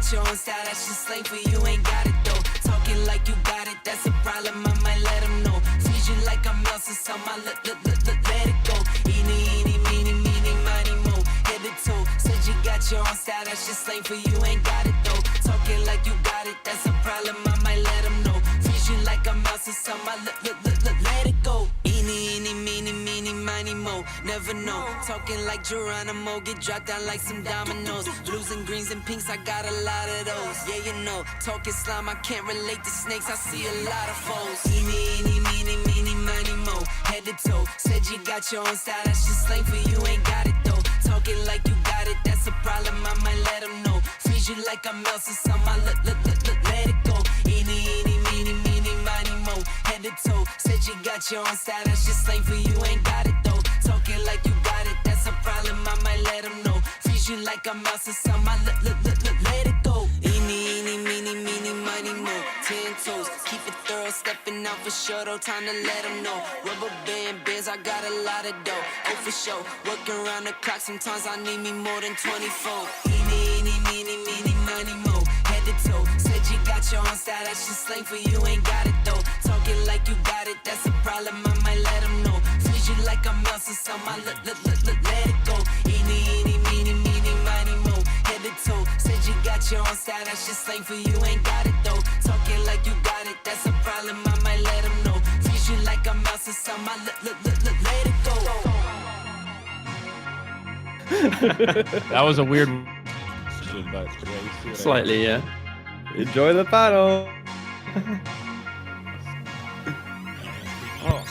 got your own style, that's just slang for you, ain't got it though. Talking like you got it, that's a problem, I might let them know. Freeze you like I'm Elsa, so my let it go. Eeny, meeny, miny, mo. Head to toe, said you got your own style, that's just slang for you, ain't got it though. Talking like you got it, that's a problem, I might let them know. Freeze you like I'm Elsa, so my let it go. Eeny, meeny, miny, mo. Never know, talking like Geronimo, get dropped down like some dominoes. Blues and greens and pinks, I got a lot of those. Yeah, you know, talking slime, I can't relate to snakes, I see a lot of foes. Eeny, meeny, miny, mo. Head to toe, said you got your own style, that's just slang for you, ain't got it though. Talking like you got it, that's a problem, I might let them know. Freeze you like I'm Elsa, so my let it go. Eeny, meeny, miny, mo. Head to toe, said you got your own style, that's just slang for you, ain't got it though. Talking like you got it, that's a problem, I might let them know. Freeze you like I'm Elsa, so my let it go. Eeny, meeny, miny, mo. 10 toes, keep it thorough, stepping out for sure, though, time to let them know. Rubber band bands, I got a lot of dough, oh for sure. Working around the clock, sometimes I need me more than 24. Eeny, meeny, miny, mo. Head to toe, said you got your own style, that's just slang for you, ain't got it though. Talking like you got it, that's a problem, I might let them know. Freeze you like I'm Elsa, so my let it go. Eeny, meeny, miny, mo. Head to toe, said you got your own style, that's just slang for you, ain't got it though. Talking like you got it, that's a problem, I might let them know. Freeze you like I'm Elsa, so my let it go. That was a weird, but Slightly, yeah. Enjoy the battle. Oh.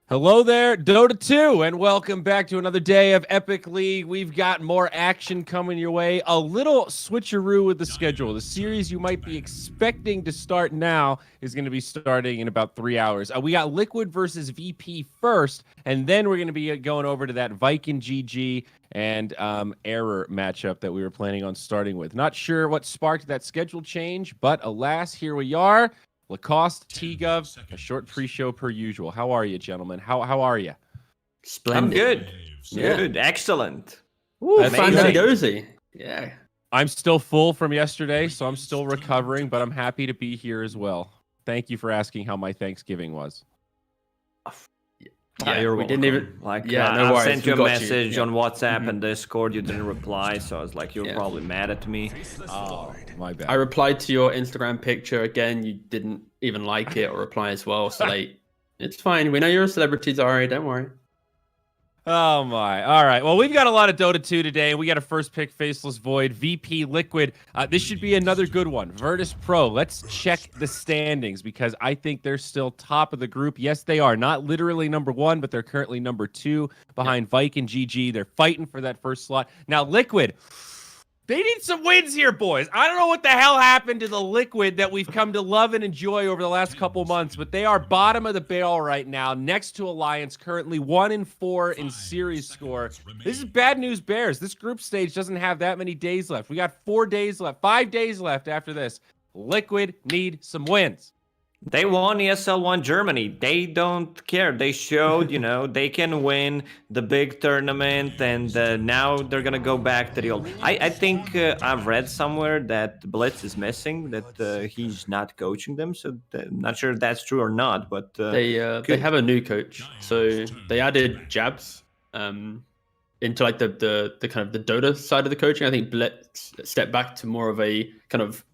Hello there, Dota 2, and welcome back to another day of Epic League. We've got more action coming your way. A little switcheroo with the schedule. The series you might be expecting to start now is going to be starting in about 3 hours. We got Liquid versus VP first, and then we're going to be going over to that Viking GG and Error matchup that we were planning on starting with. Not sure what sparked that schedule change, but alas, here we are. LacosteTV, a short pre-show per usual. How are you, gentlemen? How are you? Splendid. I'm good. Yeah. Good. Excellent. Ooh, Amazing. fancy-dozy. Yeah. I'm still full from yesterday, so I'm still recovering, but I'm happy to be here as well. Thank you for asking how my Thanksgiving was. Yeah, we didn't even like. Yeah, no I worries. sent you a We got message Yeah. on WhatsApp and Discord. You didn't reply, so I was like, you're Yeah. probably mad at me. Oh, my bad. I replied to your Instagram picture again. You didn't even like it or reply as well. So like, it's fine. We know you're a celebrity, Zari. Don't worry. Oh my. All right. Well, we've got a lot of Dota 2 today. We got a first pick, Faceless Void, VP Liquid. This should be another good one. Virtus Pro. Let's check the standings because I think they're still top of the group. Yes, they are. Not literally number one, but they're currently number two behind Viking GG. They're fighting for that first slot. Now, Liquid, they need some wins here, boys. I don't know what the hell happened to the Liquid that we've come to love and enjoy over the last couple months, but they are bottom of the barrel right now, next to Alliance, currently 1-4 in series score. This is bad news bears. This group stage doesn't have that many days left. We got 4 days left, 5 days left after this. Liquid need some wins. They won ESL1 Germany. They don't care. They showed, they can win the big tournament, and now they're gonna go back to the old. I think I've read somewhere that Blitz is missing, that he's not coaching them. So I'm not sure if that's true or not. But They have a new coach, so they added Jabs into like the kind of the Dota side of the coaching. I think Blitz stepped back to more of a kind of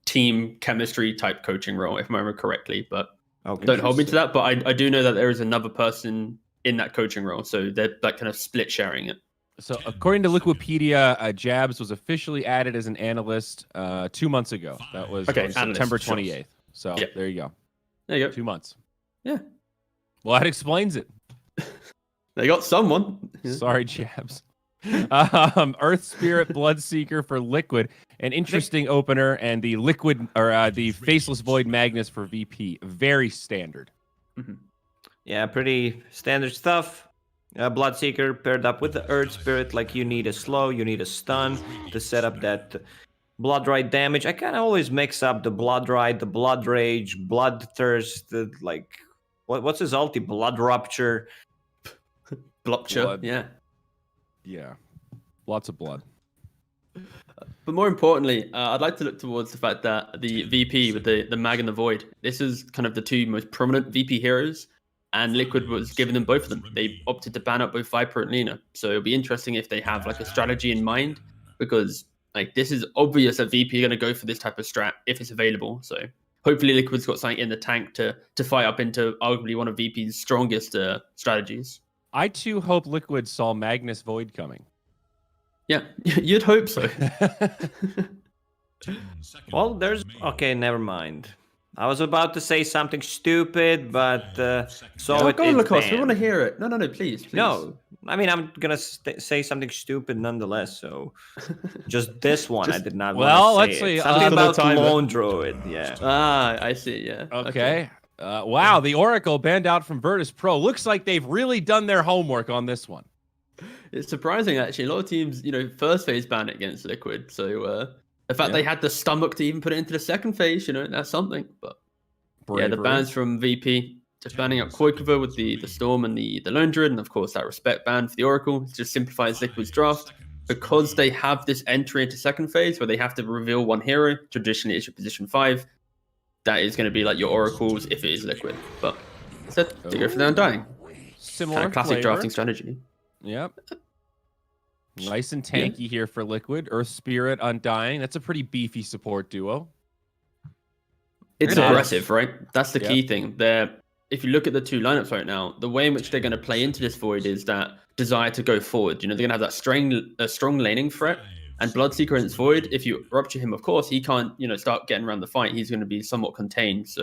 team chemistry type coaching role, if I remember correctly, but don't hold me to that. But I do know that there is another person in that coaching role, so they're like kind of split sharing it. So according to Wikipedia, Jabs was officially added as an analyst 2 months ago. That was on September 28th. So there you go. There you go. 2 months. Yeah. Well, that explains it. They got someone. Sorry, Jabs. Earth Spirit Bloodseeker for Liquid, an interesting opener, and the Liquid or the Faceless Void Magnus for VP. Very standard. yeah, pretty standard stuff. Bloodseeker paired up with the Earth Spirit, like you need a slow, you need a stun to set up that Blood Ride damage. I kind of always mix up the Blood Ride, the Blood Rage, Bloodthirst, what's his ulti? Blood Rupture. Blupture, yeah. Yeah, lots of blood. But more importantly, I'd like to look towards the fact that the VP with the Mag and the Void, this is kind of the two most prominent VP heroes, and Liquid was giving them both of them. They opted to ban up both Viper and Lina. So it'll be interesting if they have like a strategy in mind, because like this is obvious that VP are going to go for this type of strat if it's available. So hopefully Liquid's got something in the tank to fight up into arguably one of VP's strongest strategies. I too hope Liquid saw Magnus Void coming. Yeah, you'd hope so. Well, there's... Okay, never mind. I was about to say something stupid, but Go on, Lacoste. We want to hear it. No, please. No, I mean, I'm going to say something stupid nonetheless, so... Just this one, I did not Well, want to let's say see. it. Something about timer. Lone Druid, yeah. Ah, I see, yeah. Okay. Wow, the Oracle banned out from Virtus Pro. Looks like they've really done their homework on this one. It's surprising, actually. A lot of teams, first phase ban it against Liquid. So the fact they had the stomach to even put it into the second phase, that's something. But Bravery. yeah, the bans from VP, just banning up Koikova with the Storm and the Lone Druid, and of course that Respect ban for the Oracle. It just simplifies Liquid's draft. Because they have this entry into second phase where they have to reveal one hero, traditionally it's your position 5, that is going to be like your Oracles if it is Liquid. But instead, they go for the Undying. Similar Kind of classic flavor. drafting strategy. Yep. Nice and tanky here for Liquid. Earth Spirit, Undying. That's a pretty beefy support duo. It's It is. aggressive, right? That's the key thing. If you look at the two lineups right now, the way in which they're going to play into this Void is that desire to go forward. They're going to have that strong laning threat. And Bloodseeker in its Void, if you rupture him, of course, he can't, start getting around the fight. He's going to be somewhat contained. So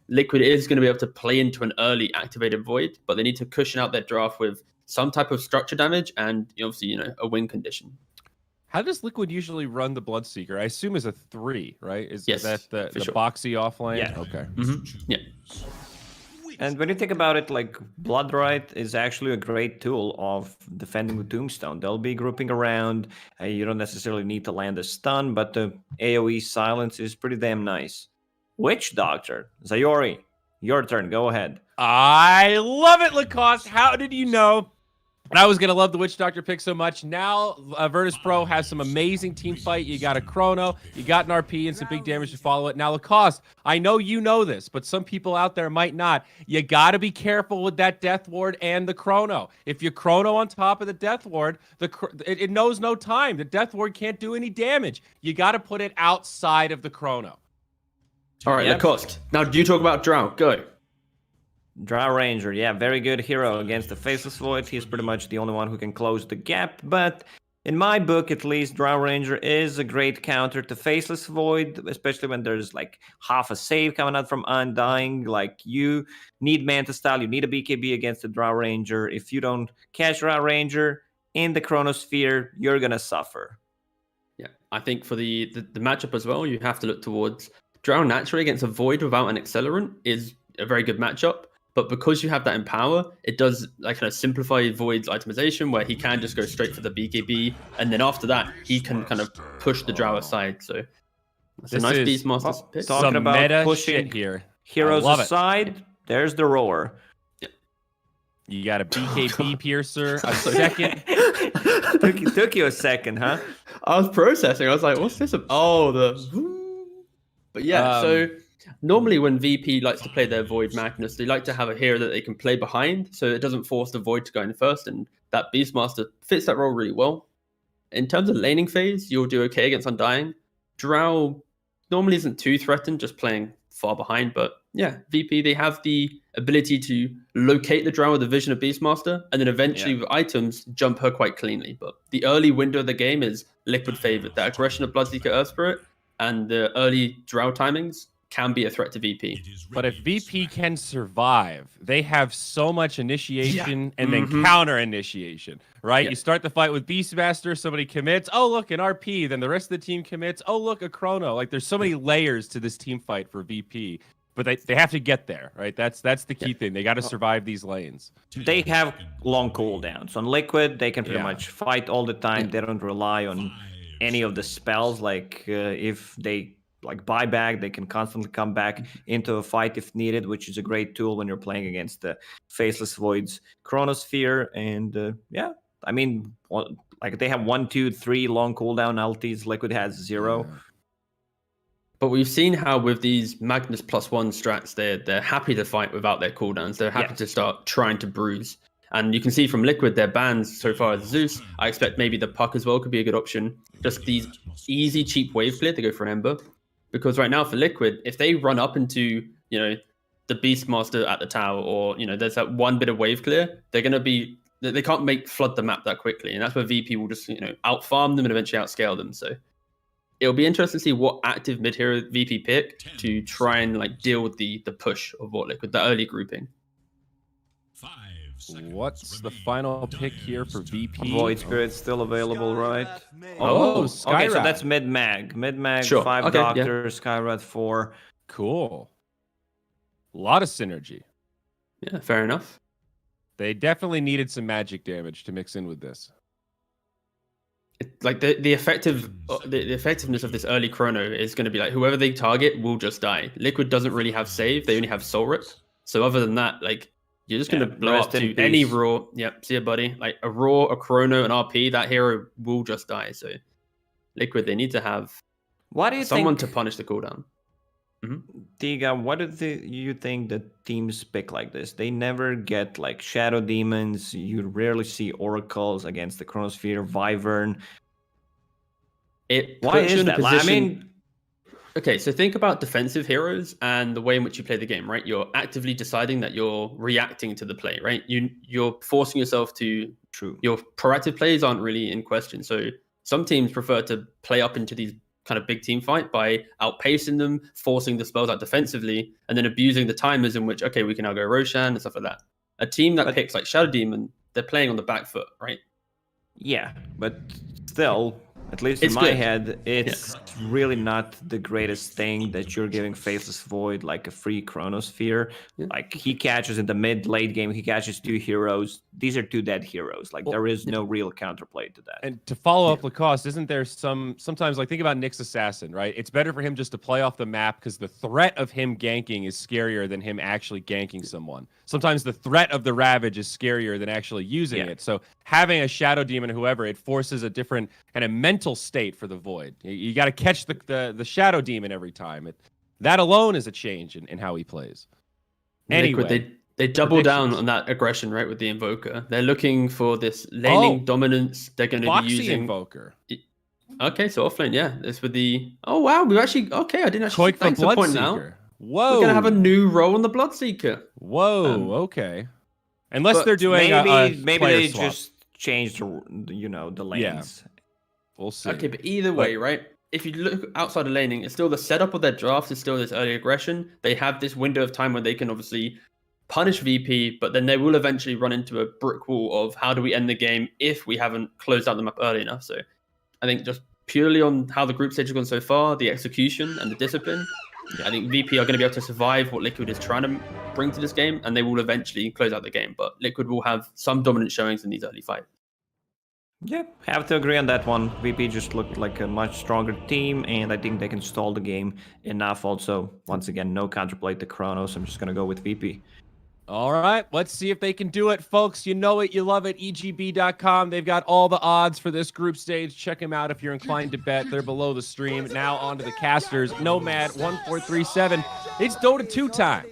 Liquid is going to be able to play into an early activated Void, but they need to cushion out their draft with some type of structure damage and obviously, a win condition. How does Liquid usually run the Bloodseeker? I assume is a 3, right? Is Yes, that the sure. boxy offlane? Yeah. Okay. Yeah. And when you think about it, like, Bloodright is actually a great tool of defending with Tombstone. They'll be grouping around. You don't necessarily need to land a stun, but the AoE silence is pretty damn nice. Witch Doctor, Zayori, your turn. Go ahead. I love it, Lacoste. How did you know I was going to love the Witch Doctor pick so much? Now, Virtus Pro has some amazing team fight. You got a Chrono, you got an RP, and some big damage to follow it. Now, Lacoste, I know you know this, but some people out there might not. You got to be careful with that Death Ward and the Chrono. If you Chrono on top of the Death Ward, it knows no time. The Death Ward can't do any damage. You got to put it outside of the Chrono. All right, Lacoste. Now, do you talk about Drow? Go. Drow Ranger, yeah, very good hero against the Faceless Void. He's pretty much the only one who can close the gap, but in my book, at least, Drow Ranger is a great counter to Faceless Void, especially when there's like half a save coming out from Undying. Like, you need Manta Style, you need a BKB against the Drow Ranger. If you don't catch Drow Ranger in the Chronosphere, you're gonna suffer. Yeah, I think for the matchup as well, you have to look towards Drow naturally against a Void without an Accelerant is a very good matchup. But because you have that in power, it does kind of simplify Void's itemization, where he can just go straight for the BKB, and then after that, he can kind of push the Drow aside. So that's a nice Beastmaster pick. Talking Some about meta pushing shit here. heroes I love it. aside, there's the roar. You got a BKB Piercer, a second. took you a second, huh? I was processing. I was like, what's this? But yeah, so normally when VP likes to play their Void Magnus, they like to have a hero that they can play behind, so it doesn't force the Void to go in first, and that Beastmaster fits that role really well. In terms of laning phase, you'll do okay against Undying. Drow normally isn't too threatened, just playing far behind, but yeah, VP, they have the ability to locate the Drow with the vision of Beastmaster, and then eventually with items, jump her quite cleanly. But the early window of the game is Liquid favored. That aggression of Bloodseeker Earth Spirit and the early Drow timings can be a threat to VP. But if VP can survive, they have so much initiation and then counter initiation, right? You start the fight with Beastmaster, somebody commits, oh, look, an RP, then the rest of the team commits, oh, look, a Chrono. Like, there's so many layers to this team fight for VP, but they have to get there, right? That's the key thing. They got to survive these lanes. They have long cooldowns. On Liquid, they can pretty much fight all the time. They don't rely on any of the spells. Like, if they buy back, they can constantly come back into a fight if needed, which is a great tool when you're playing against the Faceless Void's Chronosphere. And I mean, like they have 1, 2, 3 long cooldown ultis. Liquid has 0. But we've seen how with these Magnus +1 strats, they're happy to fight without their cooldowns. They're happy to start trying to bruise. And you can see from Liquid, their bans so far as Zeus. I expect maybe the Puck as well could be a good option. Just these easy, cheap wave clear to go for an Ember. Because right now for Liquid, if they run up into, the Beastmaster at the tower, or, there's that one bit of wave clear, they're going to be, they can't flood the map that quickly. And that's where VP will just, out-farm them and eventually outscale them. So it'll be interesting to see what active mid-hero VP pick to try and deal with the push of what Liquid, the early grouping. What's the final pick here for VP? Void Spirit's still available, right? Oh, okay, so that's mid-mag. Mid-mag, Sure. 5 Okay, Doctors, Skyrad 4. Cool. A lot of synergy. Yeah, fair enough. They definitely needed some magic damage to mix in with this. The effectiveness of this early chrono is going to be whoever they target will just die. Liquid doesn't really have save; they only have soul rip. So other than that, you're just going to blow up to any raw. Yep, see ya, buddy. A raw, a chrono, an RP. That hero will just die. So Liquid, they need to have someone to punish the cooldown. Tiga, what do you think the teams pick like this? They never get Shadow Demons. You rarely see Oracles against the Chronosphere, Wyvern. Why is that? Position... Okay, so think about defensive heroes and the way in which you play the game, right? You're actively deciding that you're reacting to the play, right? You're forcing yourself to... True. Your proactive plays aren't really in question. So some teams prefer to play up into these kind of big team fight by outpacing them, forcing the spells out defensively, and then abusing the timers in which, okay, we can now go Roshan and stuff like that. A team that picks Shadow Demon, they're playing on the back foot, right? Yeah, but still, at least in my head, it's really not the greatest thing that you're giving Faceless Void a free Chronosphere. Yeah. He catches in the mid-late game, he catches 2 heroes. These are 2 dead heroes. There is no real counterplay to that. And to follow up Lacoste, isn't there sometimes think about Nyx Assassin, right? It's better for him just to play off the map because the threat of him ganking is scarier than him actually ganking someone. Sometimes the threat of the Ravage is scarier than actually using it. So having a Shadow Demon, whoever, it forces a different kind of mental state for the Void. You got to catch the Shadow Demon every time. That alone is a change in how he plays. Anyway, they double down on that aggression, right, with the Invoker. They're looking for this laning dominance. They're going to be using Invoker. Okay, so offlane, yeah. This with the... Oh, wow, we actually... Okay, I didn't actually... Thanks for pointing out. Whoa. We're going to have a new role on the Bloodseeker. Whoa, okay. Unless they're doing maybe they swap. Just changed the lanes. Yeah. We'll see. Okay, but either way, right? If you look outside of laning, it's still the setup of their drafts is still this early aggression. They have this window of time where they can obviously punish VP, but then they will eventually run into a brick wall of how do we end the game if we haven't closed out the map early enough. So I think just purely on how the group stage has gone so far, the execution and the discipline, I think VP are going to be able to survive what Liquid is trying to bring to this game, and they will eventually close out the game. But Liquid will have some dominant showings in these early fights. Yeah, have to agree on that one. VP just looked like a much stronger team, and I think they can stall the game enough. Also, once again, no counterplay to Chronos. I'm just going to go with VP. All right, let's see if they can do it, folks. You know it, you love it. EGB.com. They've got all the odds for this group stage. Check them out if you're inclined to bet. They're below the stream. Now on to the casters. Nomad 1437. It's Dota 2 time.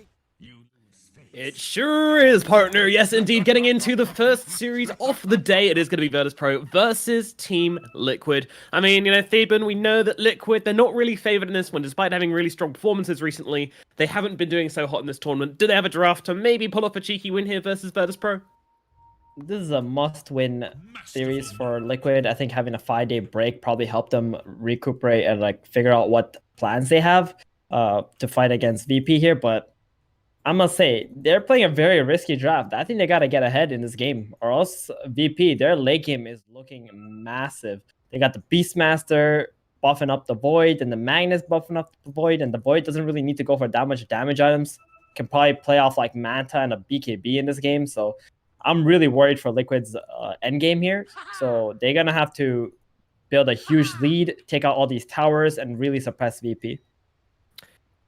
It sure is, partner. Yes, indeed. Getting into the first series of the day, it is going to be Virtus.pro versus Team Liquid. I mean, Theban, we know that Liquid, they're not really favored in this one, despite having really strong performances recently. They haven't been doing so hot in this tournament. Do they have a draft to maybe pull off a cheeky win here versus Virtus.pro? This is a must-win series for Liquid. I think having a 5-day break probably helped them recuperate and figure out what plans they have to fight against VP here, but I must say, they're playing a very risky draft. I think they got to get ahead in this game, or else VP, their late game is looking massive. They got the Beastmaster buffing up the Void, and the Magnus buffing up the Void, and the Void doesn't really need to go for that much damage items. Can probably play off Manta and a BKB in this game, so I'm really worried for Liquid's endgame here. So they're going to have to build a huge lead, take out all these towers, and really suppress VP.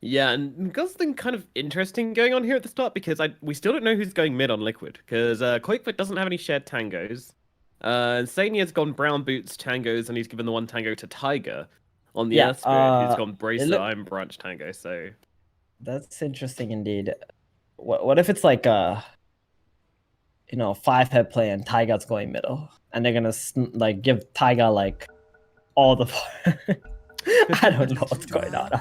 Yeah, and we've got something kind of interesting going on here at the start because we still don't know who's going mid on Liquid because Quakefoot doesn't have any shared tangos. Sania's gone brown boots, tangos, and he's given the one tango to Tiger. On the Yeah, Earth Spirit, who's gone it Bracer, look- Iron Branch, Tango, so... That's interesting indeed. What if it's like a 5-head play and Taiga's going middle, and they're gonna like give Taiga like all the. I don't know what's going on.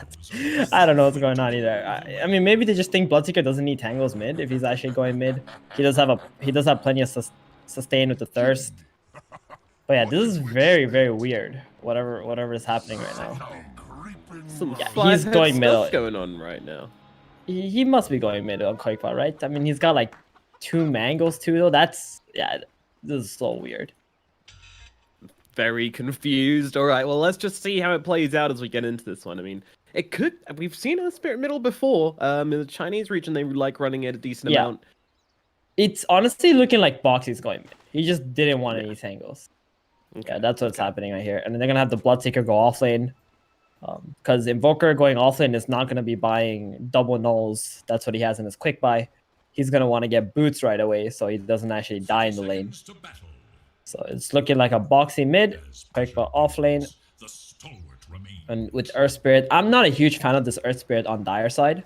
I don't know what's going on either. I mean, maybe they just think Bloodseeker doesn't need tangles mid if he's actually going mid. He does have plenty of sustain with the thirst. But yeah, this is very, very weird. Whatever is happening right now. Some Yeah, five he's going stuff middle. going on right now. He must be going mid on Quakebot, right? I mean, he's got like 2 mangoes too, though. This is so weird. Very confused. All right, well, let's just see how it plays out as we get into this one. I mean, we've seen a Spirit Middle before. In the Chinese region, they like running it a decent amount. It's honestly looking like Boxy's going mid. He just didn't want any tangles. Okay. Yeah, that's what's happening right here. And then they're gonna have the Bloodseeker go offlane. Because Invoker going offlane is not gonna be buying double nulls. That's what he has in his quick buy. He's gonna want to get boots right away so he doesn't actually die in the lane. So it's looking like a Boxy mid, Quakebot offlane. And with Earth Spirit, I'm not a huge fan of this Earth Spirit on Dire side.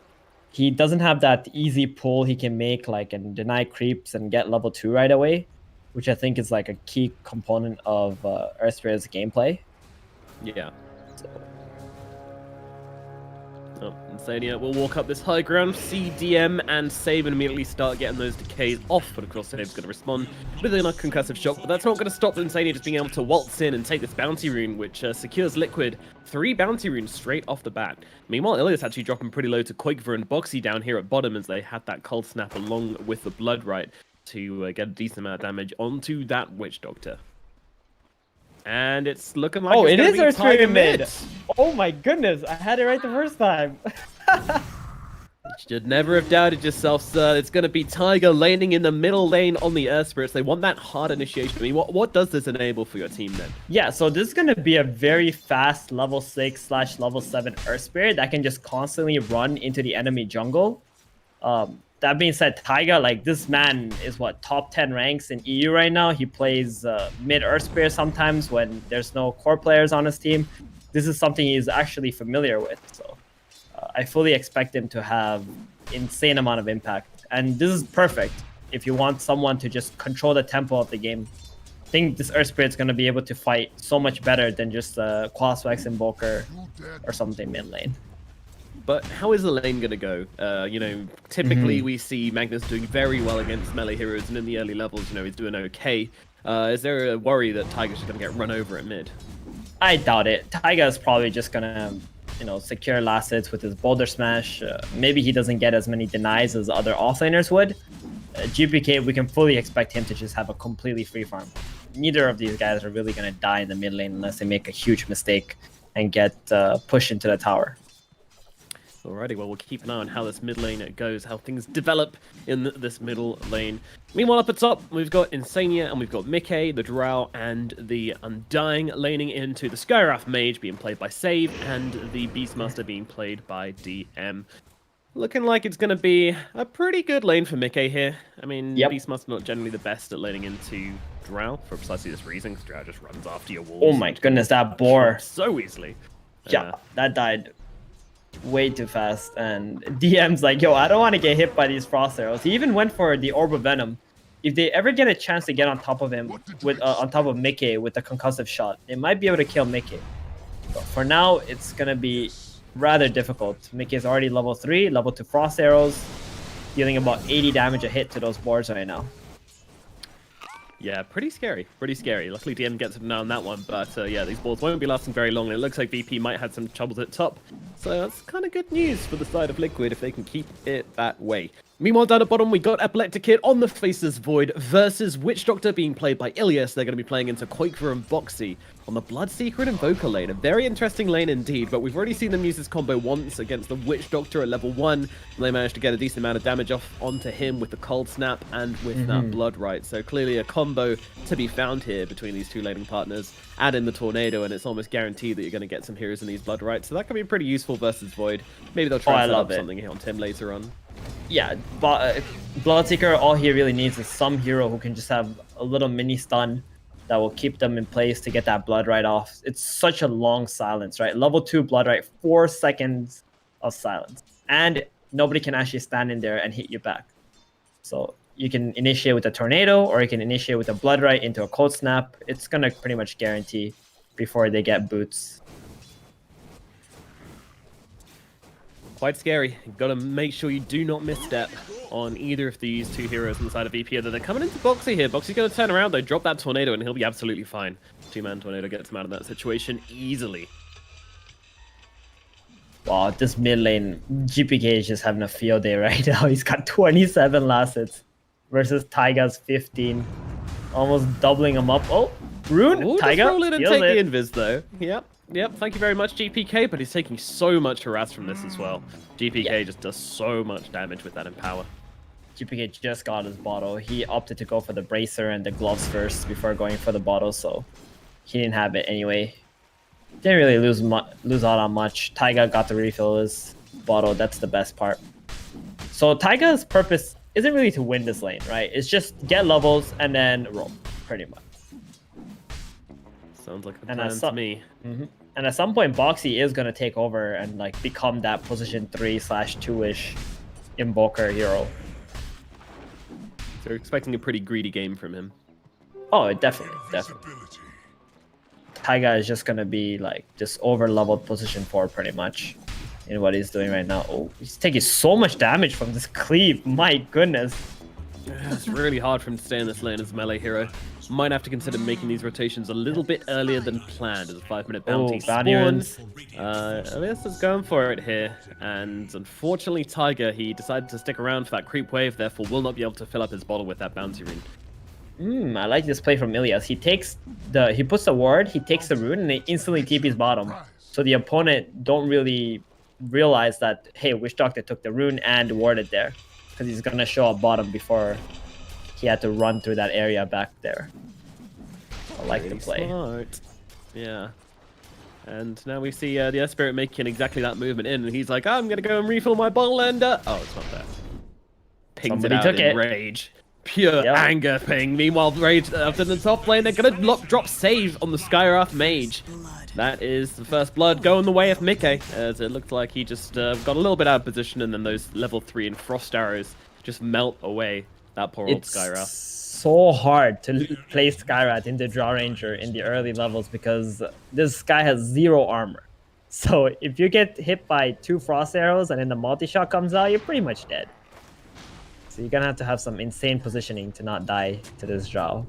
He doesn't have that easy pull he can make, like, and deny creeps and get level 2 right away, which I think is like a key component of Earth Spirit's gameplay. Yeah. Oh, Insania will walk up this high ground, see DM and Save and immediately start getting those decays off, but of course Save's going to respond with a concussive shock, but that's not going to stop Insania just being able to waltz in and take this bounty rune, which secures Liquid 3 bounty runes straight off the bat. Meanwhile, Ilias actually dropping pretty low to Quakever and Boxy down here at bottom as they had that cold snap along with the Blood Right to get a decent amount of damage onto that Witch Doctor. And it's looking like It is Earth Tiger Spirit mid. Oh my goodness, I had it right the first time. Should never have doubted yourself, sir. It's going to be Tiger laning in the middle lane on the Earth Spirits. They want that hard initiation. I mean, what does this enable for your team then? Yeah, so this is going to be a very fast level 6/level 7 Earth Spirit that can just constantly run into the enemy jungle. That being said, Taiga, like, this man is top 10 ranks in EU right now. He plays mid Earth Spirit sometimes when there's no core players on his team. This is something he's actually familiar with. So I fully expect him to have insane amount of impact. And this is perfect if you want someone to just control the tempo of the game. I think this Earth Spirit's going to be able to fight so much better than just Quaswex Invoker or something mid lane. But how is the lane going to go? Typically we see Magnus doing very well against melee heroes, and in the early levels, he's doing okay. Is there a worry that Tiger's just going to get run over at mid? I doubt it. Taiga is probably just going to, secure last hits with his Boulder Smash. Maybe he doesn't get as many denies as other offlaners would. GPK, we can fully expect him to just have a completely free farm. Neither of these guys are really going to die in the mid lane unless they make a huge mistake and get pushed into the tower. Alrighty, well, we'll keep an eye on how this mid lane goes, how things develop in this middle lane. Meanwhile, up at top, we've got Insania, and we've got Mickey, the Drow, and the Undying laning into the Skywrath Mage being played by Save, and the Beastmaster being played by DM. Looking like it's going to be a pretty good lane for Mickey here. I mean, Beastmaster not generally the best at laning into Drow, for precisely this reason, because Drow just runs after your walls. Oh my goodness, that boar. So easily. Yeah, that died way too fast, and DM's like, yo, I don't want to get hit by these frost arrows. He even went for the Orb of Venom. If they ever get a chance to get on top of him on top of Mickey with a concussive shot, they might be able to kill Mickey. But for now, it's gonna be rather difficult. Mickey is already level 3, level 2 frost arrows, dealing about 80 damage a hit to those boards right now. Yeah, pretty scary. Pretty scary. Luckily, DM gets him now on that one, but yeah, these balls won't be lasting very long, and it looks like VP might have some troubles at top. So that's kind of good news for the side of Liquid if they can keep it that way. Meanwhile, down at bottom, we got Epileptic Kid on the Faceless Void versus Witch Doctor being played by Ilias. They're going to be playing into Quakever and Boxy on the Bloodseeker and Invoker lane. A very interesting lane indeed, but we've already seen them use this combo once against the Witch Doctor at level 1. And they managed to get a decent amount of damage off onto him with the Cold Snap and with that Blood Right. So clearly a combo to be found here between these two laning partners. Add in the Tornado, and it's almost guaranteed that you're going to get some heroes in these Blood Rights. So that can be pretty useful versus Void. Maybe they'll try and set up something here on Tim later on. Yeah, but Bloodseeker, all he really needs is some hero who can just have a little mini stun that will keep them in place to get that blood right off. It's such a long silence, right? Level 2 blood right, 4 seconds of silence. And nobody can actually stand in there and hit you back. So you can initiate with a tornado, or you can initiate with a blood right into a cold snap. It's gonna pretty much guarantee before they get boots. Quite scary. Gotta make sure you do not misstep on either of these two heroes on the side of VP. They're coming into Boxy here. Boxy's gonna turn around, though, drop that tornado, and he'll be absolutely fine. Two-man tornado gets him out of that situation easily. Wow, this mid lane, GPK is just having a field day right now. He's got 27 last hits versus Taiga's 15. Almost doubling him up. Oh, Rune, Ooh, Taiga, just roll in and steals take it. the invis, though. Yep, thank you very much, GPK, but he's taking so much harass from this as well. GPK just does so much damage with that Empower. GPK just got his bottle. He opted to go for the bracer and the gloves first before going for the bottle, so he didn't have it anyway. Didn't really lose out on much. Taiga got to refill his bottle. That's the best part. So Taiga's purpose isn't really to win this lane, right? It's just get levels and then roam, pretty much. Sounds like a And plan to me. And at some point, Boxy is going to take over and like become that position 3/2-ish invoker hero. So we're expecting a pretty greedy game from him. Oh, definitely. Taiga is just going to be like just over-leveled position 4 pretty much in what he's doing right now. Oh, he's taking so much damage from this cleave. My goodness. It's really hard for him to stay in this lane as a melee hero. Might have to consider making these rotations a little bit earlier than planned as a 5-minute bounty spawns. Elias is going for it here, and unfortunately Taiga, he decided to stick around for that creep wave, therefore will not be able to fill up his bottle with that bounty rune. I like this play from Ilias. He puts the ward, he takes the rune, and he instantly TP's bottom. So the opponent don't really realize that, hey, Witch Doctor took the rune and warded there, because he's gonna show up bottom before he had to run through that area back there. I like the play. Smart. Yeah. And now we see the Spirit making exactly that movement in, and he's like, I'm gonna go and refill my bottle, and oh, it's not there. Pings Somebody it out took in it. rage. Pure anger ping. Meanwhile, Rage up in the top lane, they're gonna drop save on the Skywrath Mage. That is the first blood going the way of Mickey, as it looked like he just got a little bit out of position, and then those level 3 and Frost Arrows just melt away that poor old Skywrath. So hard to play Skywrath into Draw Ranger in the early levels because this guy has 0 armor. So if you get hit by 2 Frost Arrows and then the multi-shot comes out, you're pretty much dead. So you're gonna have to have some insane positioning to not die to this Drow.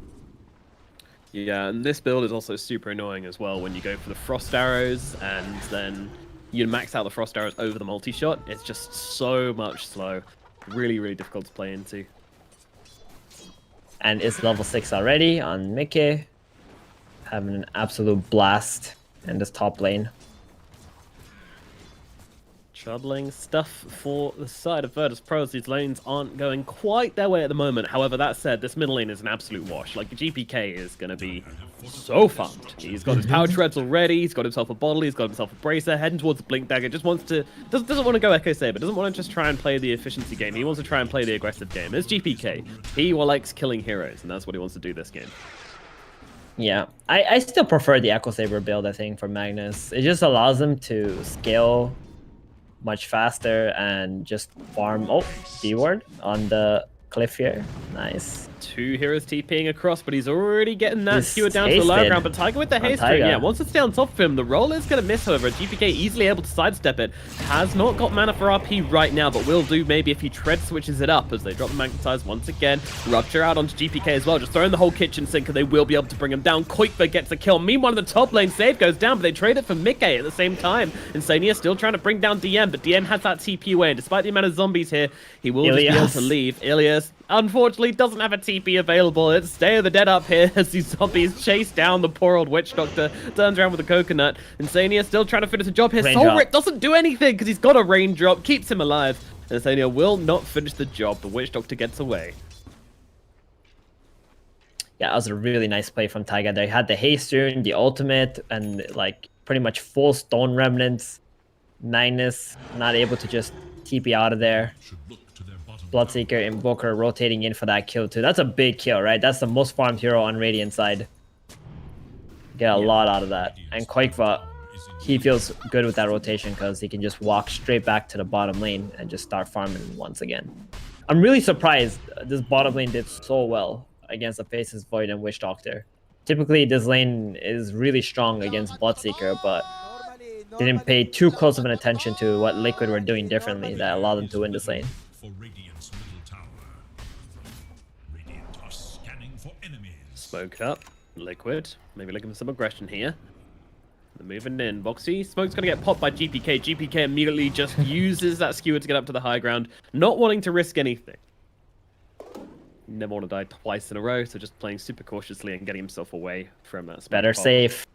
Yeah, and this build is also super annoying as well when you go for the Frost Arrows and then you max out the Frost Arrows over the multi-shot. It's just so much slow. Really, really difficult to play into. And it's level 6 already on Mickey. Having an absolute blast in this top lane. Troubling stuff for the side of Virtus Pros. These lanes aren't going quite their way at the moment. However, that said, this middle lane is an absolute wash. Like, the GPK is going to be so farmed. He's got his power shreds already. He's got himself a bottle. He's got himself a bracer. Heading towards the Blink Dagger. Just wants to... Doesn't want to go Echo Saber. Doesn't want to just try and play the efficiency game. He wants to try and play the aggressive game. It's GPK. He likes killing heroes, and that's what he wants to do this game. Yeah, I still prefer the Echo Saber build, I think, for Magnus. It just allows him to scale much faster and just farm. Oh, D-ward on the cliff here. Nice. 2 heroes TPing across, but he's already getting that He's skewer down to the low hasted ground. But Tiger with the on haste Taiga. ring, yeah, wants to stay on top of him. The roll is going to miss, however. GPK easily able to sidestep it. Has not got mana for RP right now, but will do maybe if he tread switches it up as they drop the Magnetize once again. Rupture out onto GPK as well, just throwing the whole kitchen sink, and they will be able to bring him down. Koikva gets a kill. Meanwhile, the top lane save goes down, but they trade it for Mickey at the same time. Insania still trying to bring down DM, but DM has that TP away, and despite the amount of zombies here, he will just be able to leave. Ilias, unfortunately, doesn't have a TP available. It's Day of the Dead up here as these zombies chase down the poor old Witch Doctor. Turns around with a coconut. Insania still trying to finish the job here. Soul Rip doesn't do anything because he's got a raindrop. Keeps him alive. Insania will not finish the job. The Witch Doctor gets away. Yeah, that was a really nice play from Taiga. They had the haste rune, the ultimate, and like pretty much full stone remnants. Magnus not able to just TP out of there. Bloodseeker, Invoker rotating in for that kill too. That's a big kill, right? That's the most farmed hero on Radiant side. Get a lot out of that. And Koikva, he feels good with that rotation because he can just walk straight back to the bottom lane and just start farming once again. I'm really surprised this bottom lane did so well against the Faceless Void and Witch Doctor. Typically, this lane is really strong against Bloodseeker, but didn't pay too close of an attention to what Liquid were doing differently that allowed them to win this lane. Smoke up, Liquid. Maybe looking for some aggression here. They're moving in. Boxy. Smoke's going to get popped by GPK. GPK immediately just uses that skewer to get up to the high ground, not wanting to risk anything. Never want to die twice in a row, so just playing super cautiously and getting himself away from that. Better pop. safe.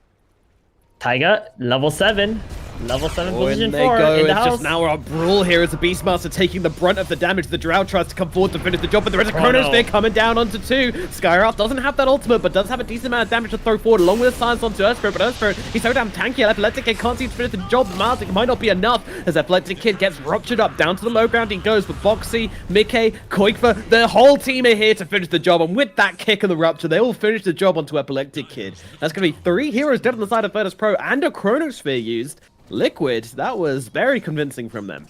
Taiga, level 7. Level 7 position in they 4 go. in the It's house. just now a brawl here as the Beastmaster taking the brunt of the damage. The Drow tries to come forward to finish the job, but there is a Chronosphere coming down onto 2. Skywrath doesn't have that ultimate, but does have a decent amount of damage to throw forward, along with a silence onto Earthspirit. But Earthspirit, he's so damn tanky. Epileptic Kid can't seem to finish the job. Magic might not be enough as Epileptic Kid gets ruptured up. Down to the low ground he goes with Boxy, Mickey, Koikva. The whole team are here to finish the job, and with that kick and the rupture, they all finish the job onto Epileptic Kid. That's going to be 3 heroes dead on the side of Virtus Pro and a Chronosphere used. Liquid, that was very convincing from them.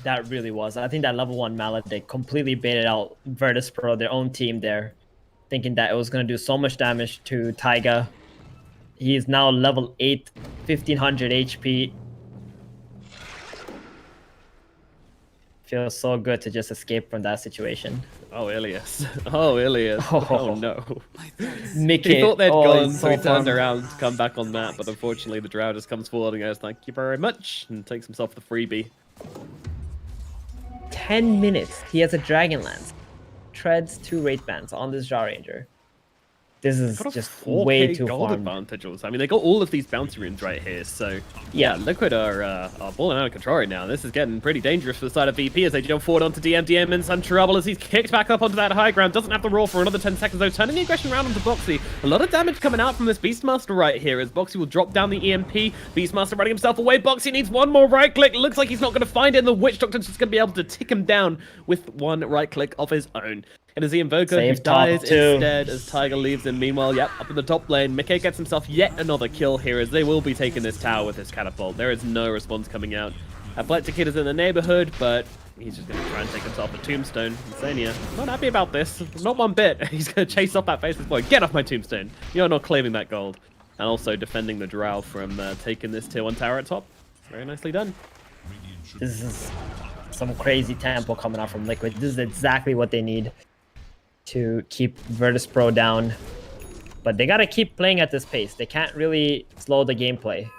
That really was. I think that level 1 Mallet, they completely baited out Virtus Pro, their own team there, thinking that it was going to do so much damage to Taiga. He is now level 8, 1500 HP. Feels so good to just escape from that situation. Oh, Ilias. Oh, Ilias. Oh, no. Mickey, He thought they'd gone, so he so turned fun. around to come back on that, but unfortunately the Drow just comes forward and goes, thank you very much, and takes himself the freebie. 10 minutes. He has a Dragonlance. Treads 2 Wraith Bands on this Jaw Ranger. This is Got a just 4K way too gold farmed. advantage also. I mean, they got all of these bounty runes right here, so yeah, Liquid are balling out of control right now. This is getting pretty dangerous for the side of VP as they jump forward onto DM in some trouble as he's kicked back up onto that high ground. Doesn't have to roll for another 10 seconds though, turning the aggression around onto Boxy. A lot of damage coming out from this Beastmaster right here as Boxy will drop down the EMP. Beastmaster running himself away. Boxy needs one more right click. Looks like he's not going to find it, and the Witch Doctor's just going to be able to tick him down with one right click of his own. It is the Invoker who Save top dies 2. instead as Tiger leaves him. Meanwhile, yep, up in the top lane, Mickey gets himself yet another kill here as they will be taking this tower with his catapult. There is no response coming out. Epileptic Kid is in the neighborhood, but he's just going to try and take himself a tombstone. Insania, not happy about this. Not one bit. He's going to chase off that Faceless Boy. Get off my tombstone. You're not claiming that gold. And also defending the Drow from taking this tier 1 tower at top. Very nicely done. This is some crazy tempo coming out from Liquid. This is exactly what they need to keep Virtus Pro down. But they gotta keep playing at this pace. They can't really slow the gameplay.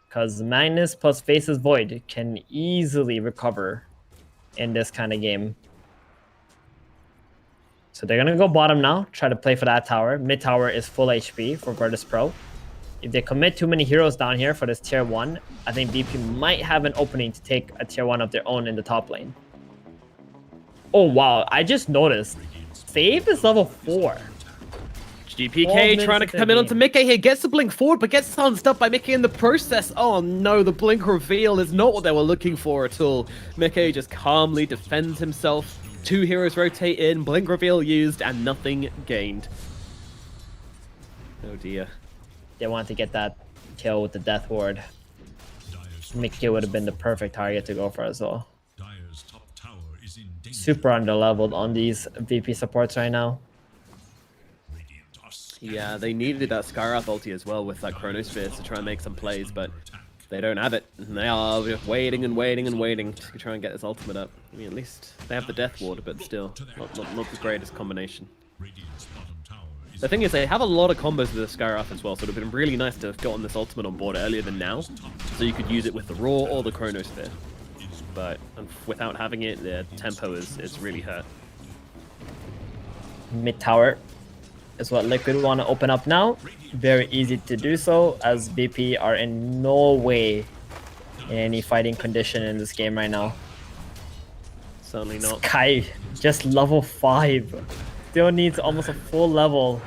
Because Magnus plus Faceless Void can easily recover in this kind of game. So they're gonna go bottom now, try to play for that tower. Mid tower is full HP for Virtus Pro. If they commit too many heroes down here for this tier 1, I think VP might have an opening to take a tier 1 of their own in the top lane. Oh wow, I just noticed. Save is level 4. GPK trying to come in onto Mickey here, gets the blink forward, but gets silenced up by Mickey in the process. Oh no, the blink reveal is not what they were looking for at all. Mickey just calmly defends himself. 2 heroes rotate in, blink reveal used, and nothing gained. Oh dear. They wanted to get that kill with the Death Ward. Mickey would have been the perfect target to go for as well. Super underleveled on these VP supports right now. Yeah, they needed that Skywrath ulti as well with that Chronosphere to try and make some plays, but they don't have it. And they are just waiting and waiting and waiting to try and get this ultimate up. I mean, at least they have the Death Ward, but still, not the greatest combination. The thing is, they have a lot of combos with the Skywrath as well, so it would have been really nice to have gotten this ultimate on board earlier than now, so you could use it with the Raw or the Chronosphere. But without having it, the tempo is really hurt. Mid tower is what Liquid want to open up now. Very easy to do so, as VP are in no way in any fighting condition in this game right now. Certainly not. Sky, just level 5. Still needs almost a full level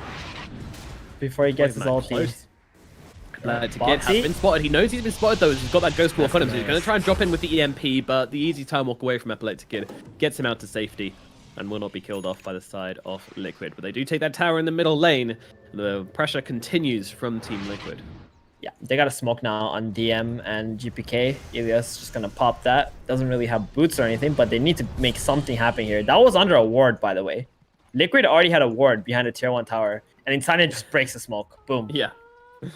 before he gets his ulti. To get has been spotted. He knows he's been spotted though. He's got that ghost walk on him, so he's going to try and drop in with the EMP, but the easy time walk away from Epileptic Kid gets him out to safety. and will not be killed off by the side of Liquid. But they do take that tower in the middle lane. The pressure continues from Team Liquid. Yeah, they got a smoke now on DM and GPK. Ilias just gonna pop that. Doesn't really have boots or anything, but they need to make something happen here. That was under a ward, by the way. Liquid already had a ward behind the tier 1 tower, and Insania just breaks the smoke. Boom. Yeah.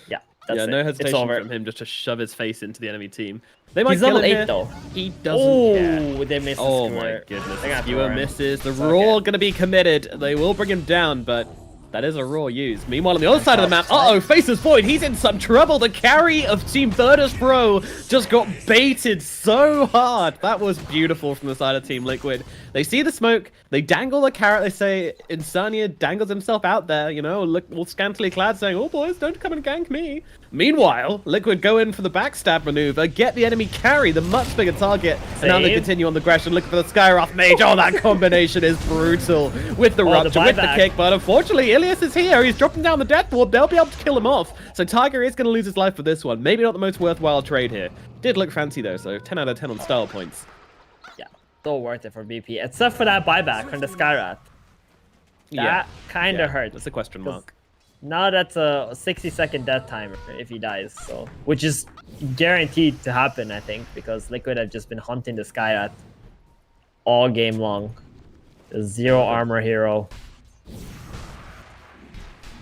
Yeah, that's Yeah, it. no It's hesitation over. from him just to shove his face into the enemy team. They might He's kill level him 8 here. though. He doesn't care. Oh, they missed the Oh skewer. my goodness, They the got skewer thrown. misses. The It's Raw okay. gonna be committed. They will bring him down, but that is a Raw used. Meanwhile, on the other side of the map, uh-oh, Faces Void, he's in some trouble. The carry of Team Virtus Pro just got baited so hard. That was beautiful from the side of Team Liquid. They see the smoke, they dangle the carrot, they say Insania dangles himself out there, you know, look all scantily clad saying, oh boys, don't come and gank me. Meanwhile, Liquid go in for the backstab maneuver, get the enemy carry, the much bigger target, and now they Save. continue on the aggression, looking for the Skywrath Mage. Oh, that combination is brutal with the Oh, the rupture, with the buyback. kick, but unfortunately, Ilias is here, he's dropping down the death ward, they'll be able to kill him off. So Tiger is going to lose his life for this one. Maybe not the most worthwhile trade here. Did look fancy though, so 10 out of 10 on style points. Yeah, so worth it for VP, except for that buyback from the Skyrath. That kind of hurts. That's a question mark. Now that's a 60-second death timer if he dies, so which is guaranteed to happen, I think, because Liquid have just been hunting the Skyrath all game long. The 0 armor hero.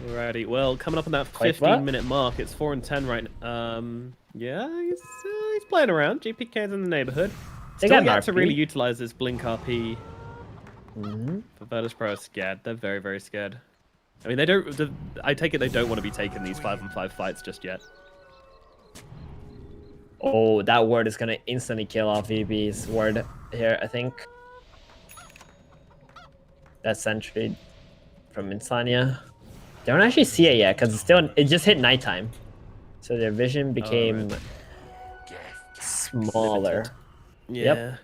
Alrighty, well, coming up on that Wait, what? 15-minute mark, it's 4 and 10 right now. Yeah, he's playing around. GPK's in the neighborhood. They Still got yet an to RP. really utilize this Blink RP. Mm-hmm. But Virtus Pro are scared. They're very, very scared. I mean, they don't. I take it they don't want to be taking these 5-on-5 fights just yet. Oh, that word is gonna instantly kill off VP's word here, I think. That sentry from Insania. They don't actually see it yet because it just hit nighttime, so their vision became smaller. Yeah.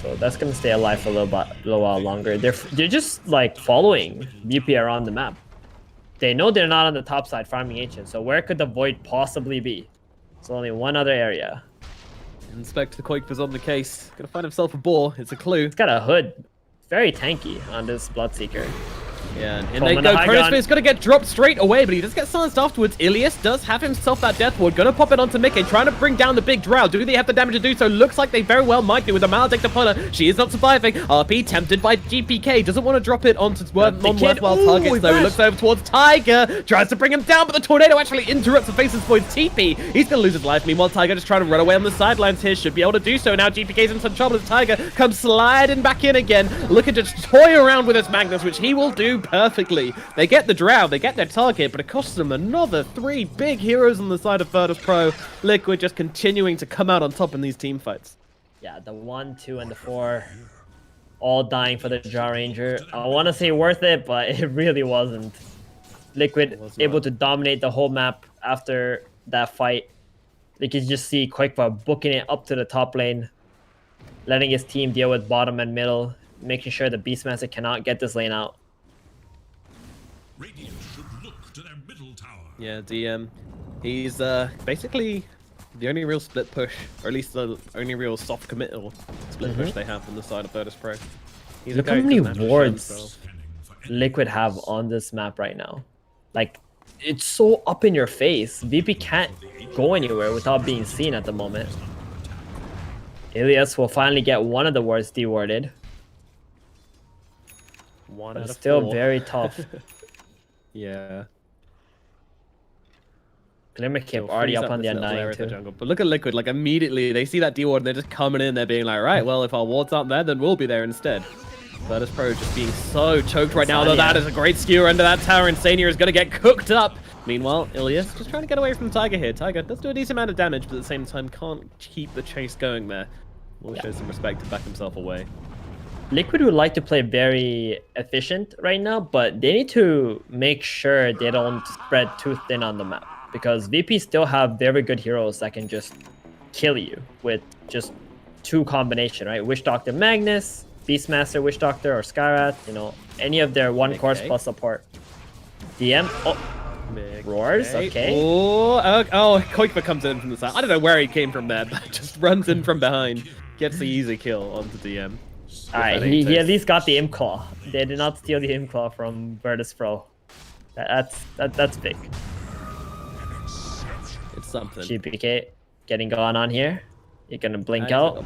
So that's gonna stay alive for a little while longer. They're just like following VP around the map. They know they're not on the top side farming ancient. So where could the void possibly be? It's only one other area. Inspector Quake's on the case. Gonna find himself a boar. It's a clue. It's got a hood. Very tanky on this Bloodseeker. Yeah, and Coleman they go. the high Chronosphere gun. is going to get dropped straight away, but he does get silenced afterwards. Ilias does have himself that death ward. Going to pop it onto Mickey, trying to bring down the big drow. Do they have the damage to do so? Looks like they very well might do with the Maledict upon her. She is not surviving. RP tempted by GPK. Doesn't want to drop it onto non-worthwhile targets, though. He looks over towards Tiger. Tries to bring him down, but the tornado actually interrupts the Faces Void's TP. He's going to lose his life. Meanwhile, Tiger just trying to run away on the sidelines here. Should be able to do so. Now GPK's in some trouble as Tiger comes sliding back in again. Looking to toy around with his Magnus, which he will do perfectly. They get the drow, they get their target, but it costs them another 3 big heroes on the side of Virtus Pro. Liquid just continuing to come out on top in these team fights. Yeah, the 1, 2, and the 4 all dying for the Drow Ranger. I want to say worth it, but it really wasn't. Liquid was able not. to dominate the whole map after that fight. You can just see Quakeba booking it up to the top lane, letting his team deal with bottom and middle, making sure the Beastmaster cannot get this lane out. Radiant should look to their middle tower. Yeah, DM. He's basically the only real split push, or at least the only real soft committal split push they have on the side of Virtus Pro. He's a Look guy how who many doesn't have to show wards himself. Scanning for Liquid have on this map right now. Like, it's so up in your face. VP can't go anywhere without being seen at the moment. Ilias will finally get one of the wards dewarded. One But out it's of still 4. very tough. Yeah. Glimmer Cape He'll already freeze up on the this little area Undying of the too. jungle. But look at Liquid, like immediately they see that D ward and they're just coming in, they're being like, right, well, if our wards aren't there, then we'll be there instead. Virtus Pro just being so choked right now, though that is a great skewer under that tower. Insania is going to get cooked up. Meanwhile, Ilias just trying to get away from Tiger here. Tiger does do a decent amount of damage, but at the same time can't keep the chase going there. Will show some respect to back himself away. Liquid would like to play very efficient right now, but they need to make sure they don't spread too thin on the map. Because VP still have very good heroes that can just kill you with just 2 combination, right? Wish Doctor Magnus, Beastmaster Wish Doctor, or Skyrath, you know, any of their 1 course plus support. DM, oh, roars, okay. Oh, Koikba comes in from the side. I don't know where he came from there, but just runs in from behind. Gets the easy kill onto DM. Alright, he at least got the Imp Claw. They did not steal the Imp Claw from Virtus Pro. That's big. It's something. GPK getting going on here. You're gonna blink out.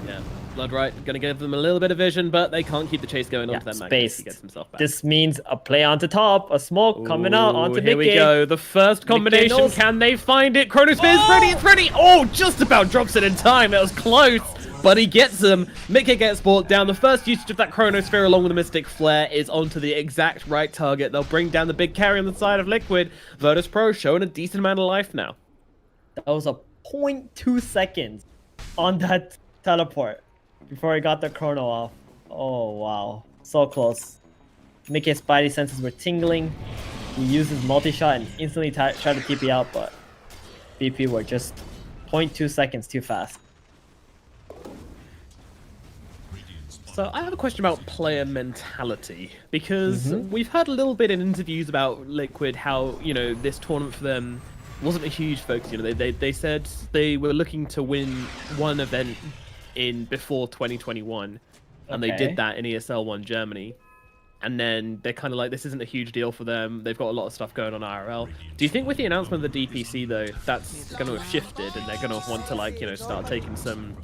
Yeah, Bloodright gonna give them a little bit of vision, but they can't keep the chase going onto that Magnus. He Spaced. gets himself back. This means a play onto top, a smoke coming out onto Here we Mickey. go. The first combination. knows. Can they find it? Chronosphere is ready. It's ready. Oh, just about drops it in time. That was close. But he gets them. Mickey gets brought down. The first usage of that Chronosphere along with the Mystic Flare is onto the exact right target. They'll bring down the big carry on the side of Liquid. Virtus Pro showing a decent amount of life now. That was a 0.2 seconds on that teleport before he got the chrono off. Oh, wow. So close. Mickey's spidey senses were tingling. He used his multi-shot and instantly tried to TP out, but VP were just 0.2 seconds too fast. So I have a question about player mentality, because we've heard a little bit in interviews about Liquid how, you know, this tournament for them wasn't a huge focus. You know, they said they were looking to win one event in before 2021, and they did that in ESL 1 Germany. And then they're kind of like, this isn't a huge deal for them. They've got a lot of stuff going on IRL. Do you think with the announcement of the DPC though, that's going to have shifted and they're going to want to, like, you know, start taking some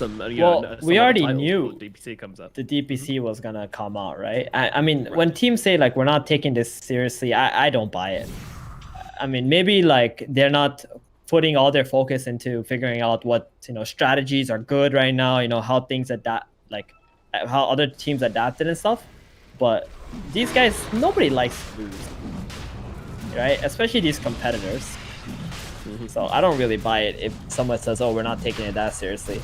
Well, we already knew the DPC comes up. the DPC was gonna come out, right? I mean, when teams say like we're not taking this seriously, I don't buy it. I mean, maybe like they're not putting all their focus into figuring out what, you know, strategies are good right now, you know, how things adapt, like how other teams adapted and stuff. But these guys, nobody likes to lose, right? Especially these competitors. So I don't really buy it if someone says, oh, we're not taking it that seriously.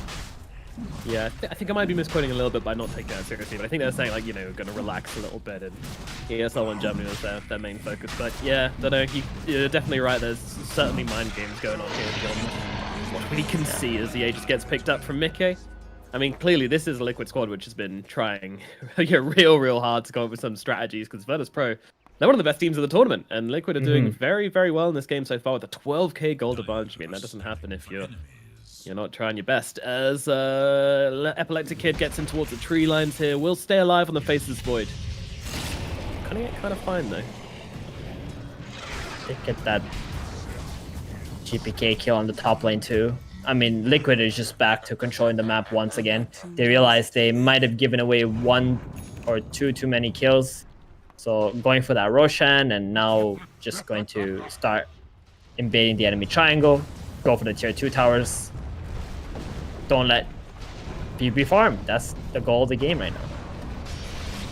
Yeah, I think I might be misquoting a little bit by not taking that seriously, but I think they're saying, like, you know, going to relax a little bit, and ESL 1 Germany was their main focus. But yeah, you're definitely right, there's certainly mind games going on here beyond what we can see as the just gets picked up from Mickey. I mean, clearly this is a Liquid squad which has been trying real hard to come up with some strategies, because Virtus Pro, they're one of the best teams of the tournament, and Liquid are doing very, very well in this game so far with a 12k gold advantage. I mean, that doesn't happen if you're not trying your best. As Epileptic Kid gets in towards the tree lines here, will stay alive on the Faceless Void. Cutting it kind of fine though. They get that GPK kill on the top lane too. I mean, Liquid is just back to controlling the map once again. They realized they might have given away one or two too many kills. So going for that Roshan, and now just going to start invading the enemy triangle. Go for the tier 2 towers. Don't let PB farm. That's the goal of the game right now.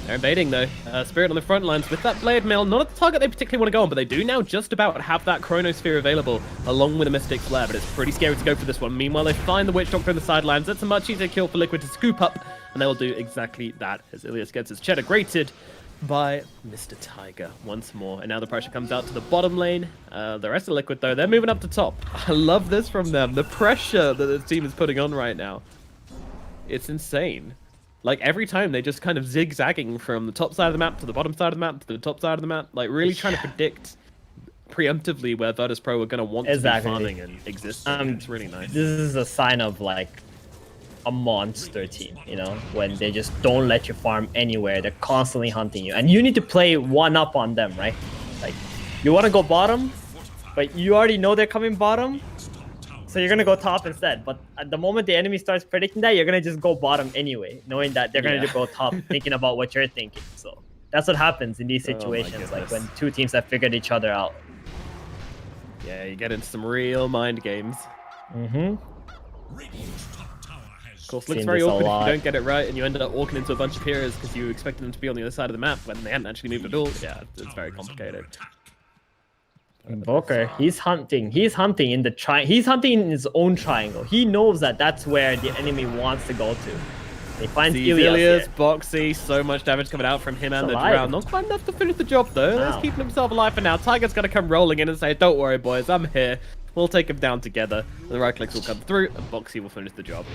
They're invading though. Spirit on the front lines with that Blade Mail. Not a target they particularly want to go on, but they do now just about have that Chronosphere available along with a Mystic Flare, but it's pretty scary to go for this one. Meanwhile, they find the Witch Doctor on the sidelines. That's a much easier kill for Liquid to scoop up, and they will do exactly that as Ilias gets his cheddar grated by Mr. Tiger once more. And now the pressure comes out to the bottom lane. The rest of Liquid though, they're moving up to top. I love this from them. The pressure that this team is putting on right now. It's insane. Like, every time they just kind of zigzagging from the top side of the map to the bottom side of the map to the top side of the map, like really trying to predict preemptively where Virtus Pro are going to want to be farming and existing. It's really nice. This is a sign of like a monster team, you know, when they just don't let you farm anywhere. They're constantly hunting you, and you need to play one up on them, right? Like, you want to go bottom, but you already know they're coming bottom. So you're going to go top instead. But at the moment the enemy starts predicting that, you're going to just go bottom anyway, knowing that they're going to go top, thinking about what you're thinking. So that's what happens in these situations, like when two teams have figured each other out. Yeah, you get into some real mind games. Radiant's top tower has Of course, looks very awkward if you don't get it right and you end up walking into a bunch of heroes because you expected them to be on the other side of the map when they hadn't actually moved at all. Yeah, it's very complicated. Invoker, he's hunting in the he's hunting in his own triangle. He knows that that's where the enemy wants to go to. They find Ilias, Boxy, so much damage coming out from him and the Drow. Not quite enough to finish the job though. He's keeping himself alive for now. Tiger's gonna come rolling in and say, "Don't worry, boys, I'm here." We'll take them down together. The right clicks will come through, and Boxy will finish the job.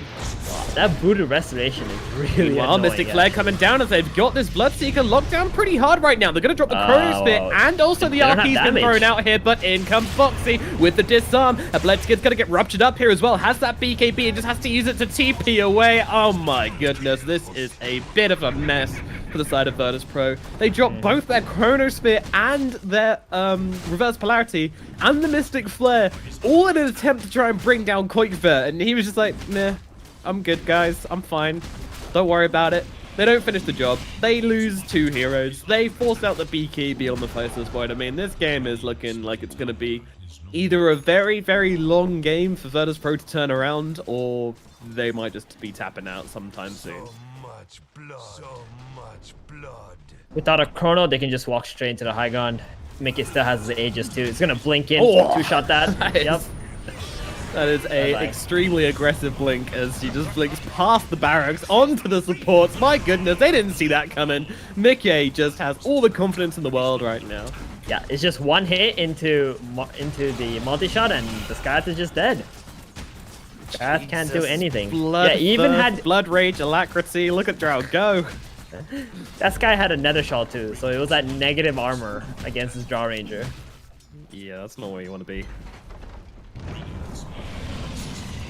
That voodoo restoration is really Meanwhile, annoying. Mystic Flare coming down as they've got this Bloodseeker locked down pretty hard right now. They're going to drop the Chrono Spear, and also the they don't have RP's been damage. thrown out here, but in comes Boxy with the disarm. A Bloodseeker's going to get ruptured up here as well. Has that BKB and just has to use it to TP away. Oh my goodness, this is a bit of a mess for the side of Virtus Pro. They dropped both their Chrono Spear and their Reverse Polarity and the Mystic Flare, all in an attempt to try and bring down Koikver, and he was just like, nah, I'm good, guys. I'm fine. Don't worry about it. They don't finish the job. They lose 2 heroes. They force out the BKB on the Faceless Void. I mean, this game is looking like it's going to be either a very, very long game for Virtus Pro to turn around, or they might just be tapping out sometime soon. Without a chrono, they can just walk straight into the high ground. Mickey still has the Aegis too. It's gonna blink in, two-shot that. Yep. That is a Bye-bye. extremely aggressive blink as she just blinks past the barracks onto the supports. My goodness, they didn't see that coming. Mickey just has all the confidence in the world right now. Yeah, it's just one hit into the multi-shot and the Skyrath is just dead. Skyrath can't do Jesus. anything. Blood Yeah, even had Blood Rage, Alacrity. Look at Drow go. that guy had a Nether Shawl too, so it was that negative armor against his Draw Ranger. Yeah, that's not where you want to be.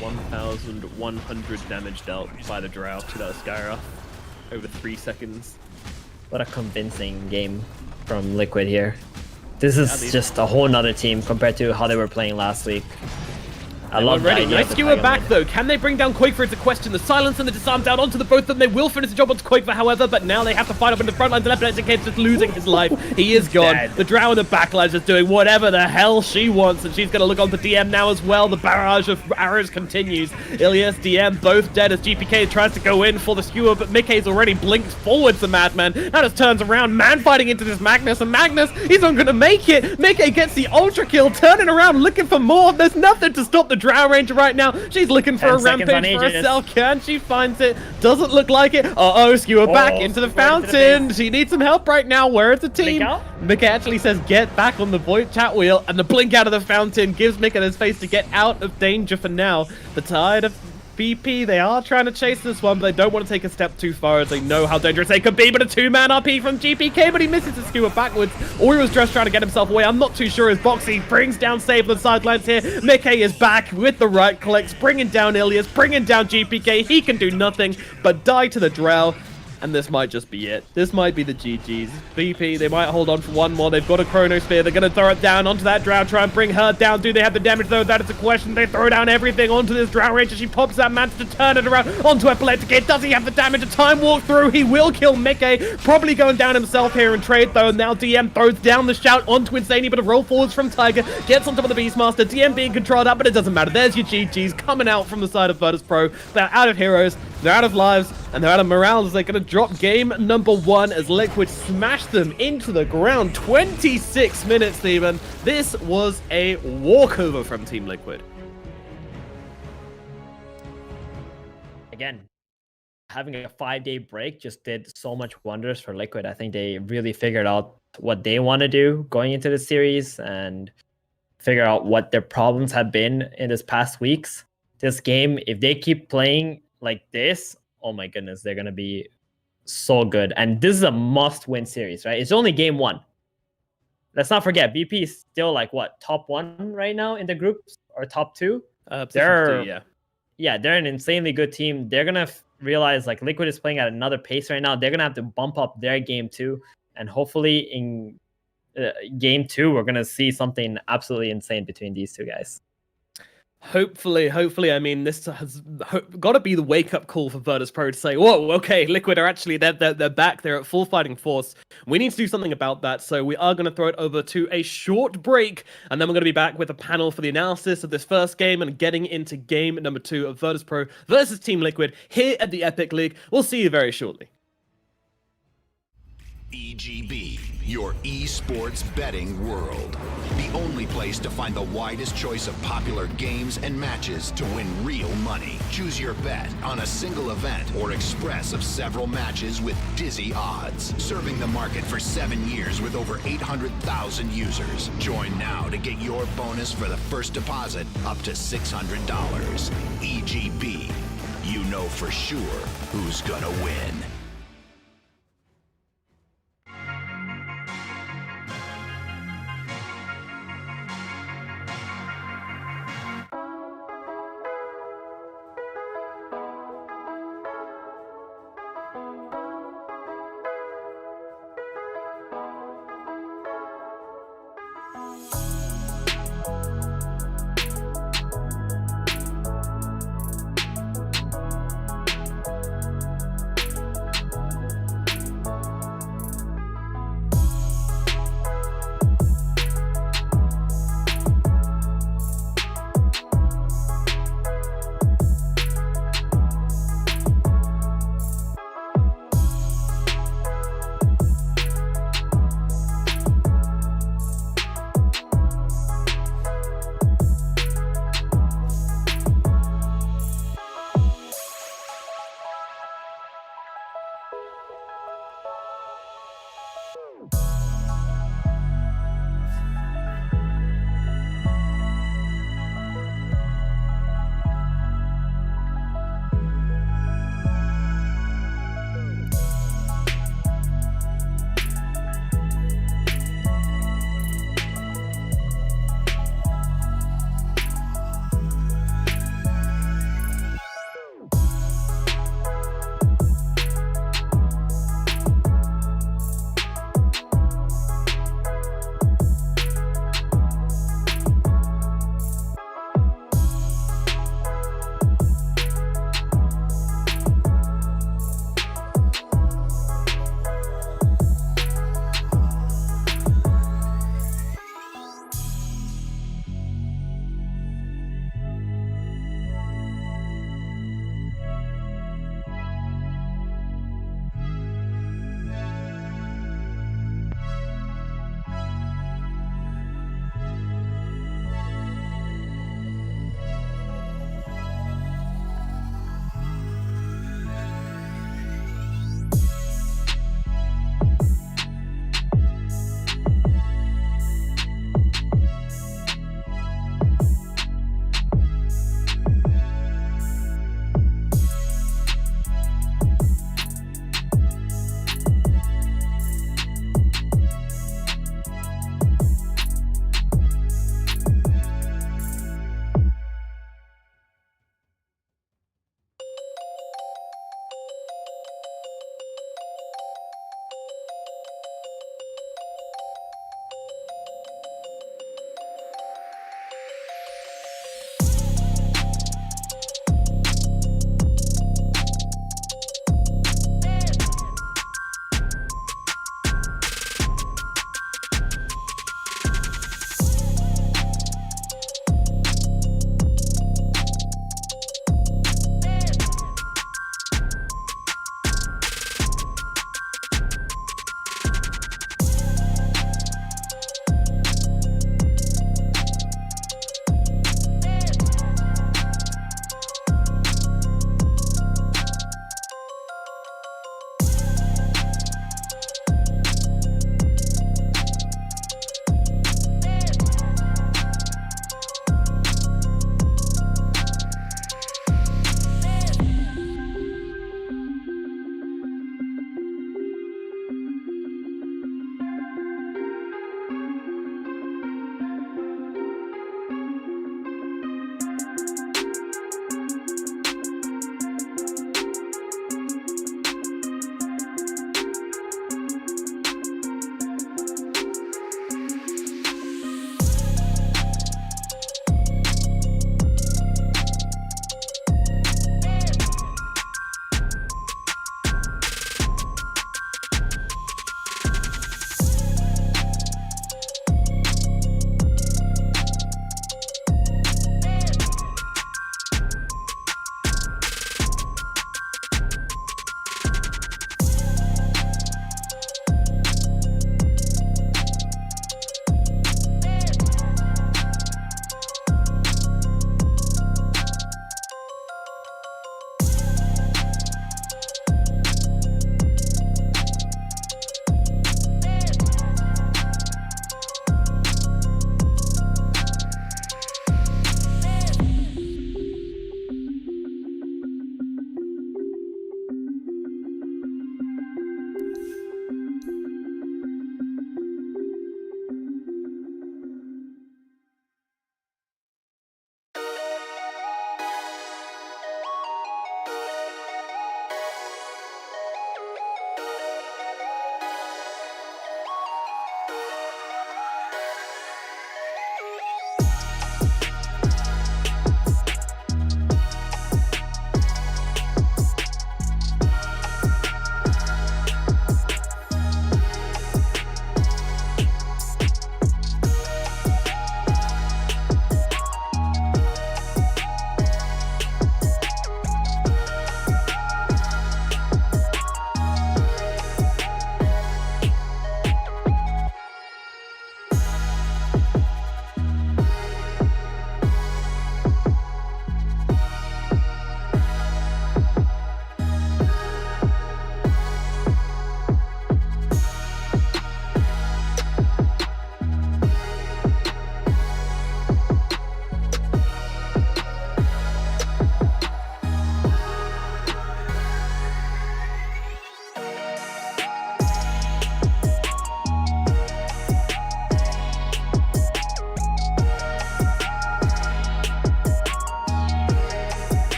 1,100 damage dealt by the Drow to that Skyra over 3 seconds. What a convincing game from Liquid here. This is just a whole nother team compared to how they were playing last week. I love Ready. the idea Nice of the skewer Tiger back Mid. though. Can they bring down Quakefor? It's a question. The silence and the disarm down onto the both of them. They will finish the job onto Quakefor, however, but now they have to fight up in the front lines. And Epileptic just losing his life. He is gone. Dead. The Drow in the backline is just doing whatever the hell she wants, and she's going to look on the DM now as well. The barrage of arrows continues. Ilias, DM, both dead as GPK tries to go in for the skewer, but Mickey's already blinked forwards the Madman. Now just turns around, man fighting into this Magnus, and Magnus, he's not going to make it. Mickey gets the ultra kill, turning around, looking for more. There's nothing to stop the Drow Ranger right now. She's looking for 10 a seconds on rampage for Aegis. herself. Can she finds it? Doesn't look like it. Uh-oh, skewer back into the skewer into the fountain. base. She needs some help right now. Where is the team? Blink out? Mickey actually says get back on the void chat wheel, and the blink out of the fountain gives Mickey his face to get out of danger for now. The tide of BP, they are trying to chase this one, but they don't want to take a step too far as they know how dangerous they could be. But a 2-man RP from GPK, but he misses the skewer backwards, or he was just trying to get himself away. I'm not too sure as Boxy brings down Save on the sidelines here. Mickey is back with the right clicks, bringing down Ilias, bringing down GPK. He can do nothing but die to the Drow. And this might just be it. This might be the GG's. BP, they might hold on for one more. They've got a Chrono Spear. They're going to throw it down onto that Drow, try and bring her down. Do they have the damage, though? That is a question. They throw down everything onto this Drow Ranger. She pops that man to turn it around onto Epileptic. Does he have the damage? A time walk through. He will kill Mickey. Probably going down himself here in trade, though. Now DM throws down the shout onto Insanity, but a roll forwards from Tiger. Gets on top of the Beastmaster. DM being controlled up, but it doesn't matter. There's your GG's coming out from the side of Virtus Pro. They're out of heroes. They're out of lives, and they're out of morale as they're going to drop game number 1 as Liquid smash them into the ground. 26 minutes, Steven. This was a walkover from Team Liquid. Again, having a 5-day break just did so much wonders for Liquid. I think they really figured out what they want to do going into the series and figure out what their problems have been in this past weeks. This game, if they keep playing like this, oh my goodness, they're going to be so good. And this is a must-win series, right? It's only game 1. Let's not forget, BP is still like, what, top 1 right now in the groups? Or top 2? They're they're an insanely good team. They're going to realize like Liquid is playing at another pace right now. They're going to have to bump up their game too. And hopefully in game 2, we're going to see something absolutely insane between these two guys. Hopefully, I mean, this has got to be the wake-up call for Virtus Pro to say, whoa, okay, Liquid are actually, they're back, they're at full fighting force. We need to do something about that, so we are going to throw it over to a short break, and then we're going to be back with a panel for the analysis of this first game and getting into game number 2 of Virtus Pro versus Team Liquid here at the Epic League. We'll see you very shortly. EGB. your esports betting world. The only place to find the widest choice of popular games and matches to win real money. Choose your bet on a single event or express of several matches with dizzy odds. Serving the market for 7 years with over 800,000 users. Join now to get your bonus for the first deposit up to $600. EGB. You know for sure who's gonna win.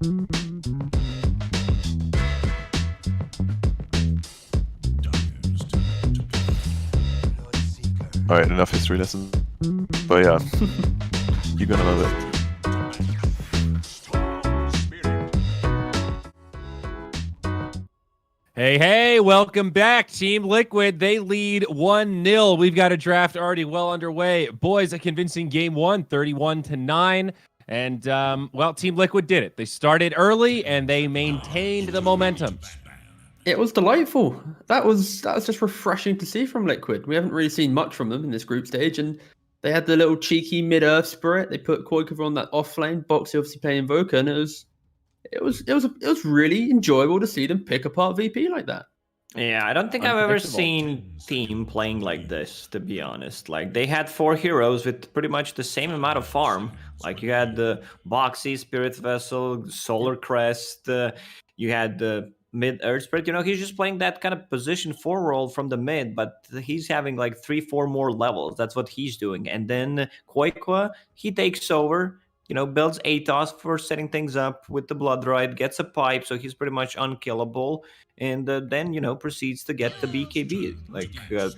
Alright, enough history lesson. But yeah, you're gonna love it. Hey, welcome back, Team Liquid. They lead 1-0. We've got a draft already well underway. Boys, a convincing game one, 31-9. And, well, Team Liquid did it. They started early, and they maintained the momentum. It was delightful. That was just refreshing to see from Liquid. We haven't really seen much from them in this group stage, and they had the little cheeky mid-earth spirit. They put Koikova on that off lane, Boxy obviously playing Invoker, and it was really enjoyable to see them pick apart VP like that. Yeah, I don't think I've ever seen team playing like this, to be honest. Like, they had 4 heroes with pretty much the same amount of farm. Like, you had the Boxy, Spirit Vessel, Solar Crest, you had the mid Earth Spirit. You know, he's just playing that kind of position 4 role from the mid, but he's having like 3-4 more levels. That's what he's doing. And then Koikwa, he takes over, you know, builds Atos for setting things up with the Blood Ride, gets a pipe, so he's pretty much unkillable. And then, you know, proceeds to get the BKB.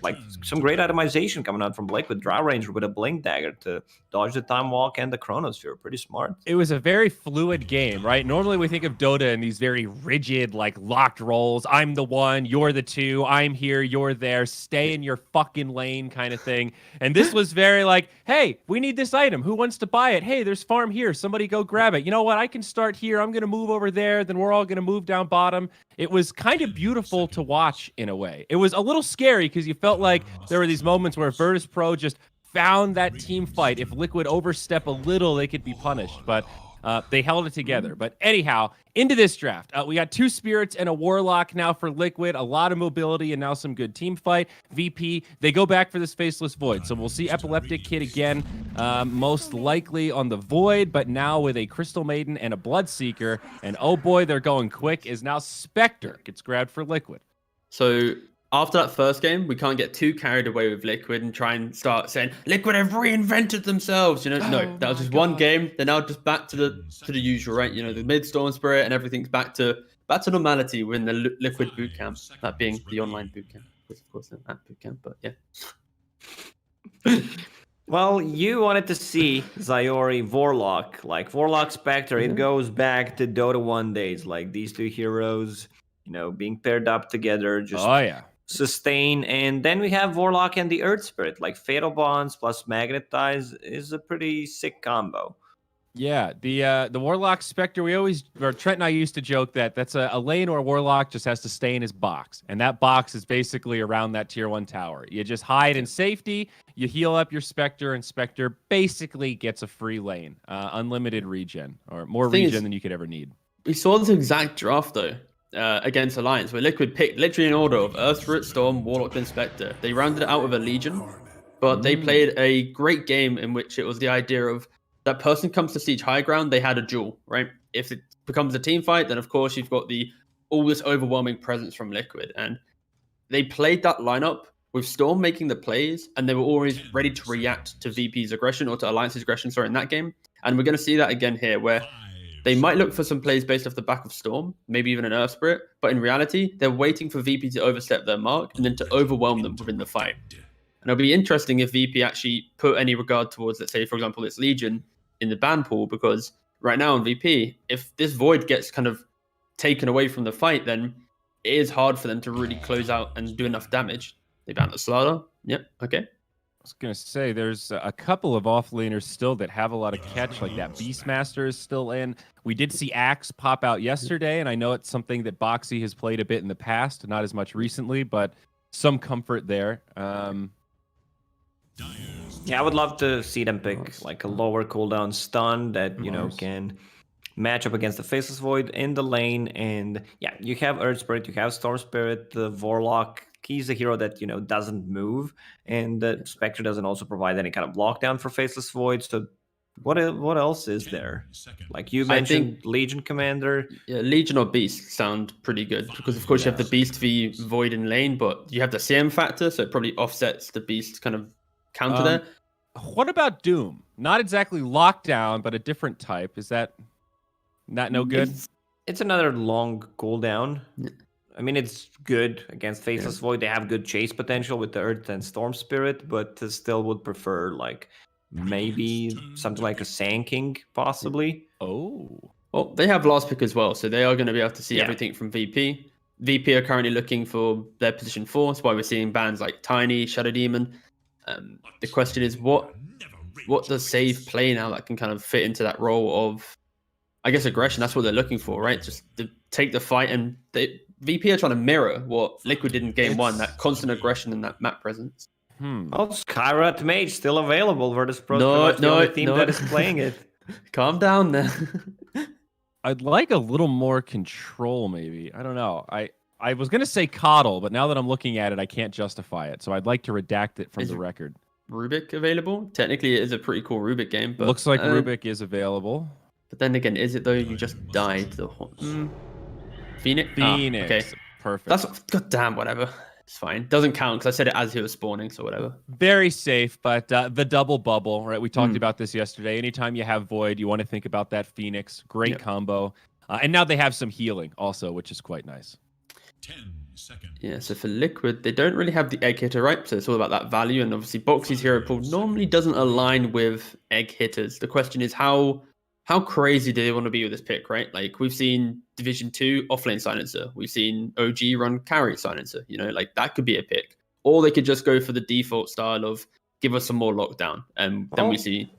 Like some great itemization coming out from Blake with Drow Ranger with a Blink Dagger to dodge the Time Walk and the Chronosphere. Pretty smart. It was a very fluid game, right? Normally we think of Dota in these very rigid, like, locked roles. I'm the one, you're the two, I'm here, you're there, stay in your fucking lane kind of thing. And this was very like, hey, we need this item. Who wants to buy it? Hey, there's farm here. Somebody go grab it. You know what? I can start here. I'm going to move over there. Then we're all going to move down bottom. It was kind of beautiful to watch in a way. It was a little scary because you felt like there were these moments where Virtus Pro just found that team fight. If Liquid overstep a little, they could be punished. But they held it together. But anyhow, into this draft, we got 2 Spirits and a Warlock now for Liquid. A lot of mobility and now some good team fight. VP, they go back for this Faceless Void. So we'll see Epileptic Kid again, most likely on the Void, but now with a Crystal Maiden and a Bloodseeker. And oh boy, they're going quick, is now Spectre gets grabbed for Liquid. So after that first game, we can't get too carried away with Liquid and try and start saying Liquid have reinvented themselves. You know, no, that was just one game. They're now just back to the usual, right? You know, the mid Storm Spirit and everything's back to normality within the Liquid bootcamp. That being the online bootcamp, of course, not that bootcamp, but yeah. Well, you wanted to see Zyori Warlock, like Warlock Spectre. It goes back to Dota 1 days, like these 2 heroes, you know, being paired up together. Just sustain. And then we have Warlock and the Earth Spirit, like Fatal Bonds plus Magnetize is a pretty sick combo. Yeah, the Warlock Spectre, Trent and I used to joke that that's a lane or a Warlock just has to stay in his box. And that box is basically around that tier 1 tower. You just hide in safety, you heal up your Spectre, and Spectre basically gets a free lane. Unlimited regen, or more regen than you could ever need. We saw this exact draft, though, against Alliance, where Liquid picked literally in order of Earth Spirit, Storm, Warlock, and Spectre. They rounded it out with a Legion, but they played a great game in which it was the idea of that person comes to siege high ground, they had a duel, right? If it becomes a team fight, then of course you've got all this overwhelming presence from Liquid. And they played that lineup with Storm making the plays, and they were always ready to react to VP's aggression, or to Alliance's aggression, in that game. And we're going to see that again here, where they might look for some plays based off the back of Storm, maybe even an Earth Spirit, but in reality, they're waiting for VP to overstep their mark and then to overwhelm them within the fight. And it'll be interesting if VP actually put any regard towards, let's say, for example, this Legion in the ban pool, because right now in VP, if this Void gets kind of taken away from the fight, then it is hard for them to really close out and do enough damage. They ban the Slaughter. Yep, okay. I was going to say, there's a couple of offlaners still that have a lot of catch, like that Beastmaster is still in. We did see Axe pop out yesterday, and I know it's something that Boxy has played a bit in the past, not as much recently, but some comfort there. Yeah, I would love to see them pick like a lower cooldown stun that, you know, can match up against the Faceless Void in the lane. And yeah, you have Earth Spirit, you have Storm Spirit, the Warlock. He's a hero that, you know, doesn't move. And the Spectre doesn't also provide any kind of lockdown for Faceless Void. So what else is there? Like you mentioned, Legion Commander. Yeah, Legion or Beast sound pretty good, because of course you have the Beast v Void in lane, but you have the CM factor, so it probably offsets the Beast kind of counter there. What about Doom? Not exactly lockdown, but a different type. Is that Not no good. It's another long cooldown. I mean, it's good against Faceless Void. They have good chase potential with the Earth and Storm Spirit, but still would prefer like maybe something like a Sand King, possibly. Oh. Well, they have last pick as well, so they are going to be able to see everything from VP. VP are currently looking for their position 4. That's why we're seeing bands like Tiny, Shadow Demon. The question is, what does Save play now that can kind of fit into that role of, I guess, aggression? That's what they're looking for, right? Just to take the fight, and VP are trying to mirror what Liquid did in game 1, that constant aggression and that map presence. Oh, Skyrat Mage still available. Virtus Pro No, the only team that is playing it. Calm down there. I'd like a little more control, maybe. I don't know. I was gonna say coddle, but now that I'm looking at it, I can't justify it. So I'd like to redact it from the record. Rubik available? Technically, it is a pretty cool Rubik game, but looks like Rubik is available. But then again, is it though? You just died. Phoenix. Phoenix. Okay, Perfect. that's goddamn whatever. It's fine. Doesn't count because I said it as he was spawning, so whatever. Very safe, but the double bubble, right? We talked about this yesterday. Anytime you have Void, you want to think about that Phoenix. Great combo. And now they have some healing also, which is quite nice. 10 seconds. Yeah, so for Liquid, they don't really have the egg hitter, right? So it's all about that value. And obviously, Boxy's hero pool normally doesn't align with egg hitters. The question is, how crazy do they want to be with this pick, right? Like, we've seen Division 2 offlane silencer. We've seen OG run carry silencer. You know, like, that could be a pick. Or they could just go for the default style of give us some more lockdown. And then we see...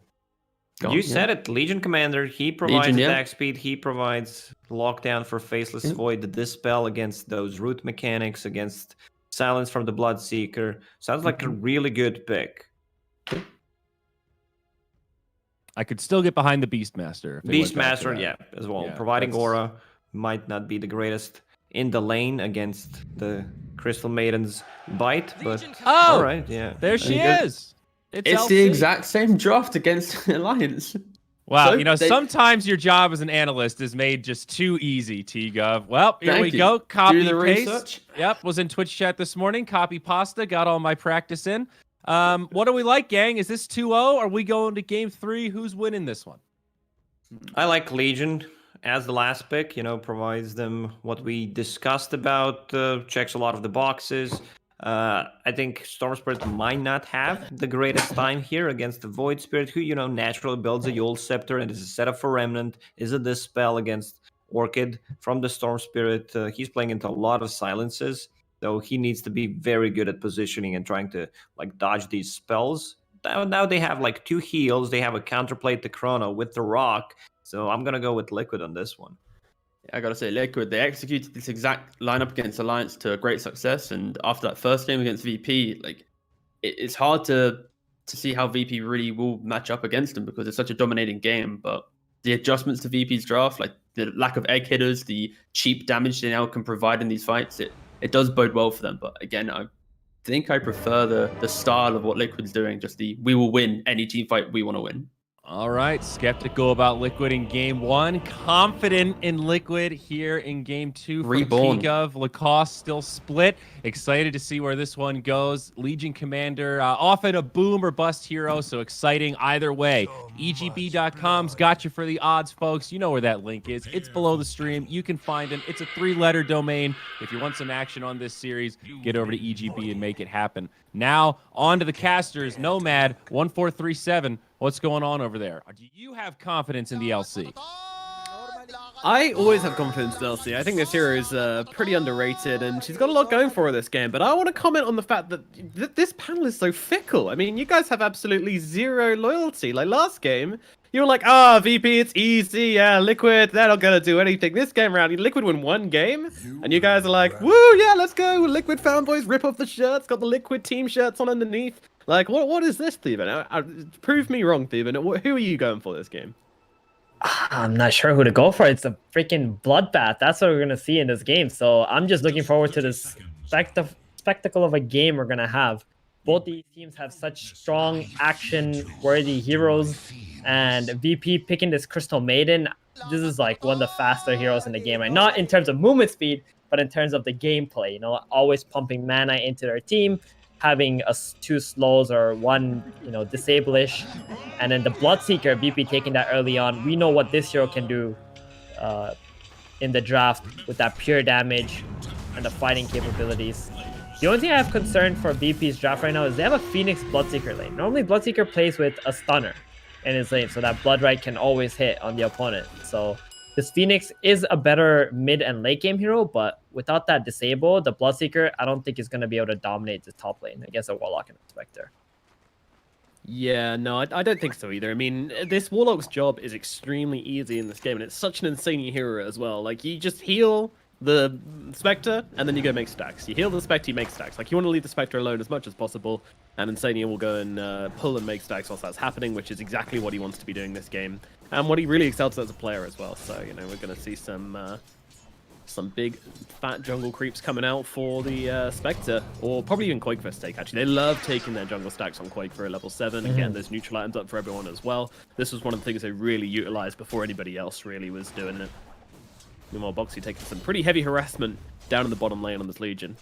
You said it, Legion Commander. He provides Legion, attack speed. He provides lockdown for Faceless Void, the dispel against those root mechanics, against silence from the Bloodseeker. Sounds like a really good pick. I could still get behind the Beastmaster. Beastmaster, yeah, as well. Yeah, Providing aura might not be the greatest in the lane against the Crystal Maiden's bite, but all right, yeah. There she is. It's the exact same draft against Alliance. Wow, So sometimes your job as an analyst is made just too easy, T-Gov. Well, here we go. Copy, Do the paste. research. Yep, was in Twitch chat this morning. Copy pasta, got all my practice in. What do we like, gang? Is this 2-0? Are we going to game 3? Who's winning this one? I like Legion as the last pick, provides them what we discussed about, checks a lot of the boxes. I think Storm Spirit might not have the greatest time here against the Void Spirit, who, naturally builds a Yule Scepter and is a setup for Remnant, is a dispel against Orchid from the Storm Spirit. He's playing into a lot of silences, so he needs to be very good at positioning and trying to dodge these spells. Now they have 2 heals. They have a counterplate to Chrono with the Rock, so I'm gonna go with Liquid on this one. I gotta say, Liquid, they executed this exact lineup against Alliance to great success, and after that first game against VP, it's hard to see how VP really will match up against them because it's such a dominating game. But the adjustments to VP's draft, the lack of egg hitters, the cheap damage they now can provide in these fights, it does bode well for them. But again, I think I prefer the style of what Liquid's doing, just we will win any team fight we want to win. All right, skeptical about Liquid in game 1, confident in Liquid here in game 2. Reborn. Of Lacoste still split. Excited to see where this one goes. Legion Commander, often a boom or bust hero, so exciting either way. EGB.com's got you for the odds, folks. You know where that link is. It's below the stream. You can find him. It's a 3-letter domain. If you want some action on this series, get over to EGB and make it happen. Now, on to the casters. Nomad, 1437. What's going on over there? Do you have confidence in the LC? I always have confidence in LC. I think this hero is pretty underrated, and she's got a lot going for her this game. But I want to comment on the fact that this panel is so fickle. I mean, you guys have absolutely zero loyalty. Like last game, you were like, VP, it's easy. Yeah, Liquid, they're not going to do anything. This game around, Liquid win 1 game, and you guys are like, woo, yeah, let's go. Liquid fanboys, rip off the shirts, got the Liquid team shirts on underneath. What is this, Theban? Prove me wrong, Theban. Who are you going for this game? I'm not sure who to go for. It's a freaking bloodbath. That's what we're going to see in this game. So I'm just looking forward to this spectacle of a game we're going to have. Both these teams have such strong action-worthy heroes. And VP picking this Crystal Maiden, this is one of the faster heroes in the game. Right? Not in terms of movement speed, but in terms of the gameplay. Always pumping mana into their team, having 2 slows or 1, disable-ish. And then the Bloodseeker, VP taking that early on. We know what this hero can do in the draft with that pure damage and the fighting capabilities. The only thing I have concern for VP's draft right now is they have a Phoenix Bloodseeker lane. Normally, Bloodseeker plays with a stunner in his lane, so that Bloodright can always hit on the opponent. So this Phoenix is a better mid and late game hero, but without that disable, the Bloodseeker, I don't think is going to be able to dominate the top lane against a Warlock and a Spectre. Yeah, no, I don't think so either. I mean, this Warlock's job is extremely easy in this game, and it's such an insane hero as well. Like, you just heal the Spectre, and then you go make stacks. You heal the Spectre, you make stacks. Like, you want to leave the Spectre alone as much as possible, and Insania will go and pull and make stacks whilst that's happening, which is exactly what he wants to be doing this game, and what he really excels as a player as well. So, you know, we're going to see some big fat jungle creeps coming out for the Spectre, or probably even Quake Fest take, actually. They love taking their jungle stacks on Quake for a level 7. Again, there's neutral items up for everyone as well. This was one of the things they really utilized before anybody else really was doing it. Meanwhile, Boxy taking some pretty heavy harassment down in the bottom lane on this Legion.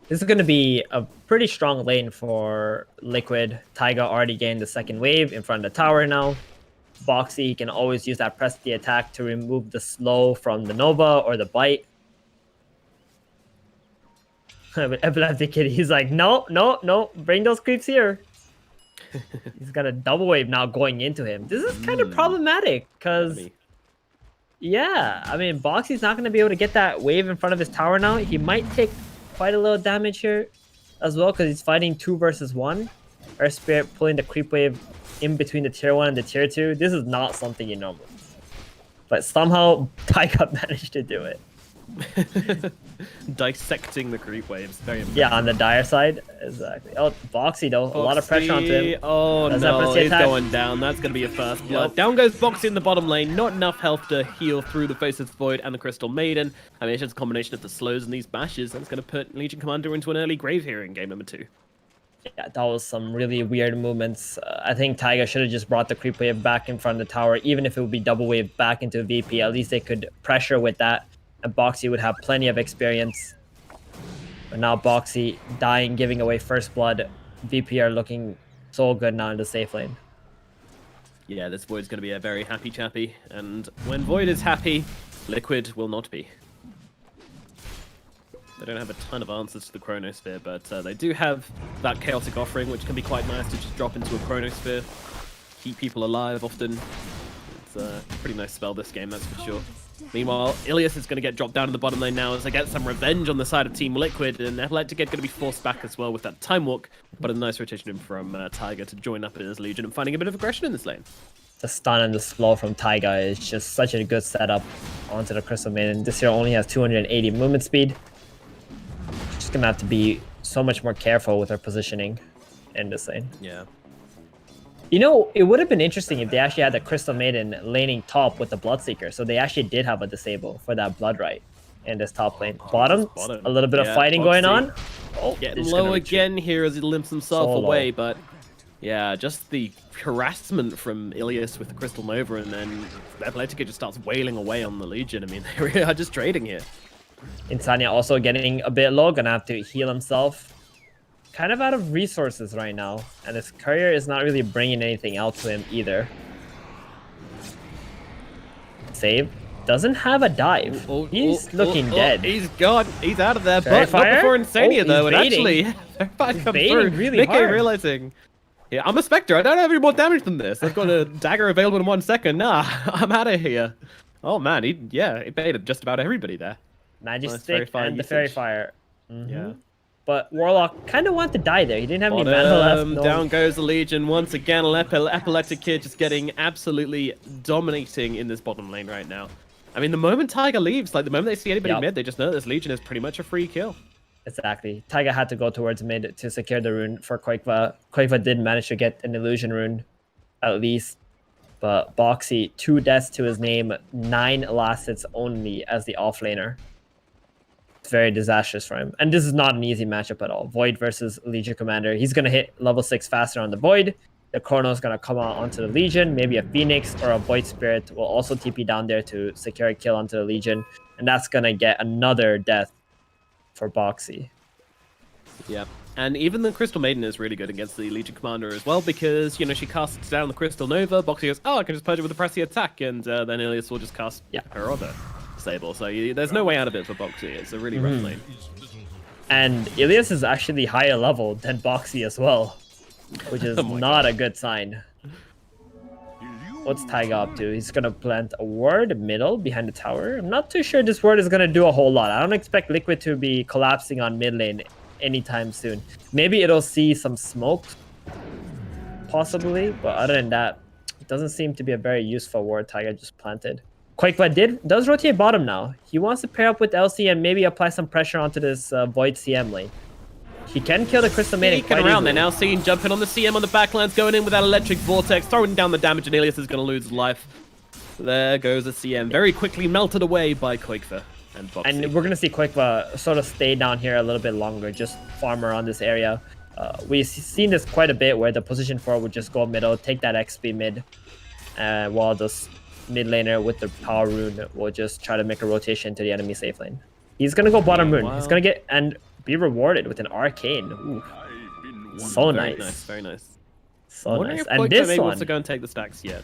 This is going to be a pretty strong lane for Liquid. Taiga already gained the second wave in front of the tower now. Boxy can always use that press the attack to remove the slow from the Nova or the bite. Epileptic Kid, he's like, no, bring those creeps here. He's got a double wave now going into him. This is kind of problematic because, yeah, I mean, Boxy's not going to be able to get that wave in front of his tower now. He might take quite a little damage here as well because he's fighting 2 versus 1. Earth Spirit pulling the creep wave in between the tier 1 and the tier 2. This is not something you normally see. But somehow Taiga managed to do it. Dissecting the creep waves. Very impressive. Yeah, on the dire side. Exactly. Oh, Boxy though. A lot of pressure onto him. Oh no, he's going down. That's going to be a first blood. Yep. Down goes Boxy in the bottom lane. Not enough health to heal through the Faceless Void and the Crystal Maiden. I mean, it's just a combination of the slows and these bashes. That's going to put Legion Commander into an early grave here in game number 2. Yeah, that was some really weird movements. I think Taiga should have just brought the creep wave back in front of the tower, even if it would be double wave back into VP. At least they could pressure with that, and Boxy would have plenty of experience. But now Boxy dying, giving away first blood. VP are looking so good now in the safe lane. Yeah, this Void's going to be a very happy chappy, and when Void is happy, Liquid will not be. They don't have a ton of answers to the Chronosphere, but they do have that Chaotic Offering, which can be quite nice to just drop into a Chronosphere. Keep people alive often. It's a pretty nice spell this game, that's for sure. Meanwhile, Ilias is going to get dropped down in the bottom lane now as they get some revenge on the side of Team Liquid, and Epileptic Kid going to be forced back as well with that Time Walk, but a nice rotation in from Taiga to join up in his Legion and finding a bit of aggression in this lane. The stun and the slow from Taiga is just such a good setup onto the Crystal Maiden. This hero only has 280 movement speed. Just gonna have to be so much more careful with her positioning in this lane. Yeah. You know, it would have been interesting if they actually had the Crystal Maiden laning top with the Bloodseeker. So they actually did have a disable for that Bloodright in this top lane. Bottom, a little bit of fighting going on. Oh, getting low again here as he limps himself away, but yeah, just the harassment from Ilias with the Crystal Nova, and then Epileptic just starts wailing away on the Legion. I mean, they really are just trading here. Insania also getting a bit low, gonna have to heal himself. Kind of out of resources right now, and his courier is not really bringing anything out to him either. Save. Doesn't have a dive. He's looking dead. He's gone. He's out of there, Fairy but not Fire? before Insania, though. And baiting. actually, Fairy He's comes baiting through. really Nico hard. realizing, yeah, I'm a Spectre. I don't have any more damage than this. I've got a dagger available in 1 second. Nah, I'm out of here. Oh, man. He baited just about everybody there. Magic Nice Stick Fairy and the usage. Fairy Fire. Yeah. But Warlock kind of wanted to die there. He didn't have any mana left. No. Down goes the Legion once again. Epileptic Kid just getting absolutely dominating in this bottom lane right now. I mean, the moment Taiga leaves, like the moment they see anybody mid, they just know this Legion is pretty much a free kill. Exactly. Taiga had to go towards mid to secure the rune for Quakeva. Quakeva did manage to get an illusion rune, at least. But Boxy, 2 deaths to his name, 9 last hits only as the offlaner. It's very disastrous for him. And this is not an easy matchup at all. Void versus Legion Commander. He's going to hit level 6 faster on the Void. The Chrono is going to come out onto the Legion. Maybe a Phoenix or a Void Spirit will also TP down there to secure a kill onto the Legion. And that's going to get another death for Boxy. Yep. And even the Crystal Maiden is really good against the Legion Commander as well, because, you know, she casts down the Crystal Nova, Boxy goes, oh, I can just purge it with a Pressy attack, and then Ilias will just cast her other Sable. So there's no way out of it for Boxy. It's a really rough lane. And Ilias is actually higher level than Boxy as well, which is not a good sign. What's Taiga up to? He's gonna plant a ward middle behind the tower. I'm not too sure this ward is gonna do a whole lot. I don't expect Liquid to be collapsing on mid lane anytime soon. Maybe it'll see some smoke, possibly, but other than that, it doesn't seem to be a very useful ward Taiga just planted. Quakeba does rotate bottom now. He wants to pair up with LC and maybe apply some pressure onto this Void CM lane. He can kill the Crystal Maiden Sneaking quite around, easily. they're now seeing jumping on the CM on the backlands, going in with that Electric Vortex, throwing down the damage, and Ilias is going to lose his life. There goes the CM, very quickly melted away by Quakeba and Boxy. And we're going to see Quakeba sort of stay down here a little bit longer, just farm around this area. We've seen this quite a bit, where the position 4 would just go middle, take that XP mid, while this mid laner with the power rune will just try to make a rotation to the enemy safe lane. He's going to go bottom rune. He's going to get and be rewarded with an arcane. Ooh. So Very nice. nice, very nice. So Wondering nice. if And Quakeba this maybe one, wants to go and take the stacks yet.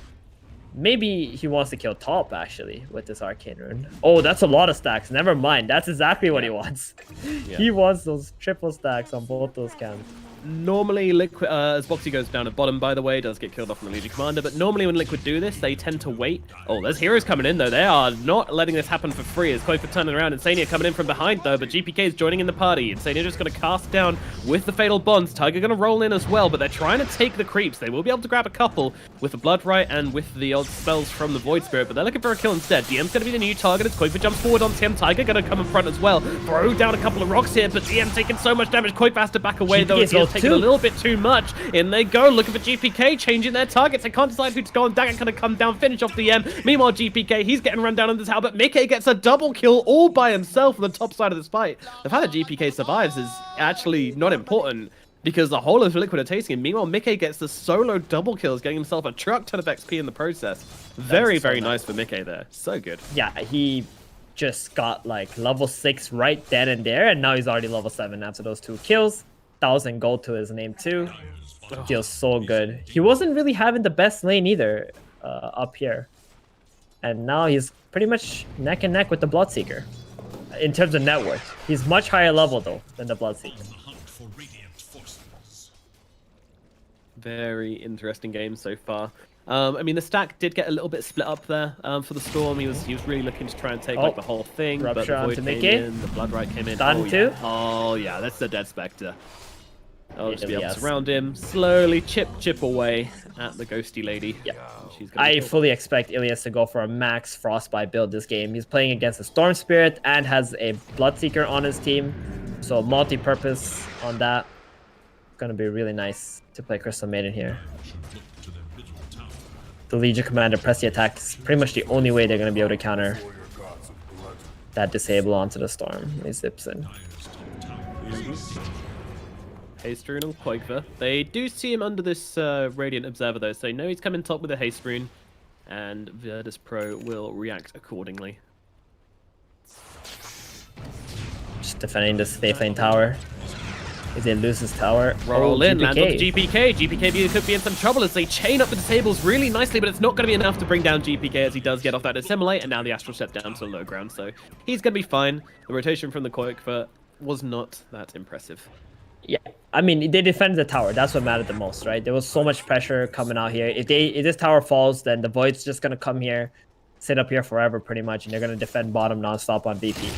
maybe he wants to kill top actually with this arcane rune. Oh, that's a lot of stacks. Never mind. That's exactly what he wants. He wants those triple stacks on both those cams. Normally, Liquid, as Boxy goes down at bottom, by the way, does get killed off from the Legion Commander, but normally when Liquid do this, they tend to wait. Oh, there's heroes coming in, though. They are not letting this happen for free. As Quaker turning around, Insania coming in from behind, though, but GPK is joining in the party. Insania just going to cast down with the Fatal Bonds. Tiger going to roll in as well, but they're trying to take the creeps. They will be able to grab a couple with the Blood Right and with the odd spells from the Void Spirit, but they're looking for a kill instead. DM's going to be the new target as Quaker jumps forward onto him. Tiger going to come in front as well. Throw down a couple of rocks here, but DM taking so much damage. Quaker has to back away, though. GPK's DM's taking too. a little bit too much. In they go, looking for GPK, changing their targets. They can't decide who to go on. Dagger gonna come down, finish off the M. Meanwhile, GPK, he's getting run down in the tower, but Mickey gets a double kill all by himself on the top side of this fight. The fact that GPK survives is actually not important, because the whole of Liquid are tasting him. Meanwhile, Mickey gets the solo double kills, getting himself a truck ton of XP in the process. Very, very nice for Mickey there. So good. Yeah, he just got like level 6 right then and there, and now he's already level 7 after those 2 kills. 1,000 gold to his name too. Feels so good. He wasn't really having the best lane either up here, and now he's pretty much neck and neck with the Bloodseeker in terms of net worth. He's much higher level though than the Bloodseeker. Very interesting game so far. I mean, the stack did get a little bit split up there for the Storm. He was really looking to try and take like the whole thing, but the Rupture Void onto came Mickey. in, the Blood Right came in. Done too. Oh yeah, that's the Dead Spectre. I'll just be able to Yes. surround him, slowly chip away at the ghosty lady. Yeah. She's gonna be I killed. fully expect Ilias to go for a max Frostbite build this game. He's playing against a Storm Spirit and has a Bloodseeker on his team, so multi-purpose on that. Gonna be really nice to play Crystal Maiden here. The Legion Commander press the attack is pretty much the only way they're gonna be able to counter that disable onto the Storm. He zips in. Haste Rune on Quaker. They do see him under this Radiant Observer though, so they know he's coming top with a Haste Rune, and Virtus Pro will react accordingly. Just defending this safe lane tower. If they lose this tower, Roll in, land on the GPK. GPK could be in some trouble as they chain up the disables really nicely, but it's not going to be enough to bring down GPK as he does get off that Assimilate, and now the Astral step down to low ground, so he's going to be fine. The rotation from the Quaker was not that impressive. Yeah, I mean, they defended the tower. That's what mattered the most, right? There was so much pressure coming out here. If this tower falls, then the Void's just going to come here, sit up here forever pretty much, and they're going to defend bottom non-stop on VP.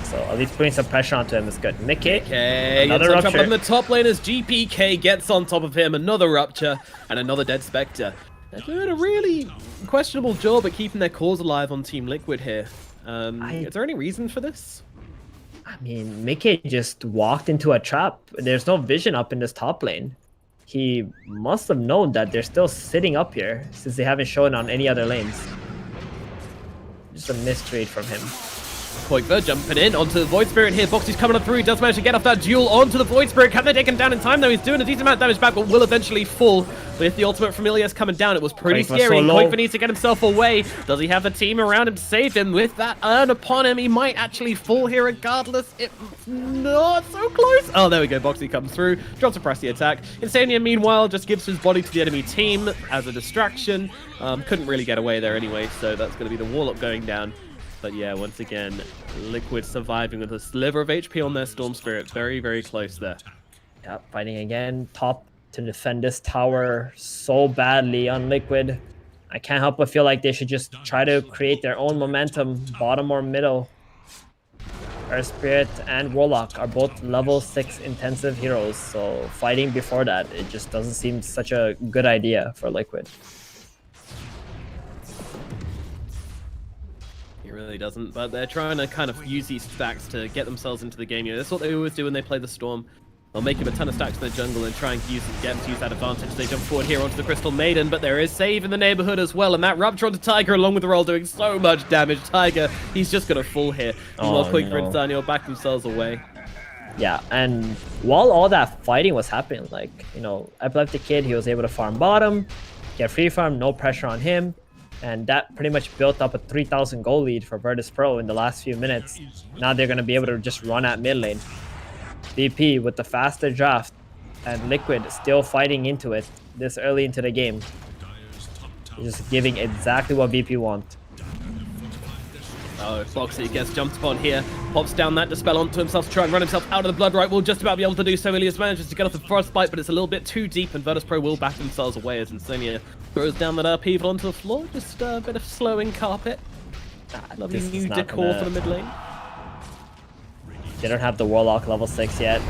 So at least putting some pressure onto him is good. Mickey, another rupture. On the top lane as GPK gets on top of him, another rupture and another Dead Spectre. They're doing a really questionable job at keeping their cause alive on Team Liquid here. Is there any reason for this? I mean, Mickey just walked into a trap. There's no vision up in this top lane. He must have known that they're still sitting up here since they haven't shown on any other lanes. Just a mistrade from him. Koikva jumping in onto the Void Spirit here. Boxy's coming up through. He does manage to get off that duel onto the Void Spirit. Can they take him down in time though? He's doing a decent amount of damage back, but will eventually fall with the ultimate from Ilias coming down. It was pretty Koikva scary. so low. Koikva needs to get himself away. Does he have the team around him to save him? With that urn upon him, he might actually fall here regardless. It's not so close. Oh, there we go. Boxy comes through, drops a pressy attack. Insania, meanwhile, just gives his body to the enemy team as a distraction. Couldn't really get away there anyway, so that's going to be the Warlock going down. But yeah, once again, Liquid surviving with a sliver of HP on their Storm Spirit. Very, very close there. Yeah, fighting again, top to defend this tower so badly on Liquid. I can't help but feel like they should just try to create their own momentum, bottom or middle. Earth Spirit and Warlock are both level 6 intensive heroes, so fighting before that, it just doesn't seem such a good idea for Liquid. It really doesn't, but they're trying to kind of use these stacks to get themselves into the game. You know, that's what they always do when they play the Storm. They'll make him a ton of stacks in the jungle and try and get him to use that advantage. They jump forward here onto the Crystal Maiden, but there is save in the neighborhood as well, and that Rupture onto Tiger along with the roll doing so much damage. Tiger, he's just going to fall here. Meanwhile, Quickfire and Daniel back themselves away. Yeah, and while all that fighting was happening, like, you know, Epileptic Kid, he was able to farm bottom, get free farm, no pressure on him. And that pretty much built up a 3,000 goal lead for Virtus Pro in the last few minutes. Now they're going to be able to just run at mid lane. VP with the faster draft and Liquid still fighting into it this early into the game. Just giving exactly what VP want. Oh, Foxy gets jumped upon here, pops down that Dispel onto himself to try and run himself out of the Blood Right. Will just about be able to do so. Ilias manages to get off the Frostbite, but it's a little bit too deep, and Virtus Pro will back themselves away as Insania throws down that upheaval onto the floor. Just a bit of slowing carpet. Lovely new decor for the mid lane. They don't have the Warlock level 6 yet.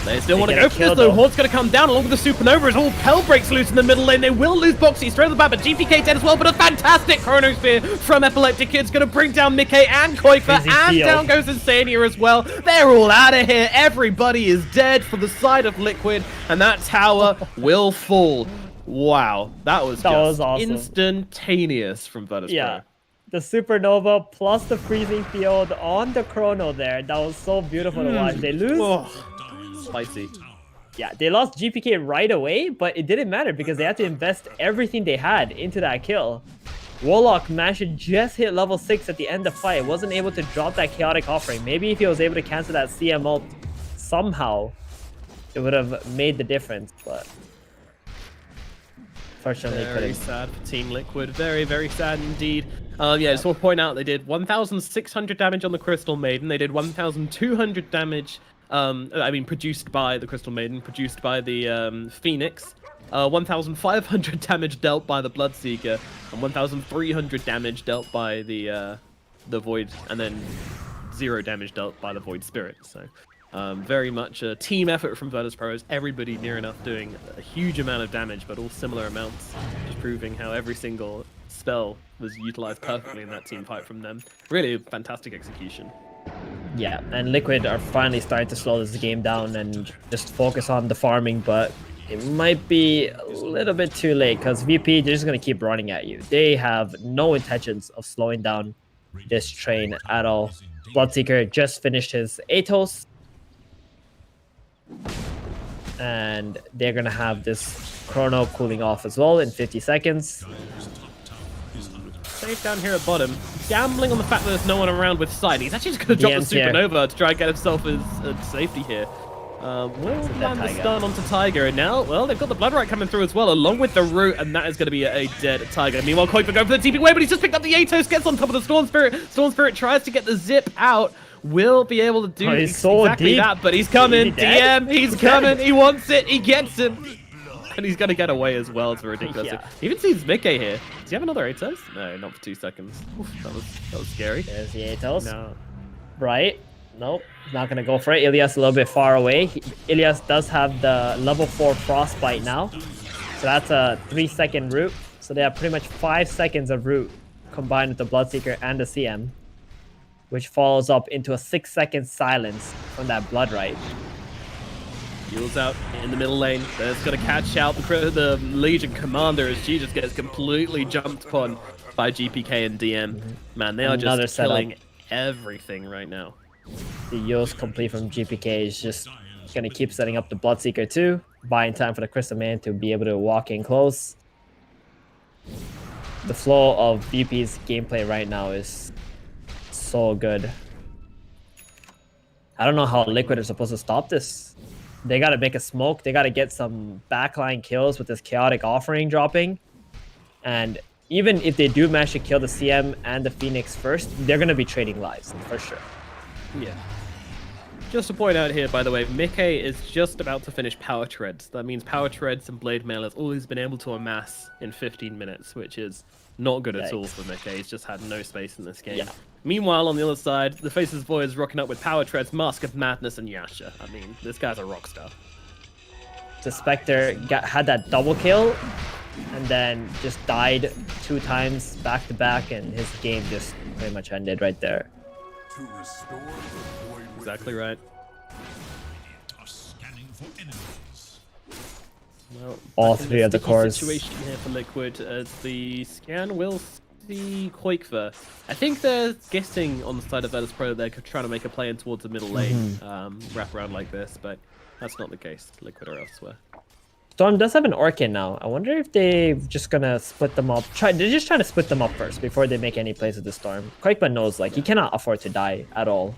They still want to go for this though. Horde's going to come down along with the Supernova as all hell breaks loose in the middle lane. They will lose Boxy straight to the back, but GPK dead as well. But a fantastic Chronosphere from Epileptic Kid's going to bring down Mickey and Koifa, and down goes Insania as well. They're all out of here. Everybody is dead for the side of Liquid, and that tower will fall. Wow, that was awesome. Instantaneous from Virtus Pro. The Supernova plus the freezing field on the Chrono there. That was so beautiful to watch. They lose. Spicy. Yeah, they lost GPK right away, but it didn't matter because they had to invest everything they had into that kill. Warlock managed to just hit level 6 at the end of the fight. Wasn't able to drop that chaotic offering. Maybe if he was able to cancel that CM ult somehow, it would have made the difference, but fortunately very sad for Team Liquid. Very, very sad indeed. Yeah, just want to point out they did 1,600 damage on the Crystal Maiden. They did 1,200 damage. Produced by the Crystal Maiden, produced by the Phoenix. 1,500 damage dealt by the Bloodseeker, and 1,300 damage dealt by the Void, and then 0 damage dealt by the Void Spirit. So very much a team effort from Virtus Pro. Everybody near enough doing a huge amount of damage, but all similar amounts, just proving how every single spell was utilized perfectly in that team fight from them. Really fantastic execution. Yeah, and Liquid are finally starting to slow this game down and just focus on the farming, but it might be a little bit too late because VP, they're just going to keep running at you. They have no intentions of slowing down this train at all. Bloodseeker just finished his Atos, and they're going to have this Chrono cooling off as well in 50 seconds. Safe down here at bottom, gambling on the fact that there's no one around with sight. He's actually just going to drop the Supernova to try and get himself his safety here. Will land the stun onto Tiger, and now, well, they've got the Blood Right coming through as well, along with the Root, and that is going to be a dead Tiger. Meanwhile, Koifa going for the TP wave, but he's just picked up the Atos, gets on top of the Storm Spirit. Storm Spirit tries to get the zip out. Will be able to do exactly that, but he's coming. DM, he's coming. He wants it. He gets him. And he's going to get away as well. It's ridiculous. He even sees Mickey here. Does he have another Atos? No, not for 2 seconds. Oof, that was scary. There's the Atos. No. Right. Nope. Not going to go for it. Ilias a little bit far away. Ilias does have the level 4 Frostbite now. So that's a 3-second root. So they have pretty much 5 seconds of root combined with the Bloodseeker and the CM, which follows up into a 6-second silence from that Blood Right. Yule's out in the middle lane. That's going to catch out the Legion Commander as she just gets completely jumped upon by GPK and DM. Man, they are just killing everything right now. The Yo's complete from GPK is just gonna keep setting up the Bloodseeker too, buying time for the Crystal Man to be able to walk in close. The flow of VP's gameplay right now is so good. I don't know how Liquid are supposed to stop this. They gotta make a smoke. They gotta get some backline kills with this chaotic offering dropping. And even if they do manage to kill the CM and the Phoenix first, they're gonna be trading lives for sure. Yeah. Just to point out here, by the way, Mickey is just about to finish Power Treads. That means Power Treads and Blade Mail is all he's been able to amass in 15 minutes, which is not good at all for Mickey. He's just had no space in this game. Yeah. Meanwhile, on the other side, the Faces Boy is rocking up with Power Treads, Mask of Madness, and Yasha. I mean, this guy's a rock star. The Spectre had that double kill and then just died 2 times back to back, and his game just pretty much ended right there. Exactly right. Are scanning for enemies. Well, All back in 3 of the sticky cores. Situation here for Liquid as the scan will see Quakever. I think they're guessing on the side of Virtus Pro that they're trying to make a play in towards the middle lane, wrap around like this, but that's not the case. Liquid are elsewhere. Storm does have an Orchid now. I wonder if they're just gonna split them up. They're just trying to split them up first before they make any plays with the Storm. Quakeman knows like he cannot afford to die at all.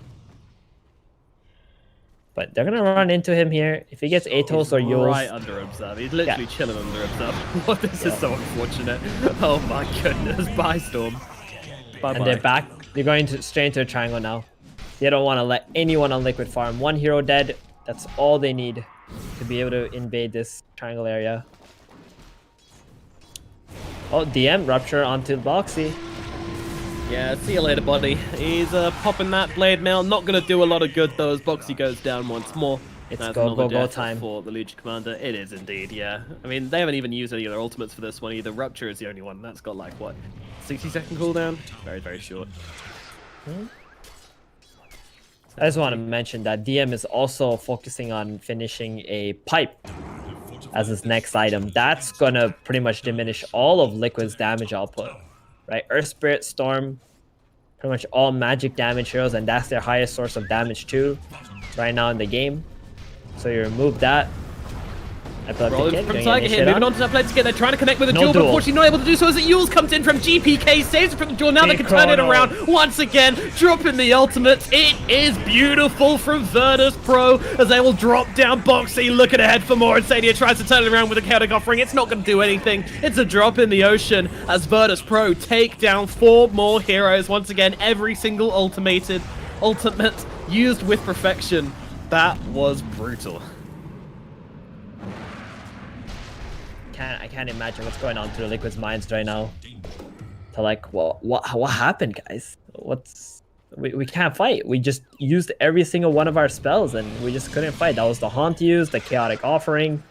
But they're gonna run into him here. If he gets Atos or Yules, right under Observe. He's literally chilling under Observe. What, this is so unfortunate. Oh my goodness. Bye, Storm. Bye-bye. and they're back. They're going straight into a triangle now. They don't want to let anyone on Liquid farm. 1 hero dead. That's all they need to be able to invade this triangle area. Oh, DM Rupture onto Boxy. Yeah, see you later, buddy. He's popping that Blade Mail. Not going to do a lot of good, though, as Boxy goes down once more. It's That's go, another go, go death time. for the Legion Commander. It is indeed, yeah. I mean, they haven't even used any of their ultimates for this one either. Rupture is the only one. That's got, like, what, 60-second cooldown? Very, very short. I just want to mention that DM is also focusing on finishing a pipe as his next item. That's going to pretty much diminish all of Liquid's damage output, right? Earth Spirit, Storm, pretty much all magic damage heroes, and that's their highest source of damage too right now in the game. So you remove that. Rolling from Tiger here, moving on to that play to get there, trying to connect with the No duel, but duel. unfortunately not able to do so as the Yules comes in from GPK, saves it from the duel. Now they Big can turn it chrono. around once again, dropping the ultimate. It is beautiful from Virtus Pro as they will drop down Boxy, looking ahead for more, and Sadia tries to turn it around with a chaotic offering. It's not going to do anything. It's a drop in the ocean as Virtus Pro take down 4 more heroes. Once again, every single ultimate used with perfection. That was brutal. I can't imagine what's going on through Liquid's minds right now. To like, what happened, guys? We can't fight. We just used every single one of our spells and we just couldn't fight. That was the Haunt used, the Chaotic Offering.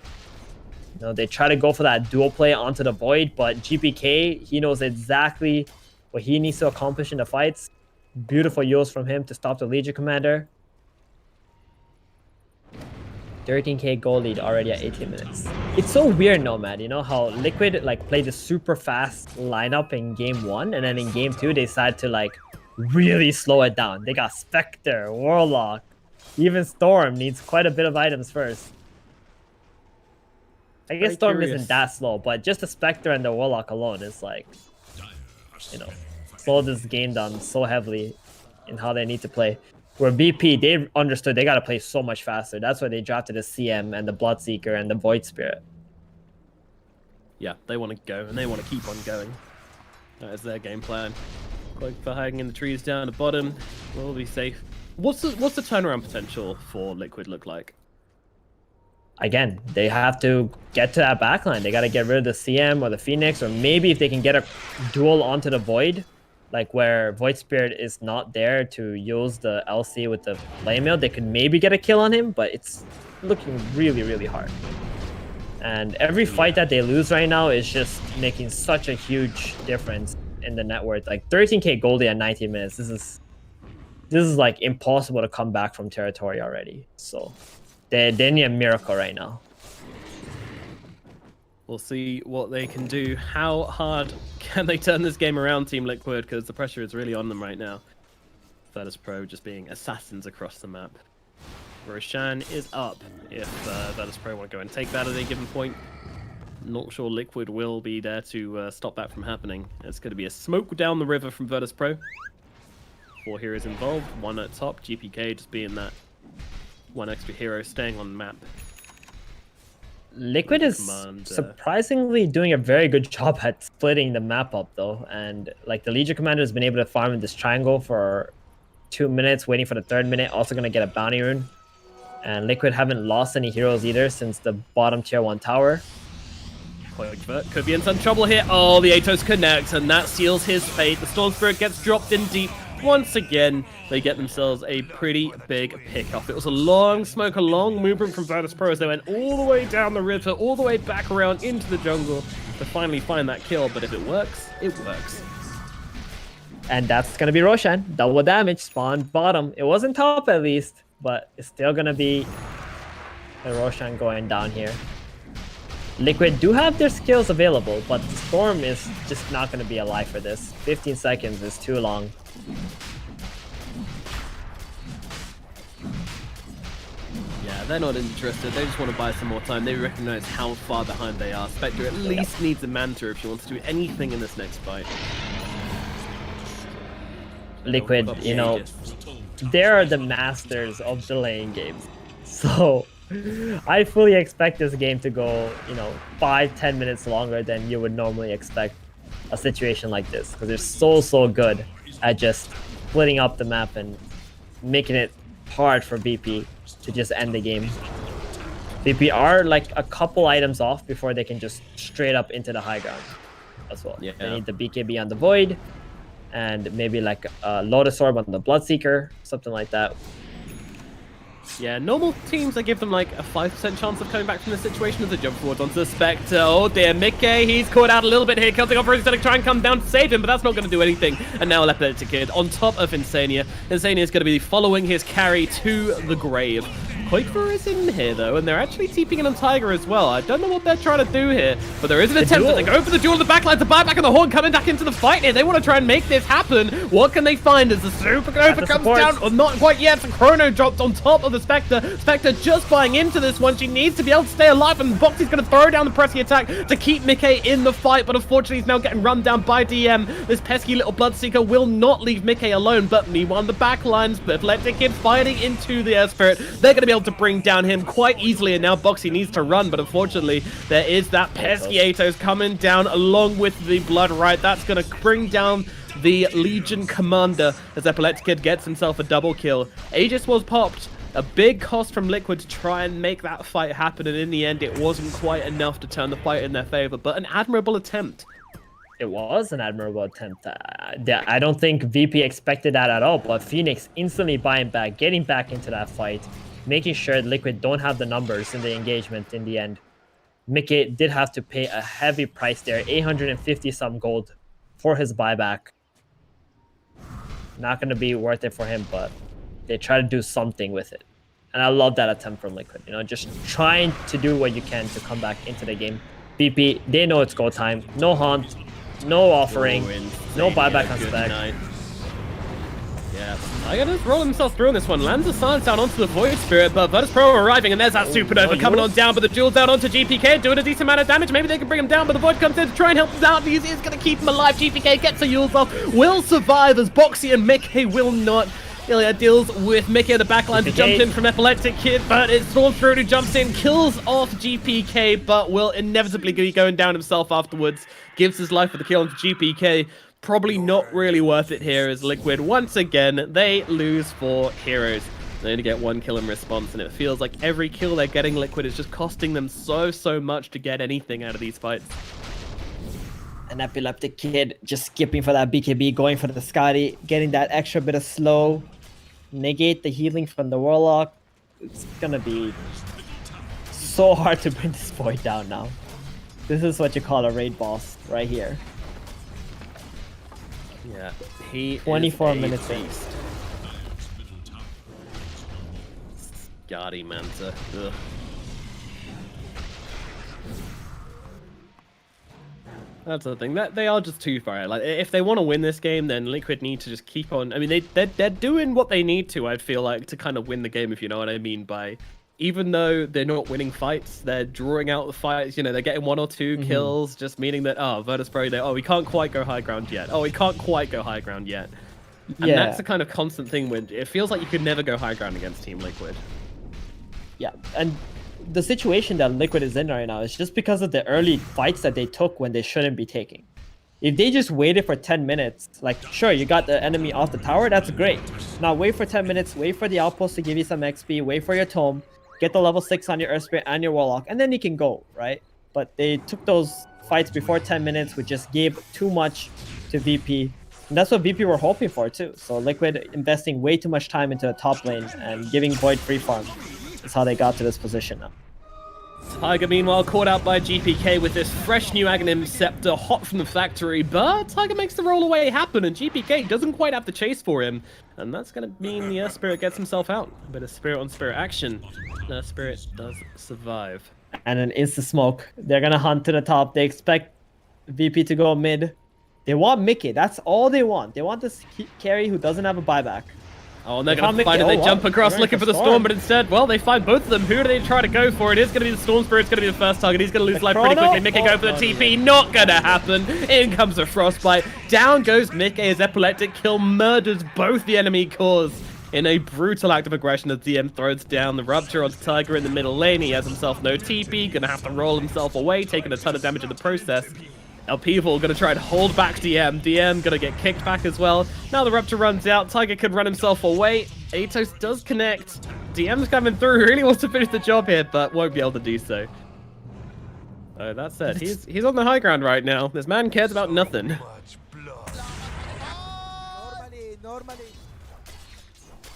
You know, they try to go for that dual play onto the Void, but GPK, he knows exactly what he needs to accomplish in the fights. Beautiful use from him to stop the Legion Commander. 13k goal lead already at 18 minutes. It's so weird, Nomad, you know, how Liquid like played a super fast lineup in game 1, and then in game 2 they decided to like really slow it down. They got Spectre, Warlock, even Storm needs quite a bit of items first. I guess Very Storm curious. isn't that slow, but just the Spectre and the Warlock alone is like, you know, slow this game down so heavily in how they need to play. Where BP, they understood they got to play so much faster. That's why they drafted the CM and the Bloodseeker and the Void Spirit. Yeah, they want to go, and they want to keep on going. That is their game plan. Quake for hiding in the trees down the bottom. We'll be safe. What's the turnaround potential for Liquid look like? Again, they have to get to that backline. They got to get rid of the CM or the Phoenix, or maybe if they can get a duel onto the Void, like where Void Spirit is not there to use the LC with the Playmail, they could maybe get a kill on him, but it's looking really, really hard. And every fight that they lose right now is just making such a huge difference in the net worth. Like 13k Goldie at 19 minutes. This is like impossible to come back from territory already. So they need a miracle right now. We'll see what they can do. How hard can they turn this game around, Team Liquid? Because the pressure is really on them right now. Virtus Pro just being assassins across the map. Roshan is up if Virtus Pro want to go and take that at a given point. Not sure Liquid will be there to stop that from happening. It's going to be a smoke down the river from Virtus Pro. 4 heroes involved, 1 at top, GPK just being that 1 extra hero staying on the map. Liquid is surprisingly doing a very good job at splitting the map up though, and like the Legion Commander has been able to farm in this triangle for 2 minutes, waiting for the 3rd minute, also going to get a bounty rune. And Liquid haven't lost any heroes either since the bottom tier 1 tower. Could be in some trouble here. Oh, the Atos connects, and that seals his fate. The Storm Spirit gets dropped in deep. Once again, they get themselves a pretty big pick-off. It was a long smoke, a long movement from Virtus Pro as they went all the way down the river, all the way back around into the jungle to finally find that kill. But if it works, it works. And that's going to be Roshan. Double damage, spawn bottom. It wasn't top at least, but it's still going to be a Roshan going down here. Liquid do have their skills available, but the Storm is just not going to be alive for this. 15 seconds is too long. Yeah, they're not interested. They just want to buy some more time. They recognize how far behind they are. Spectre at least needs a Manta if she wants to do anything in this next fight. Liquid, you know, they're the masters of delaying games. So I fully expect this game to go, you know, 5-10 minutes longer than you would normally expect a situation like this, because they're so good at just splitting up the map and making it hard for VP to just end the game. VP are like a couple items off before they can just straight up into the high ground as well. Yeah. They need the BKB on the Void and maybe like a Lotus Orb on the Bloodseeker, something like that. Yeah, normal teams, I give them like a 5% chance of coming back from this situation as they jump forwards onto the Spectre. Oh dear, Mickey, he's caught out a little bit here. Celtic Opera is going to try and come down to save him, but that's not going to do anything. And now Epileptic Kid on top of Insania. Insania is going to be following his carry to the grave. Quakefor is in here though, and they're actually TPing in on Tiger as well. I don't know what they're trying to do here, but there is an attempt that they go for the duel on the backline. The buyback and the Horn coming back into the fight here. They want to try and make this happen. What can they find as the Supernova comes down? Or not quite yet. The Chrono dropped on top of the Spectre. Spectre just buying into this one. She needs to be able to stay alive, and Boxy's going to throw down the pressing attack to keep Mickey in the fight, but unfortunately he's now getting run down by DM. This pesky little Bloodseeker will not leave Mickey alone, but meanwhile the backlines, Epileptic Kid fighting into the Air Spirit. They're going to be able to bring down him quite easily, and now Boxy needs to run, but unfortunately there is that pesky Atos coming down along with the Blood Right. That's going to bring down the Legion Commander as Epileptic Kid gets himself a double kill. Aegis was popped. A big cost from Liquid to try and make that fight happen, and in the end it wasn't quite enough to turn the fight in their favor, but an admirable attempt. It was an admirable attempt. I don't think VP expected that at all, but Phoenix instantly buying back, getting back into that fight, making sure Liquid don't have the numbers in the engagement in the end. Mickey did have to pay a heavy price there, 850 some gold for his buyback. Not going to be worth it for him, but they try to do something with it. And I love that attempt from Liquid, you know, just trying to do what you can to come back into the game. VP, they know it's go time. No haunt, no offering, no buyback on spec. Yeah, Tiger just roll himself through on this one. Lands a silence out onto the Void Spirit, but Virtus Pro arriving, and there's that Supernova coming on down, but the duel's out onto GPK, doing a decent amount of damage. Maybe they can bring him down, but the Void comes in to try and help him out. He's going to keep him alive. GPK gets a Yule's off, will survive as Boxy and Mickey will not. Ilya deals with Mickey at the backline to jump in from Epileptic Kid, but it's Storm Spirit who jumps in, kills off GPK, but will inevitably be going down himself afterwards. Gives his life for the kill onto GPK. Probably not really worth it here as Liquid, once again, they lose 4 heroes. They only get 1 kill in response, and it feels like every kill they're getting, Liquid, is just costing them so much to get anything out of these fights. An Epileptic Kid just skipping for that BKB, going for the Scotty, getting that extra bit of slow, negate the healing from the Warlock. It's gonna be so hard to bring this Void down now. This is what you call a raid boss right here. Yeah, he 24 minutes in. Scotty Manta. Ugh. That's the thing. That they are just too far. Like, if they want to win this game, then Liquid need to just keep on. I mean, they're doing what they need to. I feel like to kind of win the game, if you know what I mean. By even though they're not winning fights, they're drawing out the fights. You know, they're getting 1 or 2 kills, just meaning that Virtus.pro, we can't quite go high ground yet. Oh, we can't quite go high ground yet. And that's the kind of constant thing when it feels like you could never go high ground against Team Liquid. Yeah, and the situation that Liquid is in right now is just because of the early fights that they took when they shouldn't be taking. If they just waited for 10 minutes, like, sure, you got the enemy off the tower, that's great. Now wait for 10 minutes, wait for the outpost to give you some XP, wait for your tome, get the level 6 on your Earth Spirit and your Warlock, and then you can go, right? But they took those fights before 10 minutes, which just gave too much to VP. And that's what VP were hoping for too. So Liquid investing way too much time into a top lane and giving Void free farm is how they got to this position now. Tiger, meanwhile, caught out by GPK with this fresh new Aghanim Scepter, hot from the factory, but Tiger makes the roll away happen, and GPK doesn't quite have the chase for him, and that's going to mean the Earth Spirit gets himself out. A bit of Spirit-on-Spirit action. Earth Spirit does survive. And an insta-smoke. They're going to hunt to the top. They expect VP to go mid. They want Mickey. That's all they want. They want this carry who doesn't have a buyback. Oh, and they're going to find it. They jump across looking for the Storm, but instead, well, they find both of them. Who do they try to go for? It is going to be the Storm Spirit. It's going to be the first target. He's going to lose life pretty quickly. Mickey go for the TP. Not going to happen. In comes a Frostbite. Down goes Mickey as Epileptic Kill murders both the enemy cores in a brutal act of aggression as DM throws down the Rupture onto Tiger in the middle lane. He has himself no TP. Going to have to roll himself away, taking a ton of damage in the process. Elpeval gonna try and hold back DM. DM gonna get kicked back as well. Now the Rupture runs out. Tiger could run himself away. Atos does connect. DM's coming through. Really wants to finish the job here, but won't be able to do so. Oh, that said, he's on the high ground right now. This man cares about nothing.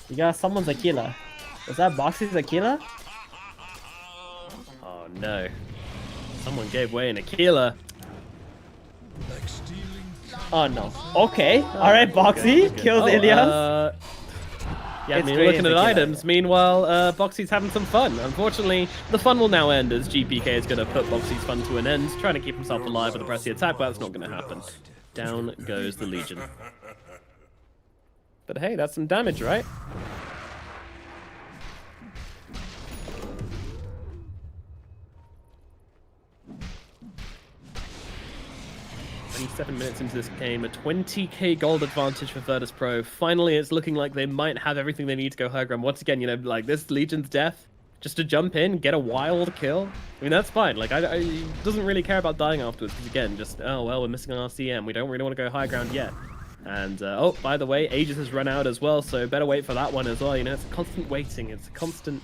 You got someone's Aquila. Was that Boxy's Aquila? Oh no. Someone gave way in Aquila. Oh no. Okay. Alright, Boxy kills Ilias. Yeah, I mean, looking at items. Meanwhile, Boxy's having some fun. Unfortunately, the fun will now end as GPK is going to put Boxy's fun to an end, trying to keep himself alive with a pressy attack, but that's not going to happen. Down goes the Legion. But hey, that's some damage, right? 27 minutes into this game, a 20k gold advantage for Virtus.pro. Finally, it's looking like they might have everything they need to go high ground. Once again, you know, like this Legion's death, just to jump in, get a wild kill. I mean, that's fine. Like, I doesn't really care about dying afterwards, because again, just, oh, well, we're missing our CM. We don't really want to go high ground yet. And, oh, by the way, Aegis has run out as well, so better wait for that one as well. You know, it's a constant waiting. It's a constant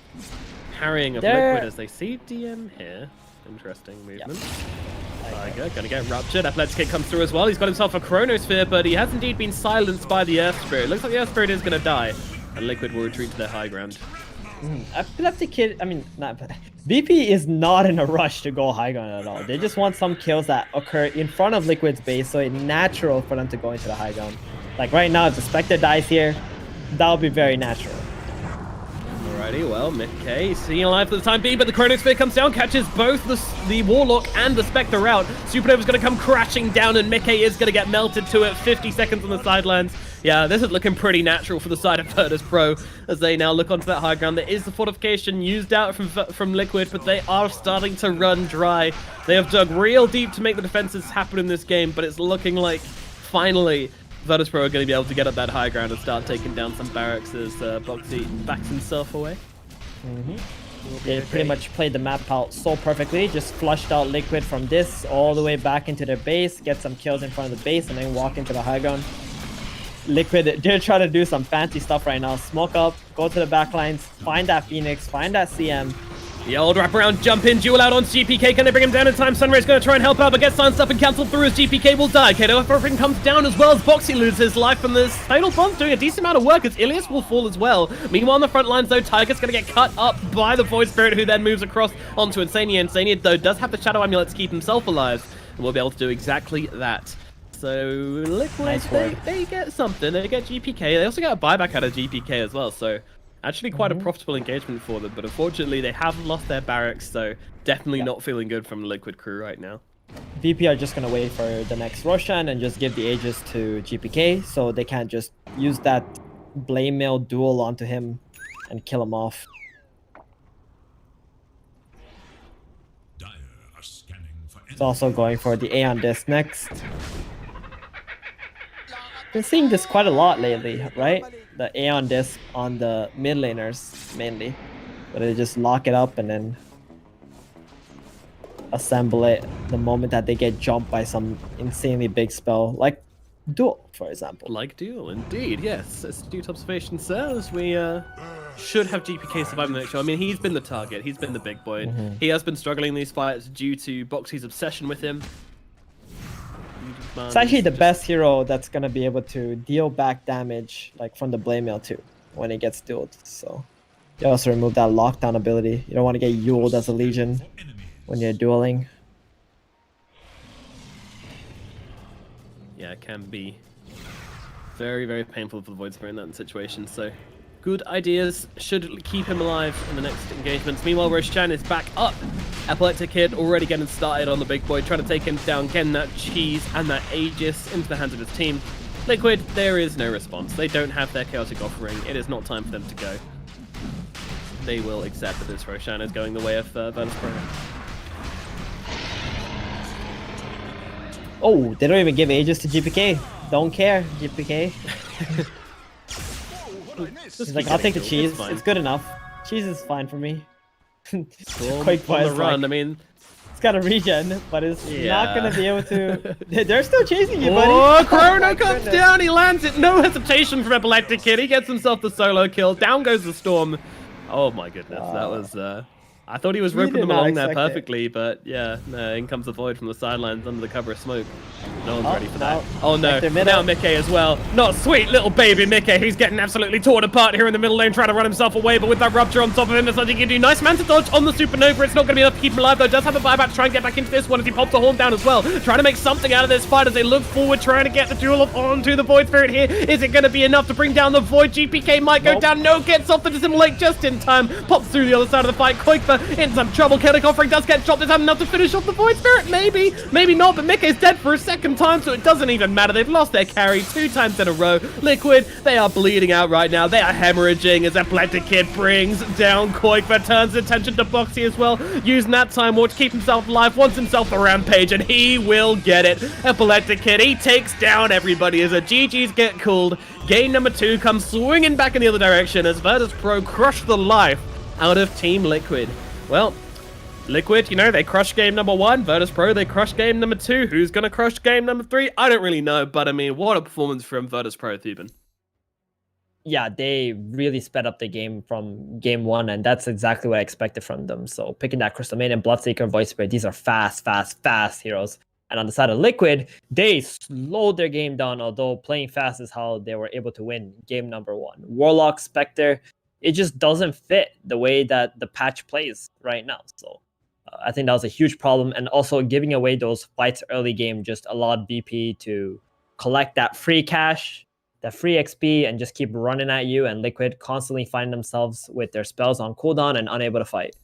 harrying of Liquid as they see DM here. Interesting movement. Tiger gonna get ruptured. Athletic Kick comes through as well. He's got himself a Chronosphere, but he has indeed been silenced by the Earth Spirit. Looks like the Earth Spirit is gonna die, and Liquid will retreat to their high ground. Epileptic Kid, I mean, VP is not in a rush to go high ground at all. They just want some kills that occur in front of Liquid's base, so it's natural for them to go into the high ground. Like right now, if the Spectre dies here, that would be very natural. Alrighty, well, Mickey staying alive for the time being, but the Chronosphere comes down, catches both the Warlock and the Spectre out. Supernova's going to come crashing down, and Mickey is going to get melted to it. 50 seconds on the sidelines. Yeah, this is looking pretty natural for the side of Virtus.pro as they now look onto that high ground. There is the fortification used out from Liquid, but they are starting to run dry. They have dug real deep to make the defenses happen in this game, but it's looking like finally Virtus.pro are going to be able to get up that high ground and start taking down some barracks as Boxy backs himself away. They pretty much played the map out so perfectly, just flushed out Liquid from this all the way back into their base, get some kills in front of the base, and then walk into the high ground. Liquid, they're trying to do some fancy stuff right now. Smoke up, go to the back lines, find that Phoenix, find that CM. The old wraparound jump in, duel out on GPK. Can they bring him down in time? Sunray's going to try and help out, but gets silenced up and cancelled through as GPK will die. Kato everything comes down as well as Boxy loses his life from this. Fatal Bomb's doing a decent amount of work as Ilias will fall as well. Meanwhile, on the front lines, though, Tiger's going to get cut up by the Void Spirit, who then moves across onto Insania. Insania, though, does have the Shadow Amulet to keep himself alive, and will be able to do exactly that. So, Liquid, nice they get something. They get GPK. They also get a buyback out of GPK as well, so actually quite a profitable engagement for them. But unfortunately, they have lost their barracks, so definitely not feeling good from the Liquid crew right now. VP are just gonna wait for the next Roshan and just give the Aegis to GPK, so they can't just use that blame mail duel onto him and kill him off. Dire are scanning for It's also going for the Aeon Disc next. Been seeing this quite a lot lately, right? The Aeon Disc on the mid laners mainly, where they just lock it up and then assemble it the moment that they get jumped by some insanely big spell, like Duel, for example. Like Duel, indeed, yes. Astute observation says we should have GPK surviving the next show. I mean, he's been the target. He's been the big boy. He has been struggling in these fights due to Boxy's obsession with him. It's actually the best hero that's gonna be able to deal back damage, like from the blame mail too, when it gets dueled. So you also remove that lockdown ability. You don't want to get Yuled as a Legion when you're dueling. Yeah, it can be very, very painful for the Void Spirit in that situation. So good ideas should keep him alive in the next engagements. Meanwhile, Roshan is back up. Epileptic Kid already getting started on the big boy, trying to take him down, getting that cheese and that Aegis into the hands of his team. Liquid, there is no response. They don't have their chaotic offering. It is not time for them to go. They will accept that this Roshan is going the way of Virtus Pro. Oh, they don't even give Aegis to GPK. Don't care, GPK. He's like, I'll take the cheese. It's good enough. Cheese is fine for me. Quake on the run. I mean, it's got a regen, but it's not gonna be able to. They're still chasing you, buddy. Oh, Chrono comes down. He lands it. No hesitation from Epileptic Kid. He gets himself the solo kill. Down goes the Storm. Oh my goodness, that was. I thought he was roping them along there perfectly, but yeah, no, in comes the Void from the sidelines under the cover of smoke. No one's ready for that. Oh no, now Mickey as well. Not sweet little baby Mickey. He's getting absolutely torn apart here in the middle lane, trying to run himself away, but with that Rupture on top of him, there's nothing he can do. Nice Manta dodge on the Supernova. It's not going to be enough to keep him alive, though. Does have a buyback to try and get back into this one as he pops the horn down as well. Trying to make something out of this fight as they look forward, trying to get the duel onto the Void Spirit here. Is it going to be enough to bring down the Void? GPK might go down. No, gets off the Dissimulate just in time. Pops through the other side of the fight. Koikba in some trouble. Chaotic Offering does get chopped. Is that enough to finish off the Void Spirit? Maybe. Maybe not, but Mickey's dead for a second time, so it doesn't even matter. They've lost their carry 2 times in a row. Liquid, they are bleeding out right now. They are hemorrhaging as Epileptic Kid brings down Koikba, turns attention to Boxy as well, using that Time War to keep himself alive, wants himself a rampage, and he will get it. Epileptic Kid, he takes down everybody as a GG's get called. Game number 2 comes swinging back in the other direction as Virtus Pro crush the life out of Team Liquid. Well, Liquid, you know, they crushed game number 1. Virtus Pro, they crushed game number 2. Who's going to crush game number 3? I don't really know, but I mean, what a performance from Virtus Pro, Theban. Yeah, they really sped up the game from game 1, and that's exactly what I expected from them. So picking that Crystal Maiden, Bloodseeker, Void Spirit, these are fast heroes. And on the side of Liquid, they slowed their game down, although playing fast is how they were able to win game number 1. Warlock, Spectre, it just doesn't fit the way that the patch plays right now. So I think that was a huge problem. And also giving away those fights early game just allowed VP to collect that free cash, that free XP, and just keep running at you. And Liquid constantly find themselves with their spells on cooldown and unable to fight.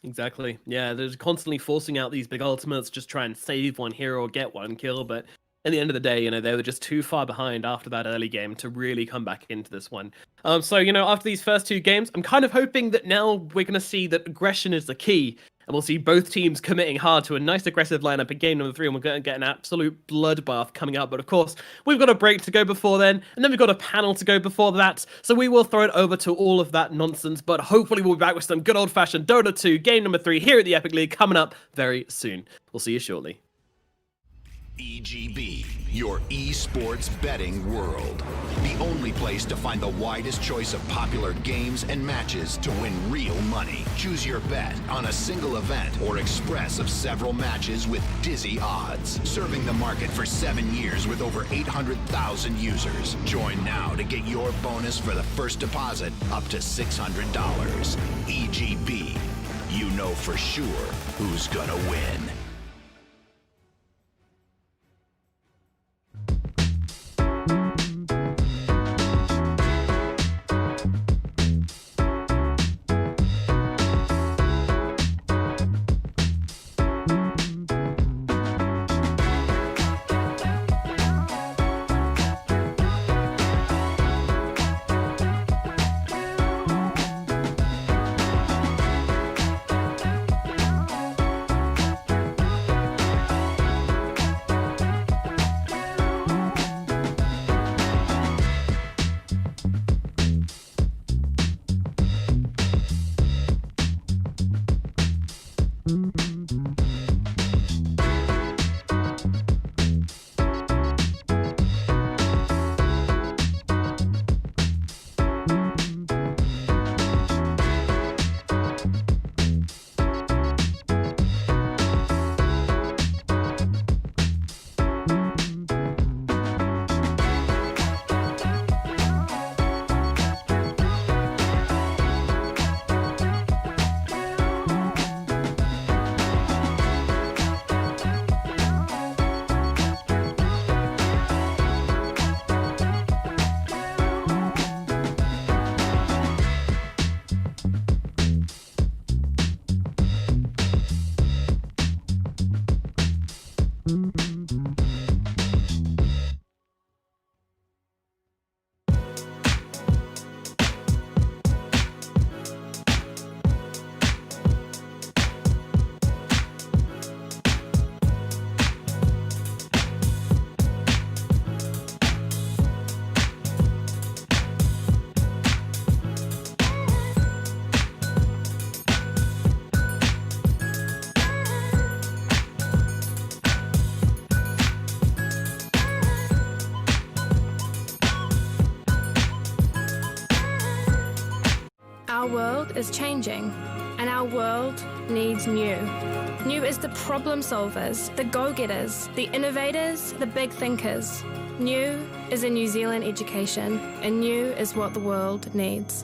Exactly. Yeah, they're constantly forcing out these big ultimates, just try and save one hero or get one kill. But at the end of the day, you know, they were just too far behind after that early game to really come back into this one. So, you know, after these first 2 games, I'm kind of hoping that now we're going to see that aggression is the key. And we'll see both teams committing hard to a nice aggressive lineup in game number 3, and we're going to get an absolute bloodbath coming up. But of course, we've got a break to go before then, and then we've got a panel to go before that. So we will throw it over to all of that nonsense, but hopefully we'll be back with some good old-fashioned Dota 2 game number 3 here at the Epic League coming up very soon. We'll see you shortly. EGB, your esports betting world. The only place to find the widest choice of popular games and matches to win real money. Choose your bet on a single event or express of several matches with dizzy odds. Serving the market for 7 years with over 800,000 users. Join now to get your bonus for the first deposit up to $600. EGB, you know for sure who's gonna win. Our world is changing, and our world needs new. New is the problem solvers, the go-getters, the innovators, the big thinkers. New is a New Zealand education, and new is what the world needs.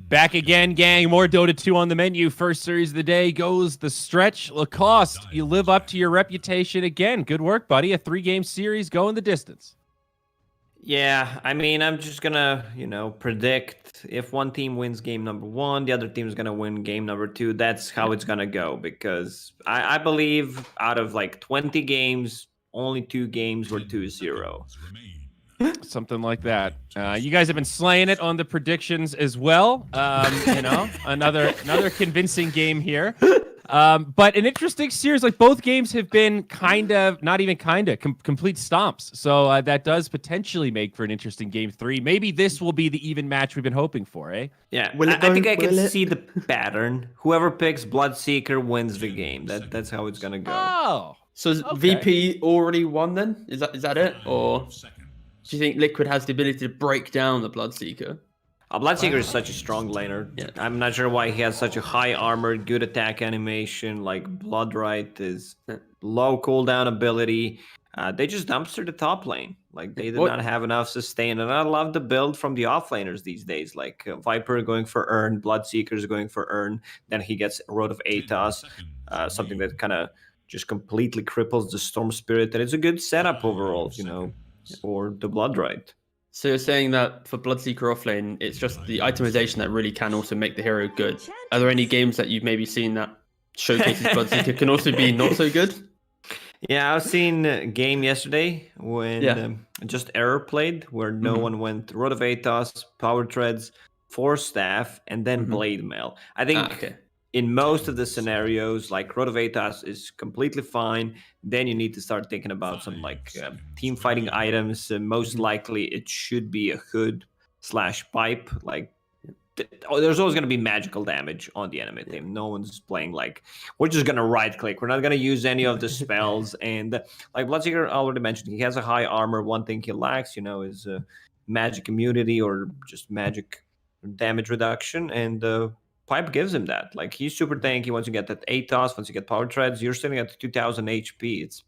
Back again, gang. More Dota 2 on the menu. First series of the day goes the stretch. Lacoste, you live up to your reputation again. Good work, buddy. A 3-game series going the distance. Yeah, I mean, I'm just gonna, predict if one team wins game number 1, the other team's gonna win game number 2. That's how it's gonna go, because I believe out of like 20 games, only 2 games were 2-0. Something like that. You guys have been slaying it on the predictions as well. Another convincing game here. But an interesting series. Like, both games have been complete stomps. So that does potentially make for an interesting game 3. Maybe this will be the even match we've been hoping for, eh? Yeah, I think I can see the pattern. Whoever picks Bloodseeker wins the game. That's how it's gonna go. Oh, so okay. VP already won then? Is that it? Or do you think Liquid has the ability to break down the Bloodseeker? Bloodseeker is such a strong laner. Yeah. I'm not sure why he has such a high armor, good attack animation. Like, Bloodright is low cooldown ability. They just dumpster the top lane. Like, they did not have enough sustain. And I love the build from the offlaners these days. Like, Viper going for Urn, Bloodseeker's going for Urn. Then he gets Road of Atos, something that kind of just completely cripples the Storm Spirit, and it's a good setup overall, for the Blood Right. So you're saying that for Bloodseeker offlane, it's just the itemization that really can also make the hero good. Are there any games that you've maybe seen that showcases Bloodseeker can also be not so good? Yeah, I've seen a game yesterday when just Error played, where no one went Rod of Atos, Power Treads, Force Staff, and then Blade Mail. I think in most of the scenarios, like Rod of Atos is completely fine. Then you need to start thinking about some team fighting items. Most likely it should be a hood/pipe. There's always going to be magical damage on the enemy team. No one's playing we're just going to right click. We're not going to use any of the spells. And like Bloodseeker already mentioned, he has a high armor. One thing he lacks, is magic immunity or just magic damage reduction. And Pipe gives him that. He's super tanky. Once you get that Atos, once you get Power Treads, you're sitting at 2000 HP.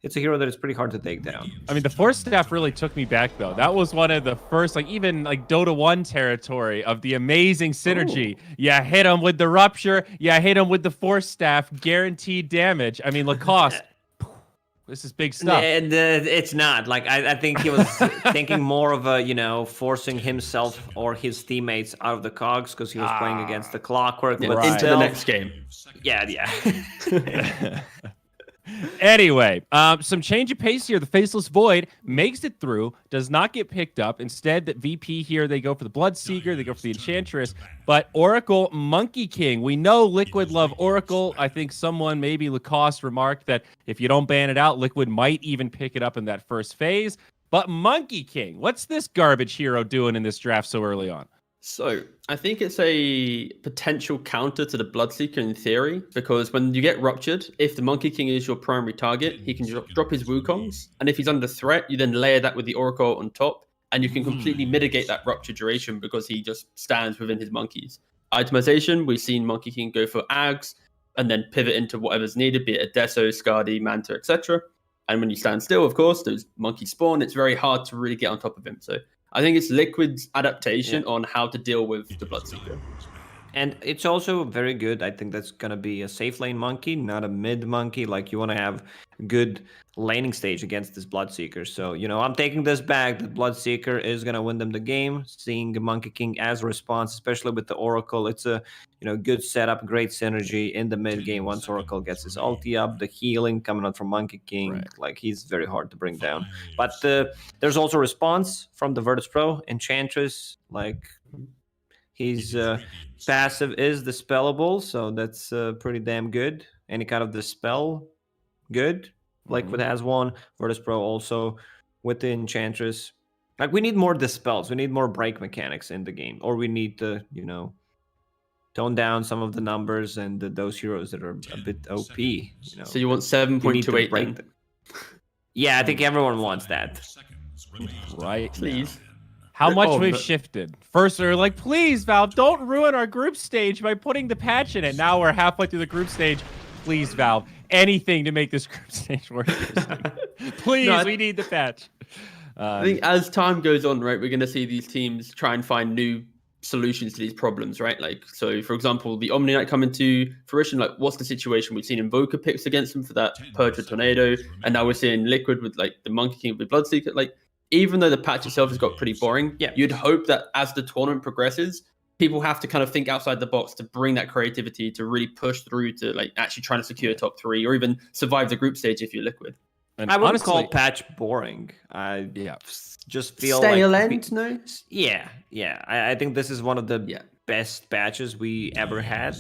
It's a hero that is pretty hard to take down. I mean, the Force Staff really took me back, though. That was one of the first, even Dota 1 territory of the amazing synergy. Ooh. You hit him with the Rupture, you hit him with the Force Staff, guaranteed damage. I mean, Lacoste, this is big stuff. It's not. I think he was thinking more of forcing himself or his teammates out of the cogs because he was playing against the Clockwork. Into the next game. Yeah. Anyway, some change of pace here. The Faceless Void makes it through, does not get picked up. Instead, that VP here, they go for the Bloodseeker, they go for the Enchantress. But Oracle, Monkey King. We know Liquid love Oracle. I think someone, maybe Lacoste, remarked that if you don't ban it out, Liquid might even pick it up in that first phase. But Monkey King, what's this garbage hero doing in this draft so early on? So I think it's a potential counter to the Bloodseeker in theory, because when you get ruptured, if the Monkey King is your primary target, he can drop his Wukongs, and if he's under threat, you then layer that with the Oracle on top, and you can completely mitigate that rupture duration because he just stands within his monkeys. Itemization, we've seen Monkey King go for Ags, and then pivot into whatever's needed, be it a Deso, Skadi, Manta, etc. And when you stand still, of course, those monkeys spawn, it's very hard to really get on top of him. So I think it's Liquid's adaptation on how to deal with the Bloodseeker. And it's also very good. I think that's going to be a safe lane monkey, not a mid monkey. You want to have good laning stage against this Bloodseeker. So, I'm taking this back. The Bloodseeker is going to win them the game. Seeing the Monkey King as a response, especially with the Oracle, it's a good setup, great synergy in the mid game. Once Oracle gets his ulti up, the healing coming out from Monkey King, he's very hard to bring down. But there's also response from the Virtus Pro Enchantress. He's passive is dispellable, so that's pretty damn good. Any kind of dispel, good. Liquid has one. Virtus Pro also with the Enchantress. We need more dispels. We need more break mechanics in the game, or we need to, tone down some of the numbers and those heroes that are a bit OP. So you want 7.28? Yeah, I think everyone wants that. Right, please. How much we've shifted. First, we were please, Valve, don't ruin our group stage by putting the patch in it. Now we're halfway through the group stage. Please, Valve, anything to make this group stage more interesting. Please, we need the patch. I think as time goes on, right, we're going to see these teams try and find new solutions to these problems, right? So for example, the Omni Knight come into fruition. What's the situation? We've seen Invoker picks against them for that Purge with Tornado, and now we're seeing Liquid with the Monkey King with Bloodseeker. Even though the patch itself has got pretty boring, you'd hope that as the tournament progresses, people have to kind of think outside the box to bring that creativity to really push through to actually trying to secure top 3 or even survive the group stage if you're Liquid. And I wouldn't call patch boring. I just feel Stay no? Yeah. I think this is one of the best patches we ever had.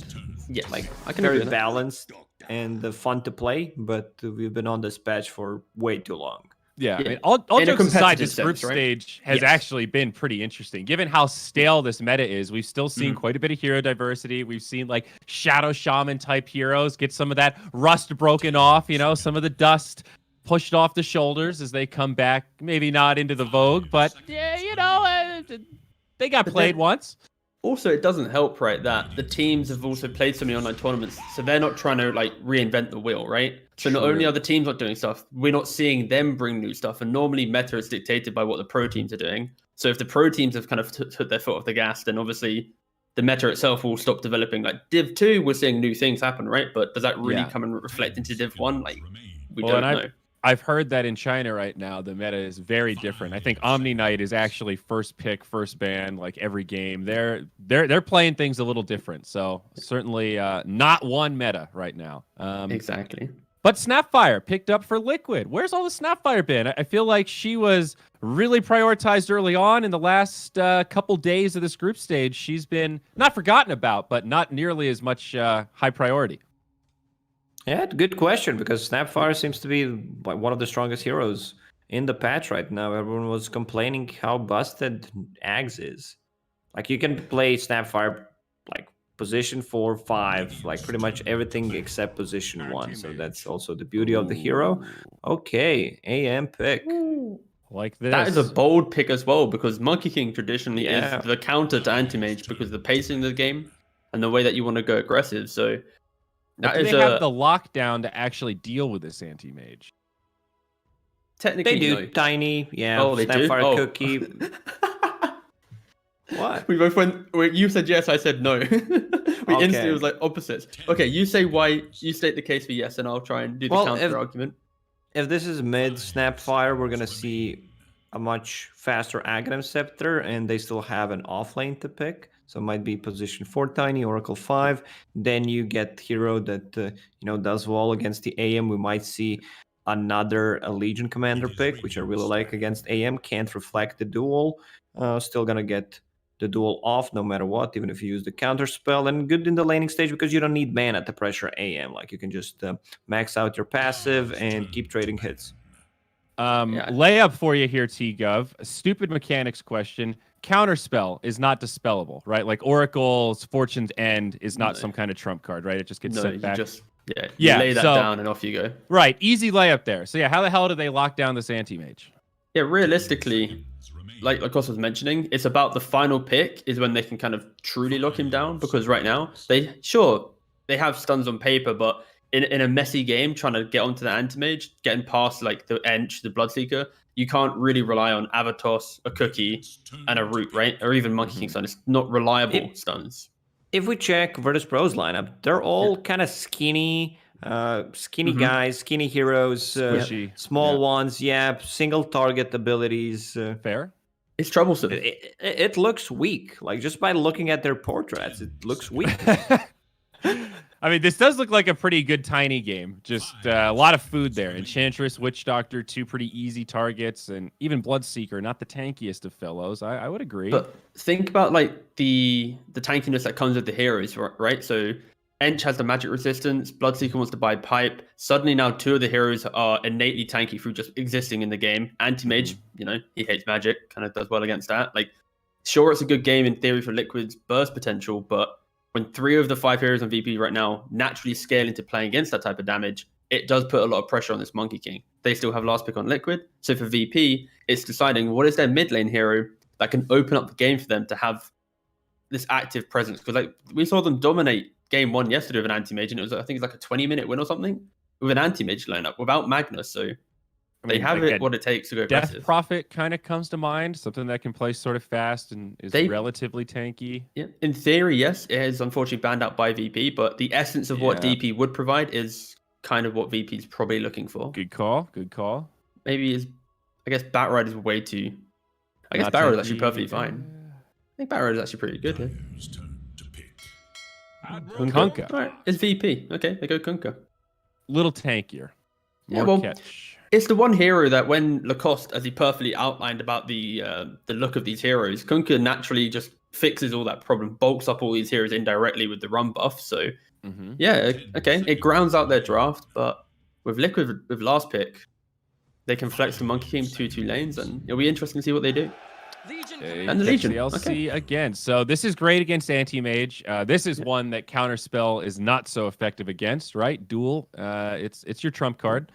Yes, I can very balanced and fun to play, but we've been on this patch for way too long. Yeah, I mean, all jokes aside, this group stage has actually been pretty interesting. Given how stale this meta is, we've still seen quite a bit of hero diversity. We've seen Shadow Shaman type heroes get some of that rust broken off, some of the dust pushed off the shoulders as they come back. Maybe not into the vogue, but they got played once. Also, it doesn't help, right, that the teams have also played so many online tournaments, so they're not trying to reinvent the wheel, right? So not only are the teams not doing stuff, we're not seeing them bring new stuff, and normally meta is dictated by what the pro teams are doing. So if the pro teams have kind of took their foot off the gas, then obviously the meta itself will stop developing. Like Div 2, we're seeing new things happen, right? But does that really Yeah. come and reflect into Div 1? Like, we Well, don't and know. I've heard that in China right now, the meta is very different. I think Omni Knight is actually first pick, first ban, like every game. They're playing things a little different. So certainly not one meta right now. Exactly. But Snapfire picked up for Liquid. Where's all the Snapfire been? I feel like she was really prioritized early on. In the last couple days of this group stage, she's been not forgotten about, but not nearly as much high priority. Yeah, good question, because Snapfire seems to be one of the strongest heroes in the patch right now. Everyone was complaining how busted Ags is. Like, you can play Snapfire like position 4, 5, like pretty much everything except position 1. So that's also the beauty of the hero. Okay, AM pick. Like this. That is a bold pick as well, because Monkey King traditionally Yeah. is the counter to Anti-Mage because of the pacing of the game and the way that you want to go aggressive. So But that do is they have the lockdown to actually deal with this anti-mage? technically They do. no. Tiny, yeah. Oh, they do? Snapfire Oh. cookie. What? We both went. You said yes, I said no. We instantly was like opposites. Okay, you say why. You state the case for yes, and I'll try and do the counter argument. If this is mid Snapfire, we're gonna see a much faster Aghanim Scepter, and they still have an offlane to pick. So it might be position 4 Tiny, Oracle 5. Then you get hero that does well against the AM. We might see another Legion Commander pick, which I really like against AM. Can't reflect the duel. Still gonna get the duel off no matter what, even if you use the counter spell. And good in the laning stage because you don't need mana to pressure AM. Like, you can just max out your passive and keep trading hits. Layup for you here, T-Gov. A stupid mechanics question. Counterspell is not dispellable, right? Like Oracle's Fortune's End is not some kind of trump card, right? It just gets sent back. You lay that down and off you go. Right, easy layup there. So yeah, how the hell do they lock down this anti-mage? Yeah, realistically, like Lacoste was mentioning, it's about the final pick is when they can kind of truly lock him down, because right now they have stuns on paper, but in a messy game trying to get onto the anti-mage, getting past like the Ench, the Bloodseeker, you can't really rely on Avatos, a Cookie, and a Root, right? Or even Monkey King stun. It's not reliable stuns. If we check Virtus Pro's lineup, they're all kind of skinny guys, skinny heroes, small ones, single target abilities. Fair. It's troublesome. It looks weak. Like, just by looking at their portraits, it looks weak. I mean, this does look like a pretty good tiny game. Just a lot of food there. Enchantress, Witch Doctor, 2 pretty easy targets, and even Bloodseeker, not the tankiest of fellows. I would agree. But think about like the tankiness that comes with the heroes, right? So Ench has the magic resistance. Bloodseeker wants to buy pipe. Suddenly now 2 of the heroes are innately tanky through just existing in the game. Anti-Mage, he hates magic, kind of does well against that. Like, sure, it's a good game in theory for Liquid's burst potential, but when 3 of the 5 heroes on VP right now naturally scale into playing against that type of damage, it does put a lot of pressure on this Monkey King. They still have last pick on Liquid. So for VP, it's deciding what is their mid lane hero that can open up the game for them to have this active presence. Because like we saw them dominate game 1 yesterday with an anti-mage, and it was, I think it's like a 20-minute win or something with an anti-mage lineup without Magnus. So they have what it takes to go Death aggressive. Prophet kind of comes to mind, something that can play sort of fast and is relatively tanky. Yeah, in theory, yes, it is unfortunately banned out by VP, but the essence of what DP would provide is kind of what VP is probably looking for. Good call. Maybe I guess Batride is way too. I guess Batride is actually perfectly fine. I think Batride is actually pretty good here. Kunkka. All right, it's VP. Okay, they go Kunkka. Little tankier. More catch. It's the one hero that when Lacoste, as he perfectly outlined about the look of these heroes, Kunkka naturally just fixes all that problem, bulks up all these heroes indirectly with the run buff. So it grounds out their draft, but with Liquid with last pick, they can flex the Monkey King 2-2 lanes, and it'll be interesting to see what they do. And the Legion. CLC again. So this is great against anti-mage. This is one that counterspell is not so effective against, right? Duel. It's your trump card.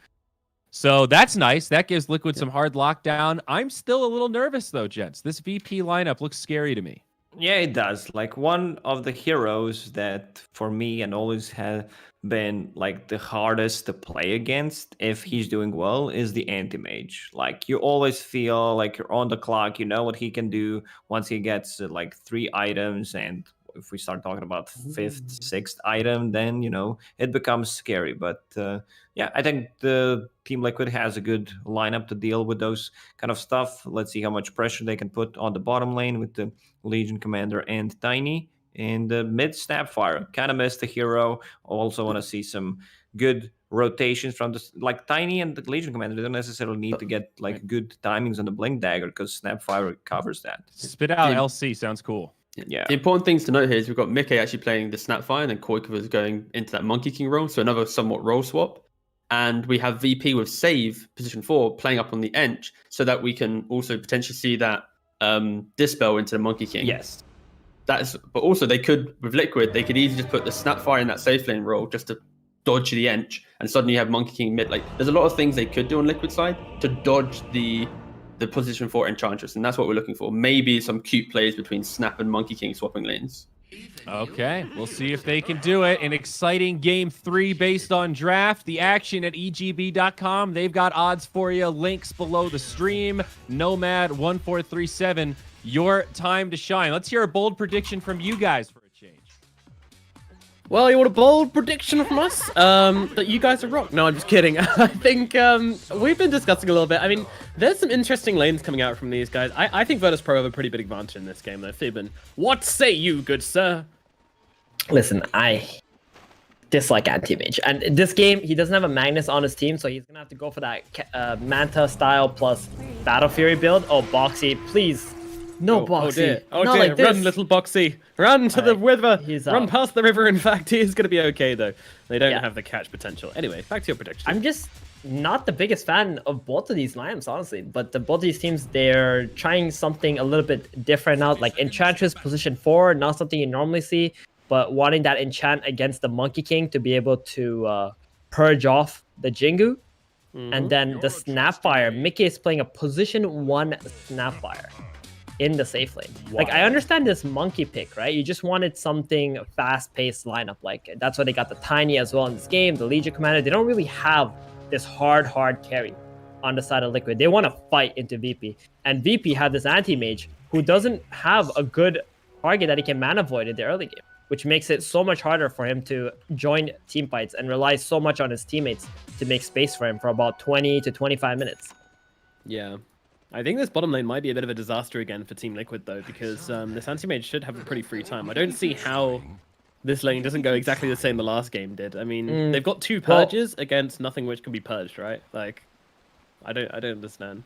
So that's nice. That gives Liquid some hard lockdown. I'm still a little nervous though, gents. This VP lineup looks scary to me. Yeah, it does. Like, one of the heroes that for me and always have been like the hardest to play against if he's doing well is the anti-mage. Like, you always feel like you're on the clock, you know what he can do once he gets like 3 items and if we start talking about 5th, 6th item, then it becomes scary. But yeah, I think the Team Liquid has a good lineup to deal with those kind of stuff. Let's see how much pressure they can put on the bottom lane with the Legion Commander and Tiny. And the mid Snapfire, kind of missed the hero. Also want to see some good rotations from Tiny and the Legion Commander. They don't necessarily need to get good timings on the Blink Dagger because Snapfire covers that. Spit out LC sounds cool. Yeah. The important things to note here is we've got Mickey actually playing the Snapfire, and then Koikova going into that Monkey King role, so another somewhat role swap. And we have VP with Save, position 4, playing up on the Ench, so that we can also potentially see that Dispel into the Monkey King. Yes. But also they could, with Liquid, they could easily just put the Snapfire in that safe lane role just to dodge the Ench, and suddenly you have Monkey King mid. There's a lot of things they could do on Liquid side to dodge the position 4 Enchantress, and that's what we're looking for. Maybe some cute plays between Snap and Monkey King swapping lanes. Okay, we'll see if they can do it. An exciting game 3 based on draft. The action at EGB.com. They've got odds for you. Links below the stream. Nomad1437. Your time to shine. Let's hear a bold prediction from you guys for a change. Well, you want a bold prediction from us? That you guys are wrong. No, I'm just kidding. I think we've been discussing a little bit. I mean, there's some interesting lanes coming out from these guys. I think Virtus Pro have a pretty big advantage in this game, though. Thibin, what say you, good sir? Listen, I dislike Anti-Mage. And in this game, he doesn't have a Magnus on his team, so he's going to have to go for that Manta style plus Battle Fury build. Oh, Boxy, please. No, Boxy. Oh dear, oh Not dear. like this. Run, little Boxy. Run to the river. He's Run out. past the river, in fact. He is going to be okay, though. They don't have the catch potential. Anyway, back to your prediction. I'm just not the biggest fan of both of these lineups, honestly. But both of these teams, they're trying something a little bit different now. Like Enchantress position 4, not something you normally see, but wanting that enchant against the Monkey King to be able to purge off the Jingu. And then the Snapfire. Mickey is playing a position 1 Snapfire in the safe lane. Like, I understand this monkey pick, right? You just wanted something fast-paced lineup. Like, that's why they got the Tiny as well in this game, the Legion Commander. They don't really have this hard carry on the side of Liquid. They want to fight into VP. And VP have this anti-mage who doesn't have a good target that he can mana void in the early game, which makes it so much harder for him to join team fights and relies so much on his teammates to make space for him for about 20 to 25 minutes. Yeah. I think this bottom lane might be a bit of a disaster again for Team Liquid, though, because this anti-mage should have a pretty free time. I don't see how this lane doesn't go exactly the same the last game did. I mean, they've got 2 purges against nothing which can be purged, right? Like, I don't understand.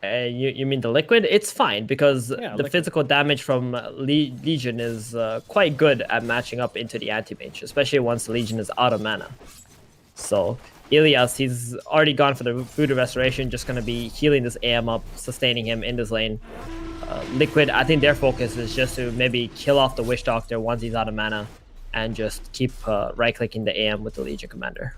You mean the Liquid? It's fine because the physical damage from Legion is quite good at matching up into the anti-mage, especially once Legion is out of mana. So Ilias, he's already gone for the Voodoo Restoration, just going to be healing this AM up, sustaining him in this lane. Liquid, I think their focus is just to maybe kill off the Witch Doctor once he's out of mana and just keep right-clicking the AM with the Legion Commander.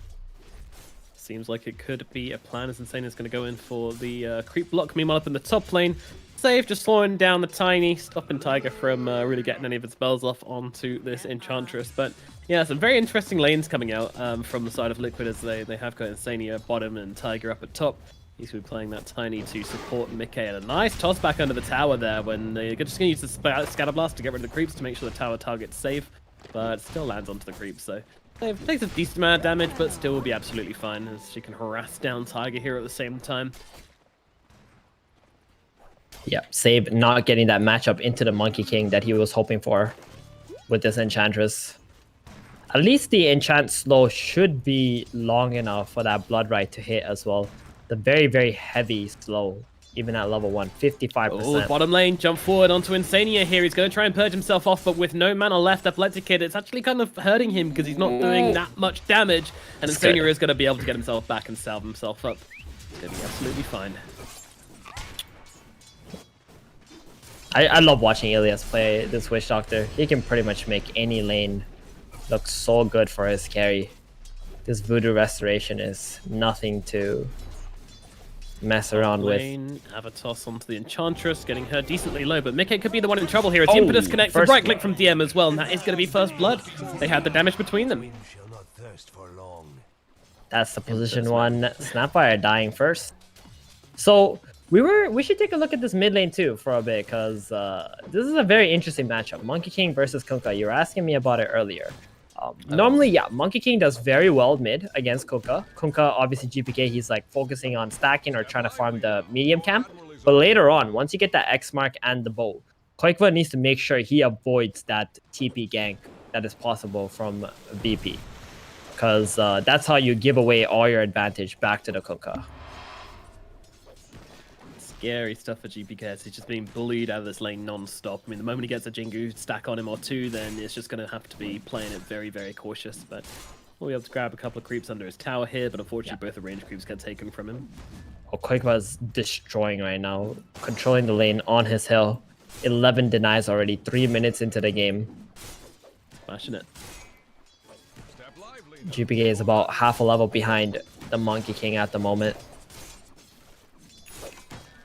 Seems like it could be a plan, as Insane is going to go in for the creep block. Meanwhile, up in the top lane, Save just slowing down the Tiny, stopping Tiger from really getting any of its spells off onto this Enchantress. But yeah, some very interesting lanes coming out from the side of Liquid, as they have got Insania bottom and Tiger up at top. He's going to be playing that Tiny to support Mickey. And a nice toss back under the tower there when they're just going to use the Scatterblast to get rid of the creeps to make sure the tower target's safe. But it still lands onto the creeps, so it takes a decent amount of damage, but still will be absolutely fine as she can harass down Tiger here at the same time. Yeah, Save not getting that matchup into the Monkey King that he was hoping for with this Enchantress. At least the enchant slow should be long enough for that Blood Rite to hit as well. The very, very heavy slow, even at level 1, 55%. Oh, bottom lane, jump forward onto Insania here. He's going to try and purge himself off, but with no mana left, Athletic Kid, it's actually kind of hurting him because he's not doing that much damage. And Insania is going to be able to get himself back and salve himself up. It's going to be absolutely fine. I love watching Ilias play this Witch Doctor. He can pretty much make any lane look so good for his carry. This Voodoo Restoration is nothing to mess around with. Have a toss onto the Enchantress, getting her decently low, but Mickey could be the one in trouble here. It's Impetus connects the right click from DM as well, and that is going to be first blood. They had the damage between them. That's the position 1 Snapfire dying first. So We should take a look at this mid lane too for a bit, because this is a very interesting matchup. Monkey King versus Kunkka. You were asking me about it earlier. Normally, yeah, Monkey King does very well mid against Kunkka. Kunkka, obviously GPK, he's like focusing on stacking or trying to farm the medium camp. But later on, once you get that X mark and the bow, Koikva needs to make sure he avoids that TP gank that is possible from VP. Because that's how you give away all your advantage back to the Kunkka. Scary stuff for GPK. He's just being bullied out of this lane non-stop. I mean, the moment he gets a Jingu stack on him or two, then it's just going to have to be playing it very, very cautious. But we'll be able to grab a couple of creeps under his tower here, but unfortunately both the range creeps get taken from him. Oh, Koikva is destroying right now, controlling the lane on his hill. 11 denies already, 3 minutes into the game. Smashing it. GPK is about half a level behind the Monkey King at the moment.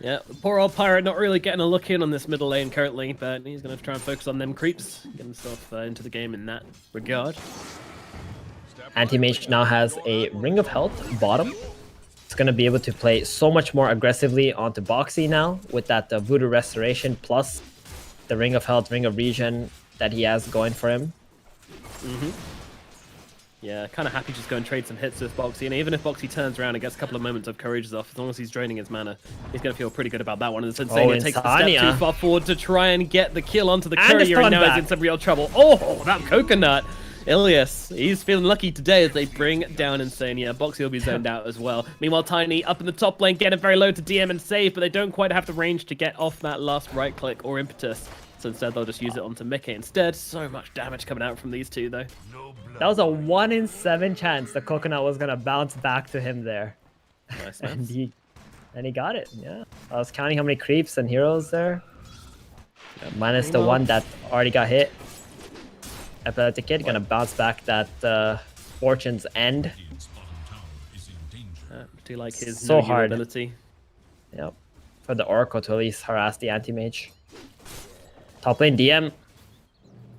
Yeah, poor old Pirate not really getting a look in on this middle lane currently, but he's going to try and focus on them creeps, get himself into the game in that regard. Anti-Mage now has a Ring of Health bottom. It's going to be able to play so much more aggressively onto Boxy now with that Voodoo Restoration plus the Ring of Health, Ring of Regen that he has going for him. Yeah, kind of happy just go and trade some hits with Boxy, and even if Boxy turns around and gets a couple of moments of courageous off, as long as he's draining his mana, he's going to feel pretty good about that one. And Sensania takes the step too far forward to try and get the kill onto the courier, and now he's in some real trouble. Oh, that coconut! Ilias, he's feeling lucky today as they bring down Insania. Boxy will be zoned out as well. Meanwhile, Tiny up in the top lane, getting very low to DM and save, but they don't quite have the range to get off that last right click or impetus. So instead, they'll just use it onto Mickey instead. So much damage coming out from these two, though. That was a 1 in 7 chance the coconut was going to bounce back to him there. Nice, and he got it, yeah. I was counting how many creeps and heroes there. Minus the one that already got hit. Epileptic Kid gonna bounce back that Fortune's End. Do like his so hard ability. Yep. For the Oracle to at least harass the anti-mage. Top lane DM.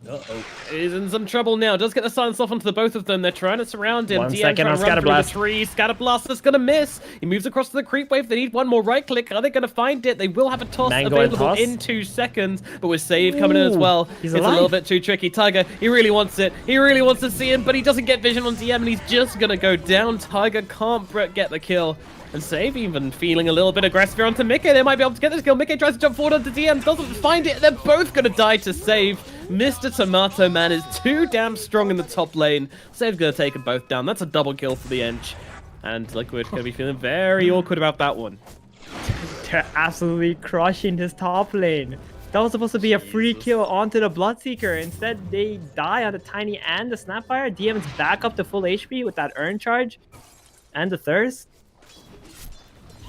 Uh-oh. He's in some trouble now. Does get the silence off onto the both of them. They're trying to surround him. 1 DM second on trying to run Scatterblast. through the tree. Scatterblast is going to miss. He moves across to the creep wave. They need one more right click. Are they going to find it? They will have a toss Mango available toss. in 2 seconds. But with save coming in as well, he's it's alive. a little bit too tricky. Tiger, he really wants it. He really wants to see him, but he doesn't get vision on DM, and he's just going to go down. Tiger can't get the kill. And Save even feeling a little bit aggressive onto Mickey. They might be able to get this kill. Mickey tries to jump forward onto DM, doesn't find it. They're both going to die to Save. Mr. Tomato Man is too damn strong in the top lane. Save's going to take them both down. That's a double kill for the Ench. And Liquid going to be feeling very awkward about that one. They're absolutely crushing this top lane. That was supposed to be a free kill onto the Bloodseeker. Instead, they die on the Tiny and the Snapfire. DM's back up to full HP with that Urn Charge. And the Thirst.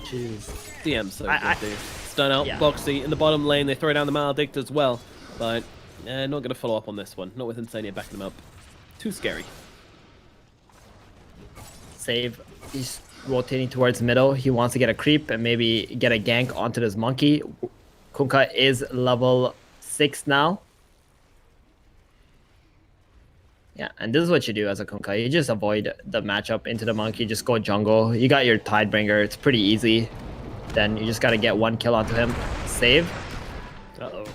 Jeez. DM so good, dude. Stun out yeah. Boxy in the bottom lane. They throw down the Maledict as well. But not going to follow up on this one. Not with Insania backing them up. Too scary. Save. He's rotating towards middle. He wants to get a creep and maybe get a gank onto this monkey. Kunkka is level 6 now. Yeah, and this is what you do as a Kunkka. You just avoid the matchup into the monkey. Just go jungle. You got your Tidebringer. It's pretty easy. Then you just got to get 1 kill onto him. Save. Uh-oh.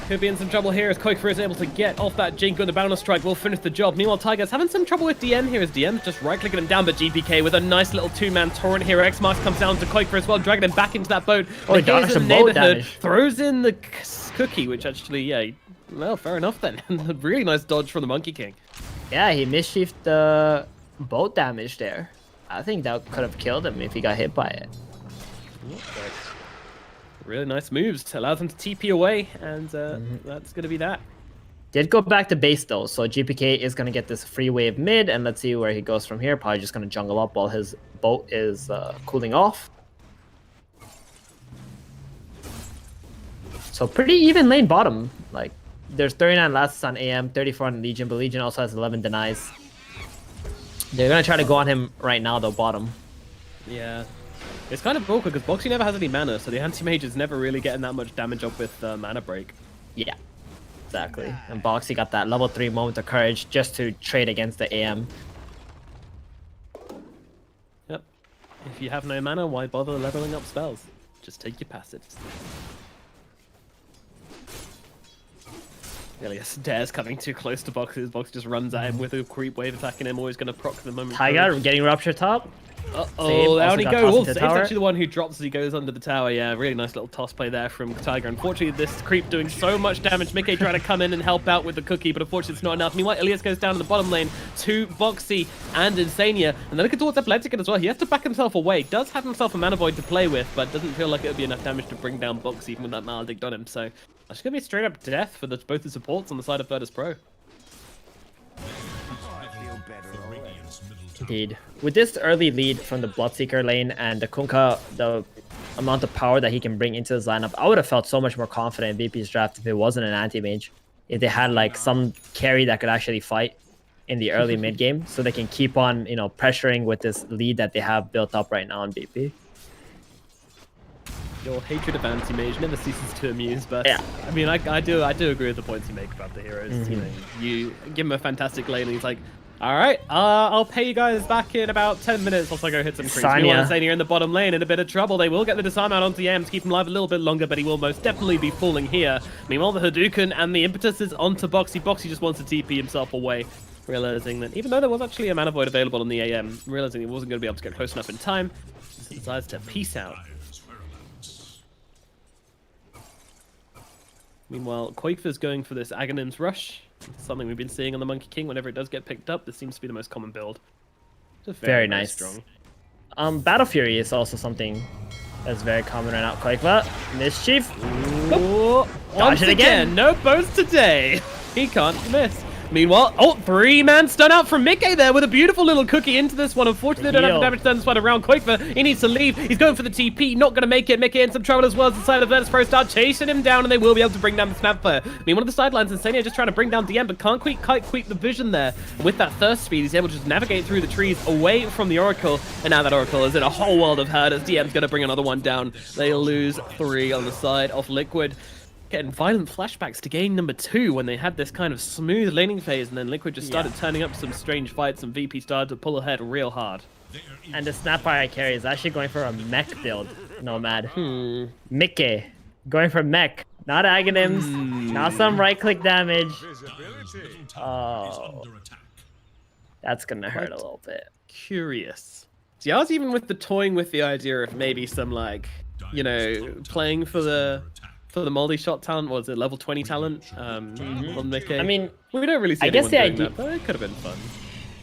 Could be in some trouble here as Koikfer is able to get off that Jinko, and the Boundless Strike will finish the job. Meanwhile, Tiger's having some trouble with DM here as DM's just right-clicking him down, but GPK with a nice little 2-man torrent here. X-Mask comes down to Koikfer as well, dragging him back into that boat. Oh, he dodged some boat damage. Throws in the cookie, which actually, yeah, well, fair enough then. A really nice dodge from the Monkey King. Yeah, he mischieved the boat damage there. I think that could have killed him if he got hit by it. Really nice moves. Allows him to TP away, and that's going to be that. Did go back to base though, so GPK is going to get this free wave mid, and let's see where he goes from here. Probably just going to jungle up while his boat is cooling off. So pretty even lane bottom. Like, there's 39 lasts on AM, 34 on Legion, but Legion also has 11 denies. They're going to try to go on him right now though, bottom. Yeah. It's kind of awkward because Boxy never has any mana, so the anti-mage is never really getting that much damage up with mana break. Yeah, exactly. And Boxy got that level 3 moment of courage just to trade against the AM. Yep. If you have no mana, why bother leveling up spells? Just take your passives. Ilias dares coming too close to Boxy. Boxy just runs at him with a creep wave attacking him. Always going to proc the moment. Tiger getting rupture top. Oh, down he got goes. tossed Oh, into Save's tower. actually the one who drops as he goes under the tower. Yeah, really nice little toss play there from Tiger. Unfortunately, this creep doing so much damage. Mickey trying to come in and help out with the cookie, but unfortunately it's not enough. Meanwhile, Ilias goes down to the bottom lane to Boxy and Insania. And then looking towards Athletic as well. He has to back himself away. Does have himself a Mana Void to play with, but doesn't feel like it would be enough damage to bring down Boxy even with that Maledict on him. So that's going to be straight up death for both the supports on the side of Virtus Pro. Indeed. With this early lead from the Bloodseeker lane and the Kunkka, the amount of power that he can bring into his lineup, I would have felt so much more confident in VP's draft if it wasn't an anti-mage. If they had like some carry that could actually fight in the early mid game, so they can keep on, you know, pressuring with this lead that they have built up right now on VP. Your hatred of anti-mage never ceases to amuse, but yeah. I mean, I do agree with the points you make about the heroes. You know, you give him a fantastic lane and he's like, all right, I'll pay you guys back in about 10 minutes. I'll go hit some creeps. Meanwhile, Insania in the bottom lane in a bit of trouble. They will get the disarm out onto Yam to keep him alive a little bit longer, but he will most definitely be falling here. Meanwhile, the Hadouken and the impetus is onto Boxy. Boxy just wants to TP himself away, realizing that even though there was actually a Mana Void available on the AM, realizing he wasn't going to be able to get close enough in time, he decides to peace out. Meanwhile, Quakefa's going for this Aghanim's Rush. Something we've been seeing on the Monkey King whenever it does get picked up. This seems to be the most common build. It's very nice. Strong. Battle Fury is also something that's very common right now. Quakefa, Mischief. Once it again. No bones today. He can't miss. Meanwhile, oh, 3-man stun out from Mickey there with a beautiful little cookie into this one. Unfortunately, they don't have the damage done despite around Quakefa. He needs to leave. He's going for the TP. Not going to make it. Mickey in some trouble as well as the side of Virtus Pro start chasing him down, and they will be able to bring down the Snapfire. I mean, one of the sidelines, Insania just trying to bring down DM, but can't quite keep the vision there. With that thirst speed, he's able to just navigate through the trees away from the Oracle, and now that Oracle is in a whole world of hurt as DM's going to bring another one down. They lose 3 on the side of Liquid. Getting violent flashbacks to game number 2 when they had this kind of smooth laning phase, and then Liquid just started turning up some strange fights, and VP started to pull ahead real hard. And the Snapfire carry is actually going for a mech build, Nomad. Mickey going for mech, not Aghanims, not some right-click damage. Oh, that's gonna hurt a little bit. Curious. See, I was even with the toying with the idea of maybe some, like, you know, playing for the multi-shot talent. Was it level 20 talent on Mickey? I mean, we don't really see anyone doing that, but it could have been fun.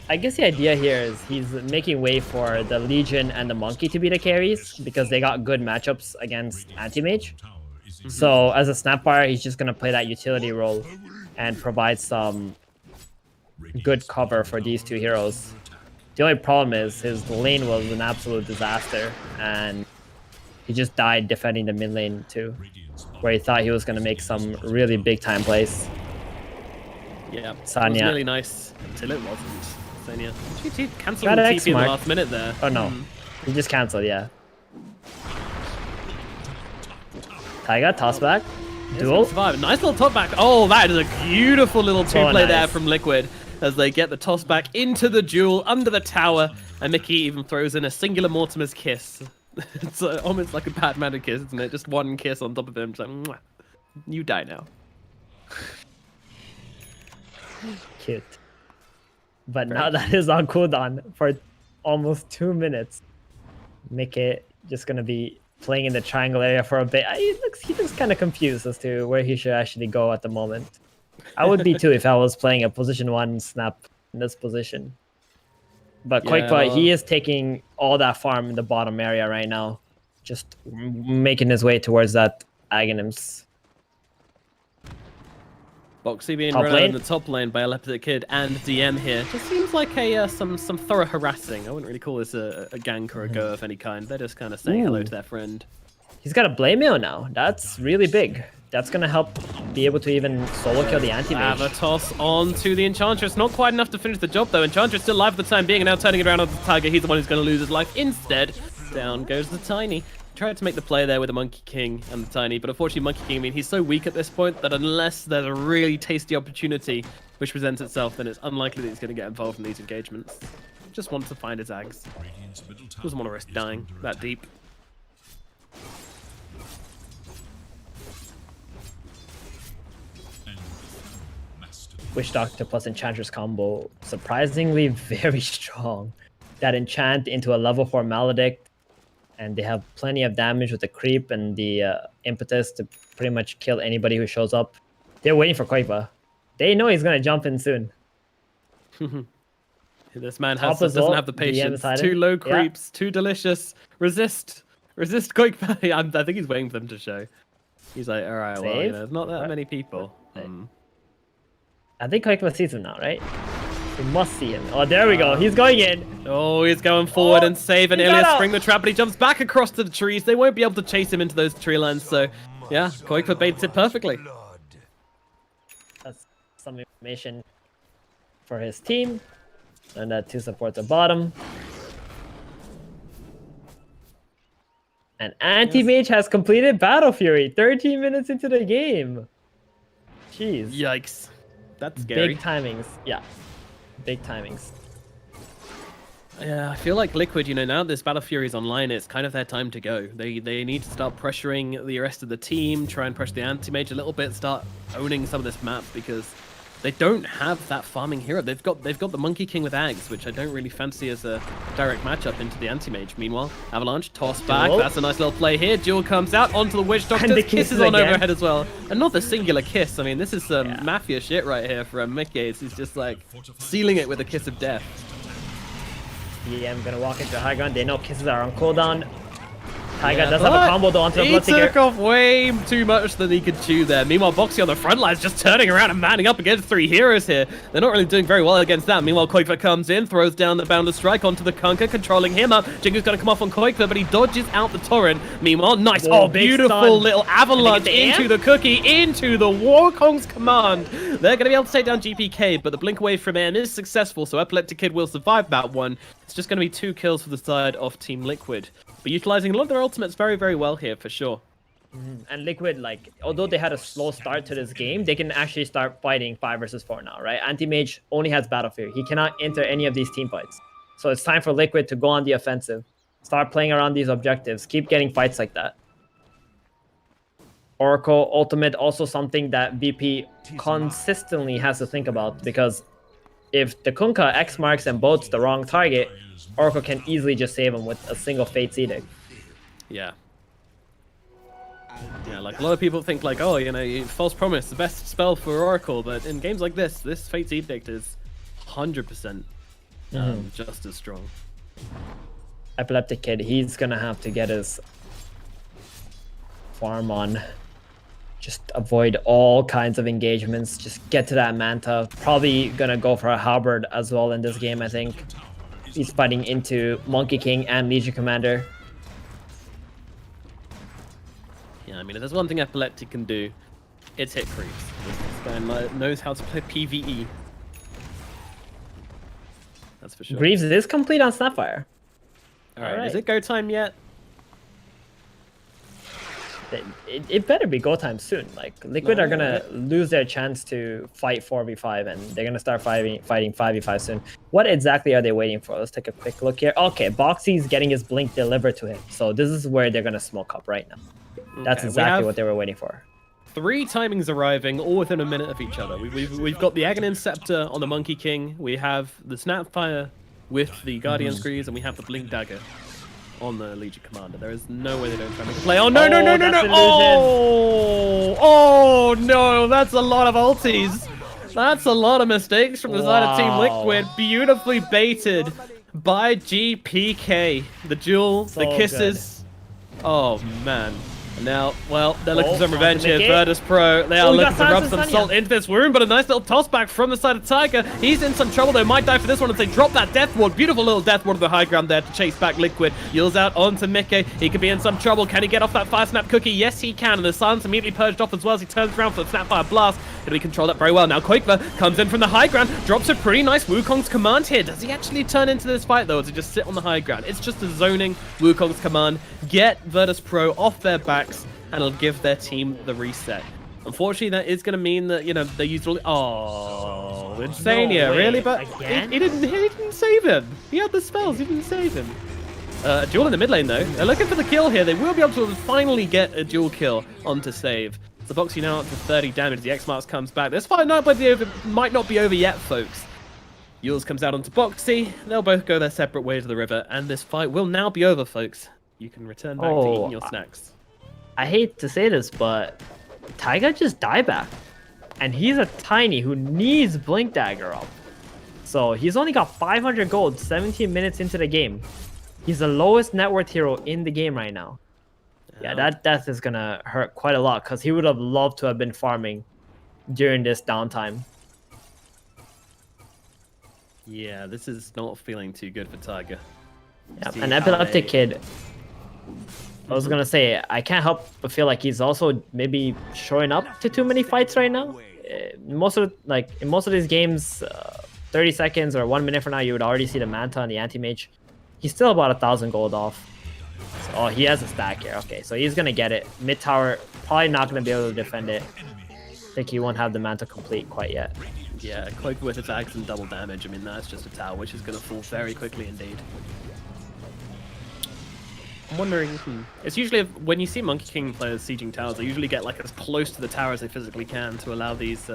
I guess the idea here is he's making way for the Legion and the Monkey to be the carries because they got good matchups against Anti-Mage. So as a Snapfire, he's just going to play that utility role and provide some good cover for these two heroes. The only problem is his lane was an absolute disaster, and he just died defending the mid lane too, where he thought he was going to make some really big time plays. Yeah, Sanya. It was really nice until it wasn't. Sanya. She cancelled the TP in the last minute there. Oh no, he just cancelled, yeah. Taiga, toss back. Duel. Nice little top back. Oh, that is a beautiful little two-play there nice from Liquid as they get the toss back into the duel under the tower, and Mickey even throws in a singular Mortimer's kiss. It's almost like a Batman kiss, isn't it? Just one kiss on top of him. Just like, mwah. You die now. Cute. But now that is on cooldown for almost 2 minutes. Mickey just gonna be playing in the triangle area for a bit. He looks kind of confused as to where he should actually go at the moment. I would be too if I was playing a position 1 snap in this position. But Quakefa, he is taking all that farm in the bottom area right now, just making his way towards that Aghanims. Boxy being run out in the top lane by Epileptic Kid and DM here. Just seems like a some thorough harassing. I wouldn't really call this a gank or a go of any kind. They're just kind of saying hello to their friend. He's got a Blade Mail now. That's really big. That's going to help be able to even solo kill the anti-mage. Avatos on to the Enchantress. Not quite enough to finish the job, though. Enchantress still alive for the time being, and now turning it around on the Tiger. He's the one who's going to lose his life. Instead, down goes the Tiny. Tried to make the play there with the Monkey King and the Tiny, but unfortunately Monkey King, I mean, he's so weak at this point that unless there's a really tasty opportunity which presents itself, then it's unlikely that he's going to get involved in these engagements. Just wants to find his Ags. Doesn't want to risk dying that deep. Witch Doctor plus Enchantress combo surprisingly very strong. That enchant into a level 4 Maledict, and they have plenty of damage with the creep and the impetus to pretty much kill anybody who shows up. They're waiting for Koiva. They know he's gonna jump in soon. This man Top doesn't result, have the DM patience. decided. Too low Yeah. creeps, too delicious. Resist Koikba. I think he's waiting for them to show. He's like, all right, well, Save? there's not that many people. I think Koiva sees him now, right? He must see him. Oh, there we go. He's going in. Oh, he's going forward and saving he got Ilias, out. spring the trap, but he jumps back across to the trees. They won't be able to chase him into those tree lands, so yeah, Koikba baits it perfectly. That's some information for his team. And that 2 supports the bottom. And Anti-Mage has completed Battle Fury 13 minutes into the game. Jeez. Yikes. That's scary. Big timings. Yeah. Big timings. Yeah, I feel like Liquid, now that this Battle Fury is online, it's kind of their time to go. They need to start pressuring the rest of the team, try and pressure the Anti-Mage a little bit, start owning some of this map, because they don't have that farming hero. They've got the Monkey King with Ags, which I don't really fancy as a direct matchup into the Anti-Mage. Meanwhile, Avalanche, toss back. Duel. That's a nice little play here. Duel comes out onto the Witch Doctor. And the Kisses kisses on again. overhead as well. Another singular kiss. I mean, this is some mafia shit right here from Mickey. He's just like sealing it with a kiss of death. DM gonna walk into high ground. They know kisses are on cooldown. Taiga does have a combo though onto the He Bloodseeker. took off way too much than he could chew there. Meanwhile, Boxy on the front lines just turning around and manning up against 3 heroes here. They're not really doing very well against that. Meanwhile, Koikva comes in, throws down the Boundless Strike onto the Kunkka, controlling him up. Jingu's going to come off on Koikva, but he dodges out the torrent. Meanwhile, nice, Whoa, oh, big beautiful stun. little avalanche Can they get the into the cookie, into the Warkong's command. They're going to be able to take down GPK, but the blink away from AM is successful, so Epileptic Kid will survive that one. It's just going to be 2 kills for the side of Team Liquid. But utilizing a lot of their ultimates very, very well here, for sure. And Liquid, like, although they had a slow start to this game, they can actually start fighting 5 versus 4 now, right? Anti-Mage only has Battle Fury. He cannot enter any of these team fights. So it's time for Liquid to go on the offensive. Start playing around these objectives. Keep getting fights like that. Oracle Ultimate, also something that VP consistently has to think about, because if the Kunkka X marks and boats the wrong target, Oracle can easily just save him with a single Fate's Edict. Yeah. Yeah, like a lot of people think like, oh, False Promise, the best spell for Oracle, but in games like this Fate's Edict is 100% just as strong. Epileptic Kid, he's gonna have to get his farm on. Just avoid all kinds of engagements. Just get to that Manta. Probably gonna go for a Halberd as well in this game, I think. He's fighting into Monkey King and Legion Commander. Yeah, I mean, if there's one thing Epileptic can do, it's hit creeps. This guy knows how to play PvE. That's for sure. Greaves is complete on Snapfire. Alright, is it go time yet? It better be go time soon. Like, Liquid are gonna lose their chance to fight 4v5, and they're gonna start fighting 5v5 soon. What exactly are they waiting for? Let's take a quick look here. Okay, Boxy's getting his blink delivered to him. So this is where they're gonna smoke up right now. That's Okay, exactly what they were waiting for. 3 timings arriving, all within a minute of each other. We've got the Aghanim Scepter on the Monkey King. We have the Snapfire with the Guardian Greaves, and we have the Blink Dagger on the Legion Commander. There is no way they don't try to make a play. Oh, no, no, no, no, no! that's Oh, no, that's a lot of ultis. That's a lot of mistakes from the side of Team Wow. Liquid. Beautifully baited by GPK. The duel, the So kisses. Oh, man. Now, well, they're looking for some on to revenge here. Mickey. Virtus Pro, they are Oh, we looking got to rub Sans some and salt Sanya. into this wound, but a nice little toss back from the side of Tiger. He's in some trouble, though. Might die for this one as they drop that Death Ward. Beautiful little Death Ward on the high ground there to chase back Liquid. Yields out onto Mickey. He could be in some trouble. Can he get off that Fire Snap cookie? Yes, he can. And the silence immediately purged off as well as he turns around for the Snapfire Blast. Going to be controlled up very well. Now, Koikva comes in from the high ground, drops a pretty nice Wukong's command here. Does he actually turn into this fight, though, or does he just sit on the high ground? It's just a zoning Wukong's command. Get Virtus Pro off their backs, and it'll give their team the reset. Unfortunately, that is going to mean that, they used all... Oh, Insania, No way. really? But Again? he didn't save him. He had the spells, he didn't save him. A duel in the mid lane, though. They're looking for the kill here. They will be able to finally get a dual kill onto save. The Boxy now up to 30 damage. The X-Marks comes back. This fight might not be over yet, folks. Yules comes out onto Boxy. They'll both go their separate ways to the river, and this fight will now be over, folks. You can return back to eating your snacks. I hate to say this, but Taiga just died back. And he's a Tiny who needs Blink Dagger up. So he's only got 500 gold 17 minutes into the game. He's the lowest net worth hero in the game right now. Yeah, that death is going to hurt quite a lot because he would have loved to have been farming during this downtime. Yeah, this is not feeling too good for Tiger. Yeah, an epileptic kid. I was gonna say, I can't help but feel like he's also maybe showing up to too many fights right now. In most of these games, 30 seconds or 1 minute from now, you would already see the Manta and the Anti-Mage. He's still about 1,000 gold off. So, oh, he has a stack here. Okay, so he's gonna get it. Mid tower, probably not gonna be able to defend it. I think he won't have the Manta complete quite yet. Yeah, Cloak with attacks and double damage. I mean, that's just a tower which is gonna fall very quickly indeed. I'm wondering, it's usually when you see Monkey King players sieging towers, they usually get like as close to the tower as they physically can to allow these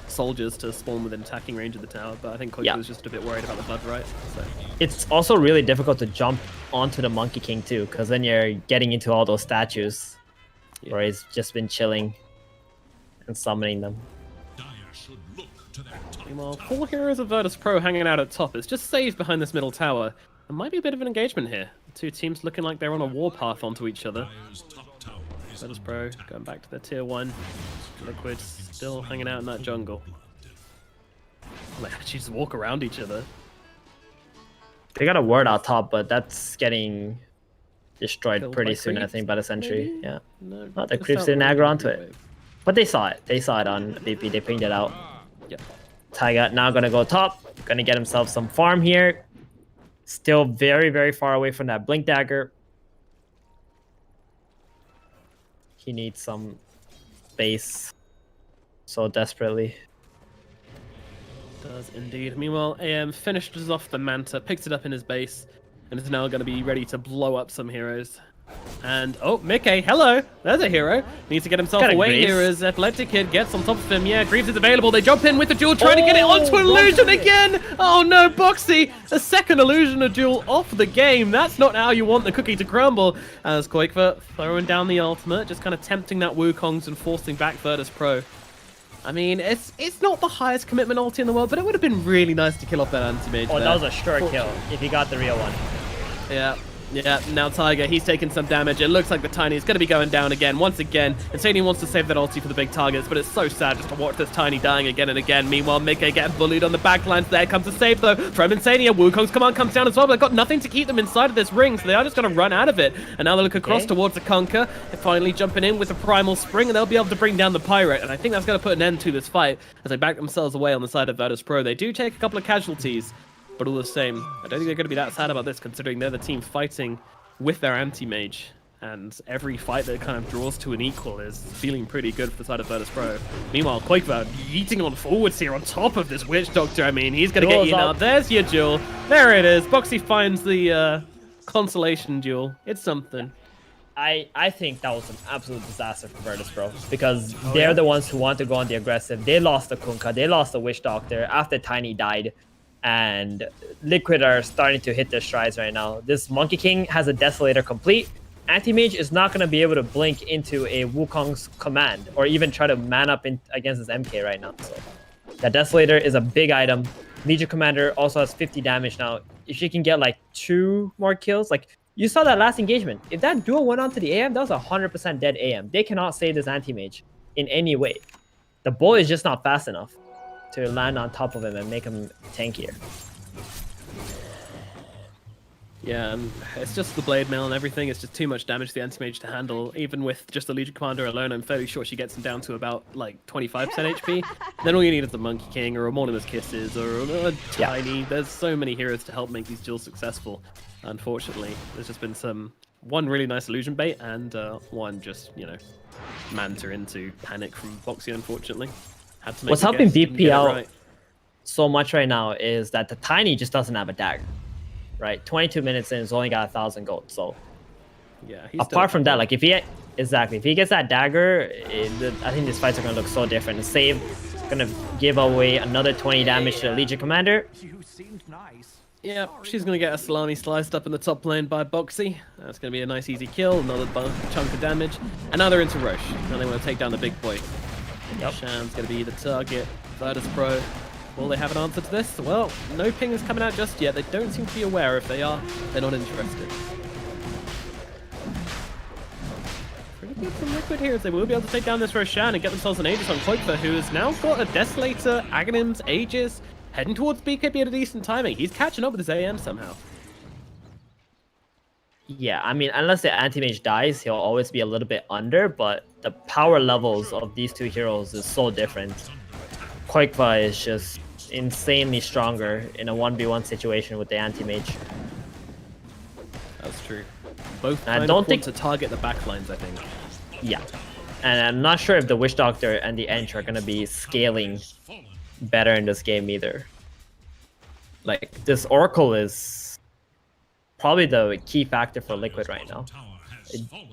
soldiers to spawn within attacking range of the tower. But I think Koiko was just a bit worried about the blood right. So it's also really difficult to jump onto the Monkey King too, because then you're getting into all those statues where he's just been chilling and summoning them. Meanwhile, 4 heroes of Virtus Pro hanging out at top. It's just saved behind this middle tower. There might be a bit of an engagement here. Two teams looking like they're on a warpath onto each other. Virtus Pro going back to their tier 1. Liquid still hanging out in that jungle. They actually just walk around each other. They got a ward out top, but that's getting destroyed Killed pretty by soon, I creeps, think, by the sentry. maybe? Yeah. No, Oh, the just creeps out didn't with aggro the onto it. wave. But they saw it. They saw it on VP. They pinged it out. Yep. Taiga now gonna go top. Gonna get himself some farm here. Still very, very far away from that Blink Dagger. He needs some base so desperately. Does indeed. Meanwhile, AM finishes off the Manta, picks it up in his base, and is now going to be ready to blow up some heroes. And, oh, Mickey, hello! There's a hero. Needs to get himself Got a away Greaves. here as Epileptic Kid gets on top of him. Yeah, Greaves is available. They jump in with the duel, trying to get it onto Illusion again! Oh no, Boxy! A second Illusion of duel off the game. That's not how you want the cookie to crumble. As Koikva throwing down the ultimate, just kind of tempting that Wukongs and forcing back Virtus Pro. I mean, it's not the highest commitment ulti in the world, but it would have been really nice to kill off that anti-mage. Oh, that was a sure kill if he got the real one. Yeah. Yeah, now Tiger, he's taking some damage. It looks like the Tiny is going to be going down again, once again. Insani wants to save that ulti for the big targets, but it's so sad just to watch this Tiny dying again and again. Meanwhile, Mickey getting bullied on the backlines. There comes a save, though, from Insania. Wukong's command comes down as well, but they've got nothing to keep them inside of this ring, so they are just going to run out of it. And now they look across towards the Conquer. They're finally jumping in with the Primal Spring, and they'll be able to bring down the Pirate. And I think that's going to put an end to this fight as they back themselves away on the side of Virtus Pro. They do take a couple of casualties, but all the same, I don't think they're going to be that sad about this, considering they're the team fighting with their anti-mage, and every fight that kind of draws to an equal is feeling pretty good for the side of Virtus Pro. Meanwhile, Quakevow yeeting on forwards here on top of this Witch Doctor. I mean, he's going to get you now. There's your duel. There it is. Boxy finds the consolation duel. It's something. I think that was an absolute disaster for Virtus Pro, because they're the ones who want to go on the aggressive. They lost the Kunkka, they lost the Witch Doctor after Tiny died. And Liquid are starting to hit their strides right now. This Monkey King has a Desolator complete. Anti-Mage is not going to be able to blink into a Wukong's command or even try to man up against his MK right now. So that Desolator is a big item. Legion Commander also has 50 damage now. If she can get like 2 more kills, like you saw that last engagement. If that duel went onto the AM, that was 100% dead AM. They cannot save this Anti-Mage in any way. The bull is just not fast enough to land on top of him and make him tankier. Yeah, and it's just the Blade Mail and everything. It's just too much damage to the Anti-Mage to handle. Even with just the Legion Commander alone, I'm fairly sure she gets him down to about like 25% HP. Then all you need is the Monkey King or a Mortimer's Kisses or a Tiny. There's so many heroes to help make these duels successful. Unfortunately, there's just been one really nice illusion bait and one just, you know, Manta into panic from Boxy, unfortunately. What's helping VP out so much right now is that the Tiny just doesn't have a dagger, right? 22 minutes in, he's only got 1,000 gold. So Yeah. He's still Apart from that, like if he gets that dagger, I think these fights are gonna look so different. Save gonna give away another 20 damage to the Legion Commander. Yeah, she's going to get a salami sliced up in the top lane by Boxy. That's going to be a nice easy kill, another chunk of damage. And now they're into Roche. Now they want to take down the big boy. Yep. Shan's going to be the target. Virtus Pro. Will they have an answer to this? Well, no ping is coming out just yet. They don't seem to be aware. If they are, they're not interested. Pretty good from Liquid here, as they will be able to take down this Roshan and get themselves an Aegis on Cloakfer, who has now got a Desolator, Aghanims, Aegis, heading towards BKB at a decent timing. He's catching up with his AM somehow. Yeah, I mean, unless the anti-mage dies, he'll always be a little bit under, but the power levels of these two heroes is so different. Koikva is just insanely stronger in a 1v1 situation with the anti-mage. That's true. Both I kind don't of think want to target the backlines, I think. Yeah. And I'm not sure if the Witch Doctor and the Ench are going to be scaling better in this game either. Like, this Oracle is probably the key factor for Liquid right now.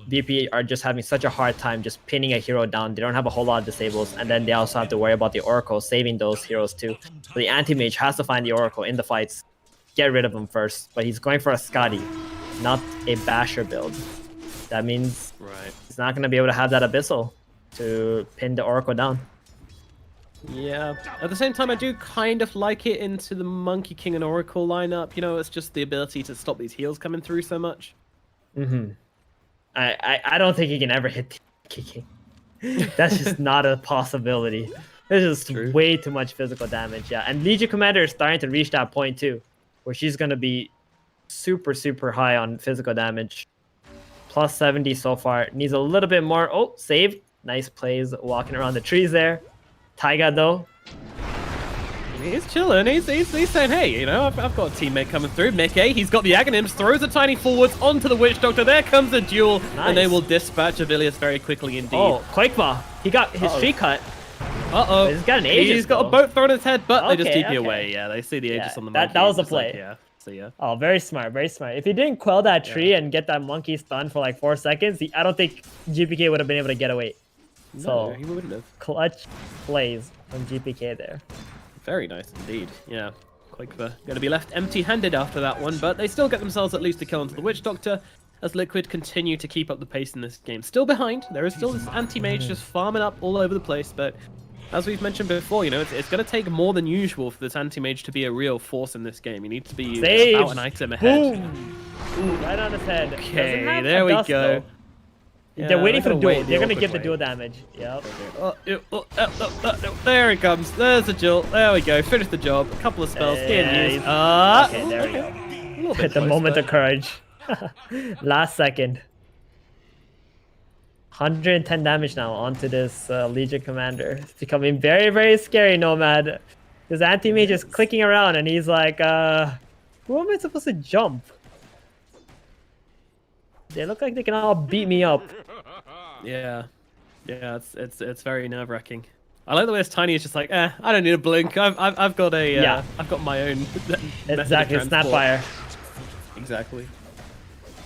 VP are just having such a hard time just pinning a hero down. They don't have a whole lot of disables, and then they also have to worry about the Oracle saving those heroes too. So the anti-mage has to find the Oracle in the fights, get rid of him first, but he's going for a Scotty, not a Basher build. That means he's not going to be able to have that Abyssal to pin the Oracle down. Yeah. At the same time, I do kind of like it into the Monkey King and Oracle lineup. You know, it's just the ability to stop these heals coming through so much. I don't think he can ever hit the Monkey King. That's just not a possibility. There's just way too much physical damage. Yeah, and Legion Commander is starting to reach that point too, where she's going to be super, super high on physical damage. Plus 70 so far. Needs a little bit more. Oh, save. Nice plays walking around the trees there. Taiga though, he's chilling. He's saying, hey, you know, I've got a teammate coming through. Mickey, he's got the Aghanims, throws a tiny forwards onto the Witch Doctor. There comes the duel, and they will dispatch Avilius very quickly indeed. Oh, Koikva, he got his tree cut. Uh-oh. He's got an Aegis. He's got a boat thrown at his head, but they just Okay, TP away. Yeah, they see the Aegis on the monkey. That was a just play. like, yeah, see ya. Oh, very smart, very smart. If he didn't quell that tree and get that monkey stunned for like 4 seconds, I don't think GPK would have been able to get away. No, So he wouldn't have. clutch plays from GPK there. Very nice indeed. Yeah. Koikva going to be left empty-handed after that one, but they still get themselves at least a kill onto the Witch Doctor as Liquid continue to keep up the pace in this game. Still behind. There is still this anti-mage just farming up all over the place, but as we've mentioned before, you know, it's going to take more than usual for this anti-mage to be a real force in this game. You need to be about an item ahead. Boom! Ooh, right on his head. Okay, there we go. Though. Yeah, they're waiting for the duel. They're going to awkward give the way. duel damage. Yep. There it comes. There's the duel. There we go. Finish the job. A couple of spells. Can't use. Okay, there we go. A little bit The close, moment but- of courage. Last second. 110 damage now onto this Legion Commander. It's becoming very, very scary, Nomad. His anti-mage is clicking around and he's like, who am I supposed to jump? They look like they can all beat me up. Yeah, it's very nerve-wracking. I like the way this Tiny is just like, I don't need a blink. I've got a I've got my own. Exactly, Snapfire. Exactly.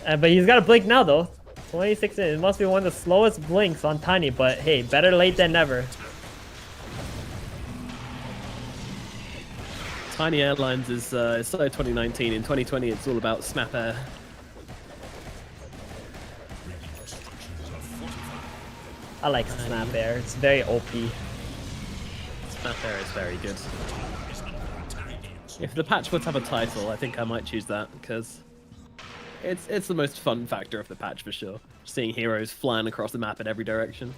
But he's got a blink now though. 26 in. It must be one of the slowest blinks on Tiny, but hey, better late than never. Tiny Airlines is so 2019. In 2020, it's all about Snap Air. I like Snap Air. It's very OP. Snap Air is very good. If the patch would have a title, I think I might choose that because it's the most fun factor of the patch for sure. Seeing heroes flying across the map in every direction.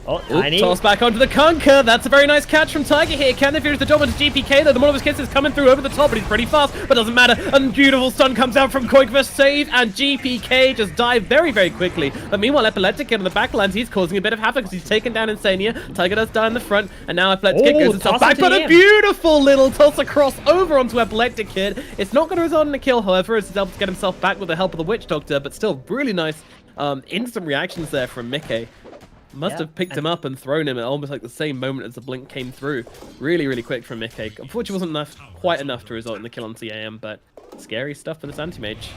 Oh, Tiny. Toss back onto the Conquer. That's a very nice catch from Tiger here. Can they finish the job onto GPK though? The one of his kisses is coming through over the top, but he's pretty fast. But doesn't matter. And beautiful stun comes out from Koikva. Save, and GPK just dive very, very quickly. But meanwhile, Epileptic Kid on the backlines, he's causing a bit of havoc because he's taken down Insania. Tiger does die in the front, and now Epileptic Kid goes himself back. But a beautiful little toss across over onto Epileptic Kid. It's not going to result in a kill, however, as he's able to get himself back with the help of the Witch Doctor. But still, really nice instant reactions there from Mickey. Must have picked him up and thrown him at almost like the same moment as the blink came through. Really, really quick from Mickey. Unfortunately, wasn't quite enough to result in the kill on CAM, but scary stuff for this anti-mage.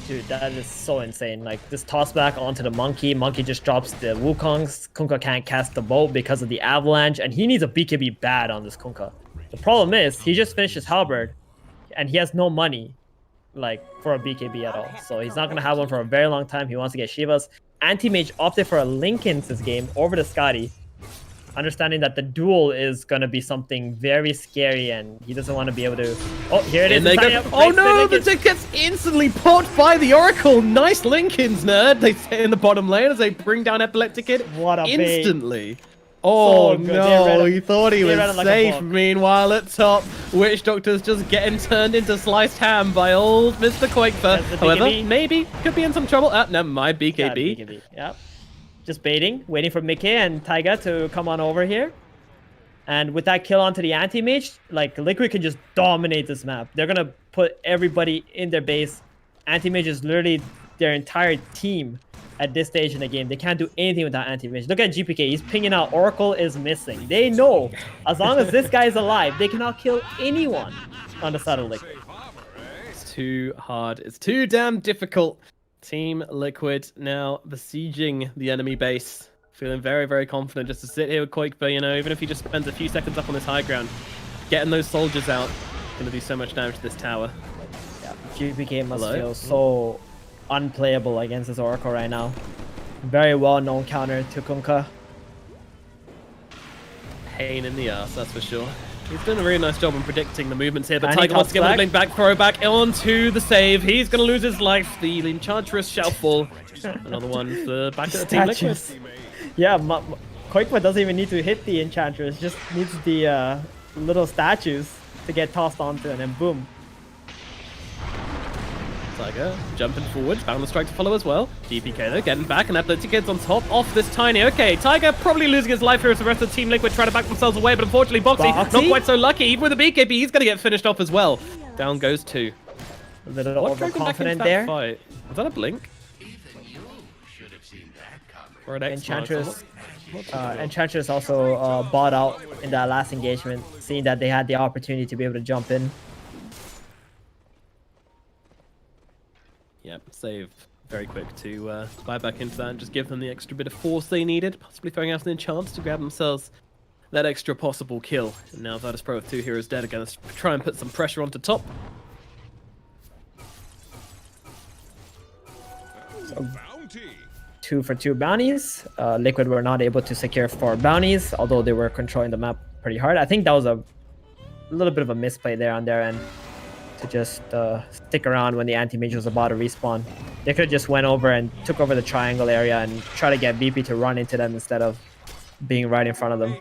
Dude, that is so insane. Like, this toss back onto the Monkey. Monkey just drops the Wukongs. Kunkka can't cast the bolt because of the avalanche, and he needs a BKB bad on this Kunkka. The problem is, he just finished his Halberd, and he has no money, like, for a BKB at all. So he's not going to have one for a very long time. He wants to get Shivas. Anti-Mage opted for a Linken's this game over the Scotty, understanding that the duel is going to be something very scary, and he doesn't want to be able to... Oh, here it is. And they go... Oh no, the tick gets instantly popped by the Oracle. Nice Lincoln's, nerd. They stay in the bottom lane as they bring down Epileptic Kid What a bait. instantly. Oh So good. no, he thought he was ran him like a safe. book. Meanwhile, at top, Witch Doctor's just getting turned into sliced ham by old Mr. Quakefer. That's the However, BKB. maybe could be in some trouble. Never mind, Yeah, BKB. BKB. Yep. Just baiting, waiting for Mickey and Taiga to come on over here. And with that kill onto the anti-mage, like, Liquid can just dominate this map. They're going to put everybody in their base. Anti-mage is literally their entire team at this stage in the game. They can't do anything without anti-mage. Look at GPK. He's pinging out. Oracle is missing. They know as long as this guy is alive, they cannot kill anyone on the side of Liquid. It's too hard. It's too damn difficult. Team Liquid now besieging the enemy base. Feeling very, very confident just to sit here with Quakefer, you know, even if he just spends a few seconds up on this high ground. Getting those soldiers out. Going to do so much damage to this tower. Yeah, GPK must feel so unplayable against this Oracle right now. Very well-known counter to Kunkka. Pain in the ass, that's for sure. He's done a really nice job in predicting the movements here, but And he Tiger wants to comes get back. blink back, throw back onto the save. He's going to lose his life. The Enchantress shall fall. Another one for the back of the Team Liquid. Statues. Yeah, Quakefer doesn't even need to hit the Enchantress, just needs the little statues to get tossed onto, and then boom. Tiger jumping forward, Boundless Strike to follow as well. GPK though getting back, and Epileptic Kid's on top off this Tiny. Okay, Tiger probably losing his life here as the rest of the Team Liquid try to back themselves away, but unfortunately Boxy not quite so lucky. Even with a BKB, he's going to get finished off as well. Down goes 2. A little What drove him back into overconfident that there. fight? Was that a blink? Or an X Enchantress, Enchantress also bought out in that last engagement, seeing that they had the opportunity to be able to jump in. Yep, save very quick to buy back into that and just give them the extra bit of force they needed, possibly throwing out an enchant to grab themselves that extra possible kill. And now Virtus Pro with 2 heroes dead again, let's try and put some pressure onto top. So, 2 for 2 bounties. Liquid were not able to secure 4 bounties, although they were controlling the map pretty hard. I think that was a little bit of a misplay there on their end, to just stick around when the anti-mage was about to respawn. They could have just went over and took over the triangle area and try to get VP to run into them instead of being right in front of them.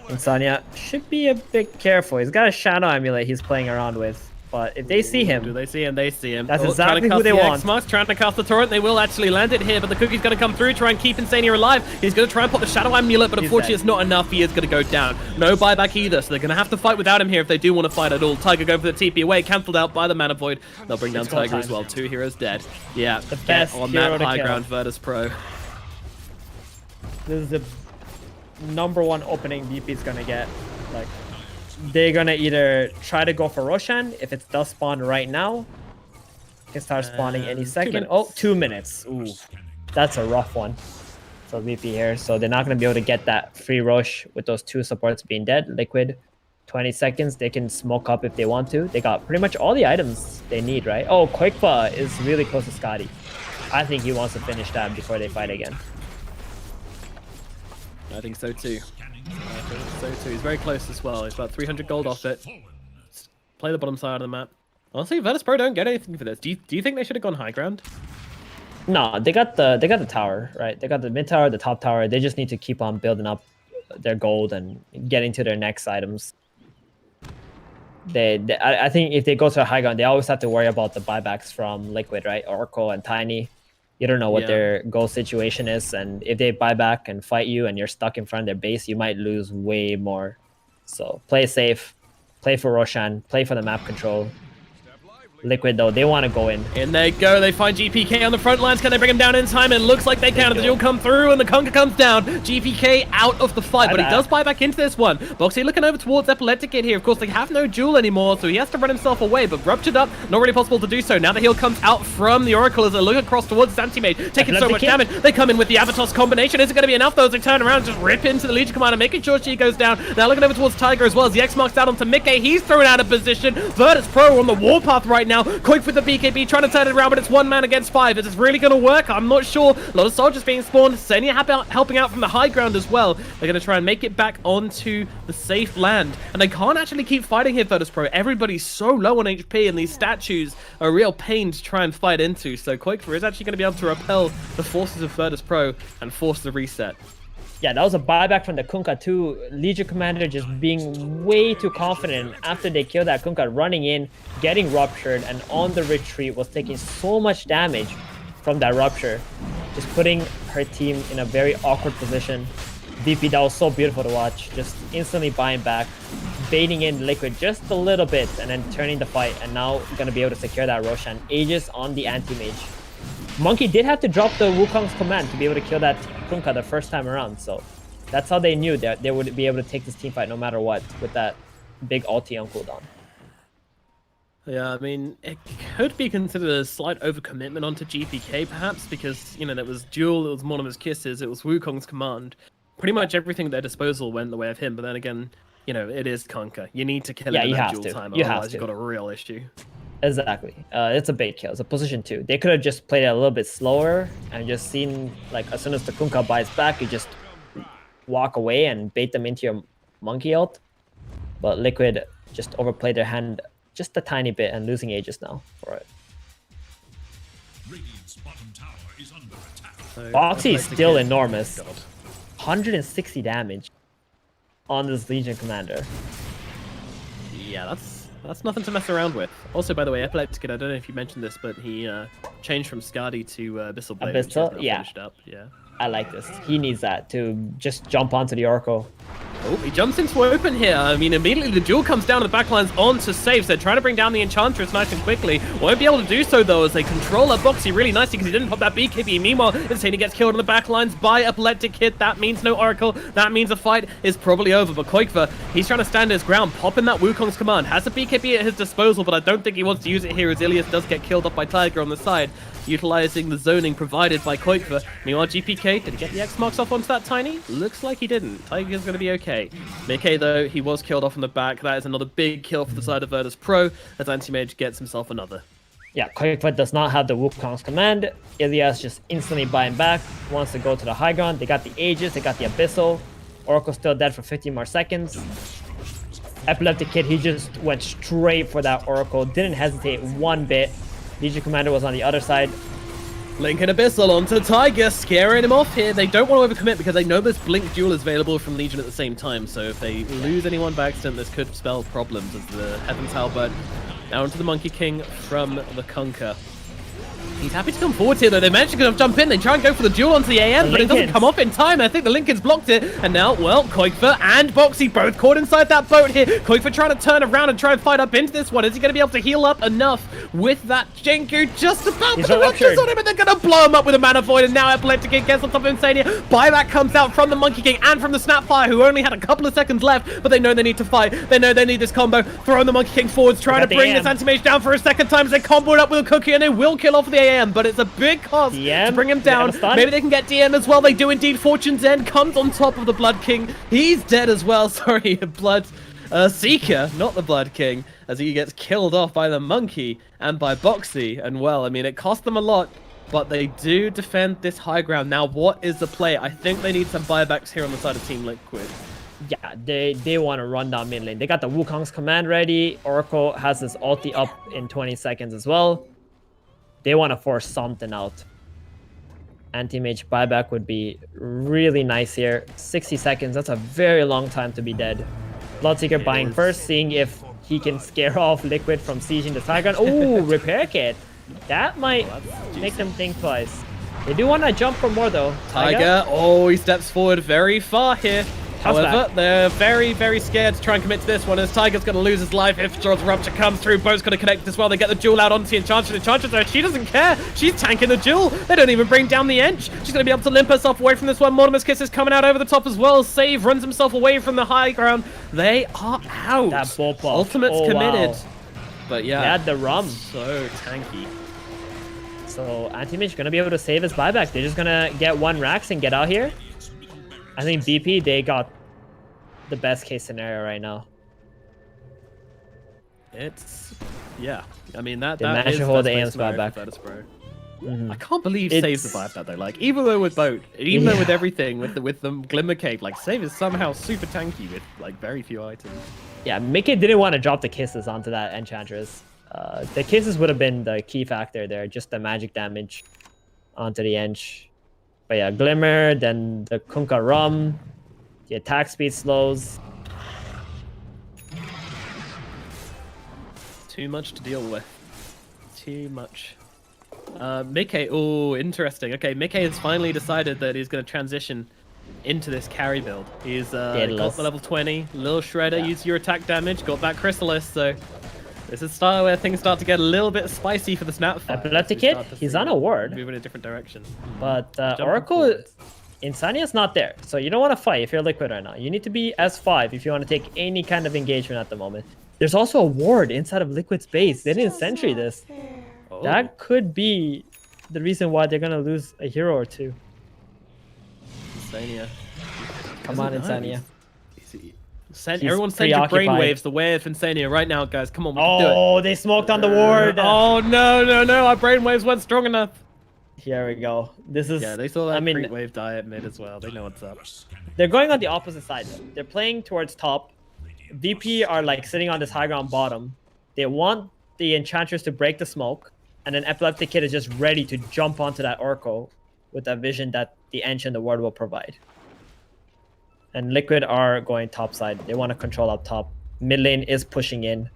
Insania should be a bit careful. He's got a Shadow Amulet he's playing around with, but if they see him... Do they see him? They see him. That's trying exactly to who cast they the want. X-Marks, trying to cast the Torrent. They will actually land it here, but the Cookie's going to come through, try and keep Insania alive. He's going to try and pop the Shadow Amulet, but He's unfortunately dead. it's not enough. He is going to go down. No buyback either, so they're going to have to fight without him here if they do want to fight at all. Tiger going for the TP away, cancelled out by the Mana Void. They'll bring down It's go Tiger as time. well. 2 heroes dead. Yeah, The get best on hero that to high kill. ground, Virtus Pro. This is the #1 opening VP's gonna get. Like, they're gonna either try to go for Roshan if it does spawn right now. It can start spawning any 2 second. minutes. Oh, 2 minutes. Ooh, that's a rough one for VP here. So they're not gonna be able to get that free rush with those 2 supports being dead. Liquid, 20 seconds. They can smoke up if they want to. They got pretty much all the items they need, right? Oh, Quakefa is really close to Scotty. I think he wants to finish that before they fight again. I think so too. He's very close as well. He's about 300 gold off it. Play the bottom side of the map. Honestly, Virtus Pro don't get anything for this. Do you think they should have gone high ground? No, they got the tower, right? They got the mid tower, the top tower. They just need to keep on building up their gold and getting to their next items. I think if they go to a high ground, they always have to worry about the buybacks from Liquid, right? Oracle and Tiny. You don't know what their goal situation is, and if they buy back and fight you and you're stuck in front of their base, you might lose way more. So play safe, play for Roshan, play for the map control. Liquid, though, they want to go in. In they go. They find GPK on the front lines. Can they bring him down in time? It looks like they can. The duel come through, and the Conker comes down. GPK out of the fight, but he does buy back into this one. Boxy looking over towards Epileptic Kid here. Of course, they have no duel anymore, so he has to run himself away, but ruptured up, not really possible to do so. Now the heal comes out from the Oracle as they look across towards Anti-Mage, taking so much damage. They come in with the Avatos combination. Is it going to be enough, though, as they turn around and just rip into the Legion Commander, making sure she goes down. Now looking over towards Tiger as well as the X marks out onto Mickey. He's thrown out of position. Virtus Pro on the warpath right now. Quick with the BKB, trying to turn it around, but it's 1 man against 5. Is this really going to work? I'm not sure. A lot of soldiers being spawned. Senia helping out from the high ground as well. They're going to try and make it back onto the safe land. And they can't actually keep fighting here, Virtus Pro. Everybody's so low on HP, and these statues are a real pain to try and fight into. So Quakefor is actually going to be able to repel the forces of Virtus Pro and force the reset. Yeah, that was a buyback from the Kunkka too. Legion Commander just being way too confident after they killed that Kunkka, running in, getting ruptured, and on the retreat was taking so much damage from that rupture. Just putting her team in a very awkward position. VP, that was so beautiful to watch. Just instantly buying back, baiting in Liquid just a little bit, and then turning the fight, and now going to be able to secure that Roshan. Aegis on the Anti-Mage. Monkey did have to drop the Wukong's command to be able to kill that Kunkka the first time around, so that's how they knew that they would be able to take this team fight no matter what with that big ulti on cooldown. Yeah, I mean, it could be considered a slight overcommitment onto GPK perhaps, because, you know, there was Duel, it was one of his kisses, it was Wukong's command. Pretty much everything at their disposal went the way of him, but then again, you know, it is Kunkka. You need to kill him in that duel time, otherwise you've got a real issue. Exactly. It's a bait kill. It's a position 2. They could have just played it a little bit slower and just seen, like, as soon as the Kunkka bites back, you just walk away and bait them into your monkey ult. But Liquid just overplayed their hand just a tiny bit and losing Aegis now for it. Radiant's bottom tower is under attack. So, Boxy is still enormous. 160 damage on this Legion Commander. Yeah, that's nothing to mess around with. Also, by the way, Epileptic, I don't know if you mentioned this, but he changed from Skadi to Abyssal Blade. Abyssal? Yeah. Finished up. Yeah. I like this. He needs that to just jump onto the Oracle. Oh, he jumps into open here. I mean, immediately the duel comes down the backlines onto saves. They're trying to bring down the Enchantress nice and quickly. Won't be able to do so, though, as they control that Boxy really nicely because he didn't pop that BKB. Meanwhile, Disini gets killed on the backlines by Epileptic Hit. That means no Oracle. That means the fight is probably over. But Quakefor, he's trying to stand his ground, popping that Wukong's command. Has a BKB at his disposal, but I don't think he wants to use it here as Ilias does get killed off by Tiger on the side, utilizing the zoning provided by Quakefor. Meanwhile, GPK, did he get the X marks off onto that Tiny? Looks like he didn't. Tiger's going to be okay. Mickey, though, he was killed off in the back. That is another big kill for the side of Virtus Pro, as Anti-Mage gets himself another. Yeah, Quakefor does not have the Wukong's command. Ilias just instantly buying back, wants to go to the high ground. They got the Aegis, they got the Abyssal. Oracle's still dead for 15 more seconds. Epileptic Kid, he just went straight for that Oracle, didn't hesitate one bit. Legion Commander was on the other side. Link and Abyssal onto Tiger, scaring him off here. They don't want to overcommit because they know this Blink Duel is available from Legion at the same time. So if they lose anyone by accident, this could spell problems as the Heaven's Halberd down to the Monkey King from the Kunkka. He's happy to come forward here, though. They managed to jump in. They try and go for the duel onto the AM, but it doesn't come off in time. I think the Lincolns blocked it. And now, well, Quakefor and Boxy both caught inside that boat here. Quakefor trying to turn around and try and fight up into this one. Is he going to be able to heal up enough with that Jinku? Just about, but the Ruptures on him, and they're going to blow him up with a Mana Void. And now Epileptic King gets on top of Insania. Buyback comes out from the Monkey King and from the Snapfire, who only had a couple of seconds left, but they know they need to fight. They know they need this combo. Throwing the Monkey King forwards, trying to bring this Anti-Mage down for a second time as they combo it up with a cookie, and they will kill off the AM, but it's a big cost to bring him down. Maybe they can get DM as well. They do indeed. Fortune's End comes on top of the Blood King. He's dead as well. Sorry, Blood Seeker, not the Blood King, as he gets killed off by the Monkey and by Boxy. And well, I mean, it cost them a lot, but they do defend this high ground. Now, what is the play? I think they need some buybacks here on the side of Team Liquid. Yeah, they want to run down mid lane. They got the Wukong's command ready. Oracle has his ulti up in 20 seconds as well. They want to force something out. Anti-Mage buyback would be really nice here. 60 seconds, that's a very long time to be dead. Bloodseeker buying first, seeing if he can scare off Liquid from sieging the Tiger. Oh, repair kit. That might make them think twice. They do want to jump for more though. Tiger, oh, he steps forward very far here. However, they're very, very scared to try and commit to this one, as Tiger's going to lose his life if Jordan's Rupture comes through. Bo's going to connect as well. They get the duel out onto the Enchantress. Enchantress, she doesn't care. She's tanking the duel. They don't even bring down the Ench. She's going to be able to limp herself away from this one. Mortimer's Kiss is coming out over the top as well. Save runs himself away from the high ground. They are out. That ball pop. Ultimate's committed. Wow. But yeah. They had the rum. So tanky. So Anti-Mage going to be able to save his buyback. They're just going to get 1 Rax and get out here. I think BP, they got the best case scenario right now. It's, yeah. I mean, that managed is to hold best the case AM's scenario buyback. for Virtus Pro. Mhm. I can't believe It's- Save survived that though. Like, even though with Boat, even though with everything, with the Glimmer Cape, like Save is somehow super tanky with like very few items. Yeah, Mickey didn't want to drop the kisses onto that Enchantress. The kisses would have been the key factor there, just the magic damage onto the Ench. But yeah, Glimmer, then the Kunkka Rum, the attack speed slows. Too much to deal with. Too much. Mickey, oh, interesting. Okay, Mickey has finally decided that he's going to transition into this carry build. He's got the level 20, little shredder, use your attack damage, got back Chrysalis, so this is start where things start to get a little bit spicy for the Snapfire. Epileptic Kid, he's on a ward. Move in a different direction. But Oracle, Insania's not there, so you don't want to fight if you're Liquid right now. You need to be S5 if you want to take any kind of engagement at the moment. There's also a ward inside of Liquid's base. They didn't sentry this. Oh. That could be the reason why they're going to lose a hero or two. Insania. Come on, Insania. Everyone send your brainwaves the way of Insania right now, guys. Come on, we can do it. Oh, they smoked on the ward. Oh, no. Our brainwaves weren't strong enough. Here we go. This is... Yeah, they saw that I mean, wave die at mid as well. They know what's up. they're going on the opposite side. They're playing towards top. VP are like sitting on this high ground bottom. They want the Enchantress to break the smoke. And then Epileptic Kid is just ready to jump onto that Oracle with that vision that the Ench and the ward will provide. And Liquid are going top side. They want to control up top. Mid lane is pushing in.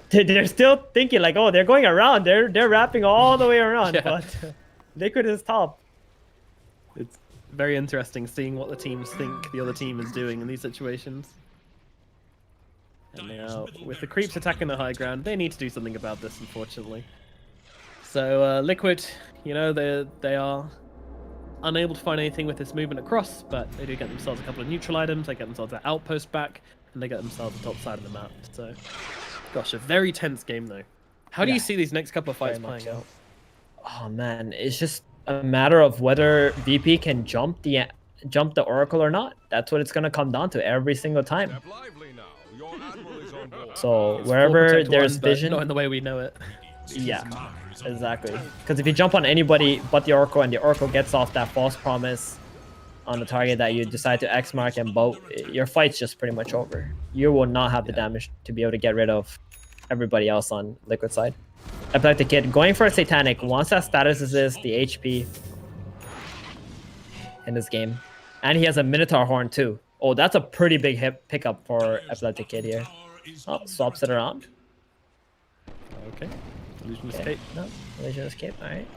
They're still thinking like, oh, they're going around. They're wrapping all the way around. Yeah. But Liquid is top. It's very interesting seeing what the teams think the other team is doing in these situations. And now, with the creeps attacking the high ground, they need to do something about this, unfortunately. So, Liquid, you know, they are unable to find anything with this movement across, but they do get themselves a couple of neutral items, they get themselves an outpost back, and they get themselves the top side of the map. So, gosh, a very tense game, though. How do you see these next couple of fights playing out? Oh, man, it's just a matter of whether VP can jump the Oracle or not. That's what it's going to come down to every single time. So wherever there's vision, not in the way we know it. Yeah, exactly. Because if you jump on anybody but the Oracle and the Oracle gets off that false promise on the target that you decide to X mark and boat, your fight's just pretty much over. You will not have the damage to be able to get rid of everybody else on Liquid side. Epileptic Kid going for a Satanic. Once that status is the HP in this game. And he has a Minotaur Horn too. Oh, that's a pretty big hit pickup for Epileptic Kid here. Oh, swaps it around. Okay. Illusion escape. No, illusion escape. All right.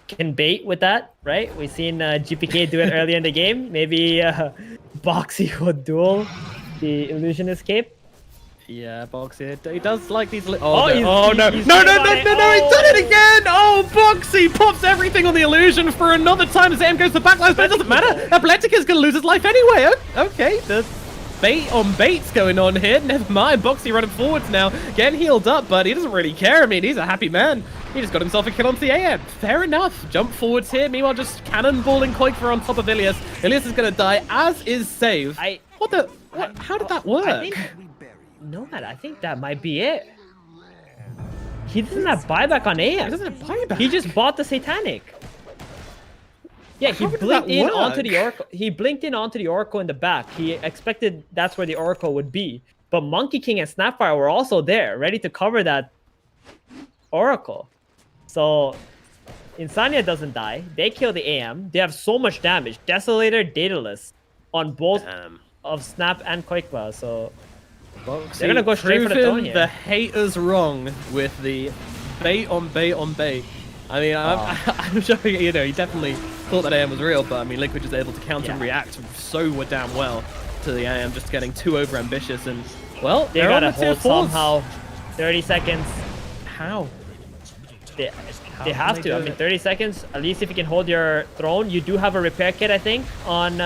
Can bait with that, right? We've seen GPK do it earlier in the game. Maybe Boxy will duel the illusion escape. Yeah, Boxy. He does like these. No! Oh, He's no! done it again! Oh, Boxy pops everything on the illusion for another time as AM goes to backlines, but it doesn't matter. Epileptic is going to lose his life anyway. Okay, the bait on bait's going on here. Never mind. Boxy running forwards now, getting healed up, but he doesn't really care. I mean, he's a happy man. He just got himself a kill onto the AM. Fair enough. Jump forwards here. Meanwhile, just cannonballing Koikfer on top of Ilias. Ilias is going to die, as is Save. How did that work? No, man, I think that might be it. He doesn't have buyback on AM. He doesn't have buyback. He just bought the Satanic. Yeah, he blinked in onto the Oracle. He blinked in onto the Oracle in the back. He expected that's where the Oracle would be. But Monkey King and Snapfire were also there, ready to cover that Oracle. So Insania doesn't die. They kill the AM. They have so much damage. Desolator, Daedalus on both of Snap and Koikwa. So Boxy they're gonna go straight for the throne here. The haters wrong with the bait on bait on bait. I mean, I'm sure, you know, he definitely thought that AM was real, but I mean, Liquid is able to counter and react so damn well to the AM just getting too over-ambitious, and, well, They they're on gotta the hold 2-4s. somehow. 30 seconds. How? They can have they to. do I mean, it? 30 seconds. At least if you can hold your throne. You do have a repair kit, I think, on...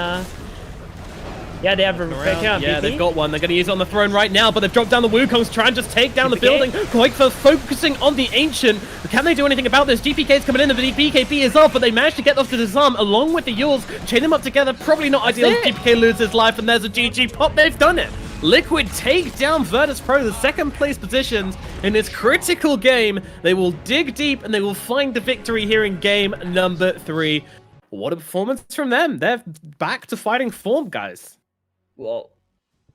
Yeah, they have a repair kit on Yeah, BP. they've got one. They're going to use it on the throne right now, but they've dropped down the Wukongs, trying to just take down the GPK. building. Quite for focusing on the Ancient. Can they do anything about this? GPK's coming in, the BKB is off, but they managed to get off to disarm along with the Yules. Chain them up together, probably not ideal if GPK loses life, and there's a GG pop. They've done it. Liquid take down Virtus Pro, the second place positions in this critical game. They will dig deep and they will find the victory here in game number 3. What a performance from them. They're back to fighting form, guys. Well,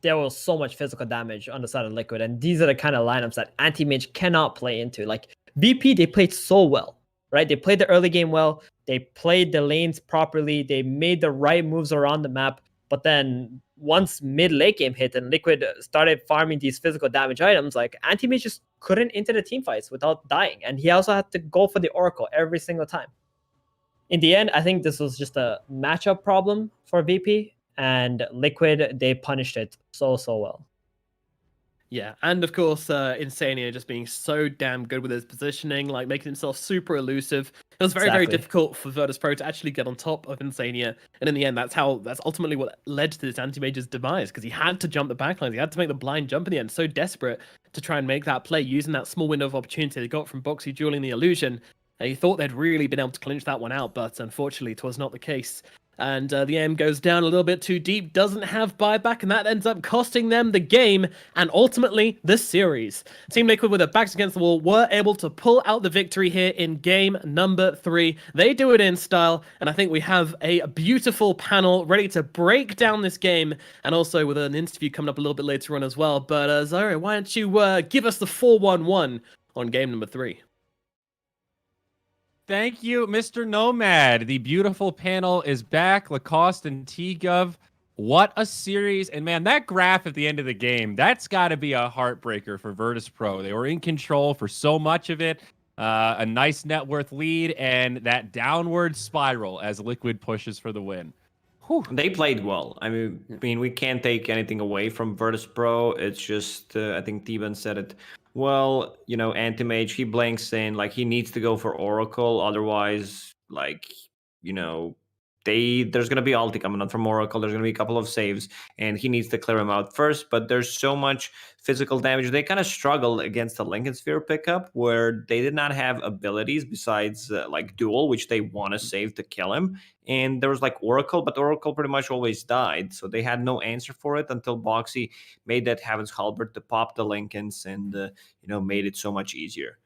there was so much physical damage on the side of Liquid, and these are the kind of lineups that Anti-Mage cannot play into. Like, VP, they played so well, right? They played the early game well, they played the lanes properly, they made the right moves around the map, but then once mid-late game hit and Liquid started farming these physical damage items, like, Anti-Mage just couldn't enter the team fights without dying, and he also had to go for the Oracle every single time. In the end, I think this was just a matchup problem for VP, and Liquid, they punished it so well. Yeah, and of course, Insania just being so damn good with his positioning, like making himself super elusive. It was very Exactly. difficult for Virtus Pro to actually get on top of Insania, and in the end, that's ultimately what led to this Anti-Mage's demise, because he had to jump the backlines, he had to make the blind jump in the end, so desperate to try and make that play, using that small window of opportunity they got from Boxy dueling the illusion. And he thought they'd really been able to clinch that one out, but unfortunately, it was not the case. And the aim goes down a little bit too deep, doesn't have buyback, and that ends up costing them the game and ultimately the series. Team Liquid, with their backs against the wall, were able to pull out the victory here in game number 3. They do it in style, and I think we have a beautiful panel ready to break down this game, and also with an interview coming up a little bit later on as well. But Zori, why don't you give us the 4-1-1 on game number 3? Thank you, Mr. Nomad. The beautiful panel is back. Lacoste and T-Gov. What a series. And man, that graph at the end of the game, that's got to be a heartbreaker for Virtus Pro. They were in control for so much of it. A nice net worth lead and that downward spiral as Liquid pushes for the win. Whew. They played well. I mean, we can't take anything away from Virtus Pro. It's just, I think T-Ban said it well, you know, Anti-Mage, he blanks in, like, he needs to go for Oracle, otherwise, like, you know, there's going to be ulti coming out from Oracle, there's going to be a couple of saves, and he needs to clear him out first, but there's so much physical damage. They kind of struggled against the Lincoln Sphere pickup, where they did not have abilities besides, like, Duel, which they want to save to kill him, and there was, like, Oracle, but Oracle pretty much always died, so they had no answer for it until Boxy made that Heaven's Halberd to pop the Lincolns and, you know, made it so much easier.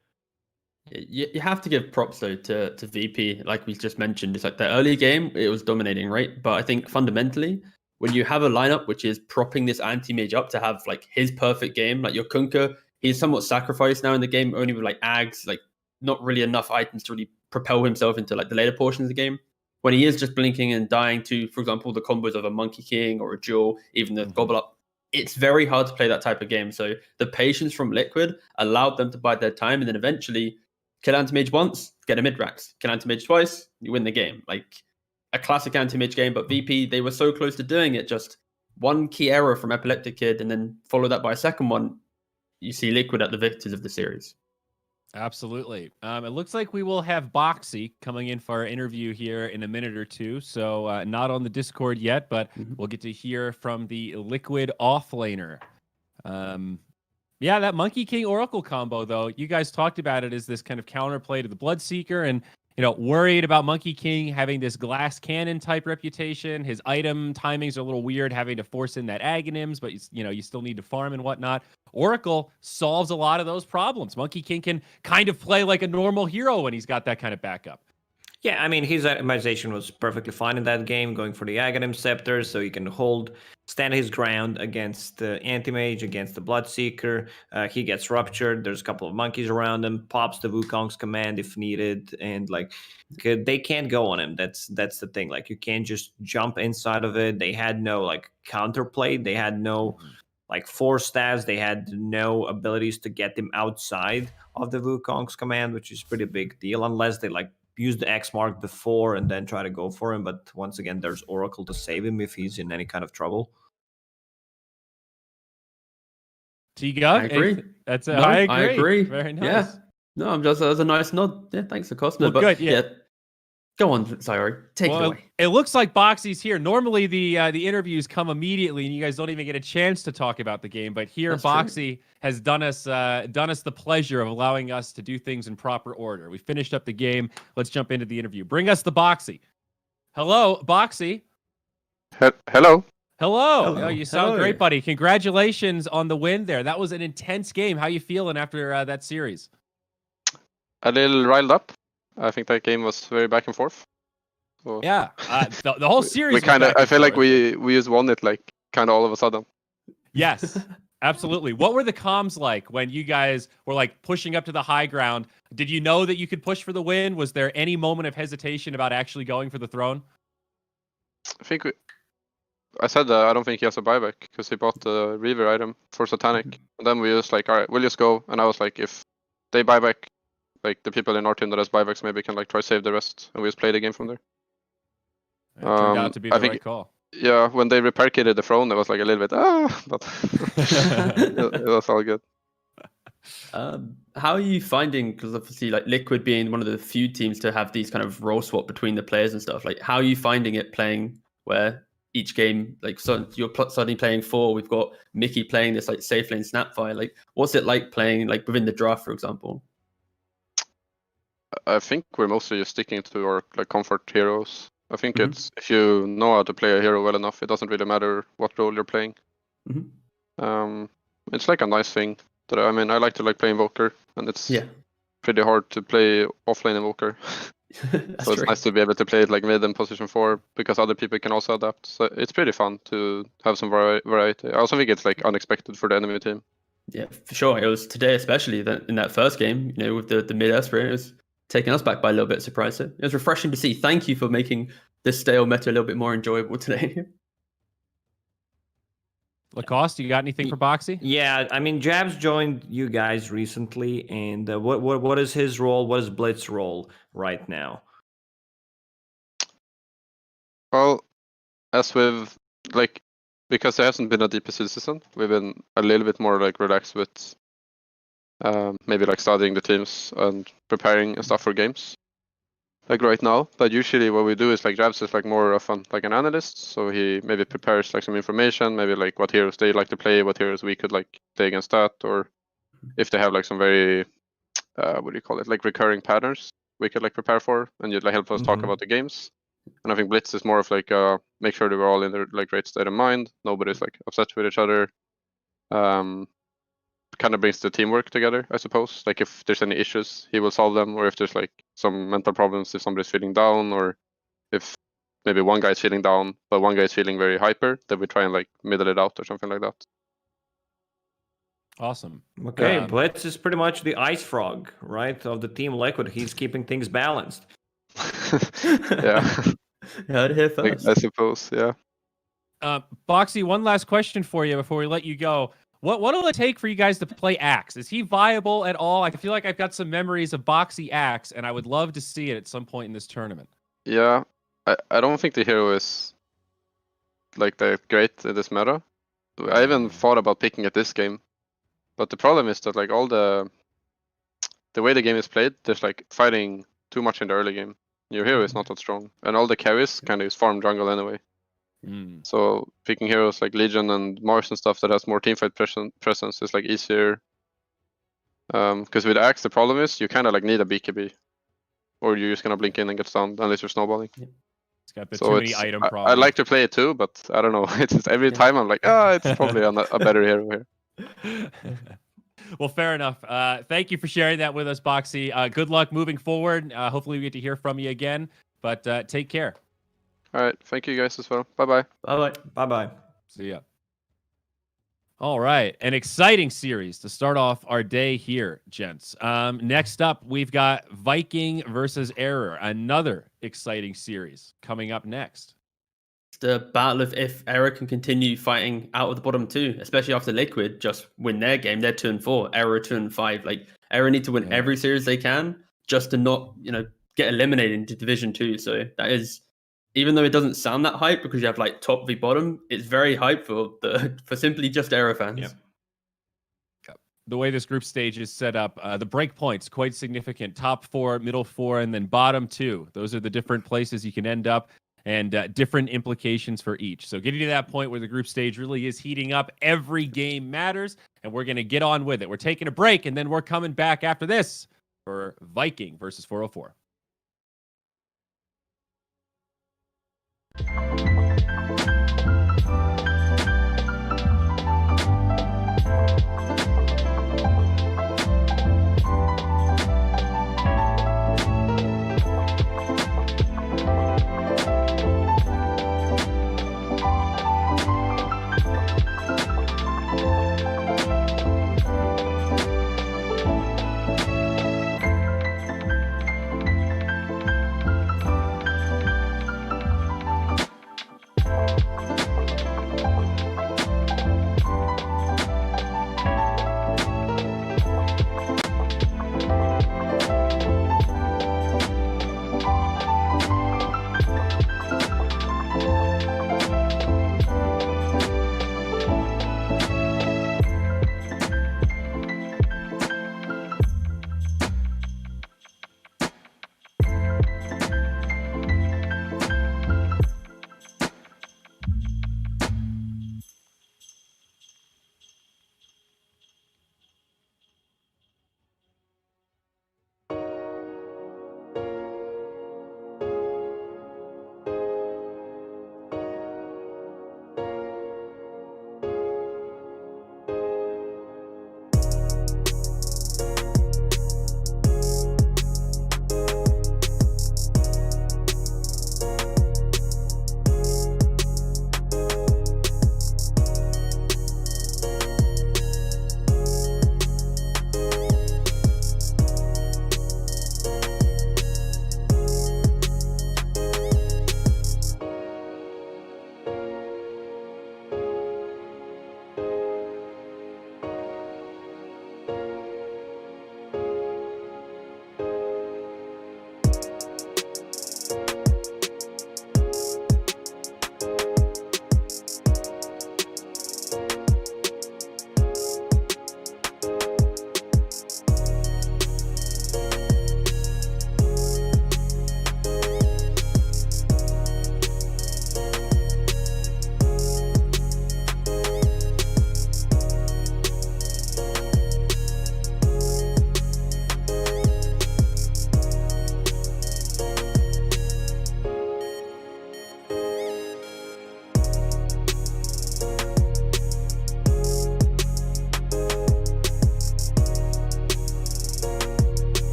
You have to give props though to VP, like we just mentioned. It's like the early game, it was dominating, right? But I think fundamentally, when you have a lineup which is propping this anti-mage up to have like his perfect game, like your Kunkka, he's somewhat sacrificed now in the game, only with like Ags, like not really enough items to really propel himself into like the later portions of the game. When he is just blinking and dying to, for example, the combos of a Monkey King or a Jewel, even the Gobble Up, it's very hard to play that type of game. So the patience from Liquid allowed them to bide their time, and then eventually kill Anti-Mage once, get a mid-rax. Kill Anti-Mage twice, you win the game. Like a classic Anti-Mage game, but VP, they were so close to doing it. Just one key error from Epileptic Kid, and then follow that by a second one. You see Liquid at the victors of the series. Absolutely. It looks like we will have Boxy coming in for our interview here in a minute or two. So not on the Discord yet, but we'll get to hear from the Liquid offlaner. Yeah, that Monkey King Oracle combo, though, you guys talked about it as this kind of counterplay to the Bloodseeker, and, you know, worried about Monkey King having this glass cannon type reputation. His item timings are a little weird, having to force in that Aghanims, but, you know, you still need to farm and whatnot. Oracle solves a lot of those problems. Monkey King can kind of play like a normal hero when he's got that kind of backup. Yeah, I mean, his itemization was perfectly fine in that game, going for the Aghanim Scepter, so he can stand his ground against the Anti-Mage, against the Bloodseeker. He gets ruptured, there's a couple of monkeys around him, pops the Wukong's command if needed, and, like, they can't go on him. That's the thing. Like, you can't just jump inside of it. They had no, like, counterplay. They had no, like 4 stats. They had no abilities to get him outside of the Wukong's command, which is pretty big deal, unless they like use the X mark before and then try to go for him. But once again, there's Oracle to save him if he's in any kind of trouble. T-Gov? I agree. That's No, I I agree. agree. Very nice. Yeah. No, I'm just that was a nice nod. Yeah, thanks, Lacoste. Well, But good, yeah. go on, Zyori. Take it away. It looks like Boxy's here. Normally, the interviews come immediately, and you guys don't even get a chance to talk about the game. But here, That's Boxy has done us the pleasure of allowing us to do things in proper order. We finished up the game. Let's jump into the interview. Bring us the Boxy. Hello, Boxy. Hello. Hello. Hello. Oh, you sound Hello. great, buddy. Congratulations on the win there. That was an intense game. How you feeling after that series? A little riled up. I think that game was very back and forth. So Yeah, the whole series. we was kind of. back I and feel like forth. we just won it like kind of all of a sudden. Yes, absolutely. What were the comms like when you guys were like pushing up to the high ground? Did you know that you could push for the win? Was there any moment of hesitation about actually going for the throne? I think I said I don't think he has a buyback because he bought the Reaver item for Satanic. And then we just like, all right, we'll just go. And I was like, if they buy back, like the people in our team that has buybacks maybe can like try save the rest, and we just play the game from there. It turned out to be the I think- right call. Yeah, when they repair kitted the throne, it was like a little bit but it was all good. How are you finding? Because obviously, like Liquid being one of the few teams to have these kind of role swap between the players and stuff. Like, how are you finding it playing where each game, like, so you're suddenly playing 4. We've got Mickey playing this like safe lane Snapfire. Like, what's it like playing like within the draft, for example? I think we're mostly just sticking to our like comfort heroes. I think Mhm. it's if you know how to play a hero well enough, it doesn't really matter what role you're playing. Mhm. It's like a nice thing that I mean I like to like play Invoker, and it's Yeah, pretty hard to play offlane Invoker. that's So it's true. nice to be able to play it like mid and position 4 because other people can also adapt. So it's pretty fun to have some variety. I also think it's like unexpected for the enemy team. Yeah, for sure. It was today, especially that in that first game, you know, with the mid Esper, it was taking us back by a little bit of surprise. So it was refreshing to see. Thank you for making this stale meta a little bit more enjoyable today. Lacoste, you got anything for Boxy? Yeah, I mean, Jabs joined you guys recently, and what is his role? What is Blitz's role right now? Well, as with like because there hasn't been a DPC season, we've been a little bit more like relaxed with maybe like studying the teams and preparing and stuff for games. Like right now, but usually what we do is like Jabs is like more of like an analyst, so he maybe prepares like some information, maybe like what heroes they like to play, what heroes we could like play against that, or if they have like some very what do you call it, like recurring patterns we could like prepare for, and you'd like help us talk Mhm. about the games. And I think Blitz is more of like make sure that we're all in the like right state of mind, nobody's like upset with each other. Kind of brings the teamwork together, I suppose. Like if there's any issues, he will solve them, or if there's like some mental problems, if somebody's feeling down, or if maybe one guy's feeling down, but one guy's feeling very hyper, then we try and like middle it out or something like that. Awesome. Okay, Um, Blitz is pretty much the ice frog, right, of the team Liquid. He's keeping things balanced. Yeah, Heard it here like, first. I suppose. Yeah. Boxy, one last question for you before we let you go. What'll it take for you guys to play Axe? Is he viable at all? I feel like I've got some memories of Boxy Axe, and I would love to see it at some point in this tournament. Yeah, I don't think the hero is like that great in this meta. I even thought about picking it this game, but the problem is that like all the way the game is played, there's like fighting too much in the early game. Your hero is not that strong, and all the carries kind of is farm jungle anyway. So picking heroes like Legion and Mars and stuff that has more teamfight presence is like easier. Because with Axe, the problem is you kind of like need a BKB, or you're just gonna blink in and get stunned unless you're snowballing. It's got the So too many it's, item I problems. like to play it too, but I don't know. It's just every time I'm like, it's probably a better hero here. Well, fair enough. Thank you for sharing that with us, Boxy. Good luck moving forward. Hopefully we get to hear from you again, but take care. All right, thank you guys as well. Bye-bye. Bye-bye. Bye-bye. See ya. All right, an exciting series to start off our day here, gents. Next up, we've got Viking versus Error, another exciting series coming up next. the battle of if Error can continue fighting out of the bottom two, especially after Liquid just win their game. They're 2-4, Error 2-5. Like Error need to win every series they can just to not, get eliminated into Division 2. So that is, even though it doesn't sound that hype because you have like top v bottom, it's very hype for simply just Error fans. Yep. The way this group stage is set up, the break points quite significant. Top 4, middle 4, and then bottom 2. Those are the different places you can end up, and different implications for each. So getting to that point where the group stage really is heating up, every game matters, and we're going to get on with it. We're taking a break, and then we're coming back after this for Viking versus 404.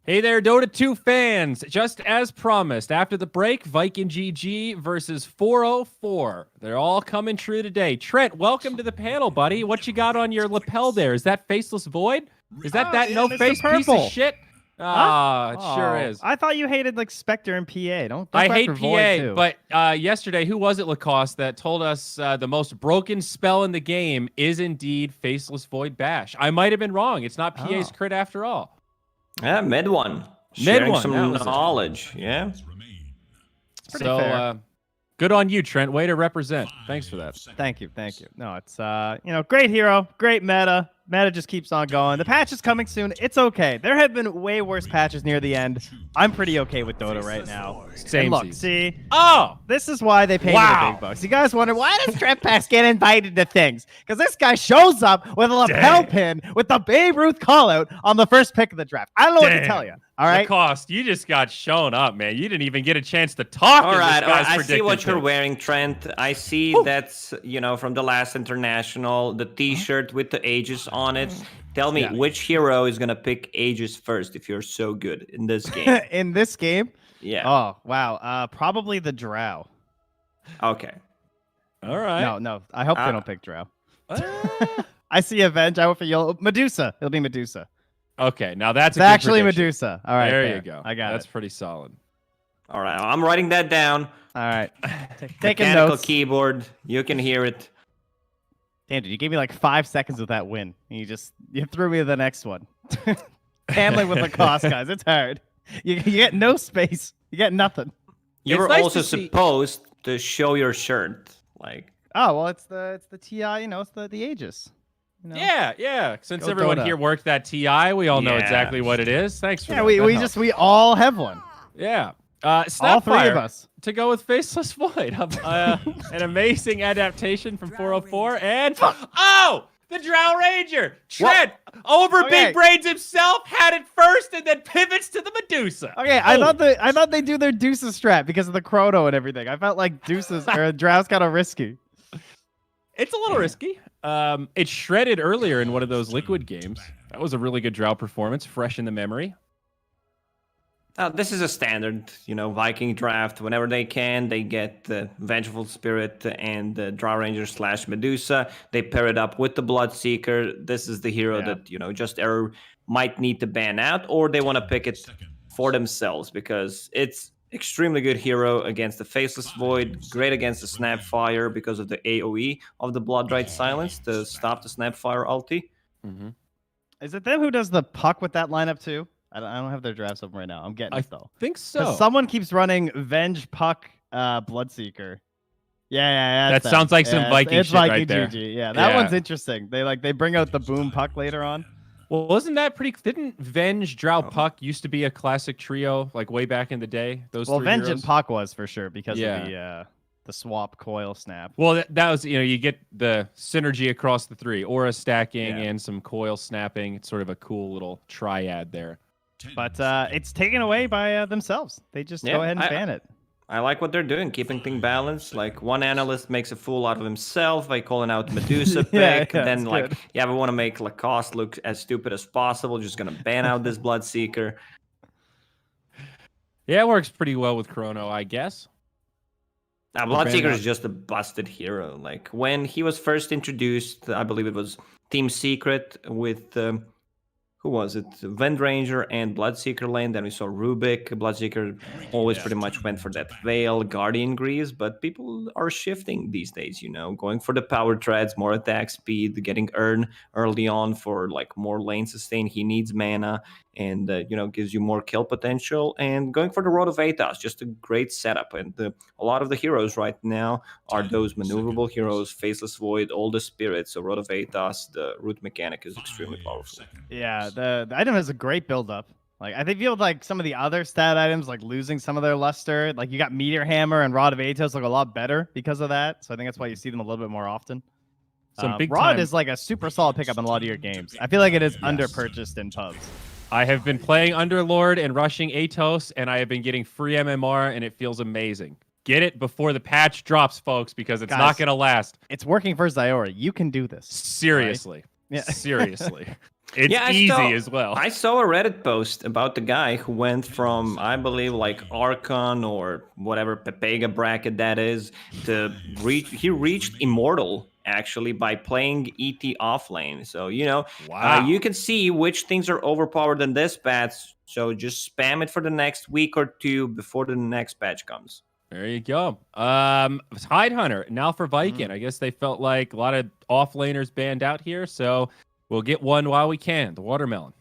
Hey there, Dota 2 fans. Just as promised, after the break, Viking GG versus 404. They're all coming true today. Trent, welcome to the panel, buddy. What you got on your lapel there? Is that Faceless Void? Is that no-face piece of shit? It sure is. I thought you hated like Spectre and PA. Don't I fuck hate with Void, too. PA, but yesterday, who was it, Lacoste, that told us the most broken spell in the game is indeed Faceless Void Bash? I might have been wrong. It's not PA's crit after all. Yeah, mid one. Mid Sharing one, some that was it. knowledge. Yeah. Pretty fair. Good on you, Trent. Way to represent. Thanks for that. Thank you. No, it's great hero, great meta. Meta just keeps on going. The patch is coming soon. It's okay. There have been way worse patches near the end. I'm pretty okay with Dota right now. Same. And look, see, Oh, this is why they pay me the big bucks. You guys wonder, why does TrentPax get invited to things? Because this guy shows up with a lapel pin with the Babe Ruth call out on the first pick of the draft. I don't know what to tell you. All right, Lacoste, you just got shown up, man. You didn't even get a chance to talk. All right. I see predicted what you're picks. wearing, Trent. I see that's, from the last international, the t-shirt with the ages on it. Tell me which hero is going to pick ages first if you're so good in this game. In this game? Yeah. Oh, wow. Probably the Drow. Okay. All right. No. I hope they don't pick Drow. I see Avenge. I hope for you. Medusa. It'll be Medusa. Okay, now that's It's actually Medusa. All right, there you go. I got That's it. pretty solid. All right. I'm writing that down. All right. Taking Mechanical notes. keyboard. You can hear it. Damn, dude, you gave me like 5 seconds with that win. You threw me to the next one. Handling with Lacoste, guys. It's hard. You get no space. You get nothing. You were nice also to see- supposed to show your shirt. Like, Oh well, it's the TI. It's the Aegis. Yeah. Since Go everyone Dota. here worked that TI, we all know Yeah. exactly what it is. Thanks for Yeah, that. we That we helps. we all have one. Yeah. All Snapfire, 3 of us. to go with Faceless Void. An amazing adaptation from 404. And, the Drow Ranger. Trent, over Okay. Big Brains himself, had it first and then pivots to the Medusa. Okay, I thought they do their Deuces strat because of the Chrono and everything. I felt like Deuces or Drow's kind of risky. It's a little risky. It shredded earlier in one of those Liquid games. That was a really good Drow performance, fresh in the memory. this is a standard, Viking draft. Whenever they can, they get the Vengeful Spirit and the Drow Ranger / Medusa. They pair it up with the Bloodseeker. This is the hero that, just Error might need to ban out, or they want to pick it for themselves because it's extremely good hero against the Faceless Void, great against the Snapfire because of the AoE of the Bloodright Silence to stop the Snapfire ulti. Mm-hmm. Is it them who does the puck with that lineup too? I don't have their drafts open right now. I'm getting it though. Think so. 'Cause someone keeps running Venge Puck Bloodseeker. Yeah. That that's sounds like some it's Viking shit Viking right there. GG. Yeah, that Yeah. one's interesting. They bring out the boom puck later on. Well, wasn't that pretty? Didn't Venge, Drow, Puck used to be a classic trio, like way back in the day? Those three Venge heroes? and Puck was for sure because Yeah. of the swap coil snap. Well, that was, you get the synergy across the three, aura stacking and some coil snapping. It's sort of a cool little triad there. But it's taken away by themselves. They just go ahead and ban it. I like what they're doing, keeping things balanced. Like, one analyst makes a fool out of himself by calling out Medusa pick. Yeah, then, it's like, good. we want to make Lacoste look as stupid as possible. Just going to ban out this Bloodseeker. Yeah, it works pretty well with Chrono, I guess. Now, Bloodseeker is just a busted hero. Like, when he was first introduced, I believe it was Team Secret with... who was it? Vendranger and Bloodseeker lane. Then we saw Rubik. Bloodseeker always pretty much went for that Veil, Guardian Greaves, but people are shifting these days, going for the power treads, more attack speed, getting Urn early on for like more lane sustain. He needs mana and, gives you more kill potential. And going for the Road of Aethos, just a great setup. And a lot of the heroes right now are those maneuverable heroes, Faceless Void, all the spirits. So Road of Aethos, the root mechanic is extremely powerful. Yeah, the item has a great build up. Like I feel like some of the other stat items, like losing some of their luster, like you got Meteor Hammer and Rod of Aethos look a lot better because of that. So I think that's why you see them a little bit more often. Some big Rod time- is like a super solid pickup in a lot of your games. I feel like it is under purchased in pubs. I have been playing Underlord and rushing Aethos, and I have been getting free MMR, and it feels amazing. Get it before the patch drops, folks, because it's not Guys, going to last. It's working for Zyori. You can do this. Seriously. Yeah. Seriously. It's Yeah, easy as well. I saw a Reddit post about the guy who went from, I believe, like Archon or whatever Pepega bracket that is, to reach. He reached Immortal actually by playing ET offlane. So Wow. you can see which things are overpowered in this patch. So just spam it for the next week or two before the next patch comes. There you go. Tide Hunter now for Viking. I guess they felt like a lot of offlaners banned out here, so we'll get one while we can. The watermelon.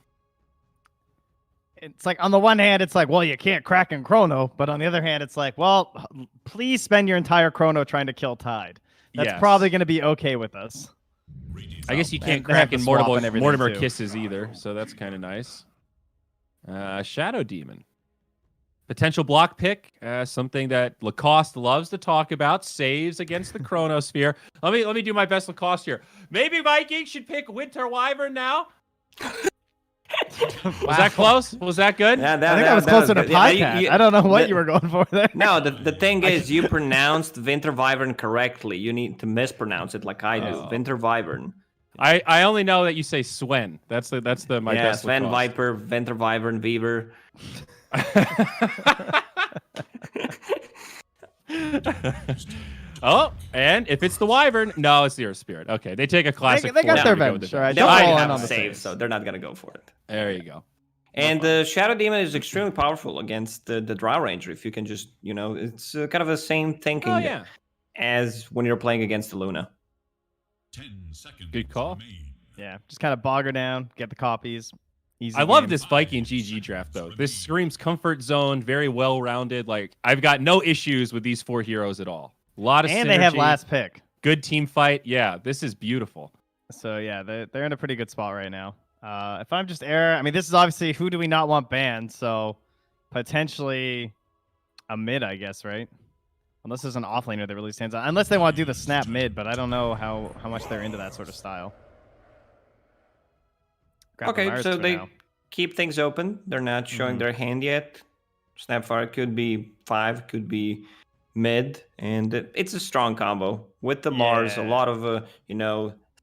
It's like on the one hand, it's like, well, you can't crack in Chrono, but on the other hand, it's like, well, please spend your entire Chrono trying to kill Tide. That's Yes. probably going to be okay with us. I guess you can't and they have crack in the swap and everything, Mortimer too. Kisses either, so that's kind of nice. Shadow Demon. Potential block pick, something that Lacoste loves to talk about. Saves against the Chronosphere. Let me do my best Lacoste here. Maybe Vikings should pick Winter Wyvern now. Was that close? Was that good? Yeah, I think that was closer to good. Yeah, podcast. I don't know what you were going for there. No, the thing is, you pronounced Winter Wyvern correctly. You need to mispronounce it like I do. Winter Wyvern. I only know that you say Swen. That's my best. Sven Lacoste. Viper, Winter Wyvern, Weaver. Oh, and if it's the Wyvern, no, it's the Earth Spirit. Okay, they take a classic. They got form their to go with revenge. the All right, damage. don't They fall might in have on the save, saves. so they're not gonna go for it. There you go. And the Shadow Demon is extremely powerful against the Drow Ranger. If you can just, it's kind of the same thinking Oh yeah, as when you're playing against the Luna. 10 seconds. Good call. remaining. Yeah, just kind of bog her down, get the copies. Easy I love game. this Viking GG draft though. This screams comfort zone, very well rounded. Like I've got no issues with these 4 heroes at all. A lot of And synergy, they have last pick. good team fight. Yeah, this is beautiful. So yeah, they're in a pretty good spot right now. If I'm just Error, I mean, this is obviously who do we not want banned? So potentially a mid, I guess, right? Unless there's an offlaner that really stands out. Unless they want to do the snap mid, but I don't know how much they're into that sort of style. Grab the Okay, virus so for they now. keep things open. They're not showing their hand yet. Snapfire could be 5, could be mid, and it's a strong combo with the Mars. A Yeah. lot of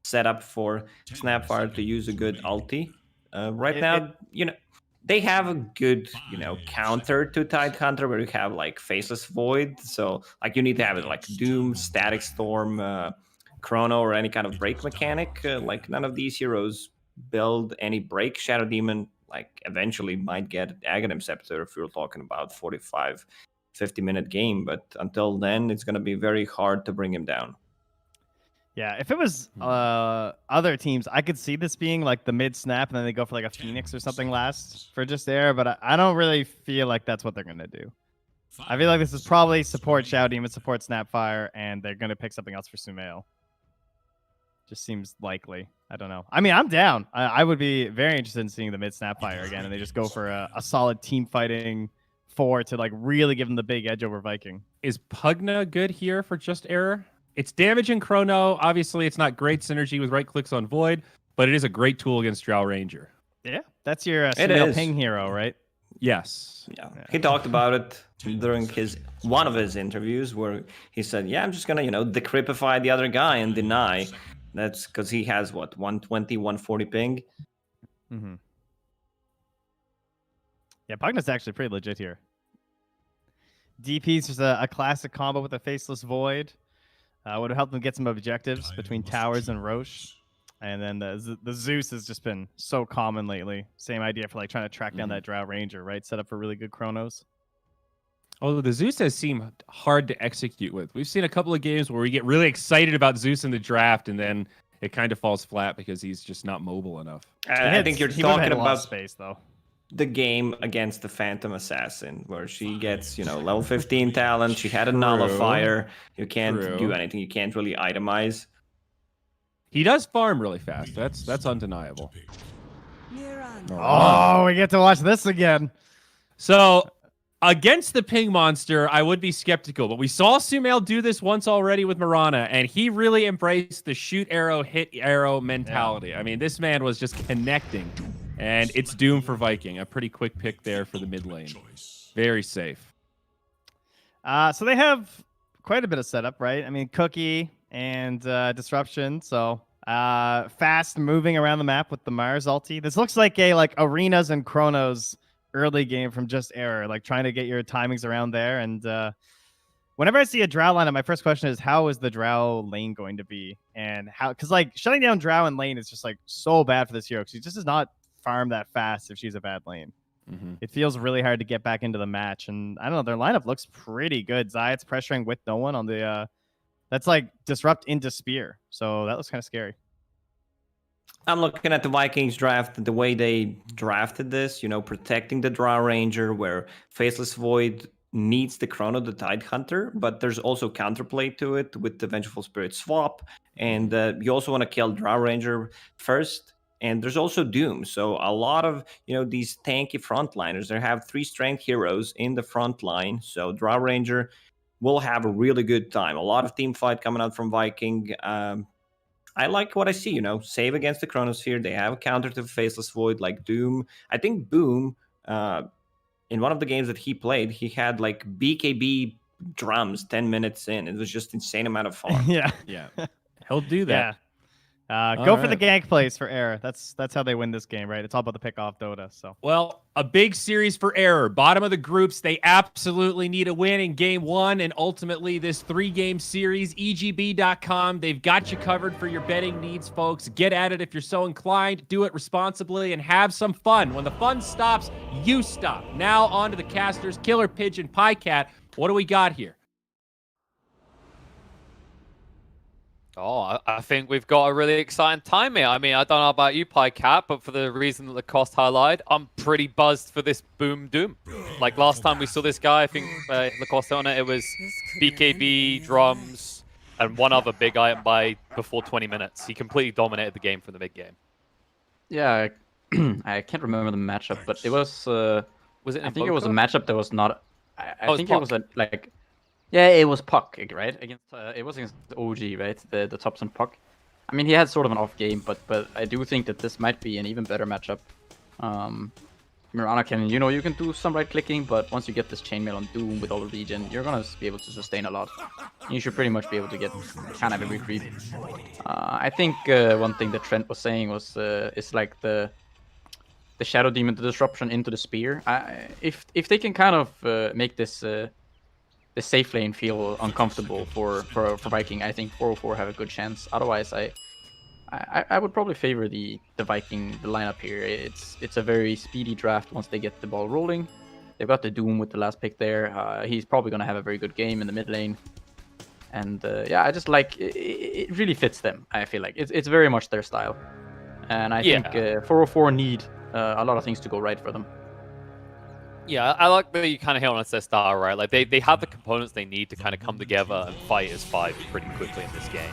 setup for Snapfire to use a good ulti. Right now, they have a good counter to Tide Hunter where you have like Faceless Void. So like you need to have it like Doom, Static Storm, Chrono, or any kind of break mechanic. Like none of these heroes build any break. Shadow Demon like eventually might get Aghanim Scepter if you're talking about 45, 50-minute game, but until then it's going to be very hard to bring him down. Yeah, if it was other teams, I could see this being like the mid snap and then they go for like a Phoenix or something last for just air, but I don't really feel like that's what they're going to do. I feel like this is probably support Shadow Demon, support Snapfire, and they're going to pick something else for Sumail. Just seems likely. I don't know. I mean, I'm down. I would be very interested in seeing the mid Snapfire again, and they just go for a solid team fighting 4 to like really give them the big edge over Viking. Is Pugna good here for just error? It's damaging Chrono. Obviously, it's not great synergy with right clicks on Void, but it is a great tool against Drow Ranger. Yeah, that's your It Sumail is. ping hero, right? Yes. Yeah. He talked about it during one of his interviews where he said, yeah, I'm just going to, decrypify the other guy and deny. That's because he has, 120, 140 ping? Mm-hmm. Yeah, Pugna's actually pretty legit here. DP's just a classic combo with a Faceless Void. Would have helped them get some objectives between Towers and Roche. And then the Zeus has just been so common lately. Same idea for like trying to track down that Drow Ranger, right? Set up for really good chronos. Although the Zeus has seemed hard to execute with. We've seen a couple of games where we get really excited about Zeus in the draft, and then it kind of falls flat because he's just not mobile enough. I think you're He would've had talking a lot of about space though. the game against the Phantom Assassin, where she gets, level 15 talent. She had a nullifier. You can't True. do anything. You can't really itemize. He does farm really fast. That's undeniable. Oh, we get to watch this again. So against the ping monster, I would be skeptical, but we saw Sumail do this once already with Mirana, and he really embraced the shoot arrow, hit arrow mentality. Yeah. I mean, this man was just connecting, and it's doom for Viking. A pretty quick pick there for the mid lane. Very safe. So they have quite a bit of setup, right? I mean, Cookie and Disruption. So Fast moving around the map with the Mars ulti. This looks like a Arenas and Chronos early game from Just Error, like trying to get your timings around there. And whenever I see a Drow lineup, my first question is, how is the Drow lane going to be? And how, because like shutting down Drow in lane is just like so bad for this hero, because he just does not farm that fast if she's a bad lane. It feels really hard to get back into the match. And I don't know, their lineup looks pretty good. Zayat's pressuring with no one on the that's like disrupt into spear. So that looks kind of scary. I'm looking at the Vikings draft, the way they drafted this, you know, protecting the Drow Ranger, where Faceless Void needs the Chrono, the Tide Hunter, but there's also counterplay to it with the Vengeful Spirit swap. And you also want to kill Drow Ranger first. And there's also Doom. So a lot of, you know, these tanky frontliners, they have 3 strength heroes in the front line. So Drow Ranger will have a really good time. A lot of team fight coming out from Viking. I like what I see, you know, save against the Chronosphere. They have a counter to Faceless Void like Doom. I think Boom, in one of the games that he played, he had like BKB drums 10 minutes in. It was just insane amount of fun. Yeah. He'll do that. Yeah. Go for the gank plays for Error. That's how they win this game, right? It's all about the pick off Dota. So Well, a big series for Error. Bottom of the groups. They absolutely need a win in game 1 and ultimately this 3-game series. EGB.com. They've got you covered for your betting needs, folks. Get at it if you're so inclined. Do it responsibly and have some fun. When the fun stops, you stop. Now on to the casters. Killer Pigeon, Pycat. What do we got here? Oh, I think we've got a really exciting time here. I mean, I don't know about you, PyCat, but for the reason that Lacoste highlighted, I'm pretty buzzed for this Boom Doom. Like last time we saw this guy, I think Lacoste on it, it was BKB, drums, and one other big item by before 20 minutes. He completely dominated the game from the mid game. Yeah, I can't remember the matchup, but it was. Was it? I think it was a matchup that was not. I think it was a like. Yeah, it was Puck, right? Against it was against the OG, right? The Thompson Puck. I mean, he had sort of an off game, but I do think that this might be an even better matchup. Mirana can, you know, you can do some right clicking, but once you get this chainmail on Doom with all the regen, you're gonna be able to sustain a lot. You should pretty much be able to get kind of every creep. I think one thing that Trent was saying was is like the Shadow Demon, the disruption into the spear. If they can kind of make this the safe lane feel uncomfortable for Viking, I think 404 have a good chance. Otherwise, I would probably favor the Viking lineup here. It's a very speedy draft once they get the ball rolling. They've got the Doom with the last pick there. He's probably gonna have a very good game in the mid lane. And yeah, I just like it really fits them. I feel like it's very much their style. And I think 404 need a lot of things to go right for them. Yeah, I like that you kind of hit on their style, right? Like they have the components they need to kind of come together and fight as 5 pretty quickly in this game.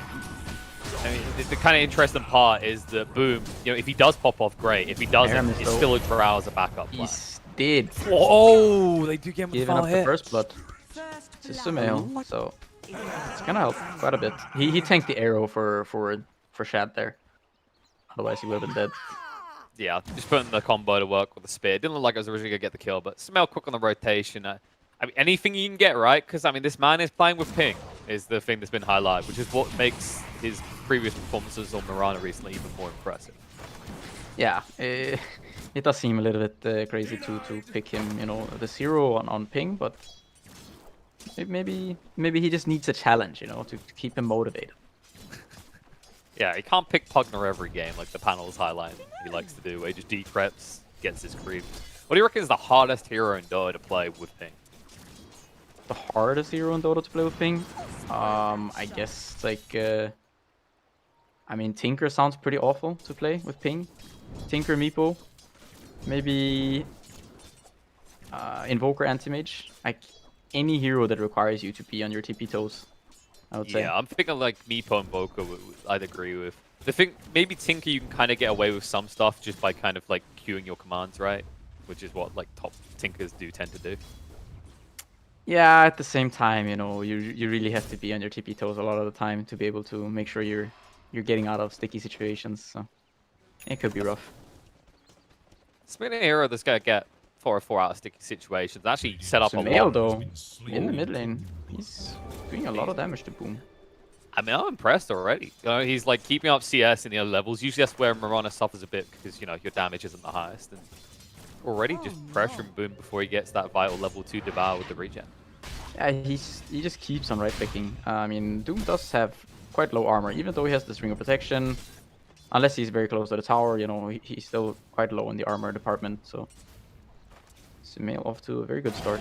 I mean, the kind of interesting part is that Boom, you know, if he does pop off, great. If he doesn't, it's still a Drow as a backup plan. He's dead. Oh, they do get him with giving up hit. the first blood to Sumail, so it's gonna help quite a bit. He tanked the arrow for Shad there. Otherwise, he would have been dead. Yeah, just putting the combo to work with the spear. Didn't look like it was originally going to get the kill, but Smell quick on the rotation. I mean, anything you can get, right? Because, I mean, this man is playing with ping, is the thing that's been highlighted, which is what makes his previous performances on Mirana recently even more impressive. Yeah, it does seem a little bit crazy to pick him, you know, the 0 on ping, but maybe he just needs a challenge, you know, to keep him motivated. Yeah, he can't pick Pugner every game like the panel is highlighting he likes to do, where he just decreps, gets his creep. What do you reckon is the hardest hero in Dota to play with ping? The hardest hero in Dota to play with ping? I guess, like, I mean, Tinker sounds pretty awful to play with ping. Tinker, Meepo, maybe Invoker, Anti-Mage. Like, any hero that requires you to be on your TP toes, I would say. Yeah, I'm thinking like Meepo and Invoker I'd agree with. The thing, maybe Tinker you can kind of get away with some stuff just by kind of like queuing your commands, right? Which is what like top Tinkers do tend to do. Yeah, at the same time, you know, you really have to be on your TP toes a lot of the time to be able to make sure you're getting out of sticky situations. So it could be rough. It's been a hero that's gonna get 4 or 4 out of sticky situations. Actually set up Sumail, a lot. though, in the mid lane, he's doing a lot of damage to Boom. I mean, I'm impressed already. You know, he's like keeping up CS in the other levels. Usually that's where Mirana suffers a bit because, you know, your damage isn't the highest. And already just pressuring Boom before he gets that vital level 2 devour with the regen. Yeah, he just keeps on right clicking. I mean, Doom does have quite low armor, even though he has this ring of protection. Unless he's very close to the tower, you know, he's still quite low in the armor department. So Sumail off to a very good start.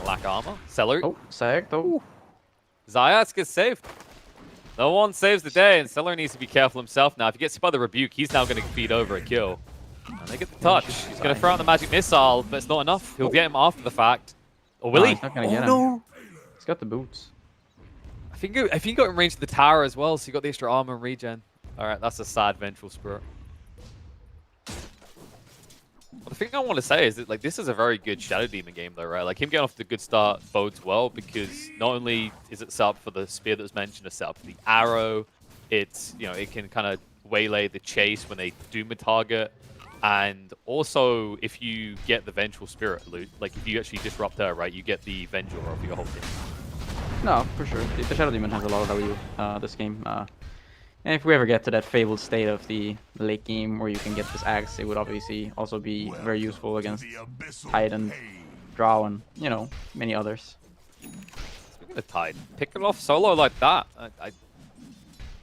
Lack armor. Seller. Oh, Sayak though. Zayats gets saved. No one saves the day, and Seller needs to be careful himself now. If he gets hit by the rebuke, he's now going to feed over a kill. And they get the touch. He's going to throw out the magic missile, but it's not enough. He'll get him after the fact. Or will he? He's not gonna get him. No! He's got the boots. I think he got in range of the tower as well, so he got the extra armor and regen. Alright, that's a sad Vengeful Spirit. Well, the thing I want to say is that like this is a very good Shadow Demon game though, right? Like him getting off to a good start bodes well because not only is it set up for the spear that was mentioned, it's set up for the arrow. It's, you know, it can kind of waylay the chase when they doom a target. And also, if you get the Vengeful Spirit loot, like if you actually disrupt her, right, you get the Venger of your whole team. No, for sure. The Shadow Demon has a lot of value this game. And if we ever get to that fabled state of the late game where you can get this axe, it would obviously also be very useful against Tide and Drow and, you know, many others. Speaking of Tide, picking off solo like that, I'm a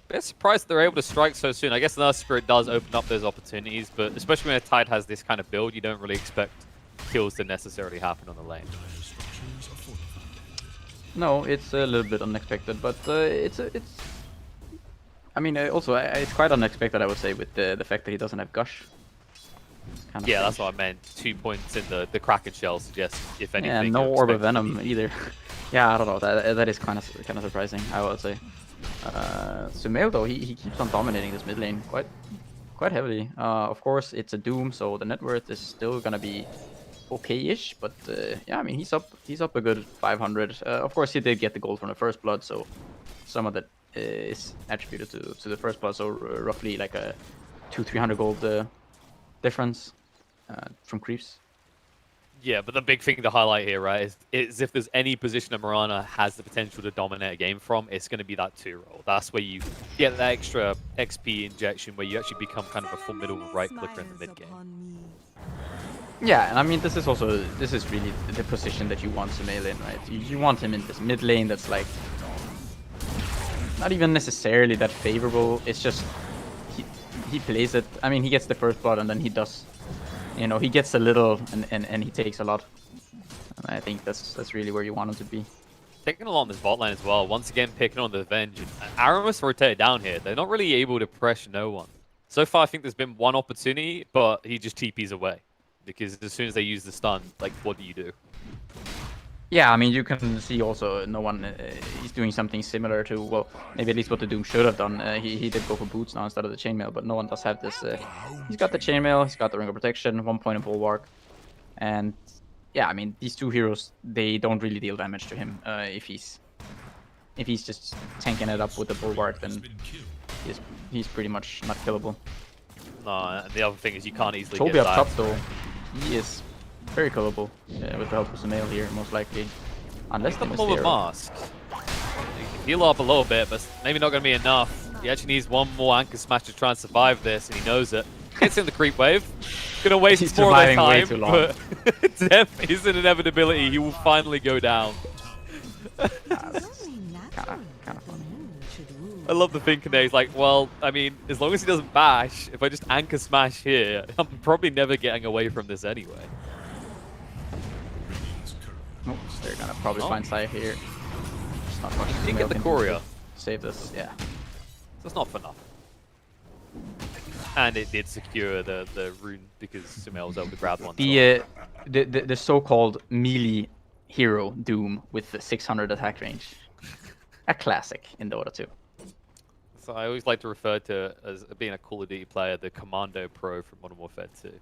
bit surprised they're able to strike so soon. I guess the Earth Spirit does open up those opportunities, but especially when a Tide has this kind of build, you don't really expect kills to necessarily happen on the lane. No, it's a little bit unexpected, but it's. I mean, also it's quite unexpected, I would say, with the fact that he doesn't have Gush. Kind of yeah, that's what I meant. 2 points in the Kraken shell suggests, if anything. Yeah, no Orb of Venom either. Yeah, I don't know. That is kind of surprising, I would say. Sumail though, he keeps on dominating this mid lane quite heavily. Of course, it's a Doom, so the net worth is still gonna be okay-ish. But yeah, I mean, he's up a good 500. Of course, he did get the gold from the first blood, so some of that is attributed to the first blood. So roughly like a 200-300 gold difference from creeps. Yeah, but the big thing to highlight here, right, is if there's any position that Mirana has the potential to dominate a game from, it's going to be that 2-roll. That's where you get that extra XP injection, where you actually become kind of a formidable right clicker in the mid game. Yeah, and I mean, this is really the position that you want Sumail in, right? You want him in this mid lane that's like not even necessarily that favorable. It's just he plays it. I mean, he gets the first blood and then he does. You know, he gets a little and he takes a lot. And I think that's really where you want him to be. Taking along this bot lane as well, once again picking on the Venge. Aramis rotated down here. They're not really able to pressure no one. So far, I think there's been one opportunity, but he just TPs away. Because as soon as they use the stun, like, what do you do? Yeah, I mean, you can see also no one is doing something similar to, well, maybe at least what the Doom should have done. He did go for boots now instead of the chainmail, but no one does have this. He's got the chainmail, he's got the ring of protection, 1 point of bulwark, and yeah, I mean, these two heroes, they don't really deal damage to him. If he's just tanking it up with the bulwark, then he's pretty much not killable. No, and the other thing is you can't easily Toby get up that. top though, he is very killable with the help of Sumail here, most likely. Unless they miss the arrow. Mask. He can heal up a little bit, but maybe not going to be enough. He actually needs one more Anchor Smash to try and survive this, and he knows it. Gets in the creep wave. Gonna waste more of their time, but death is an inevitability. He will finally go down. Kind of fun. I love the thinking there. He's like, well, I mean, as long as he doesn't bash, if I just Anchor Smash here, I'm probably never getting away from this anyway. Oops, they're gonna probably find Saya here. Just not much. He didn't get the Courier. Save this, yeah. So it's not for nothing. And it did secure the rune because Sumail was able to grab one. The so-called melee hero Doom with the 600 attack range. A classic in Dota 2. So I always like to refer to as being a Call of Duty player, the Commando Pro from Modern Warfare 2.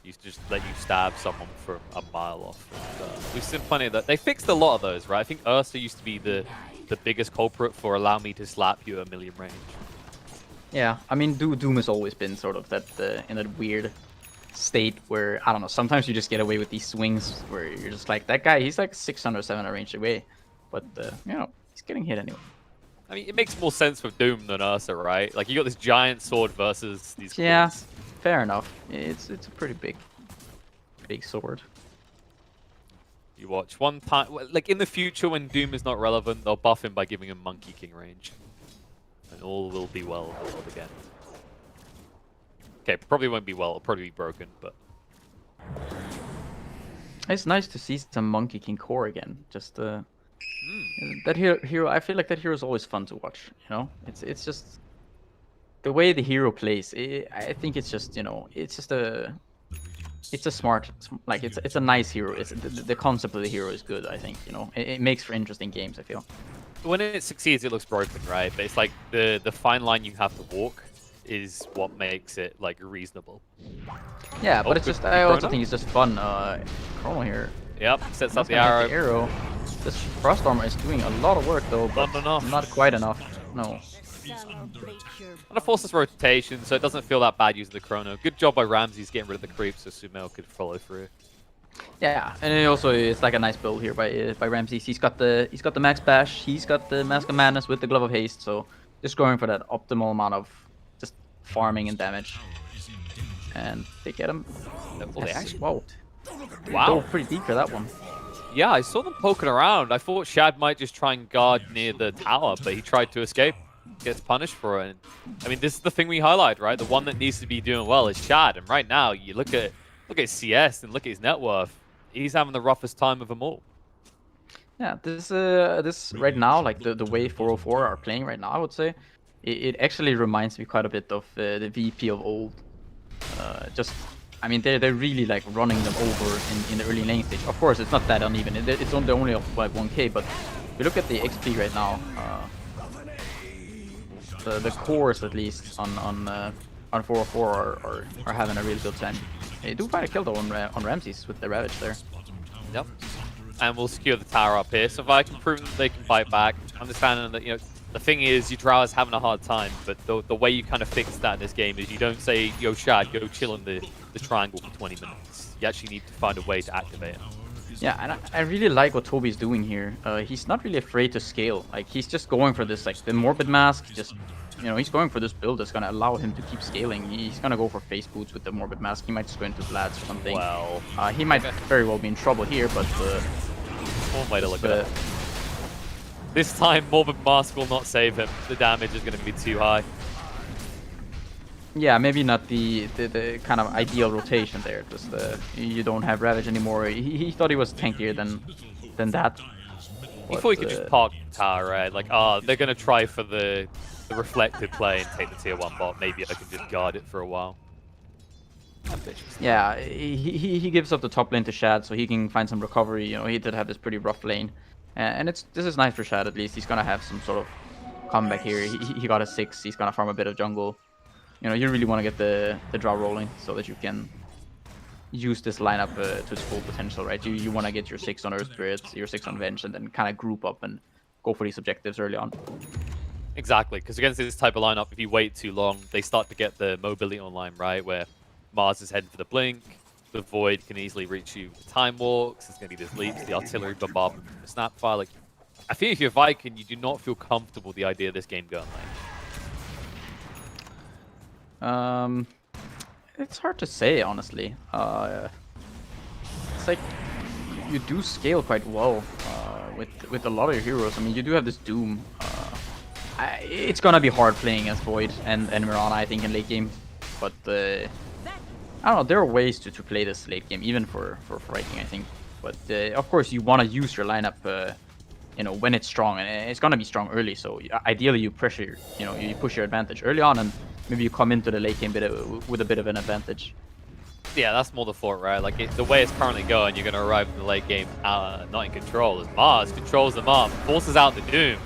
Used to just let you stab someone from a mile off. And, we've seen plenty of that. They fixed a lot of those, right? I think Ursa used to be the biggest culprit for allow me to slap you at million range. Yeah, I mean, Doom has always been sort of that in that weird state where, I don't know, sometimes you just get away with these swings where you're just like, that guy, he's like 600, 700 range away. But, you know, he's getting hit anyway. I mean, it makes more sense for Doom than Ursa, right? Like, you got this giant sword versus these Yeah, claws. fair enough. It's a pretty big sword. You watch one time, like in the future when Doom is not relevant, they'll buff him by giving him Monkey King range. And all will be well again. Okay, probably won't be well, it'll probably be broken, but... It's nice to see some Monkey King core again. Just that hero. I feel like that hero is always fun to watch. You know, it's just the way the hero plays. I think it's just it's a smart, like it's a nice hero. It's the concept of the hero is good. I think it makes for interesting games. I feel. When it succeeds, it looks broken, right? But it's like the fine line you have to walk is what makes it like reasonable. Yeah, but it's just I also think it's just fun. Chrono here. Yep, sets up the arrow. This Frost Armor is doing a lot of work though, but not quite enough. No. And it forces rotation, so it doesn't feel that bad using the Chrono. Good job by Ramses getting rid of the creep so Sumail could follow through. Yeah, and it also it's like a nice build here by Ramses. He's got the Max Bash, he's got the Mask of Madness with the Glove of Haste, so just going for that optimal amount of just farming and damage. And they get him. Whoa. Wow. Go pretty deep for that one. Yeah, I saw them poking around. I thought Shad might just try and guard near the tower, but he tried to escape. Gets punished for it. And, I mean, this is the thing we highlight, right? The one that needs to be doing well is Shad. And right now, you look at CS and look at his net worth. He's having the roughest time of them all. Yeah, this right now, like the way 404 are playing right now, I would say, it actually reminds me quite a bit of the VP of old. I mean, they're really like running them over in the early lane stage. Of course, it's not that uneven. It's only up like 1k, but if you look at the XP right now, the cores at least on 404 are having a really good time. They do find a kill though on Ramses with the Ravage there. Yep. And we'll secure the tower up here. So if I can prove that they can fight back, understanding that the thing is, your Drow is having a hard time, but the way you kind of fix that in this game is you don't say, yo, Shad, go chill in the triangle for 20 minutes. You actually need to find a way to activate it. Yeah, and I really like what Toby's doing here. He's not really afraid to scale. Like, he's just going for this, like, the Morbid Mask, just, he's going for this build that's going to allow him to keep scaling. He's going to go for face boots with the Morbid Mask. He might just go into Vlad's or something. Well... he might very well be in trouble here, but... One way to look at it. This time, Morbid Mask will not save him. The damage is going to be too high. Yeah, maybe not the kind of ideal rotation there. Just you don't have Ravage anymore. He thought he was tankier than that. He thought he could just park tower, right? Like, they're going to try for the reflected play and take the tier 1 bot. Maybe I can just guard it for a while. Ambitious. Yeah, he gives up the top lane to Shad so he can find some recovery. He did have this pretty rough lane. And this is nice for Shad at least. He's going to have some sort of comeback here. He got a 6. He's going to farm a bit of jungle. You really want to get the draw rolling so that you can use this lineup to its full potential, right? You want to get your 6 on Earth Spirits, your 6 on Venge, and then kind of group up and go for these objectives early on. Exactly, because against this type of lineup, if you wait too long, they start to get the mobility online, right? Where Mars is heading for the Blink, the Void can easily reach you with Time Walks, there's going to be this leaps, the Artillery bombardment, the Snapfire. Like, I feel if you're Viking, you do not feel comfortable with the idea of this game going late. It's hard to say, honestly. It's like you do scale quite well with a lot of your heroes. I mean, you do have this Doom. It's gonna be hard playing as Void and Mirana, I think, in late game. But I don't know. There are ways to play this late game, even for Viking, I think. But of course, you want to use your lineup, when it's strong, and it's gonna be strong early. So ideally, you pressure, you push your advantage early on, and maybe you come into the late game with a bit of an advantage. Yeah, that's more the thought, right? Like, the way it's currently going, you're going to arrive in the late game not in control. As Mars controls them up, forces out the Doom.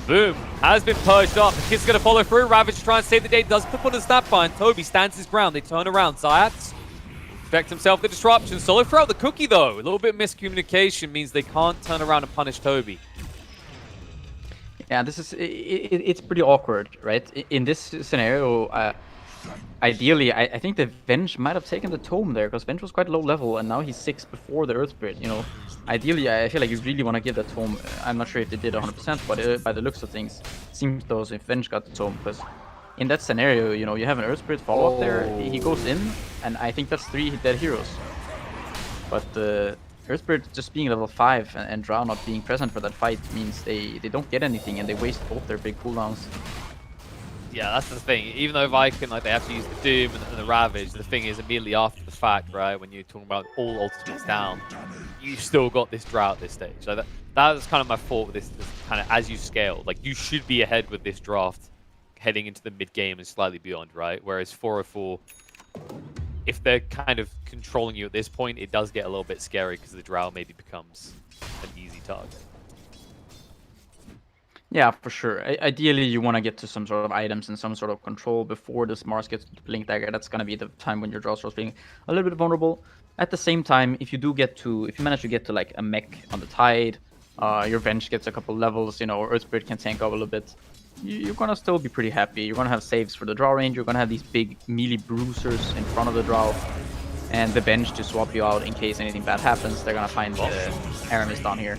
Boom has been purged up. The kid's going to follow through. Ravage to try and save the day. Does put on a Snapfire, and Toby stands his ground. They turn around. Zayats protects himself the disruption. Solo throw out the cookie, though. A little bit of miscommunication means they can't turn around and punish Toby. Yeah, this is it's pretty awkward, right? In this scenario, ideally, I think the Venge might have taken the Tome there, because Venge was quite low level, and now he's 6 before the Earth Spirit, you know. Ideally, I feel like you really want to give that Tome. I'm not sure if they did 100%, but by the looks of things, it seems though if Venge got the Tome, because in that scenario, you know, you have an Earth Spirit follow-up there, he goes in, and I think that's 3 dead heroes. But the Earth Spirit just being level 5 and Drow not being present for that fight means they don't get anything, and they waste both their big cooldowns. Yeah, that's the thing. Even though Viking, like, they have to use the Doom and the Ravage, the thing is, immediately after the fact, right, when you're talking about all ultimates down, you've still got this Drow at this stage. So that's kind of my fault with this kind of, as you scale, like, you should be ahead with this draft heading into the mid-game and slightly beyond, right? Whereas 404, if they're kind of controlling you at this point, it does get a little bit scary because the Drow maybe becomes an easy target. Yeah, for sure. Ideally, you want to get to some sort of items and some sort of control before this Mars gets to the Blink Dagger. That's going to be the time when your draw starts being a little bit vulnerable. At the same time, if you manage to get to like a mech on the Tide, your Venge gets a couple levels, you know, Earth Spirit can tank up a little bit, you're going to still be pretty happy. You're going to have saves for the draw range, you're going to have these big melee bruisers in front of the draw, and the Venge to swap you out in case anything bad happens. They're going to find Aramis down here.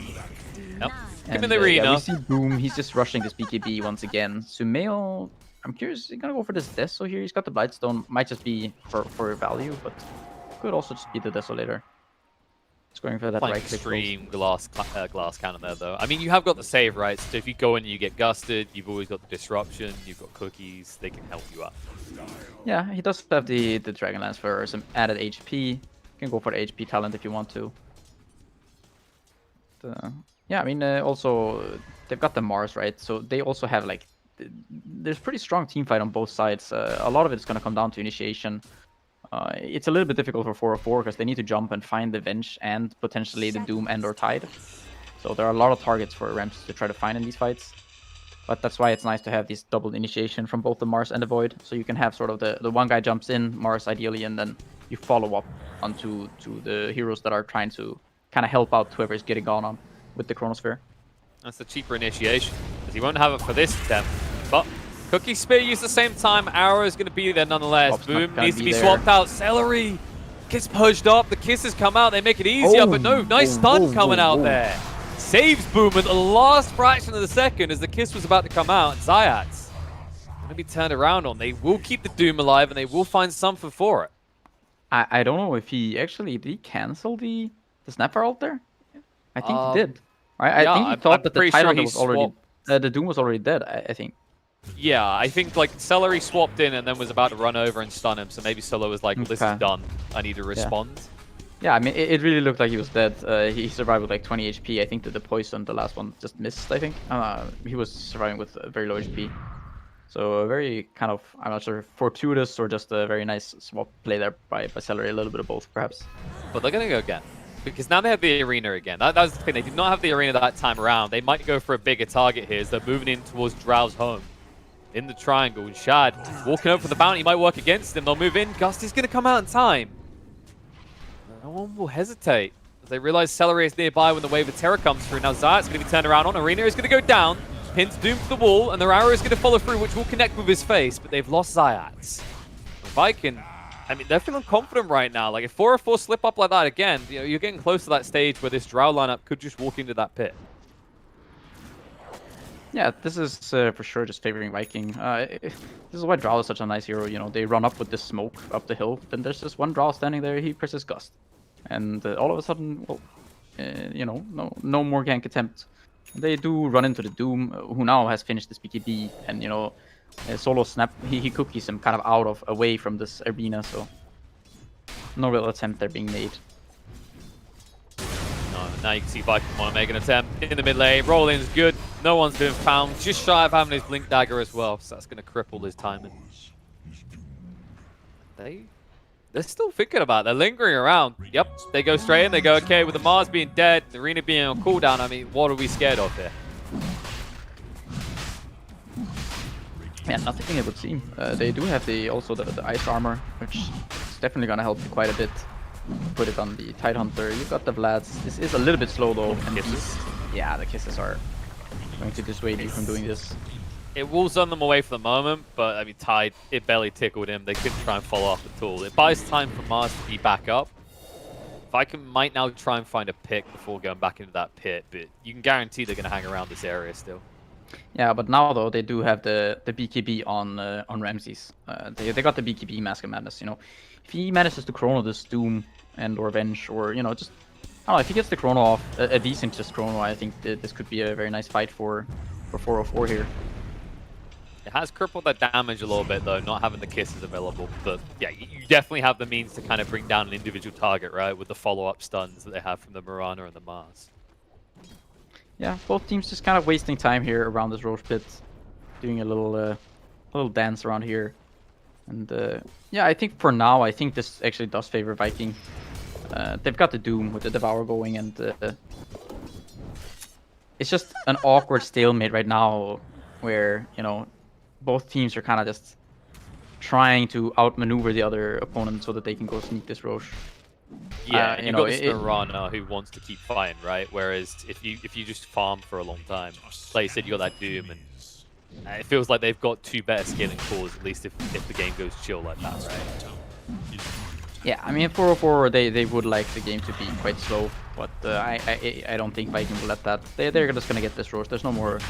Yep. And, in the arena. Yeah, we see Boom, he's just rushing this BKB once again. Sumail, I'm curious, he's gonna go for this Deso here. He's got the Blightstone, might just be for value, but could also just be the Desolator. Just going for that Playing right click. extreme glass cannon there, though. I mean, you have got the save, right? So if you go in and you get gusted, you've always got the disruption, you've got cookies, they can help you out. Yeah, he does have the Dragonlance for some added HP. You can go for the HP talent if you want to. Yeah, I mean, also, they've got the Mars, right? So they also have, like, there's pretty strong team fight on both sides. A lot of it's going to come down to initiation. It's a little bit difficult for 404 because they need to jump and find the Venge and potentially the Doom and or Tide. So there are a lot of targets for Ramps to try to find in these fights. But that's why it's nice to have this double initiation from both the Mars and the Void. So you can have sort of the one guy jumps in, Mars ideally, and then you follow up onto the heroes that are trying to kind of help out whoever is getting gone on with the Chronosphere. That's the cheaper initiation, because he won't have it for this attempt. But Cookie Spear used the same time, Arrow is going to be there nonetheless. Swap's Boom not needs to be be there. swapped out. Celery gets purged up, the kisses come out, they make it easier, but no, nice stun coming out there. Saves Boom at the last fraction of the second as the kiss was about to come out. Zayat's going to be turned around on. They will keep the Doom alive and they will find something for it. I don't know if he actually, did he cancel the Snapfire ult there? I think he did. Right? yeah, I think he I'm thought that the pretty sure Tidehunter he was already, the Doom was already dead, I think. Yeah, I think like Celery swapped in and then was about to run over and stun him, so maybe Solo was like, well, this is done, I need to respond. Yeah, I mean, it really looked like he was dead. He survived with like 20 HP. I think that the poison, the last one, just missed, I think. He was surviving with very low HP. So a very kind of, I'm not sure, fortuitous or just a very nice swap play there by Celery, a little bit of both, perhaps. But they're going to go again. Because now they have the arena again. That was the thing. They did not have the arena that time around. They might go for a bigger target here as they're moving in towards Drow's home. In the triangle. And Shad walking over for the bounty might work against him. They'll move in. Gusty's going to come out in time. No one will hesitate. As they realize Celery is nearby when the wave of terror comes through. Now Zayat's going to be turned around on. Arena is going to go down. Pins Doom to the wall. And their arrow is going to follow through, which will connect with his face. But they've lost Zayat. Viking, I mean, they're feeling confident right now. Like, if 404 slip up like that again, you know, you're getting close to that stage where this Drow lineup could just walk into that pit. Yeah, this is for sure just favoring Viking. This is why Drow is such a nice hero. You know, they run up with this smoke up the hill. Then there's just one Drow standing there. He presses Gust, and all of a sudden, well, you know, no more gank attempt. They do run into the Doom, who now has finished this BKB, and you know, Solo snap. He cookies him kind of away from this arena. So no real attempt there being made. Now you can see Viking want to make an attempt in the mid lane. Rolling's good. No one's been found. Just shy of having his Blink Dagger as well. So that's going to cripple his timing. They're still thinking about it. They're lingering around. Yep, they go straight in. They go, okay, with the Mars being dead, the arena being on cooldown, I mean, what are we scared of here? Yeah, nothing it would seem. They do have also the ice armor, which is definitely going to help you quite a bit. Put it on the Tidehunter. You've got the Vlads. This is a little bit slow though. And kisses? Yeah, the kisses are going to dissuade you from doing this. It will send them away for the moment, but I mean, Tide, it barely tickled him. They couldn't try and follow up at all. It buys time for Mars to be back up. Viking might now try and find a pick before going back into that pit, but you can guarantee they're going to hang around this area still. Yeah, but now though they do have the BKB on Ramses. They got the BKB Mask of Madness. You know, if he manages to chrono this Doom and or Venge, or you know, just I don't know, if he gets the chrono off, a decent just chrono, I think this could be a very nice fight for 404 here. It has crippled that damage a little bit, though, not having the kisses available. But yeah, you definitely have the means to kind of bring down an individual target, right? With the follow-up stuns that they have from the Mirana and the Mars. Yeah, both teams just kind of wasting time here around this Roche pit, doing a little dance around here. And yeah, I think for now, I think this actually does favor Viking. They've got the Doom with the Devour going, and it's just an awkward stalemate right now, where you know. Both teams are kind of just trying to outmaneuver the other opponent so that they can go sneak this Roche. Yeah, and you've got this Mirana who wants to keep fighting, right? Whereas if you just farm for a long time, like you said, you got that Doom, and it feels like they've got two better scaling cores, at least if the game goes chill like that, right? Yeah, I mean 404 they would like the game to be quite slow, but I don't think Viking will let that. They're just gonna get this Roche. There's no more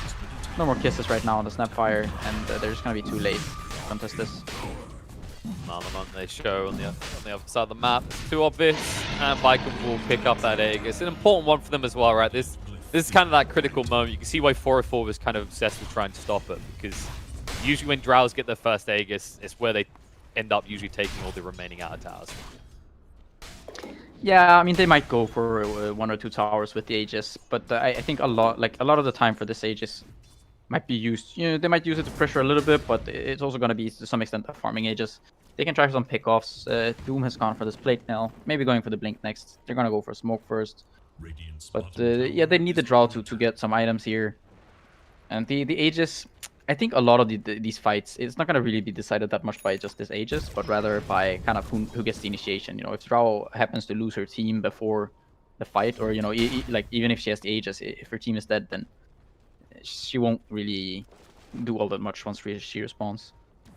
kisses right now on the Snapfire, and they're just gonna be too late to contest this. They show on the other side of the map. It's too obvious, and Viking will pick up that egg. It's an important one for them as well, right? This is kind of that critical moment. You can see why 404 was kind of obsessed with trying to stop it, because usually when Drows get their first Aegis, it's where they end up usually taking all the remaining outer towers. Yeah, I mean they might go for 1 or 2 towers with the Aegis, but I think a lot of the time for this Aegis might be used. You know, they might use it to pressure a little bit, but it's also going to be to some extent a farming Aegis. They can try for some pickoffs. Doom has gone for this plate now. Maybe going for the blink next. They're going to go for smoke first. But yeah, they need the draw to get some items here. And the Aegis, I think a lot of these fights, it's not going to really be decided that much by just this Aegis, but rather by kind of who gets the initiation. You know, if Drow happens to lose her team before the fight, or you know, like even if she has the Aegis, if her team is dead, then she won't really do all that much once she respawns.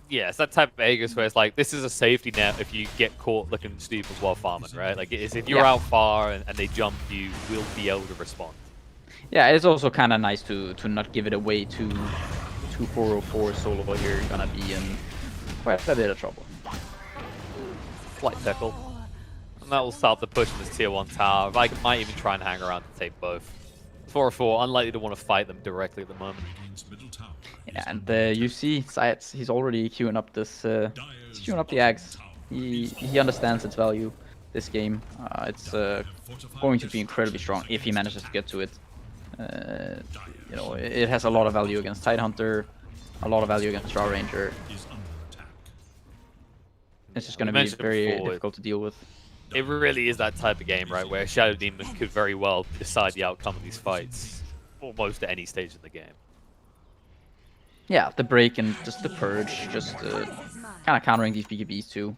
Yeah, it's that type of Aegis where it's like, this is a safety net if you get caught looking stupid while farming, right? Like, if you're out far and they jump, you will be able to respond. Yeah, it's also kind of nice to not give it away to 404 solo here. You're gonna be in quite a bit of trouble. Slight pickle. And that will start the push in this tier 1 tower. Viking might even try and hang around to take both. 404, unlikely to want to fight them directly at the moment. Yeah, and you see Zayats, he's already queuing up this, he's queuing up the Ags. He understands its value, this game. It's going to be incredibly strong if he manages to get to it. You know, it has a lot of value against Tidehunter, a lot of value against Drow Ranger. It's just going to be very difficult to deal with. It really is that type of game, right, where Shadow Demon could very well decide the outcome of these fights, almost at any stage in the game. Yeah, the break and just the purge, just kind of countering these BKBs too.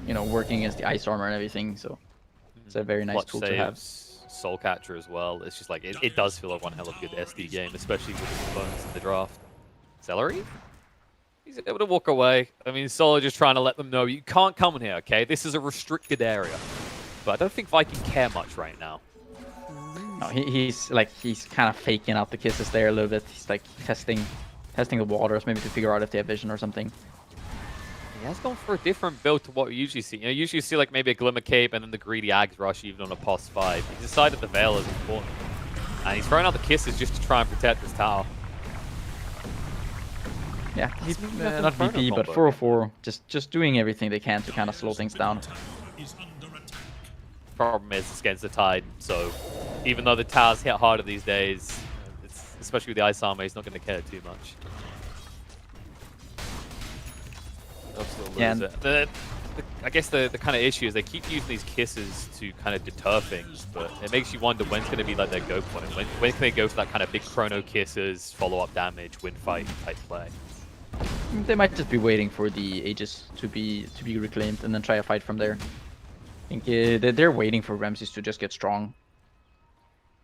You know, working against the ice armor and everything, so it's a very nice Clutch tool saves, to have. Soul Catcher as well. It's just like, it does feel like one hell of a good SD game, especially with the components in the draft. Celery? He's able to walk away. I mean, Solo just trying to let them know, you can't come in here, okay? This is a restricted area. But I don't think Viking care much right now. No, he's kind of faking out the kisses there a little bit. He's like testing the waters, maybe to figure out if they have vision or something. He has gone for a different build to what we usually see. You know, usually you see like maybe a Glimmer Cape and then the greedy Ags rush even on a POS 5. He decided the Veil is important. And he's throwing out the kisses just to try and protect this tower. Yeah, he's not VP, but 404 just doing everything they can to kind of slow things down. Problem is it's against the Tide, so even though the towers hit harder these days, especially with the Ice Armor, he's not going to care too much. Yeah, I guess the kind of issue is they keep using these kisses to kind of deter things, but it makes you wonder when's going to be like their go point. When can they go for that kind of big chrono kisses, follow-up damage, win fight type play? They might just be waiting for the Aegis to be reclaimed and then try a fight from there. I think they're waiting for Ramses to just get strong.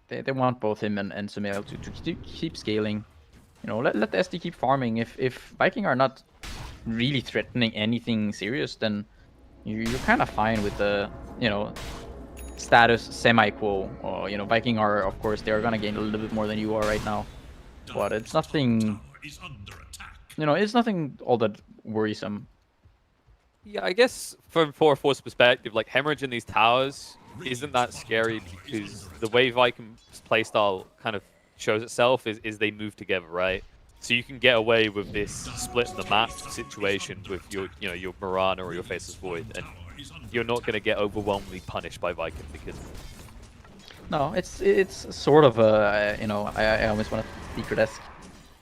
They want both him and Sumail to keep scaling. you know, let the SD keep farming. If Viking are not really threatening anything serious, then you're kind of fine with the, you know, status semi-quo. Or, you know, Viking are, of course, they are gonna gain a little bit more than you are right now, but it's nothing. You know, it's nothing all that worrisome. Yeah, I guess from 4-4's perspective, like hemorrhaging these towers isn't that scary because the way Viking's playstyle kind of shows itself is they move together, right? So you can get away with this split the map situation with your, you know, your Mirana or your Faceless Void, and you're not going to get overwhelmingly punished by Viking because of it. No, it's sort of a, you know, I almost want a secret-esque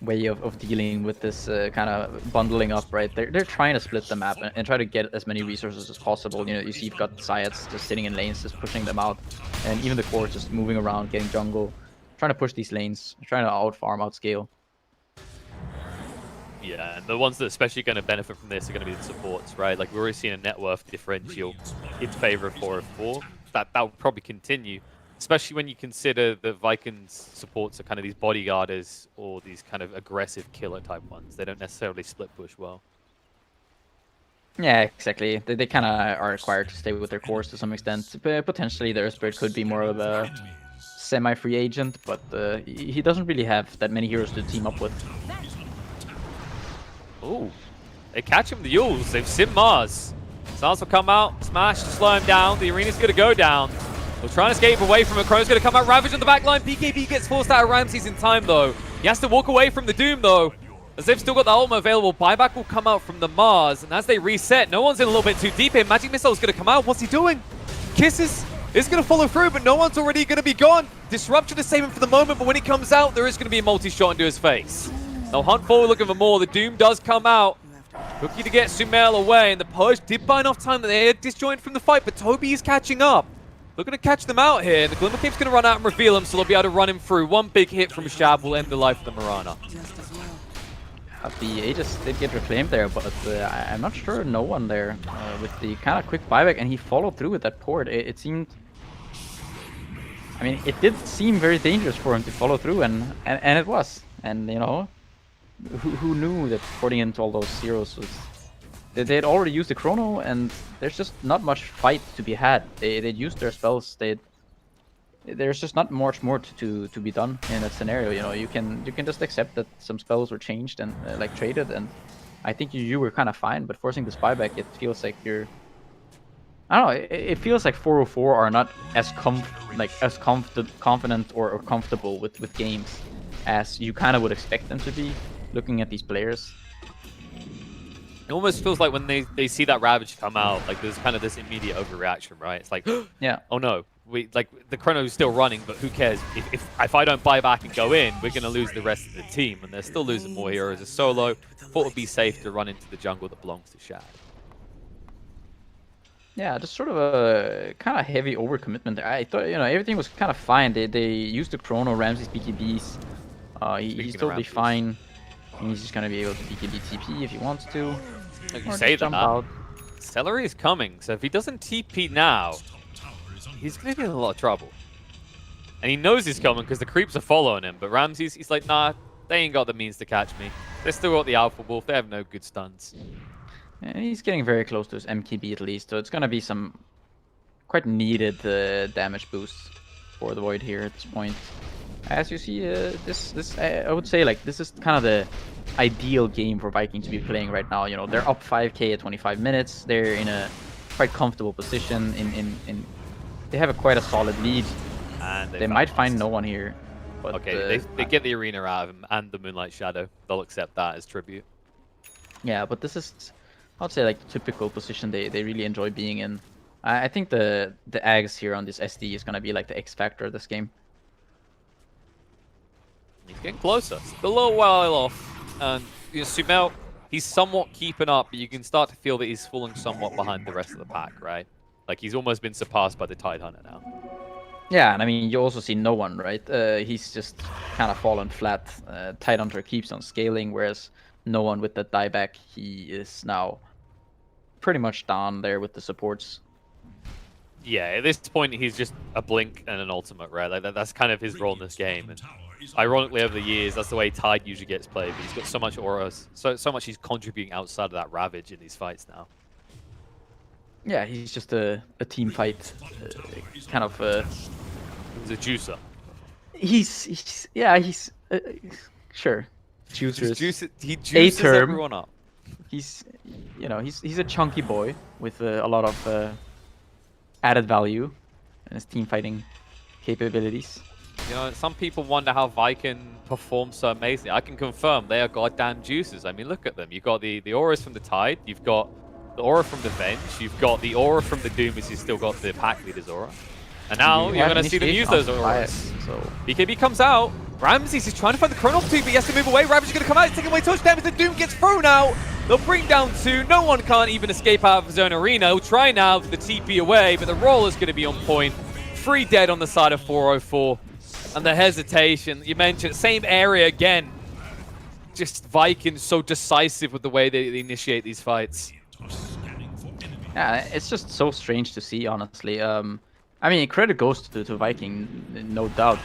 way of dealing with this kind of bundling up, right? They're trying to split the map and try to get as many resources as possible. You know, you see you've got Zayats just sitting in lanes, just pushing them out, and even the core just moving around, getting jungle, trying to push these lanes, trying to outfarm, outscale. Yeah, and the ones that are especially going to benefit from this are going to be the supports, right? Like, we're already seeing a net worth differential in favor of 404. That will probably continue, especially when you consider that Vikings supports are kind of these bodyguarders or these kind of aggressive killer type ones. They don't necessarily split push well. Yeah, exactly. They kind of are required to stay with their cores to some extent. Potentially, their Spirit could be more of a semi-free agent, but he doesn't really have that many heroes to team up with. Oh, they catch him the Yules. They've sim Mars. Stance will come out, smash to slow him down. The arena's going to go down. We're trying to escape away from it. Chrono's going to come out. Ravage on the back line. BKB gets forced out of Ramses in time, though. He has to walk away from the Doom, though, as they've still got the ultimate available. Buyback will come out from the Mars, and as they reset, no one's in a little bit too deep here. Magic Missile's going to come out. What's he doing? Kisses is going to follow through, but no one's already going to be gone. Disruption is saving for the moment, but when he comes out, there is going to be a multi-shot into his face. They'll hunt forward looking for more. The Doom does come out. Looking to get Sumail away, and the push did buy enough time that they had disjointed from the fight, but Toby is catching up. Looking to catch them out here. The Glimmer Cape's going to run out and reveal him, so they'll be able to run him through. One big hit from Shab will end the life of the Mirana. The Aegis did get reclaimed there, but I'm not sure no one there with the kind of quick buyback, and he followed through with that port. It seemed... I mean, it did seem very dangerous for him to follow through, and it was. And, you know, who knew that porting into all those zeros was... They had already used the Chrono, and there's just not much fight to be had. They'd used their spells. There's just not much more to be done in that scenario. You know, you can just accept that some spells were changed and like traded, and I think you were kind of fine. But forcing this buyback, it feels like you're... I don't know. It feels like 404 are not as confident or comfortable with games as you kind of would expect them to be, looking at these players. It almost feels like when they see that Ravage come out, like there's kind of this immediate overreaction, right? It's like, yeah, oh no, like the Chrono's still running, but who cares? If I don't buy back and go in, we're going to lose the rest of the team, and they're still losing more heroes. A solo, thought it would be safe to run into the jungle that belongs to Shad. Yeah, just sort of a kind of heavy overcommitment. I thought, you know, everything was kind of fine. They used the Chrono, Ramses, BKBs. He's totally fine. And he's just gonna be able to BKB TP if he wants to. Like you say that, Celery is coming, so if he doesn't TP now, he's gonna be in a lot of trouble. And he knows he's coming because the creeps are following him, but Ramses, he's like, nah, they ain't got the means to catch me. They still got the Alpha Wolf, they have no good stuns. And he's getting very close to his MKB at least, so it's gonna be some quite needed damage boosts for the Void here at this point. As you see, this I would say, like, this is kind of the ideal game for Viking to be playing right now. You know, they're up 5k at 25 minutes. They're in a quite comfortable position. They have quite a solid lead. And they might find no one here. But, okay, they get the arena out of him and the Moonlight Shadow. They'll accept that as tribute. Yeah, but this is, I would say, like the typical position they really enjoy being in. I think the Ags here on this SD is gonna be like the X factor of this game. He's getting closer. Still a little while off. And you know, Sumail, he's somewhat keeping up, but you can start to feel that he's falling somewhat behind the rest of the pack, right? Like, he's almost been surpassed by the Tidehunter now. Yeah, and I mean, you also see no one, right? He's just kind of fallen flat. Tidehunter keeps on scaling, whereas no one with that dieback. He is now pretty much down there with the supports. Yeah, at this point, he's just a blink and an ultimate, right? Like that's kind of his role in this game. And ironically, over the years, that's the way Tide usually gets played. But he's got so much auras, so much he's contributing outside of that Ravage in these fights now. Yeah, he's just a team fight kind of. He's a juicer. He's sure. Juicers. He juices everyone up. He's he's a chunky boy with a lot of added value in his team fighting capabilities. You know, some people wonder how Viking performs so amazingly. I can confirm they are goddamn juicers. I mean, look at them. You've got the auras from the Tide. You've got the aura from the Venge. You've got the aura from the Doom, as you've still got the pack leader's aura. And now you're going to see them use those auras. So BKB comes out. Ramses is trying to find the chrono opportunity, but he has to move away. Ravage is going to come out. He's taking away touch damage. The Doom gets thrown out. They'll bring down 2. No one can't even escape out of his own arena. He'll try now for the TP away, but the roll is going to be on point. 3 dead on the side of 404. And the hesitation, you mentioned, same area again. Just Vikings so decisive with the way they initiate these fights. Yeah, it's just so strange to see, honestly. I mean, credit goes to Viking, no doubt.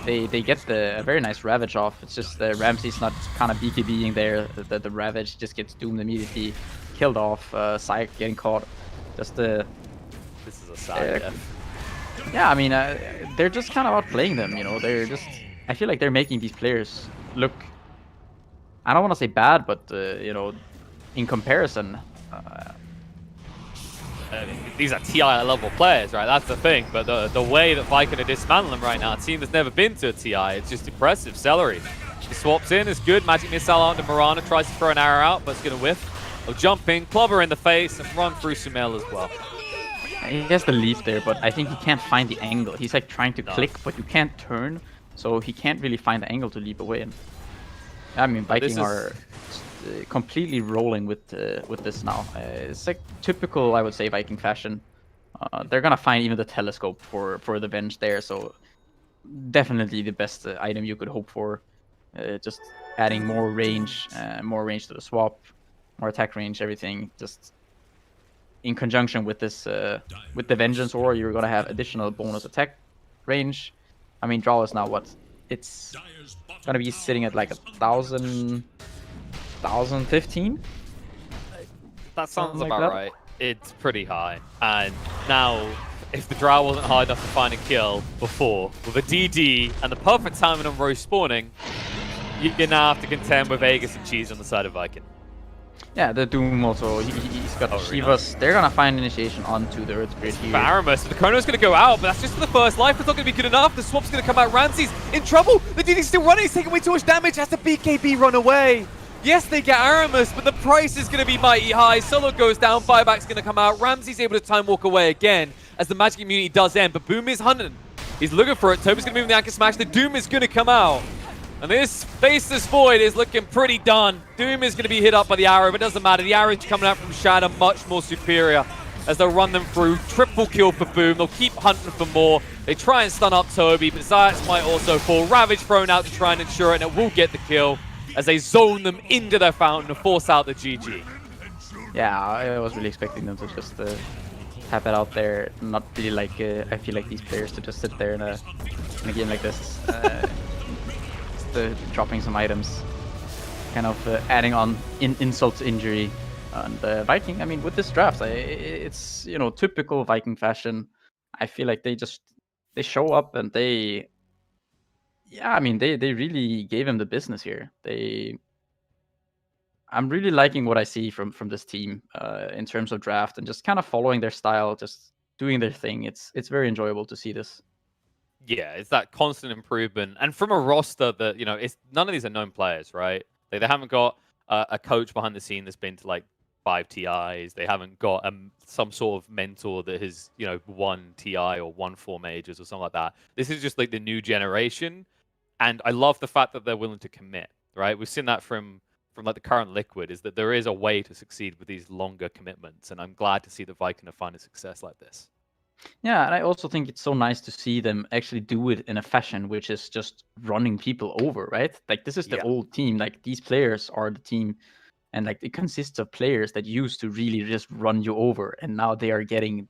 They get a very nice Ravage off. It's just Ramsey's not kind of BKBing there. The Ravage just gets doomed immediately, killed off. Syke getting caught. Just This is a side death. Yeah, I mean, they're just kind of outplaying them, you know. They're just... I feel like they're making these players look... I don't want to say bad, but, you know, in comparison... these are TI level players, right? That's the thing. But the way that Viking are dismantling them right now, a team that's never been to a TI, it's just impressive. Celery. He swaps in, it's good. Magic Missile onto Mirana, tries to throw an arrow out, but it's going to whiff. He'll jump in, clobber in the face, and run through Sumail as well. He has the leaf there, but I think he can't find the angle. He's like trying to click, but you can't turn, so he can't really find the angle to leap away. And I mean, Viking are completely rolling with this now. It's like typical, I would say, Viking fashion. They're gonna find even the telescope for the Venge there, so definitely the best item you could hope for. Just adding more range to the swap, more attack range, everything. Just in conjunction with this, with the Vengeance Aura, you're gonna have additional bonus attack range. I mean, draw is now what? It's gonna be sitting at like 1,015. That sounds about right. It's pretty high. And now, if the draw wasn't hard enough to find a kill before, with a DD and the perfect timing on Rose spawning, you now have to contend with Aegis and Cheese on the side of Viking. Yeah, the Doom also, he's got Shivas. They're gonna find initiation onto the Earth Grid here. Aramis, the Chrono's gonna go out, but that's just for the first life. It's not gonna be good enough. The swap's gonna come out. Ramsey's in trouble. The DD's still running. He's taking way too much damage. Has the BKB run away? Yes, they get Aramis, but the price is gonna be mighty high. Solo goes down. Buyback's gonna come out. Ramsey's able to time walk away again as the magic immunity does end, but Boom is hunting. He's looking for it. Toby's gonna move in the Anchor Smash. The Doom is gonna come out. And this Faceless Void is looking pretty done. Doom is going to be hit up by the arrow, but it doesn't matter. The arrow is coming out from Shadow, much more superior as they'll run them through. Triple kill for Boom. They'll keep hunting for more. They try and stun up Toby, but Zayats might also fall. Ravage thrown out to try and ensure it, and it will get the kill as they zone them into their fountain and force out the GG. Yeah, I was really expecting them to just tap it out there. Not really like, I feel like these players to just sit there in a game like this. Dropping some items, kind of adding on insult to injury. And Viking, I mean, with this draft, it's, you know, typical Viking fashion. I feel like they show up and they really gave him the business here. I'm really liking what I see from this team in terms of draft and just kind of following their style, just doing their thing. It's very enjoyable to see this. Yeah, it's that constant improvement. And from a roster that, you know, none of these are known players, right? They haven't got a coach behind the scene that's been to like 5 TIs. They haven't got some sort of mentor that has, you know, won TI or won 4 majors or something like that. This is just like the new generation. And I love the fact that they're willing to commit, right? We've seen that from like the current Liquid, is that there is a way to succeed with these longer commitments. And I'm glad to see that Viking are finding success like this. Yeah, and I also think it's so nice to see them actually do it in a fashion which is just running people over, right? Like, this is the old team. Like, these players are the team, and like it consists of players that used to really just run you over, and now they are getting,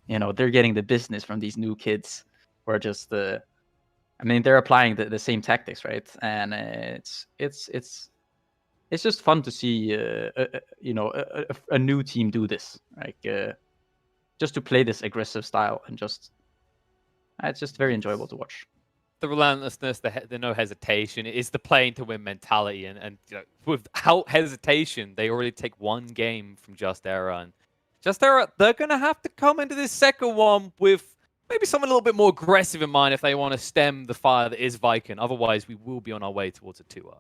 you know, they're getting the business from these new kids who are just I mean, they're applying the same tactics, right? And it's just fun to see, a new team do this, like just to play this aggressive style, and it's just very enjoyable to watch. The relentlessness, the no hesitation, is the playing to win mentality, and without hesitation, they already take one game from Just Era, and Just Era, they're gonna have to come into this second one with maybe something a little bit more aggressive in mind if they want to stem the fire that is Viking. Otherwise, we will be on our way towards a 2-0.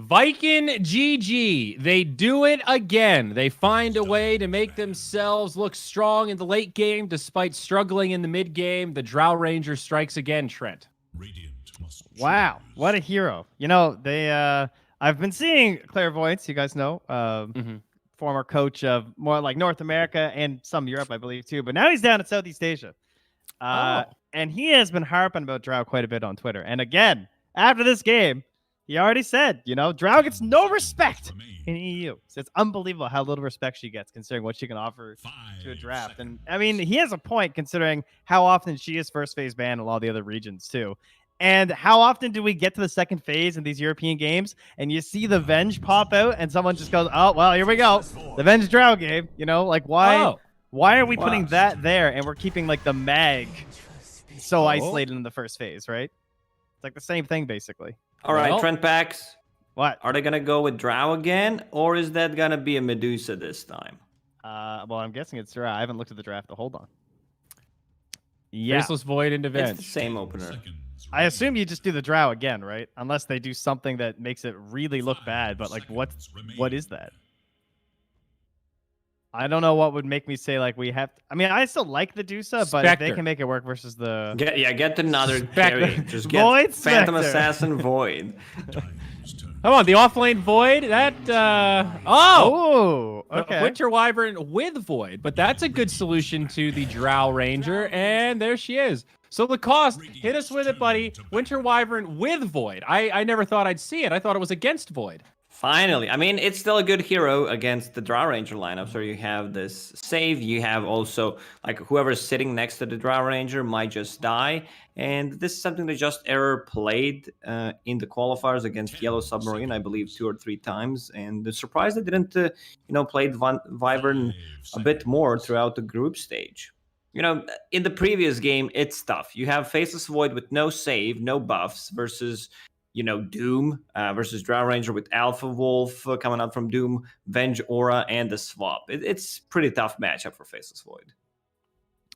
Viking GG. They do it again. They find a way to make themselves look strong in the late game despite struggling in the mid game. The Drow Ranger strikes again, Trent. Wow, what a hero. You know, they I've been seeing Clairvoyance, you guys know, former coach of more like North America and some Europe, I believe, too. But now he's down in Southeast Asia. And he has been harping about Drow quite a bit on Twitter. And again, after this game, he already said, you know, Drow gets no respect in EU. So it's unbelievable how little respect she gets considering what she can offer to a draft. And I mean, he has a point considering how often she is first phase banned in a lot of the other regions too. And how often do we get to the second phase in these European games and you see the Venge pop out and someone just goes, oh, well, here we go. The Venge Drow game, you know, like why are we putting that there and we're keeping like the mag so isolated in the first phase, right? It's like the same thing basically. All right, TrentPax. What? Are they going to go with Drow again, or is that going to be a Medusa this time? Well, I'm guessing it's Drow. I haven't looked at the draft, but hold on. Yeah. Faceless Void into Venge. It's the same opener. I assume you just do the Drow again, right? Unless they do something that makes it really look bad, but like what is that? I don't know what would make me say like we have I mean, I still like the Dusa, but if they can make it work versus the Get another carry. Just get Void Phantom Spectre. Assassin Void. Come on, the offlane Void. That okay. Winter Wyvern with Void, but that's a good solution to the Drow Ranger, and there she is. So Lacoste, hit us with it, buddy. Winter Wyvern with Void. I never thought I'd see it. I thought it was against Void. Finally. I mean, it's still a good hero against the Drow Ranger lineup. So you have this save. You have also, like, whoever's sitting next to the Drow Ranger might just die. And this is something that Just Error played in the qualifiers against Yellow Submarine, I believe, 2 or 3 times. And the surprise they didn't, play Wyvern a bit more throughout the group stage. You know, in the previous game, it's tough. You have Faceless Void with no save, no buffs versus, Doom versus Drow Ranger with Alpha Wolf coming out from Doom, Venge Aura, and the swap. It's pretty tough matchup for Faceless Void.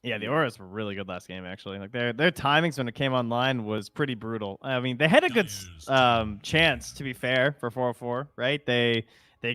Yeah, the Auras were really good last game, actually. Like their timings when it came online was pretty brutal. I mean, they had a good chance, to be fair, for 404, right? They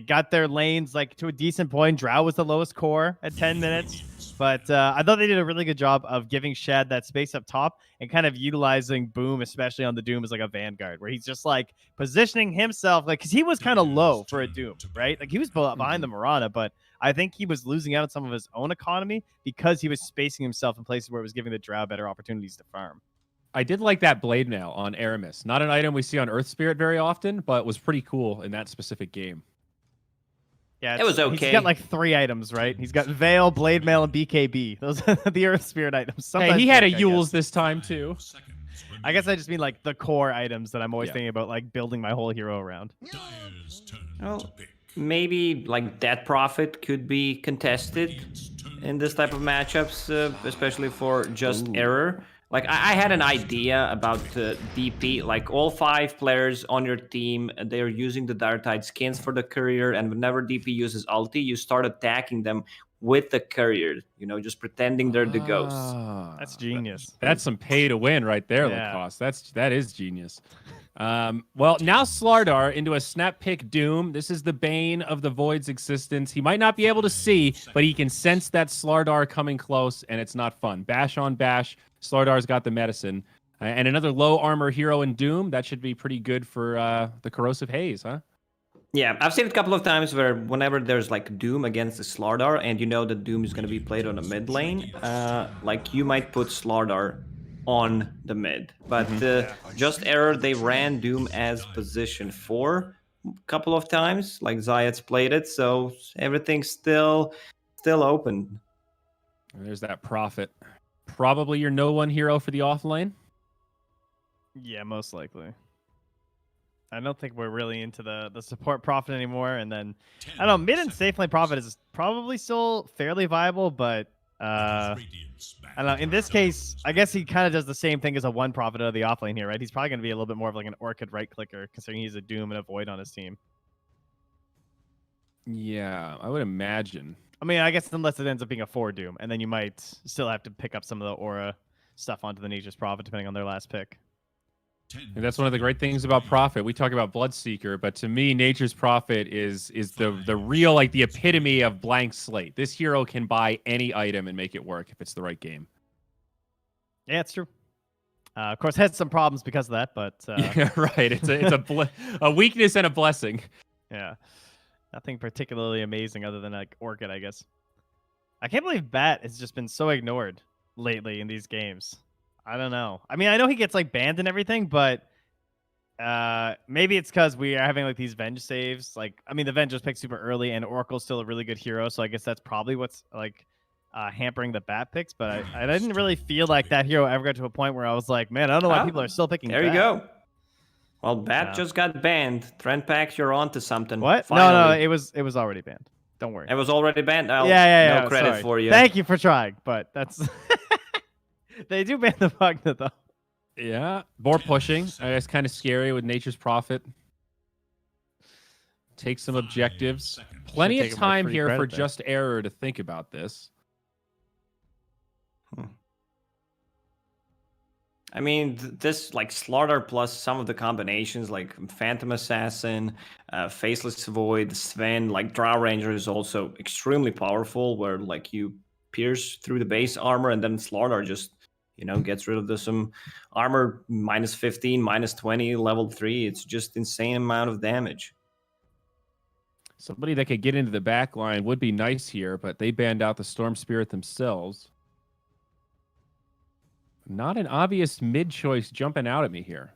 got their lanes like to a decent point. Drow was the lowest core at 10 minutes. But I thought they did a really good job of giving Shad that space up top and kind of utilizing Boom, especially on the Doom, as like a vanguard, where he's just like positioning himself, like, because he was kind of low for a Doom, right? Like he was behind the Mirana, but I think he was losing out on some of his own economy because he was spacing himself in places where it was giving the Drow better opportunities to farm. I did like that blade mail on Aramis. Not an item we see on Earth Spirit very often, but was pretty cool in that specific game. Yeah, it was okay. He's got like 3 items, right? He's got Veil, Blade Mail, and BKB. Those are the Earth Spirit items. Sometimes he had a Yules this time too. I guess I just mean like the core items that I'm always thinking about, like building my whole hero around. Well, maybe like Death Prophet could be contested in this type of matchups, especially for Just Error. Like, I had an idea about DP, like all 5 players on your team, they're using the Dartide skins for the courier, and whenever DP uses ulti, you start attacking them with the courier, just pretending they're the ghosts. That's genius. That's some pay to win right there, Lacoste. That is genius. Well, now Slardar into a snap pick Doom. This is the bane of the Void's existence. He might not be able to see, but he can sense that Slardar coming close, and it's not fun. Bash on bash. Slardar's got the medicine. And another low armor hero in Doom. That should be pretty good for the Corrosive Haze, huh? Yeah, I've seen it a couple of times where whenever there's like Doom against the Slardar, and you know that Doom is going to be played on the mid lane, like you might put Slardar on the mid. But Just Error, they ran Doom as position 4 a couple of times, like Zayat's played it, so everything's still open. There's that Prophet. Probably your no one hero for the offlane. Yeah, most likely. I don't think we're really into the support Prophet anymore. And then, I don't know, mid and safe lane Prophet is probably still fairly viable, but I don't know. In this case, I guess he kind of does the same thing as a 1 Prophet out of the offlane here, right? He's probably going to be a little bit more of like an Orchid right clicker, considering he's a Doom and a Void on his team. Yeah, I would imagine. I mean, I guess unless it ends up being a 4 Doom, and then you might still have to pick up some of the Aura stuff onto the Nature's Prophet, depending on their last pick. And that's one of the great things about Prophet. We talk about Bloodseeker, but to me, Nature's Prophet is the real, like, the epitome of blank slate. This hero can buy any item and make it work if it's the right game. Yeah, it's true. Of course, had some problems because of that, but yeah, right. It's a weakness and a blessing. Yeah, nothing particularly amazing other than like Orchid, I guess. I can't believe Bat has just been so ignored lately in these games. I don't know. I mean, I know he gets like banned and everything, but maybe it's because we are having like these Venge saves. Like, I mean, the Venge was picked super early, and Oracle's still a really good hero, so I guess that's probably what's like hampering the Bat picks. But I didn't really feel like that hero ever got to a point where I was like, man, I don't know why people are still picking. There Bat. you go. Well, Bat just got banned. TrentPax, you're on to something. What? Finally. No, it was already banned. Don't worry. It was already banned. Yeah. No credit sorry. for you. Thank you for trying, but that's they do ban the Magna though. Yeah, more pushing. It's kind of scary with Nature's Prophet. Take some objectives. Plenty of time here for Just Error to think about this. I mean, this like Slaughter plus some of the combinations like Phantom Assassin, Faceless Void, Sven, like Drow Ranger is also extremely powerful where like you pierce through the base armor and then Slaughter just, gets rid of some armor minus 15, minus 20, level 3. It's just insane amount of damage. Somebody that could get into the back line would be nice here, but they banned out the Storm Spirit themselves. Not an obvious mid choice jumping out at me here.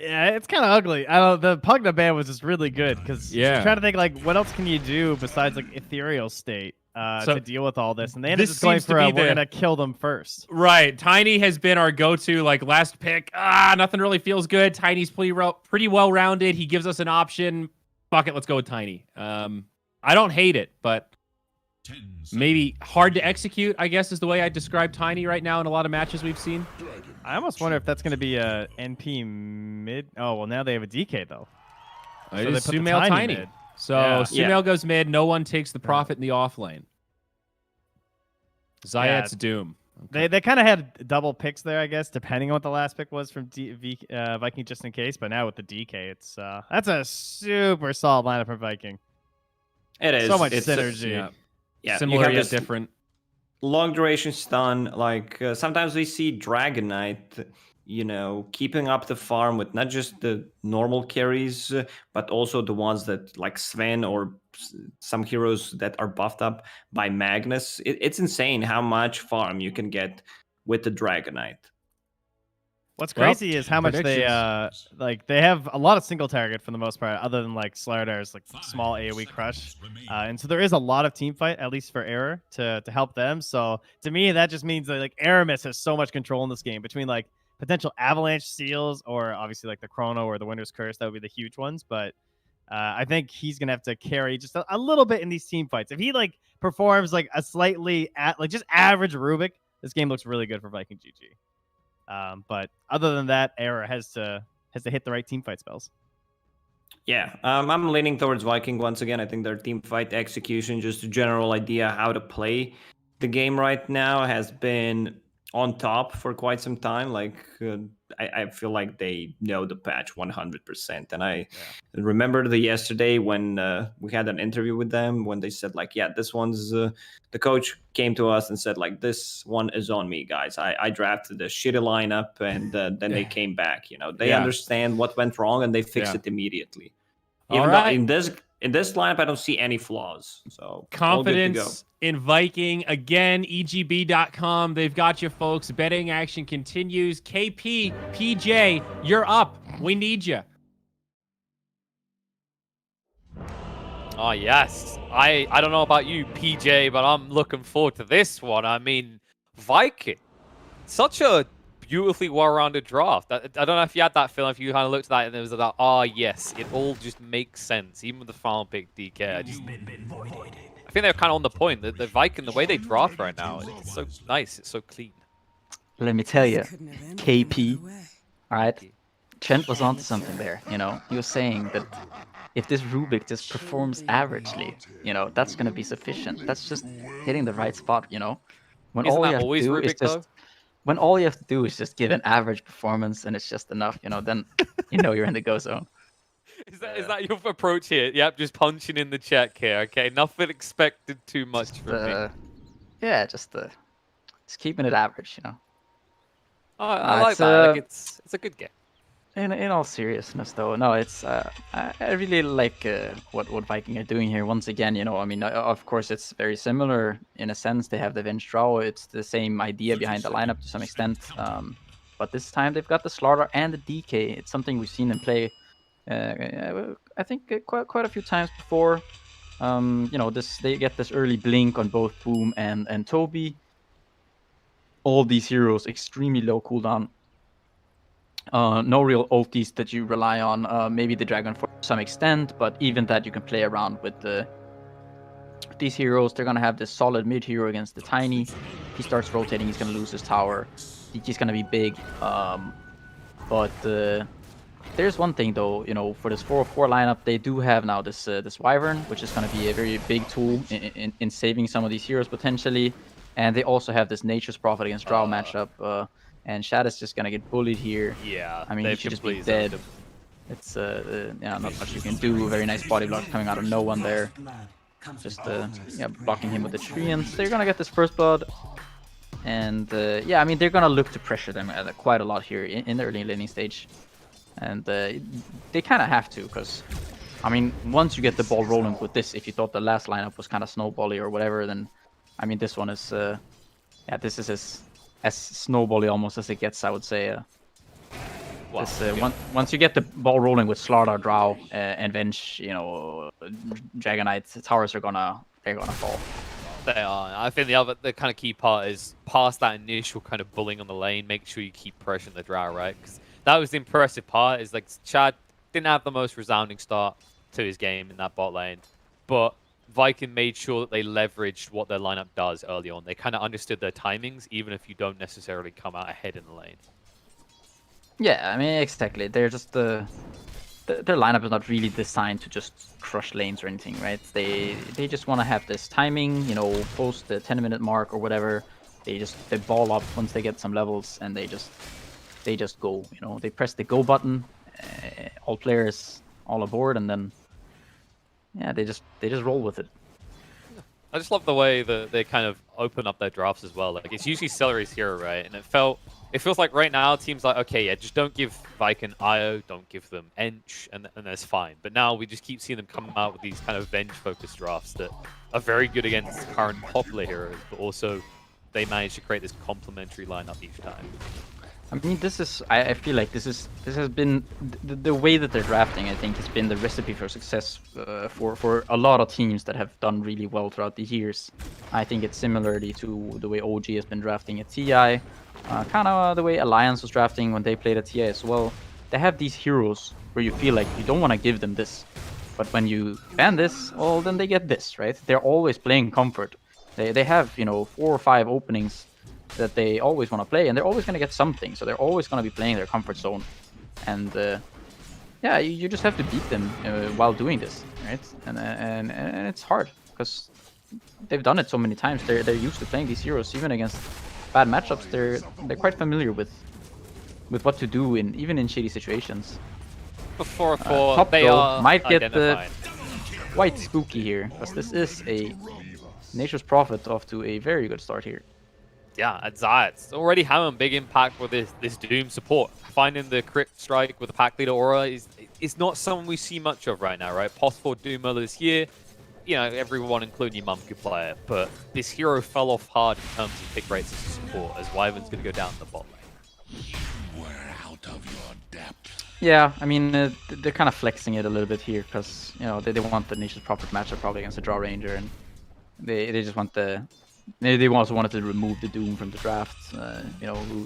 Yeah, it's kind of ugly. I don't. The Pugna ban was just really good because I'm trying to think like what else can you do besides like Ethereal State to deal with all this, and they ended up just going for we're gonna kill them first. Right, Tiny has been our go-to like last pick. Nothing really feels good. Tiny's pretty well rounded. He gives us an option. Fuck it, let's go with Tiny. I don't hate it, but maybe hard to execute, I guess, is the way I describe Tiny right now in a lot of matches we've seen. I almost wonder if that's going to be a NP mid. Oh, well, now they have a DK, though. It is Sumail Tiny. Mid. So Sumail goes mid. No one takes the Prophet in the off lane. Zayat's Doom. Okay. They kind of had double picks there, I guess, depending on what the last pick was from Viking, just in case. But now with the DK, it's that's a super solid lineup for Viking. It is. So much synergy. Yeah, similar yet different. Long duration stun. Like sometimes we see Dragon Knight, keeping up the farm with not just the normal carries, but also the ones that like Sven or some heroes that are buffed up by Magnus. It's insane how much farm you can get with the Dragon Knight. What's crazy is how much they have a lot of single target for the most part, other than like Slardar's like small AoE crush, and so there is a lot of team fight, at least for Error, to help them. So to me, that just means that like Aramis has so much control in this game between like potential avalanche seals or obviously like the Chrono or the Winter's Curse. That would be the huge ones, but I think he's gonna have to carry just a little bit in these team fights. If he like performs like a slightly just average Rubik, this game looks really good for Viking GG. But other than that, Error has to hit the right team fight spells. Yeah, I'm leaning towards Viking once again. I think their team fight execution, just a general idea how to play the game right now, has been on top for quite some time. Like I feel like they know the patch 100%. And I remember yesterday when we had an interview with them when they said like, this one's the coach came to us and said like, this one is on me, guys. I drafted the shitty lineup and then they came back. They understand what went wrong and they fixed it immediately. Even though in this lineup, I don't see any flaws. So confidence in Viking. Again, EGB.com. They've got you, folks. Betting action continues. KP, PJ, you're up. We need you. Oh, yes. I don't know about you, PJ, but I'm looking forward to this one. I mean, Viking. Such a beautifully well-rounded draft. I don't know if you had that feeling, if you kind of looked at that and it was like, yes, it all just makes sense. Even with the final pick, DK. I think they're kind of on the point. The Viking, the way they draft right now, it's so nice. It's so clean. Let me tell you, KP, all right? Trent was onto something there, He was saying that if this Rubik just performs averagely, that's going to be sufficient. That's just hitting the right spot, When Isn't all that you have always to do Rubik, is just... though? when all you have to do is just give an average performance and it's just enough, then you're in the go zone. Is that your approach here? Yep, just punching in the check here. Okay, nothing expected too much from me. Yeah, just keeping it average, Oh, I like that. Like it's a good game. In all seriousness, though, no, it's I really like what Viking are doing here. Once again, I mean, of course, it's very similar in a sense. They have the Venge Draw. It's the same idea behind the lineup to some extent. But this time they've got the Slaughter and the DK. It's something we've seen them play. I think quite a few times before. They get this early blink on both Boom and Toby. All these heroes extremely low cooldown. No real ultis that you rely on. Maybe the Dragon for some extent, but even that you can play around with these heroes. They're gonna have this solid mid hero against the Tiny. If he starts rotating, he's gonna lose his tower. DK's gonna be big. But there's one thing though, for this 4-4 lineup, they do have now this Wyvern, which is gonna be a very big tool in saving some of these heroes potentially. And they also have this Nature's Prophet against Drow matchup. And Shad is just gonna get bullied here. Yeah, I mean, he should just be dead. It's not much you can do. Very nice body blocks coming out of no one there. Just blocking him with the Treants. They're gonna get this first blood. And I mean, they're gonna look to pressure them quite a lot here in the early laning stage. And they kind of have to, because I mean, once you get the ball rolling with this, if you thought the last lineup was kind of snowbally or whatever, then I mean, this one is this is as snowbally almost as it gets, I would say. Once you get the ball rolling with Slaughter, Drow, and Venge, Dragonite, towers they're gonna fall. They are. I think the kind of key part is past that initial kind of bullying on the lane, make sure you keep pressuring the Drow, right? Because that was the impressive part. Is like Chad didn't have the most resounding start to his game in that bot lane, but Viking made sure that they leveraged what their lineup does early on. They kind of understood their timings, even if you don't necessarily come out ahead in the lane. Yeah, I mean, exactly. They're just their lineup is not really designed to just crush lanes or anything, right? They just want to have this timing, post the 10-minute mark or whatever. They ball up once they get some levels, and they just go. They press the go button, all players all aboard, and then they just roll with it. I just love the way that they kind of open up their drafts as well. Like, it's usually Celery's hero, right? And it feels like right now teams like, okay, yeah, just don't give Viking IO, don't give them Ench, and that's fine. But now we just keep seeing them come out with these kind of Venge-focused drafts that are very good against current popular heroes, but also they manage to create this complementary lineup each time. I mean, I feel like this has been the way that they're drafting. I think has been the recipe for success for a lot of teams that have done really well throughout the years. I think it's similarly to the way OG has been drafting at TI, kind of the way Alliance was drafting when they played at TI as well. They have these heroes where you feel like you don't want to give them this, but when you ban this, well, then they get this, right? They're always playing comfort. They have 4 or 5 openings that they always want to play, and they're always going to get something, so they're always going to be playing their comfort zone. And you just have to beat them while doing this, right? And it's hard because they've done it so many times. They're used to playing these heroes even against bad matchups. They're quite familiar with what to do even in shady situations. Before Top they though are might get identified. quite spooky here, because this is a Nature's Prophet off to a very good start here. Yeah, at Zayat's already having a big impact with this Doom support. Finding the crit strike with the pack leader aura is not something we see much of right now, right? Possible Doom earlier this year, everyone, including your mum, could play it, but this hero fell off hard in terms of pick rates as a support, as Wyvern's going to go down the bot lane. We're out of your depth. Yeah, I mean, they're kind of flexing it a little bit here, because they want the Nature's Prophet matchup probably against a Draw Ranger, and they just want they also wanted to remove the Doom from the draft.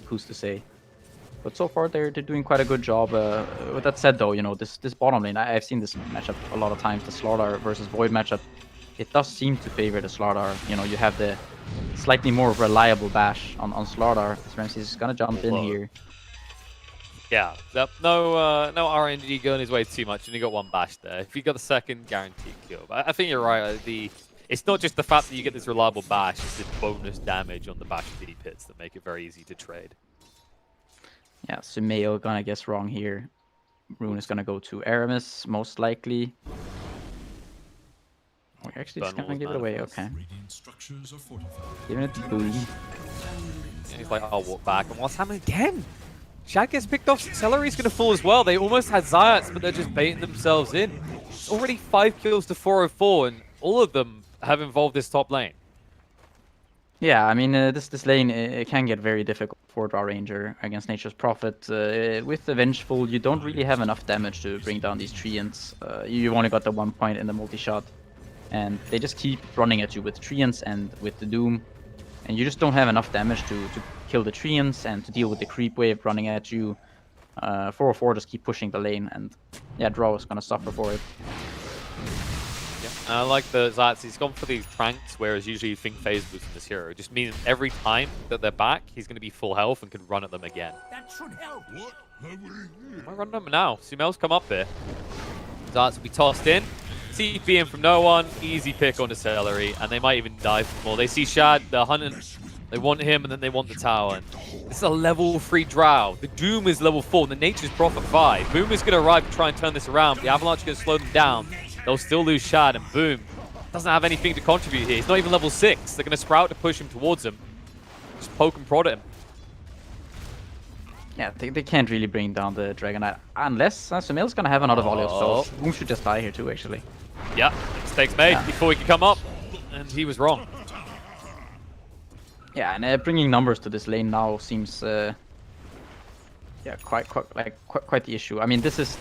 Who's to say? But so far they're doing quite a good job. With that said, though, this bottom lane, I've seen this matchup a lot of times. The Slaughter versus Void matchup, it does seem to favor the Slaughter. You have the slightly more reliable bash on Slaughter. Ramsey's gonna jump in here. Yeah, no RNG going his way too much, and he got one bash there. If he got the second, guaranteed kill. But I think you're right. It's not just the fact that you get this reliable bash, it's the bonus damage on the bash pity pits that make it very easy to trade. Yeah, Sumail gonna guess wrong here. Rune is gonna go to Aramis, most likely. We're actually just gonna give it away, okay. Giving it to Boom. And he's like, I'll walk back. And what's happening again? Shad gets picked off. Celery's going to fall as well. They almost had Zayats, but they're just baiting themselves in. It's already 5 kills to 404, and all of them have involved this top lane. Yeah, I mean, this lane it can get very difficult for Draw Ranger against Nature's Prophet. With the Vengeful, you don't really have enough damage to bring down these Treants. You only got the 1 point in the multi-shot. And they just keep running at you with Treants and with the Doom. And you just don't have enough damage to kill the Treants and to deal with the creep wave running at you. 404 just keep pushing the lane, and yeah, Draw is gonna suffer for it. Yeah, I like the Zayats. He's gone for these pranks, whereas usually you think phase boost in this hero. It just means every time that they're back, he's going to be full health and can run at them again. That should help. What have we here? Am I running them now? Sumail's come up here. Zayats will be tossed in. TP in from no one. Easy pick on the Celery, and they might even die for more. They see Shad, they're hunting. They want him, and then they want the tower. And this is a level 3 Drow. The Doom is level 4, and the Nature's Prophet 5. Boom is going to arrive to try and turn this around. The Avalanche is going to slow them down. They'll still lose Shad, and Boom doesn't have anything to contribute here. He's not even level 6. They're going to Sprout to push him towards him. Just poke and prod at him. Yeah, they can't really bring down the Dragon Knight unless Sumail's going to have another volley of souls. Boom should just die here too, actually. Yeah, mistakes made before he could come up, and he was wrong. Yeah, and bringing numbers to this lane now seems, yeah, quite the issue. I mean, this is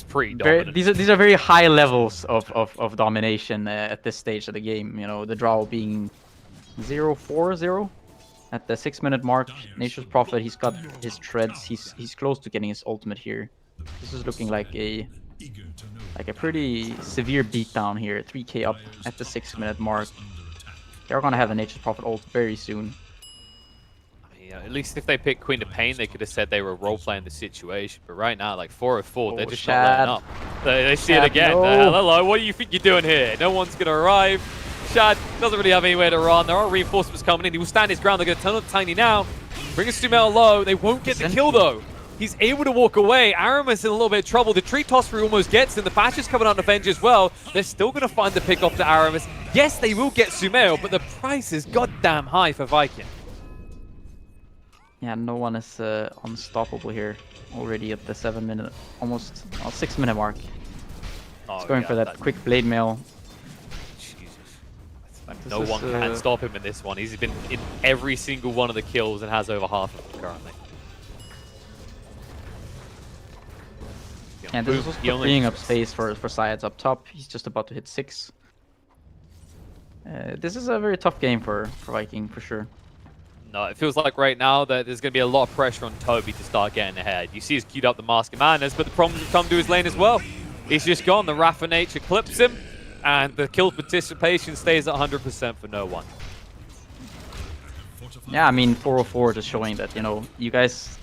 pretty dominant. These are very high levels of domination at this stage of the game. You know, the Drow being 0-4-0 at the 6-minute mark. Nature's Prophet, he's got his treads. He's close to getting his ultimate here. This is looking like a pretty severe beatdown here. 3k up at the 6-minute mark. They're gonna have the Nature's Prophet ult very soon. Yeah, at least if they picked Queen of Pain, they could have said they were role-playing the situation. But right now, like 404, they're just not letting up. They see it again. No. Hello, what do you think you're doing here? No one's going to arrive. Shad doesn't really have anywhere to run. There are reinforcements coming in. He will stand his ground. They're going to turn on Tiny now. Bring us Sumail low. They won't get the kill, though. He's able to walk away. Aramis in a little bit of trouble. The tree toss through almost gets him. The patch is coming out to Avenge as well. They're still going to find the pick off to Aramis. Yes, they will get Sumail, but the price is goddamn high for Viking. Yeah, no one is unstoppable here. Already at the 7-minute, almost 6-minute mark. He's going for that quick blade mail. Jesus. Like, no one can stop him in this one. He's been in every single one of the kills and has over half of them currently. And this is also freeing up space for Zayats up top. He's just about to hit 6. This is a very tough game for Viking, for sure. No, it feels like right now that there's going to be a lot of pressure on Toby to start getting ahead. You see he's queued up the Mask of Madness, but the problems have come to his lane as well. He's just gone. The Wrath of Nature clips him, and the kill participation stays at 100% for no one. Yeah, I mean, 404 just showing that, you know, you guys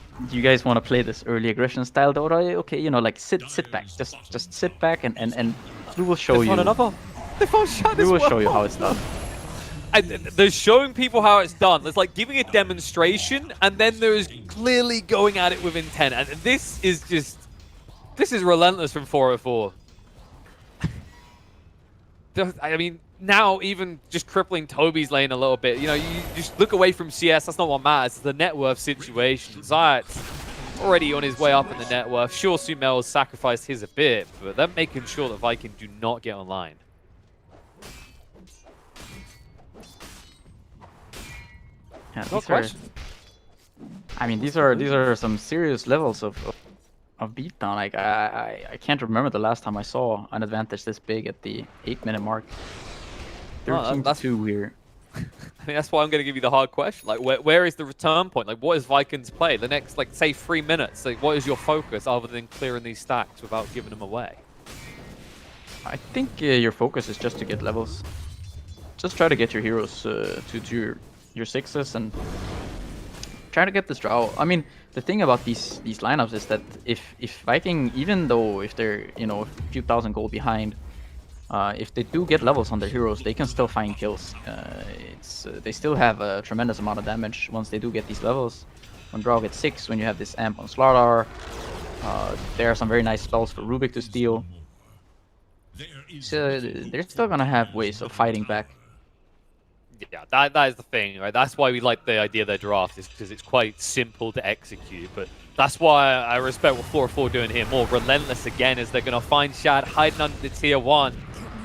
want to play this early aggression style Dota? Okay, you know, like sit back, just sit back, and we will show you. They found Shad we as will well. show you how it's done. And there's showing people how it's done. There's like giving a demonstration, and then there's clearly going at it with intent. And this is relentless from 404. I mean, now even just crippling Toby's lane a little bit. You know, you just look away from CS. That's not what matters. It's the net worth situation. Zayat's already on his way up in the net worth. Sure, Sumail has sacrificed his a bit, but they're making sure that Viking do not get online. Yeah, these are some serious levels of beatdown. Like I can't remember the last time I saw an advantage this big at the 8-minute mark. 13-2 here. I think that's why I'm going to give you the hard question. Like, where is the return point? Like, what is Vikings play? The next, like, say 3 minutes. Like, what is your focus other than clearing these stacks without giving them away? I think your focus is just to get levels. Just try to get your heroes to your 6s and try to get this draw. I mean, the thing about these lineups is that if Viking, even though if they're, you know, a few thousand gold behind, if they do get levels on their heroes, they can still find kills. They still have a tremendous amount of damage once they do get these levels. When Draw gets 6, when you have this amp on Slardar, there are some very nice spells for Rubik to steal. So they're still gonna have ways of fighting back. Yeah, that is the thing, right? That's why we like the idea of their draft, is because it's quite simple to execute. But that's why I respect what 404 doing here. More relentless again, as they're going to find Shad hiding under the tier 1.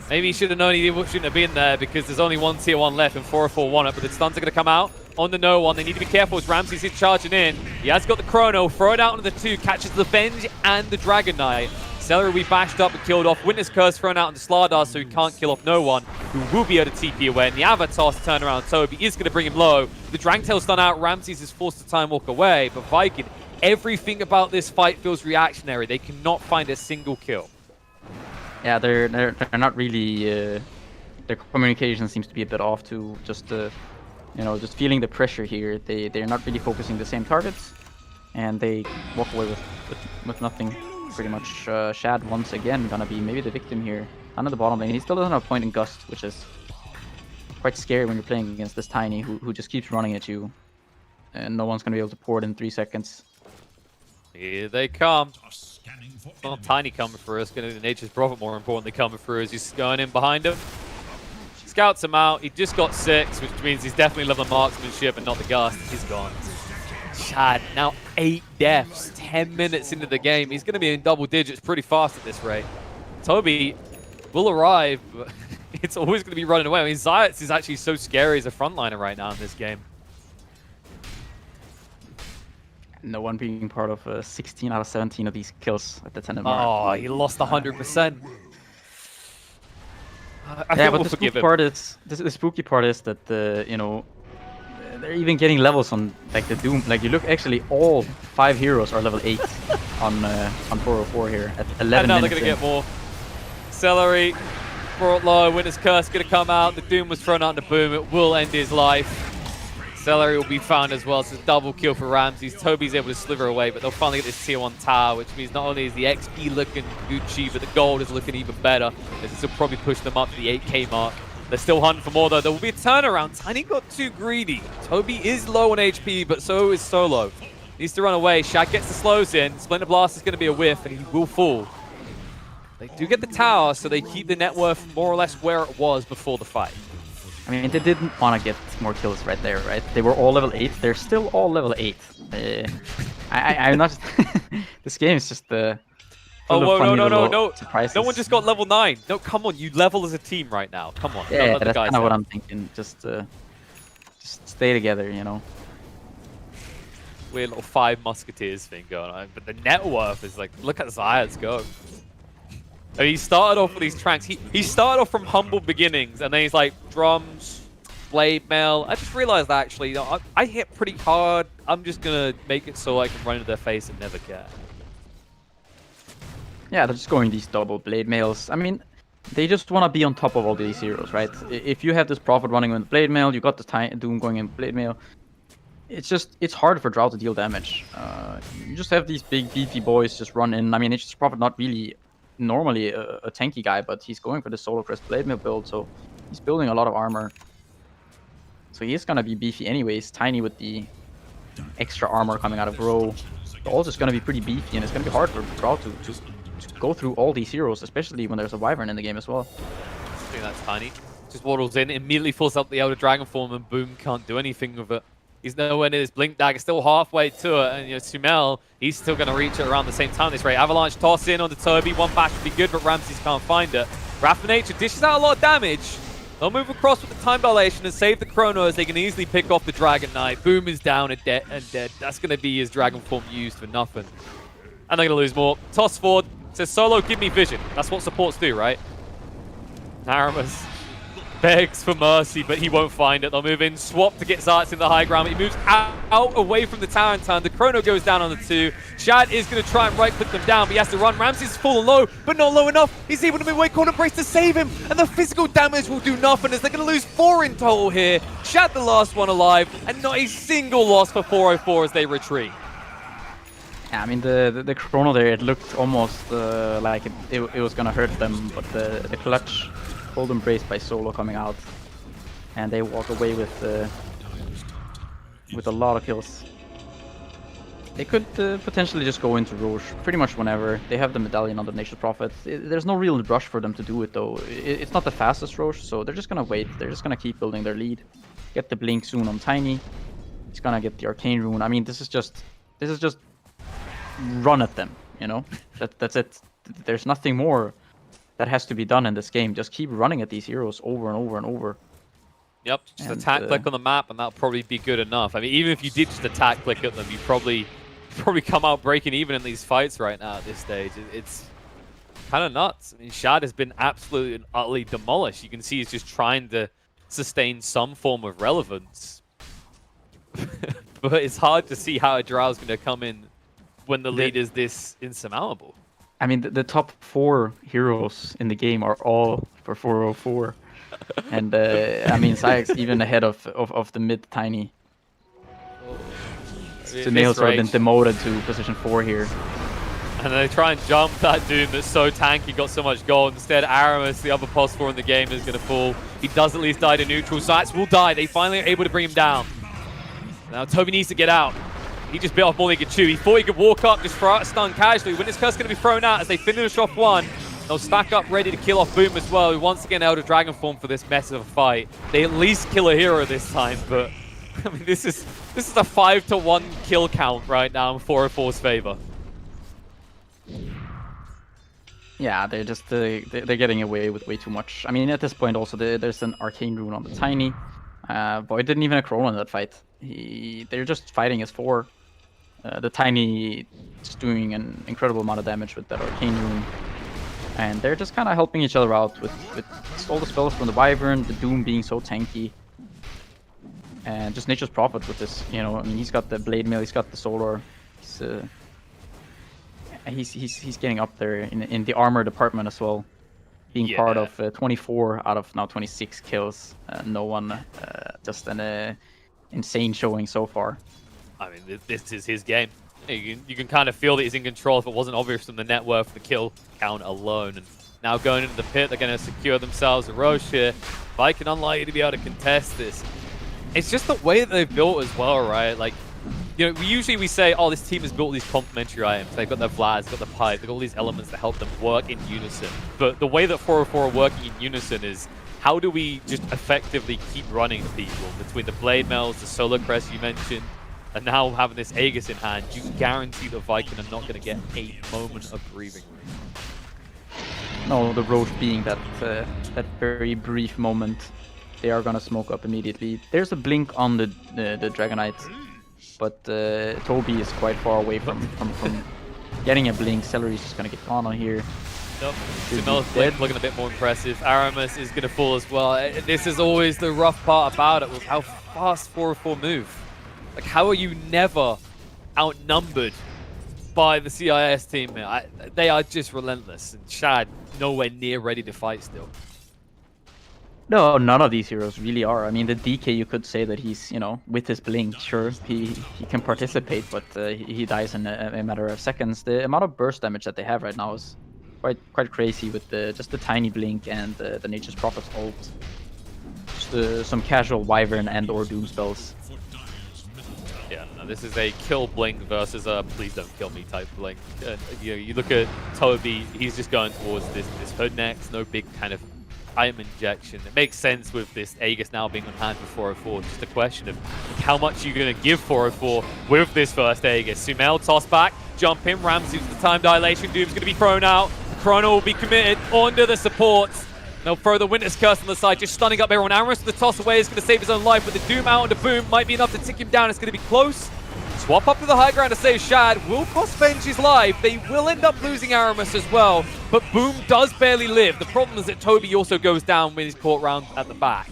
Maybe he should have known he shouldn't have been there, because there's only one tier 1 left and 404 won it. But the stuns are going to come out on the no one. They need to be careful as Ramses is charging in. He has got the chrono, throw it out on the 2, catches the Venge and the Dragon Knight. Celery will be bashed up and killed off. Witness Curse thrown out into Slardar, so he can't kill off no one, who will be able to TP away. And the Avatar to turn around. Toby is going to bring him low. The Drangtail's done out. Ramses is forced to time walk away. But Viking, everything about this fight feels reactionary. They cannot find a single kill. Yeah, they're not really. Their communication seems to be a bit off too. Just just feeling the pressure here. They're not really focusing the same targets, and they walk away with nothing. Pretty much. Shad once again gonna be maybe the victim here. Under the bottom lane, he still doesn't have a point in Gust, which is quite scary when you're playing against this Tiny who just keeps running at you, and no one's gonna be able to pour it in 3 seconds. Here they come. Not Tiny coming through. It's going to be Nature's Prophet, more importantly, coming through as he's going in behind him. Scouts him out. He just got 6, which means he's definitely leveling marksmanship and not the Gust. He's gone. Shad, now 8 deaths, 10 minutes into the game. He's going to be in double digits pretty fast at this rate. Toby will arrive, but it's always going to be running away. I mean, Zayats is actually so scary as a frontliner right now in this game. No one being part of 16 out of 17 of these kills at the 10 mark. Oh, he lost 100%. Yeah, but the spooky part is the spooky part is that they're even getting levels on like the Doom. Like you look, actually all 5 heroes are level 8 on 404 here at 11 and now minutes. They're gonna get more. Celery brought low. Witness Curse gonna come out. The Doom was thrown out in the boom. It will end his life. Celery will be found as well. So it's a double kill for Ramses. Toby's able to sliver away, but they'll finally get this tier 1 tower, which means not only is the XP looking Gucci, but the gold is looking even better, as this will probably push them up to the 8k mark. They're still hunting for more, though. There will be a turnaround. Tiny got too greedy. Toby is low on HP, but so is Solo. Needs to run away. Shad gets the slows in. Splinter Blast is going to be a whiff, and he will fall. They do get the tower, so they keep the net worth more or less where it was before the fight. I mean, they didn't want to get more kills right there, right? They were all level 8. They're still all level 8. I'm not... This game is just... Oh, whoa, no. Surprises. No one just got level 9. No, come on. You level as a team right now. Come on. Yeah, that's kind of what I'm thinking. Just stay together, Weird little 5 Musketeers thing going on. But the net worth is like, look at Zayats go. I mean, he started off with these tracks. He started off from humble beginnings, and then he's like, drums, blade mail. I just realized that actually, I hit pretty hard. I'm just going to make it so I can run into their face and never care. Yeah, they're just going these double blade mails. I mean, they just want to be on top of all these heroes, right? If you have this Prophet running with blade mail, you got the Doom going in blade mail. It's hard for Drow to deal damage. You just have these big beefy boys just run in. I mean, it's just Prophet not really normally a tanky guy, but he's going for the Solar Crest blade mail build, so he's building a lot of armor. So he is gonna be beefy anyways. Tiny with the extra armor coming out of Grow. They're all just gonna be pretty beefy, and it's gonna be hard for Drow to go through all these heroes, especially when there's a Wyvern in the game as well. I think that's Tiny. Just waddles in, immediately falls up the Elder Dragon form, and boom, can't do anything with it. He's nowhere near his Blink Dagger, still halfway to it, and Sumel, he's still going to reach it around the same time this rate. Avalanche toss in onto Toby, 1 bash would be good, but Ramses can't find it. Wrath of Nature dishes out a lot of damage. They'll move across with the Time Dilation and save the Chrono, as they can easily pick off the Dragon Knight. Boom is down and dead. That's going to be his Dragon form used for nothing. And they're going to lose more. Toss forward, says Solo, give me vision. That's what supports do, right? Naramas begs for mercy, but he won't find it. They'll move in, swap to get Zayats in the high ground. He moves out away from the tower in turn. The Chrono goes down on the 2. Shad is going to try and right-click them down, but he has to run. Ramses is fallen low, but not low enough. He's able to move away, corner brace to save him, and the physical damage will do nothing, as they're going to lose 4 in total here. Shad the last one alive, and not a single loss for 404 as they retreat. Yeah, I mean the chrono there, it looked almost like it was gonna hurt them, but the clutch cold embrace by Solo coming out, and they walk away with a lot of kills. They could potentially just go into Roche pretty much whenever. They have the medallion on the Nature's Prophet. There's no real rush for them to do it though. It's not the fastest Roche, so they're just gonna wait. They're just gonna keep building their lead. Get the blink soon on Tiny. He's gonna get the arcane rune. I mean, this is just run at them, you know? That's it. There's nothing more that has to be done in this game. Just keep running at these heroes over and over and over. Yep, just attack click on the map and that'll probably be good enough. I mean, even if you did just attack click at them, you probably come out breaking even in these fights right now at this stage. It's kind of nuts. I mean, Shad has been absolutely and utterly demolished. You can see he's just trying to sustain some form of relevance. But it's hard to see how a Drow's going to come in when the lead is this insurmountable. I mean, the top 4 heroes in the game are all for 404. And I mean, Zayek's even ahead of the mid Tiny. So Nails have been demoted to position 4 here. And they try and jump that Doom that's so tanky, got so much gold. Instead, Aramis, the other pos 4 in the game, is going to fall. He does at least die to neutral. Zayek will die. They finally are able to bring him down. Now Toby needs to get out. He just bit off more than he could chew. He thought he could walk up, just throw out a stun casually. Witness Curse going to be thrown out as they finish off one. They'll stack up ready to kill off Boom as well, who once again held a Dragon Form for this mess of a fight. They at least kill a hero this time, but I mean, this is a 5-to-1 kill count right now in 404's favor. Yeah, they're just they're getting away with way too much. I mean, at this point also there's an arcane rune on the Tiny. Void didn't even have Chrono in that fight. They're just fighting as 4. The Tiny is doing an incredible amount of damage with that arcane rune. And they're just kind of helping each other out with all the spells from the Wyvern, the Doom being so tanky. And just Nature's Prophet with this, you know, I mean, he's got the Blade Mail, he's got the Solar. He's getting up there in the armor department as well. Being part of 24 out of now 26 kills. No one, just an insane showing so far. I mean, this is his game. You can kind of feel that he's in control if it wasn't obvious from the net worth, the kill count alone. And now going into the pit, they're going to secure themselves a Roche here. Viking unlikely to be able to contest this. It's just the way that they've built as well, right? Like, you know, we say, oh, this team has built these complementary items. They've got their Vlads, they've got the pipe, they've got all these elements that help them work in unison. But the way that 404 are working in unison is, how do we just effectively keep running people between the Blade Mails, the Solar Crest you mentioned, and now having this Aegis in hand? You guarantee that Viking are not going to get a moment of breathing room. No, the Roche being that very brief moment, they are gonna smoke up immediately. There's a blink on the Dragonite, but Toby is quite far away from getting a blink. Celery's just gonna get gone on here. Nope. Sumel's blink looking a bit more impressive. Aramis is gonna fall as well. This is always the rough part about it, with how fast 404 move. Like, how are you never outnumbered by the CIS team here? They are just relentless, and Shad nowhere near ready to fight still. No, none of these heroes really are. I mean, the DK, you could say that he's, you know, with his blink, sure, he can participate, but he dies in a matter of seconds. The amount of burst damage that they have right now is quite crazy with just the tiny blink and the Nature's Prophet's ult. Just some casual Wyvern and or Doom spells. Yeah, no, this is a kill blink versus a please don't kill me type blink. You know, you look at Toby, he's just going towards this hood next, no big kind of item injection. It makes sense with this Aegis now being on hand for 404. Just a question of how much you're going to give 404 with this first Aegis. Sumel toss back, jump in, Ramsey with the time dilation. Doom's going to be thrown out. Chrono will be committed onto the supports. They'll throw the Witness Curse on the side, just stunning up everyone. Aramis with the toss away is going to save his own life, but the Doom out onto Boom might be enough to tick him down. It's going to be close. Swap up to the high ground to save Shad. Will cost Venge his life. They will end up losing Aramis as well, but Boom does barely live. The problem is that Toby also goes down when he's caught round at the back.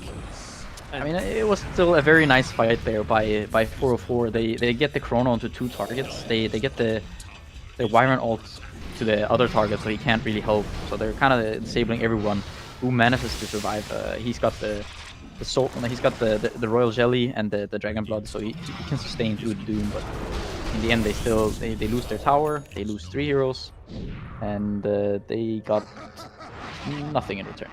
I mean, it was still a very nice fight there by 404. They get the Chrono onto 2 targets. They get the Wyvern ult to the other target, so he can't really help. So they're kind of disabling everyone. Boom manages to survive. He's got the soul, he's got the Royal Jelly and the Dragon Blood, so he can sustain through the Doom. But in the end, they lose their tower, they lose 3 heroes, and they got nothing in return.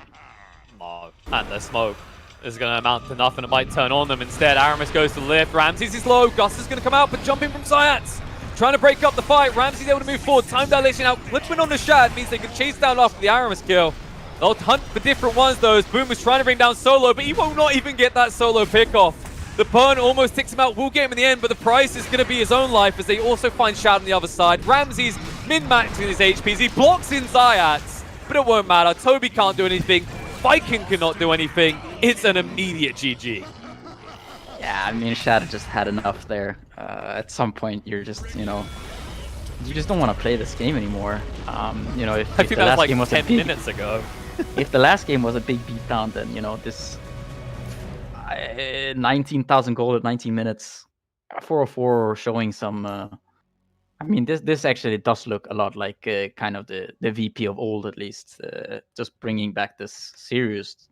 Oh, and the smoke is going to amount to nothing. It might turn on them instead. Aramis goes to the lift. Ramses is low. Gus is going to come out, but jumping from Syats. Trying to break up the fight. Ramses able to move forward. Time dilation out. Clipping on the Shad means they can chase down after the Aramis kill. They'll hunt for different ones though. As Boom was trying to bring down Solo, but he will not even get that Solo pick off. The burn almost takes him out. Will get him in the end, but the price is going to be his own life as they also find Shad on the other side. Ramses min-maxing his HPs. He blocks in Zayats, but it won't matter. Toby can't do anything. Viking cannot do anything. It's an immediate GG. Yeah, I mean, Shad just had enough there. At some point, you're just, you just don't want to play this game anymore. If I think the that was last like game was 10 a big, minutes ago. if the last game was a big beatdown, then, this 19,000 gold at 19 minutes, 404 showing some... I mean, this actually does look a lot like kind of the VP of old, at least. Just bringing back this serious,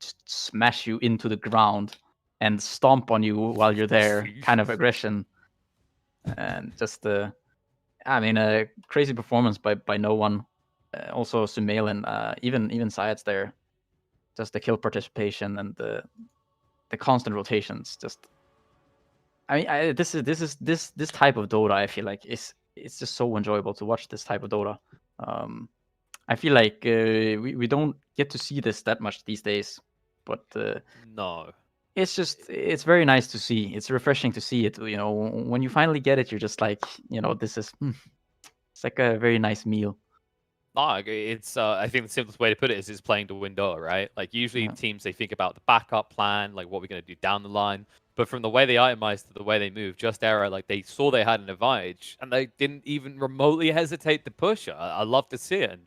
just smash you into the ground and stomp on you while you're there kind of aggression. And just, crazy performance by no one. Also, Sumail and even Syeds there. Just the kill participation and the constant rotations. Just, I mean, this type of Dota, I feel like it's just so enjoyable to watch this type of Dota. I feel like we don't get to see this that much these days, but no, it's very nice to see. It's refreshing to see it. When you finally get it, you're just like, this is it's like a very nice meal. No, I agree. It's I think the simplest way to put it is playing to win Dota, right? Like usually teams, they think about the backup plan, like what we're going to do down the line. But from the way they itemized to the way they moved, Just Era, like they saw they had an advantage and they didn't even remotely hesitate to push it. I love to see it.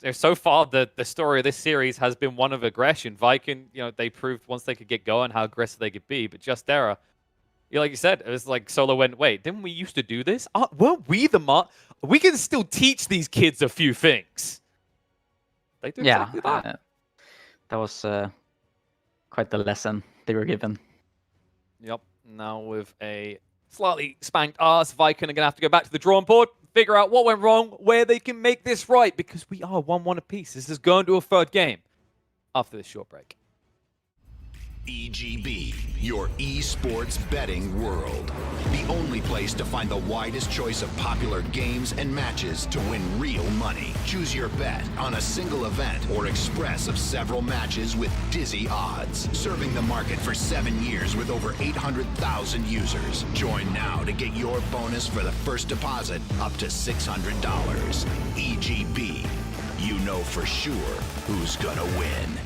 And so far, the story of this series has been one of aggression. Viking, they proved once they could get going how aggressive they could be. But Just Era, like you said, it was like Solo went, wait, didn't we used to do this? Weren't we the we can still teach these kids a few things. They do exactly that. That was quite the lesson they were given. Yep. Now with a slightly spanked ass, Viking are going to have to go back to the drawing board, figure out what went wrong, where they can make this right, because we are 1-1 apiece. This is going to a third game after this short break. EGB, your esports betting world. The only place to find the widest choice of popular games and matches to win real money. Choose your bet on a single event or express of several matches with dizzy odds. Serving the market for 7 years with over 800,000 users. Join now to get your bonus for the first deposit up to $600. EGB, you know for sure who's gonna win.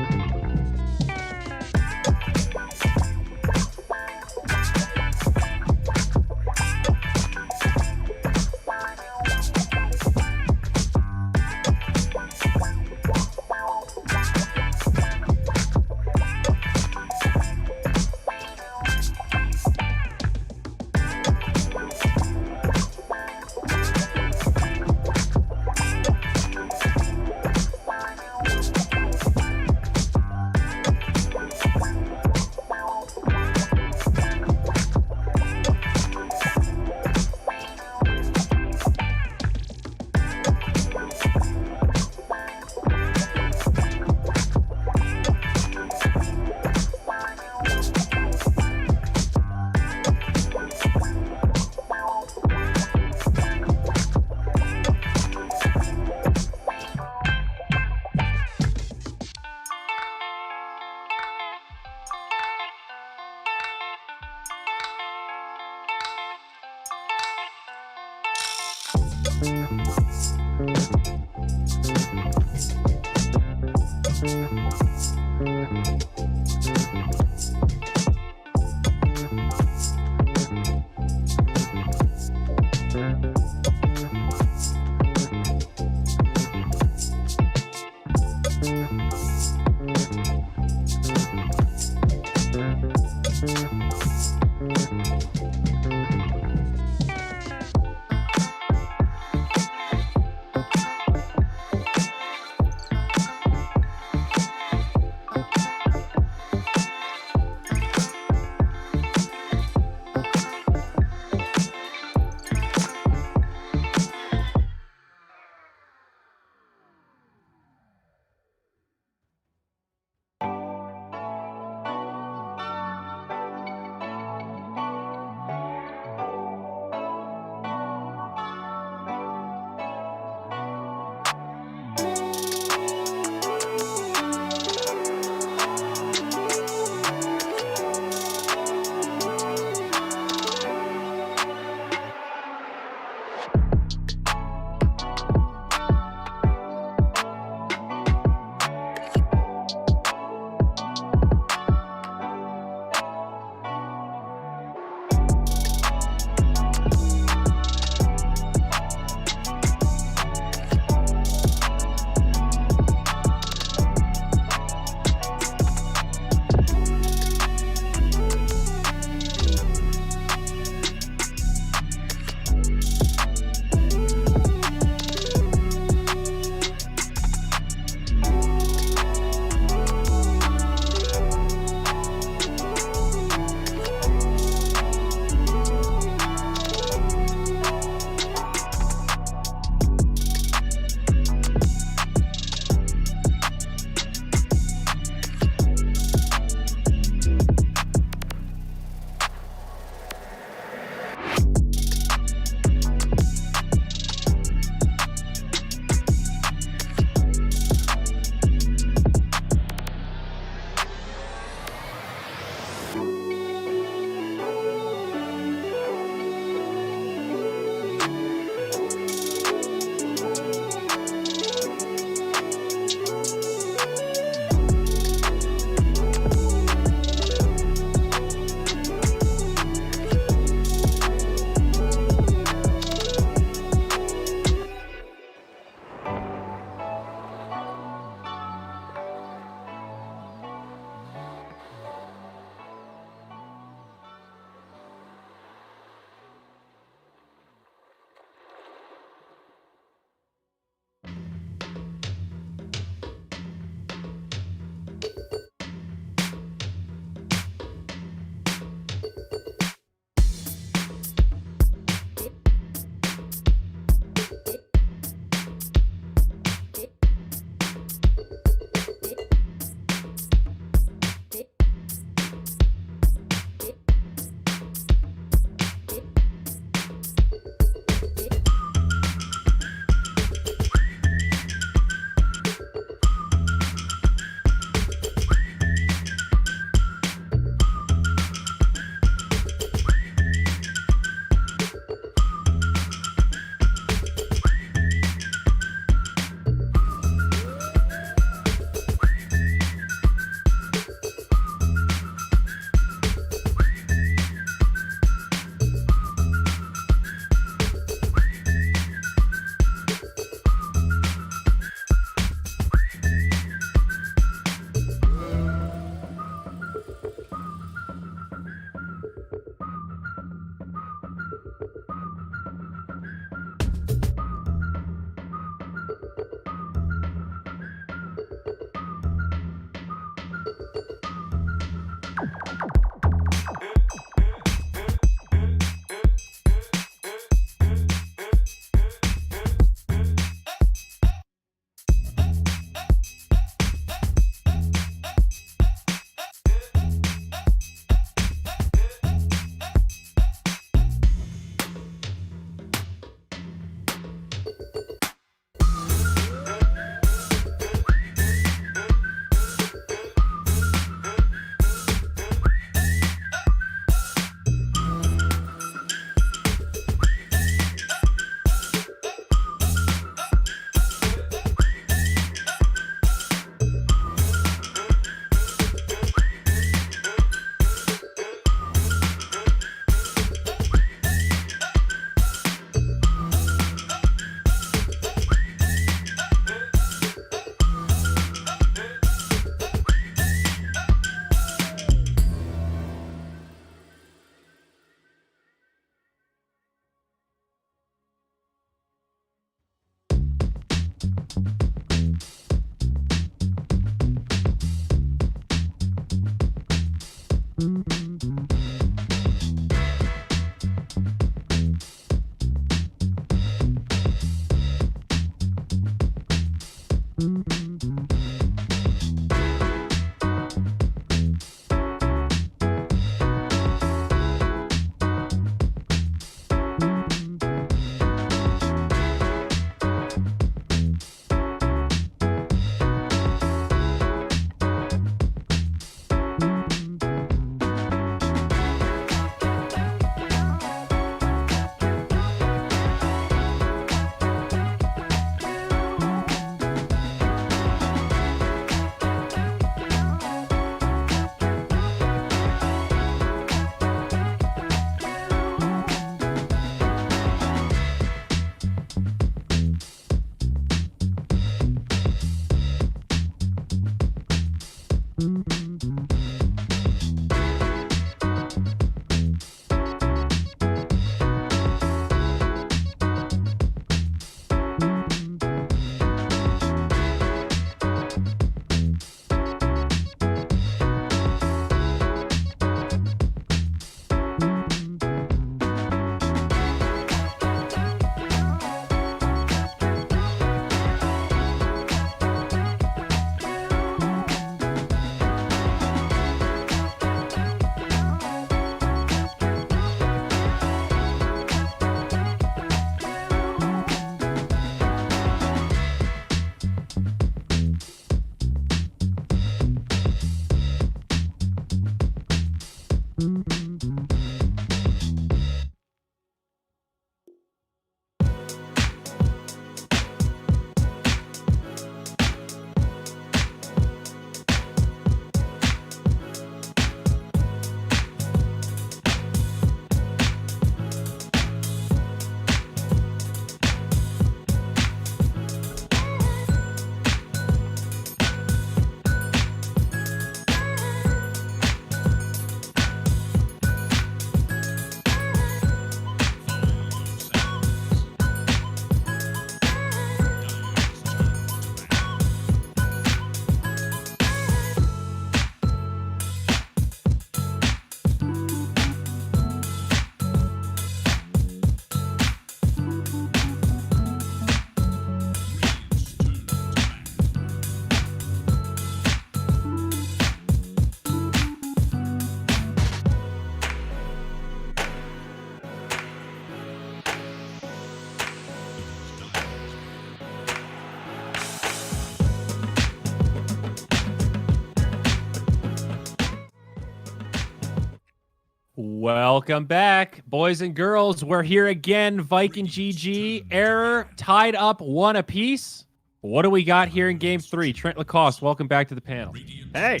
Welcome back, boys and girls. We're here again. Viking GG, Error, tied up 1 apiece. What do we got here in game 3? Trent Lacoste, welcome back to the panel. Hey,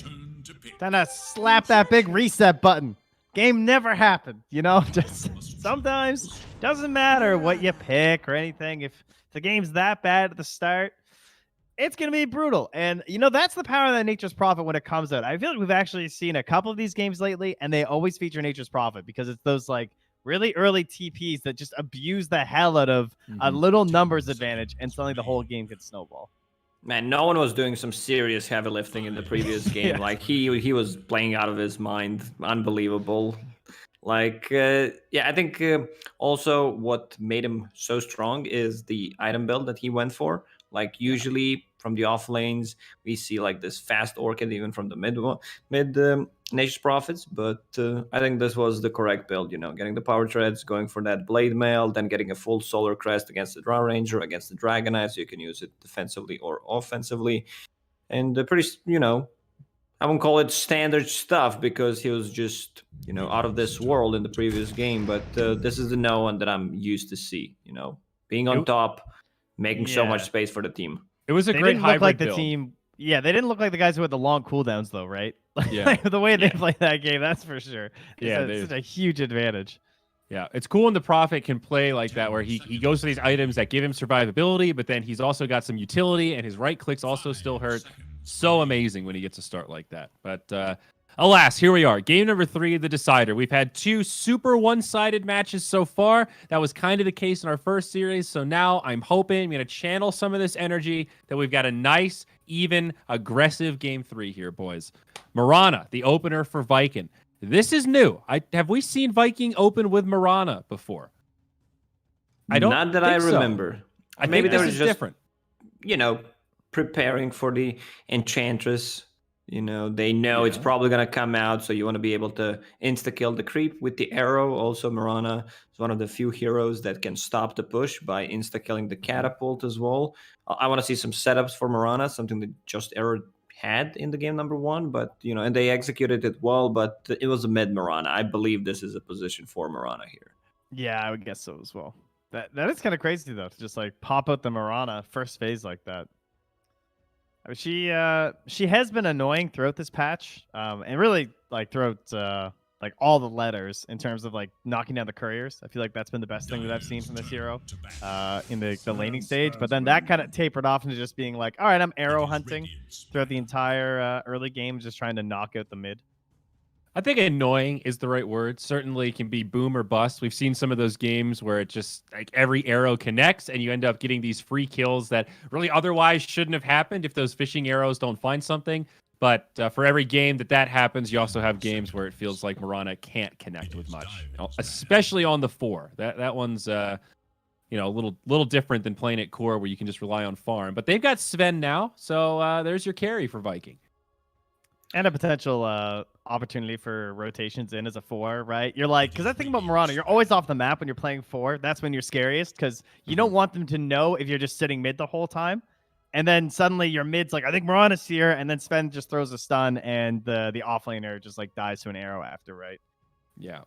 time to slap that big reset button. Game never happened, you know? Just sometimes doesn't matter what you pick or anything. If the game's that bad at the start, it's going to be brutal. And, you know, that's the power of that Nature's Prophet when it comes out. I feel like we've actually seen a couple of these games lately, and they always feature Nature's Prophet because it's those, like, really early TPs that just abuse the hell out of a little numbers advantage, and suddenly the whole game could snowball. Man, no one was doing some serious heavy lifting in the previous game. Yeah. Like, he was playing out of his mind. Unbelievable. Like, yeah, I think also what made him so strong is the item build that he went for. Like usually from the off lanes, we see like this fast Orchid even from the mid Nature's Prophets. But I think this was the correct build. Getting the power treads, going for that blade mail, then getting a full Solar Crest against the Drow Ranger, against the Dragonite, so you can use it defensively or offensively, and pretty I won't call it standard stuff because he was just, out of this world in the previous game. But this is the no one that I'm used to see, being on top, making so much space for the team. It was a They great didn't look hybrid like the build. team. Yeah, they didn't look like the guys who had the long cooldowns, though, right? Yeah. Like, the way they played that game, that's for sure. Yeah, It's such a huge advantage. Yeah, it's cool when the Prophet can play like that, where he goes for these items that give him survivability, but then he's also got some utility, and his right clicks also still hurt. So amazing when he gets a start like that. But alas, here we are. Game number 3, the decider. We've had 2 super one-sided matches so far. That was kind of the case in our first series. So now I'm hoping I'm going to channel some of this energy that we've got a nice, even, aggressive game 3 here, boys. Mirana, the opener for Viking. This is new. Have we seen Viking open with Mirana before? I don't. Not that I think so. remember. I Maybe think they this were is just different. Preparing for the Enchantress. They know it's probably gonna come out, so you want to be able to insta kill the creep with the arrow. Also, Mirana is one of the few heroes that can stop the push by insta killing the catapult as well. I want to see some setups for Mirana, something that Just Arrow had in the game number 1, but and they executed it well. But it was a mid Mirana. I believe this is a position for Mirana here. Yeah, I would guess so as well. That is kind of crazy though, to just like pop out the Mirana first phase like that. I mean, she has been annoying throughout this patch, and really like throughout like all the letters in terms of like knocking down the couriers. I feel like that's been the best thing that I've seen from this hero in the laning stage. But then that kind of tapered off into just being like, all right, I'm arrow hunting throughout the entire early game, just trying to knock out the mid. I think annoying is the right word. Certainly can be boom or bust. We've seen some of those games where it just like every arrow connects and you end up getting these free kills that really otherwise shouldn't have happened if those fishing arrows don't find something. But for every game that happens, you also have games where it feels like Mirana can't connect with much, especially on the 4. That one's a little different than playing at core where you can just rely on farm. But they've got Sven now, so there's your carry for Viking. And a potential opportunity for rotations in as a 4, right? You're like, because I think about Mirana, you're always off the map when you're playing 4. That's when you're scariest because you don't want them to know if you're just sitting mid the whole time. And then suddenly your mid's like, I think Mirana's here. And then Sven just throws a stun and the offlaner just like dies to an arrow after, right? Yeah.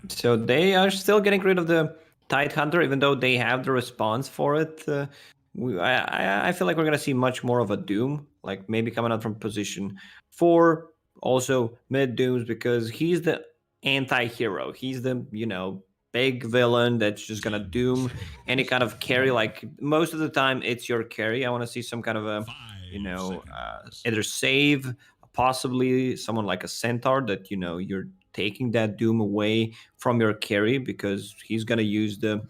So they are still getting rid of the Tidehunter, even though they have the response for it. I feel like we're going to see much more of a Doom, like maybe coming out from position 4, also mid Dooms, because he's the anti-hero. He's the, big villain that's just going to Doom any kind of carry. Like most of the time it's your carry. I want to see some kind of a, either save, possibly someone like a Centaur that, you're taking that Doom away from your carry because he's going to use the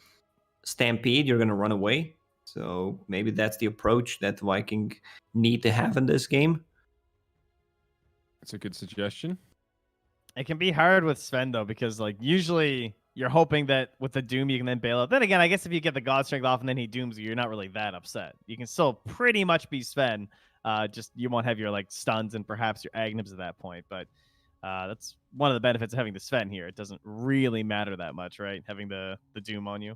Stampede. You're going to run away. So maybe that's the approach that Viking need to have in this game. That's a good suggestion. It can be hard with Sven though, because like usually you're hoping that with the Doom you can then bail out. Then again, I guess if you get the God Strength off and then he dooms you, you're not really that upset. You can still pretty much be Sven. Just you won't have your like stuns and perhaps your Agnims at that point. But that's one of the benefits of having the Sven here. It doesn't really matter that much, right? Having the Doom on you.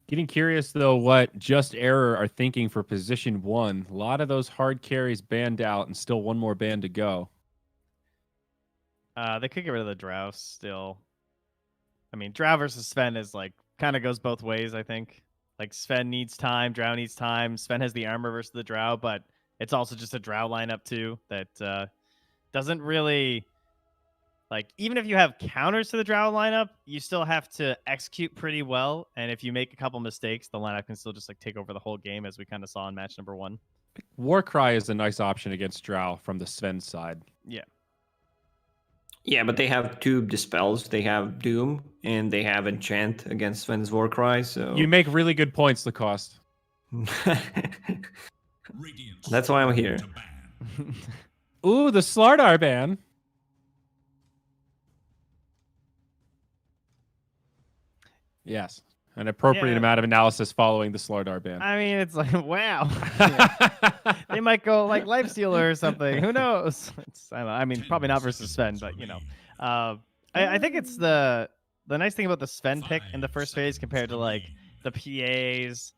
Getting curious, though, what Just Error are thinking for position 1. A lot of those hard carries banned out and still one more ban to go. They could get rid of the Drow still. I mean, Drow versus Sven is like kind of goes both ways, I think. Like Sven needs time, Drow needs time. Sven has the armor versus the Drow, but it's also just a Drow lineup too that doesn't really... Like, even if you have counters to the Drow lineup, you still have to execute pretty well. And if you make a couple mistakes, the lineup can still just like take over the whole game, as we kind of saw in match number 1. Warcry is a nice option against Drow from the Sven side. Yeah. Yeah, but they have 2 dispels. They have Doom and they have Enchant against Sven's Warcry. So you make really good points, Lacoste. That's why I'm here. Ooh, the Slardar ban. Yes. An appropriate Yeah. amount of analysis following the Slardar ban. I mean, it's like, wow. Yeah. They might go like Lifestealer or something. Who knows? I don't know. I mean, probably not versus Sven, but you know. I think it's the nice thing about the Sven pick in the first phase compared to like the PAs,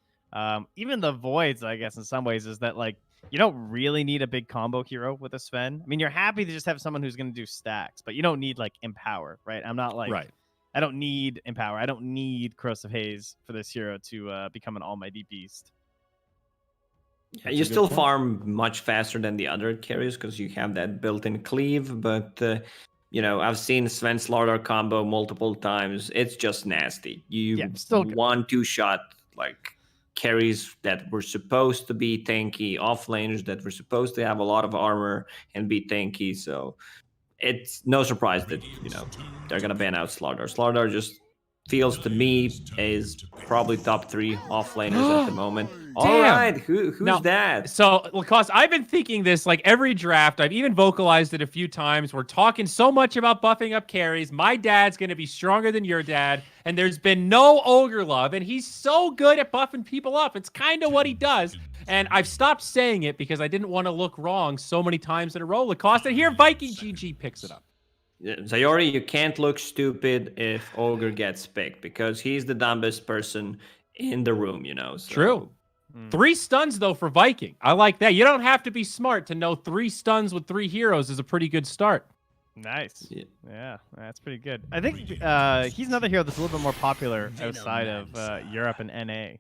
even the Voids, I guess, in some ways, is that like you don't really need a big combo hero with a Sven. I mean, you're happy to just have someone who's going to do stacks, but you don't need like Empower, right? I'm not like, Right. I don't need Empower. I don't need Corrosive Haze for this hero to become an almighty beast. Yeah, you still farm much faster than the other carriers because you have that built-in cleave, but you know, I've seen Sven Slardar combo multiple times. It's just nasty. You still good. 1-2 shot like carries that were supposed to be tanky, offlaners that were supposed to have a lot of armor and be tanky. So it's no surprise that, you know, they're gonna ban out Slardar. Slardar just feels to me is probably top 3 offlaners at the moment. All right, who's Now, that? So, Lacoste, I've been thinking this like every draft. I've even vocalized it a few times. We're talking so much about buffing up carries. My dad's going to be stronger than your dad, and there's been no Ogre love, and he's so good at buffing people up. It's kind of what he does. And I've stopped saying it because I didn't want to look wrong so many times in a row, Lacoste. And here, Viking GG picks it up. Zyori, you can't look stupid if Ogre gets picked because he's the dumbest person in the room, you know. So. True. 3 stuns, though, for Viking. I like that. You don't have to be smart to know 3 stuns with 3 heroes is a pretty good start. Nice. Yeah, that's pretty good. I think he's another hero that's a little bit more popular outside of Europe and NA.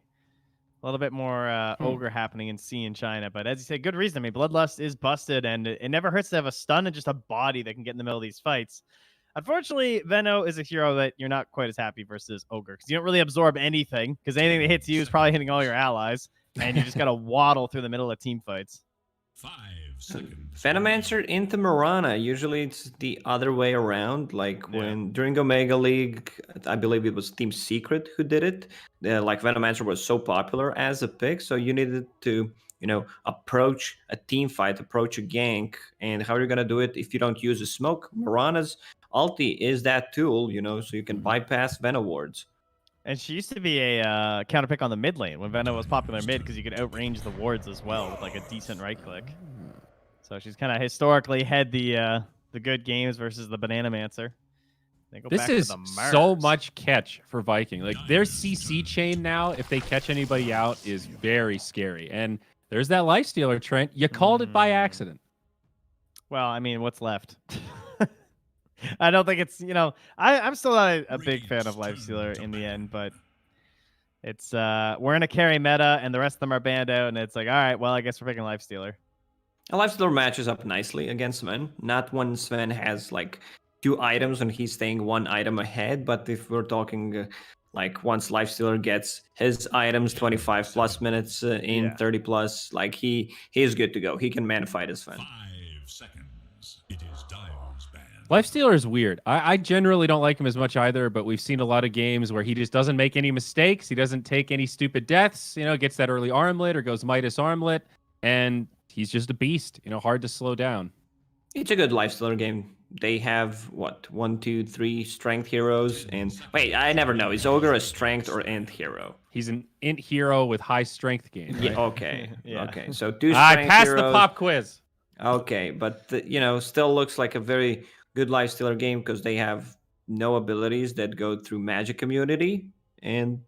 A little bit more Ogre happening in C and China. But as you say, good reason. I mean, Bloodlust is busted, and it never hurts to have a stun and just a body that can get in the middle of these fights. Unfortunately, Veno is a hero that you're not quite as happy versus Ogre, because you don't really absorb anything, because anything that hits you is probably hitting all your allies, and you just got to waddle through the middle of team fights. 5 seconds. Venomancer into Mirana. Usually it's the other way around. Like when during Omega League, I believe it was Team Secret who did it. Like Venomancer was so popular as a pick, so you needed to, you know, approach a team fight, approach a gank, and how you're gonna do it if you don't use a smoke. Mirana's ulti is that tool, you know, so you can bypass Veno wards. And she used to be a counter pick on the mid lane when Veno was popular mid, because you could outrange the wards as well with like a decent right click. So she's kind of historically had the good games versus the Banana Mancer. This is so much catch for Viking. Like their CC chain now, if they catch anybody out, is very scary. And there's that Lifestealer, Trent. You called it by accident. Well, I mean, what's left? I don't think it's, you know, I'm still not a big fan of Lifestealer in the end, but it's we're in a carry meta and the rest of them are banned out, and it's like, all right, well, I guess we're picking Lifestealer. A Lifestealer matches up nicely against Sven. Not when Sven has like 2 items and he's staying 1 item ahead, but if we're talking like once Lifestealer gets his items 25 plus minutes in 30 plus, like he is good to go. He can man fight as Sven. 5 seconds. It is Dial's ban. Lifestealer is weird. I generally don't like him as much either, but we've seen a lot of games where he just doesn't make any mistakes. He doesn't take any stupid deaths, you know, gets that early armlet or goes Midas armlet, and he's just a beast, you know, hard to slow down. It's a good Lifestealer game. They have, what, 1, 2, 3 strength heroes, and... Wait, I never know. Is Ogre a strength or int hero? He's an int hero with high strength gain, right? Yeah, okay. Okay, so 2 strength I passed heroes. the pop quiz. Okay, but, you know, still looks like a very good Lifestealer game because they have no abilities that go through magic immunity, and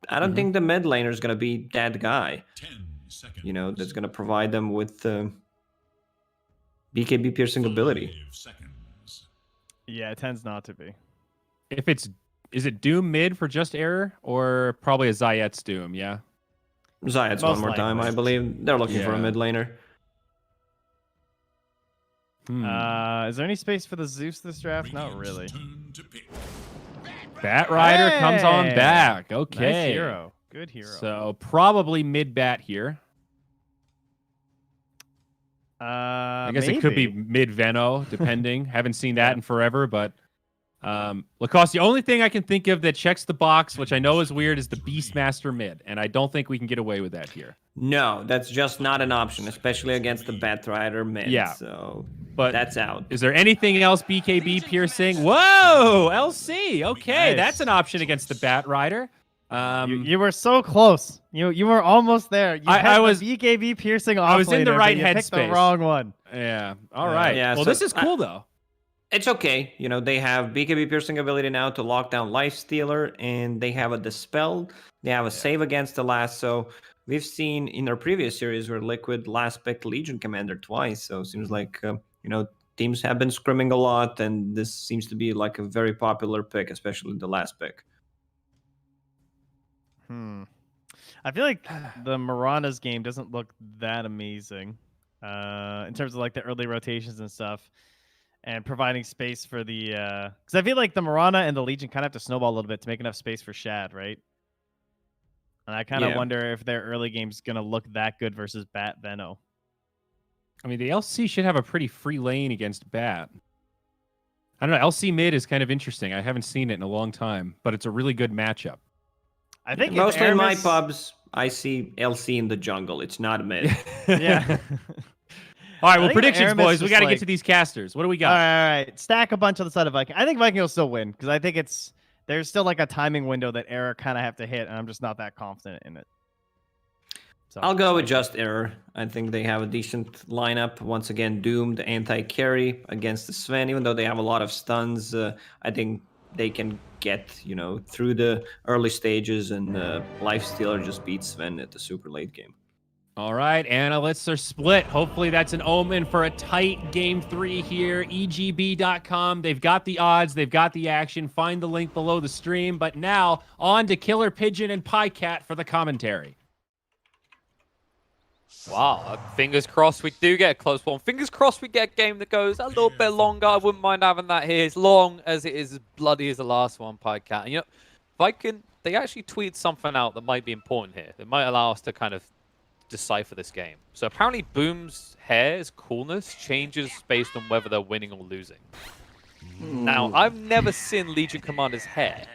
I don't think the mid laner is going to be that guy. 10 seconds. You know, that's going to provide them with BKB piercing ability. 5 seconds. Yeah, it tends not to be. If is it Doom mid for just error, or probably a Zayet's Doom, yeah? Zayat's Most one more time, likely. I believe. They're looking for a Yeah. mid laner. Is there any space for the Zeus this draft? Not really. Turn to pick. Bat Rider comes on Hey! back. Okay. Nice hero. Good hero. So probably mid bat here. I guess it could be mid Veno, depending. Haven't seen that in forever, but Lacoste, the only thing I can think of that checks the box, which I know is weird, is the Beastmaster mid, and I don't think we can get away with that here. No, that's just not an option, especially against the Bat Rider mid. Yeah. So But that's out. is there anything else BKB piercing? Whoa, LC. Okay, Nice. that's an option against the Bat Rider. You were so close. You were almost there. You I was the BKB piercing off. I was in the right headspace. headspace. The wrong one. Yeah. All right. Yeah, well, so this is cool though. It's okay. You know, they have BKB piercing ability now to lock down Lifestealer, and they have a Dispel. They have a save against the lasso. We've seen in our previous series where Liquid last picked Legion Commander twice. So it seems like, you know, teams have been scrimming a lot, and this seems to be like a very popular pick, especially the last pick. I feel like the Mirana's game doesn't look that amazing in terms of like the early rotations and stuff. And providing space for the because I feel like the Mirana and the Legion kind of have to snowball a little bit to make enough space for Shad, right? And I kind of wonder if their early game's gonna look that good versus Bat Veno. I mean, the LC should have a pretty free lane against Bat. I don't know. LC mid is kind of interesting. I haven't seen it in a long time, but it's a really good matchup. I think mostly in my pubs, I see LC in the jungle. It's not mid. Yeah. All right, well, think predictions, Aramis boys. We just, got to like- get to these casters. What do we got? All right. Stack a bunch on the side of Viking. I think Viking will still win because I think there's still like a timing window that Error kind of have to hit, and I'm just not that confident in it. So I'll go with just Error. I think they have a decent lineup. Once again, Doomed anti-carry against the Sven. Even though they have a lot of stuns, I think they can get, you know, through the early stages, and Lifestealer just beats Sven at the super late game. All right, analysts are split. Hopefully that's an omen for a tight game 3 here. EGB.com. They've got the odds. They've got the action. Find the link below the stream. But now on to Killer Pigeon and PieCat for the commentary. Wow, fingers crossed we do get a close one. Fingers crossed we get a game that goes a little bit longer. I wouldn't mind having that here, as long as it is as bloody as the last one, PieCat. And, you know, Viking, they actually tweeted something out that might be important here. That might allow us to kind of decipher this game. So apparently Boom's hair's coolness changes based on whether they're winning or losing. Now, I've never seen Legion Commander's hair.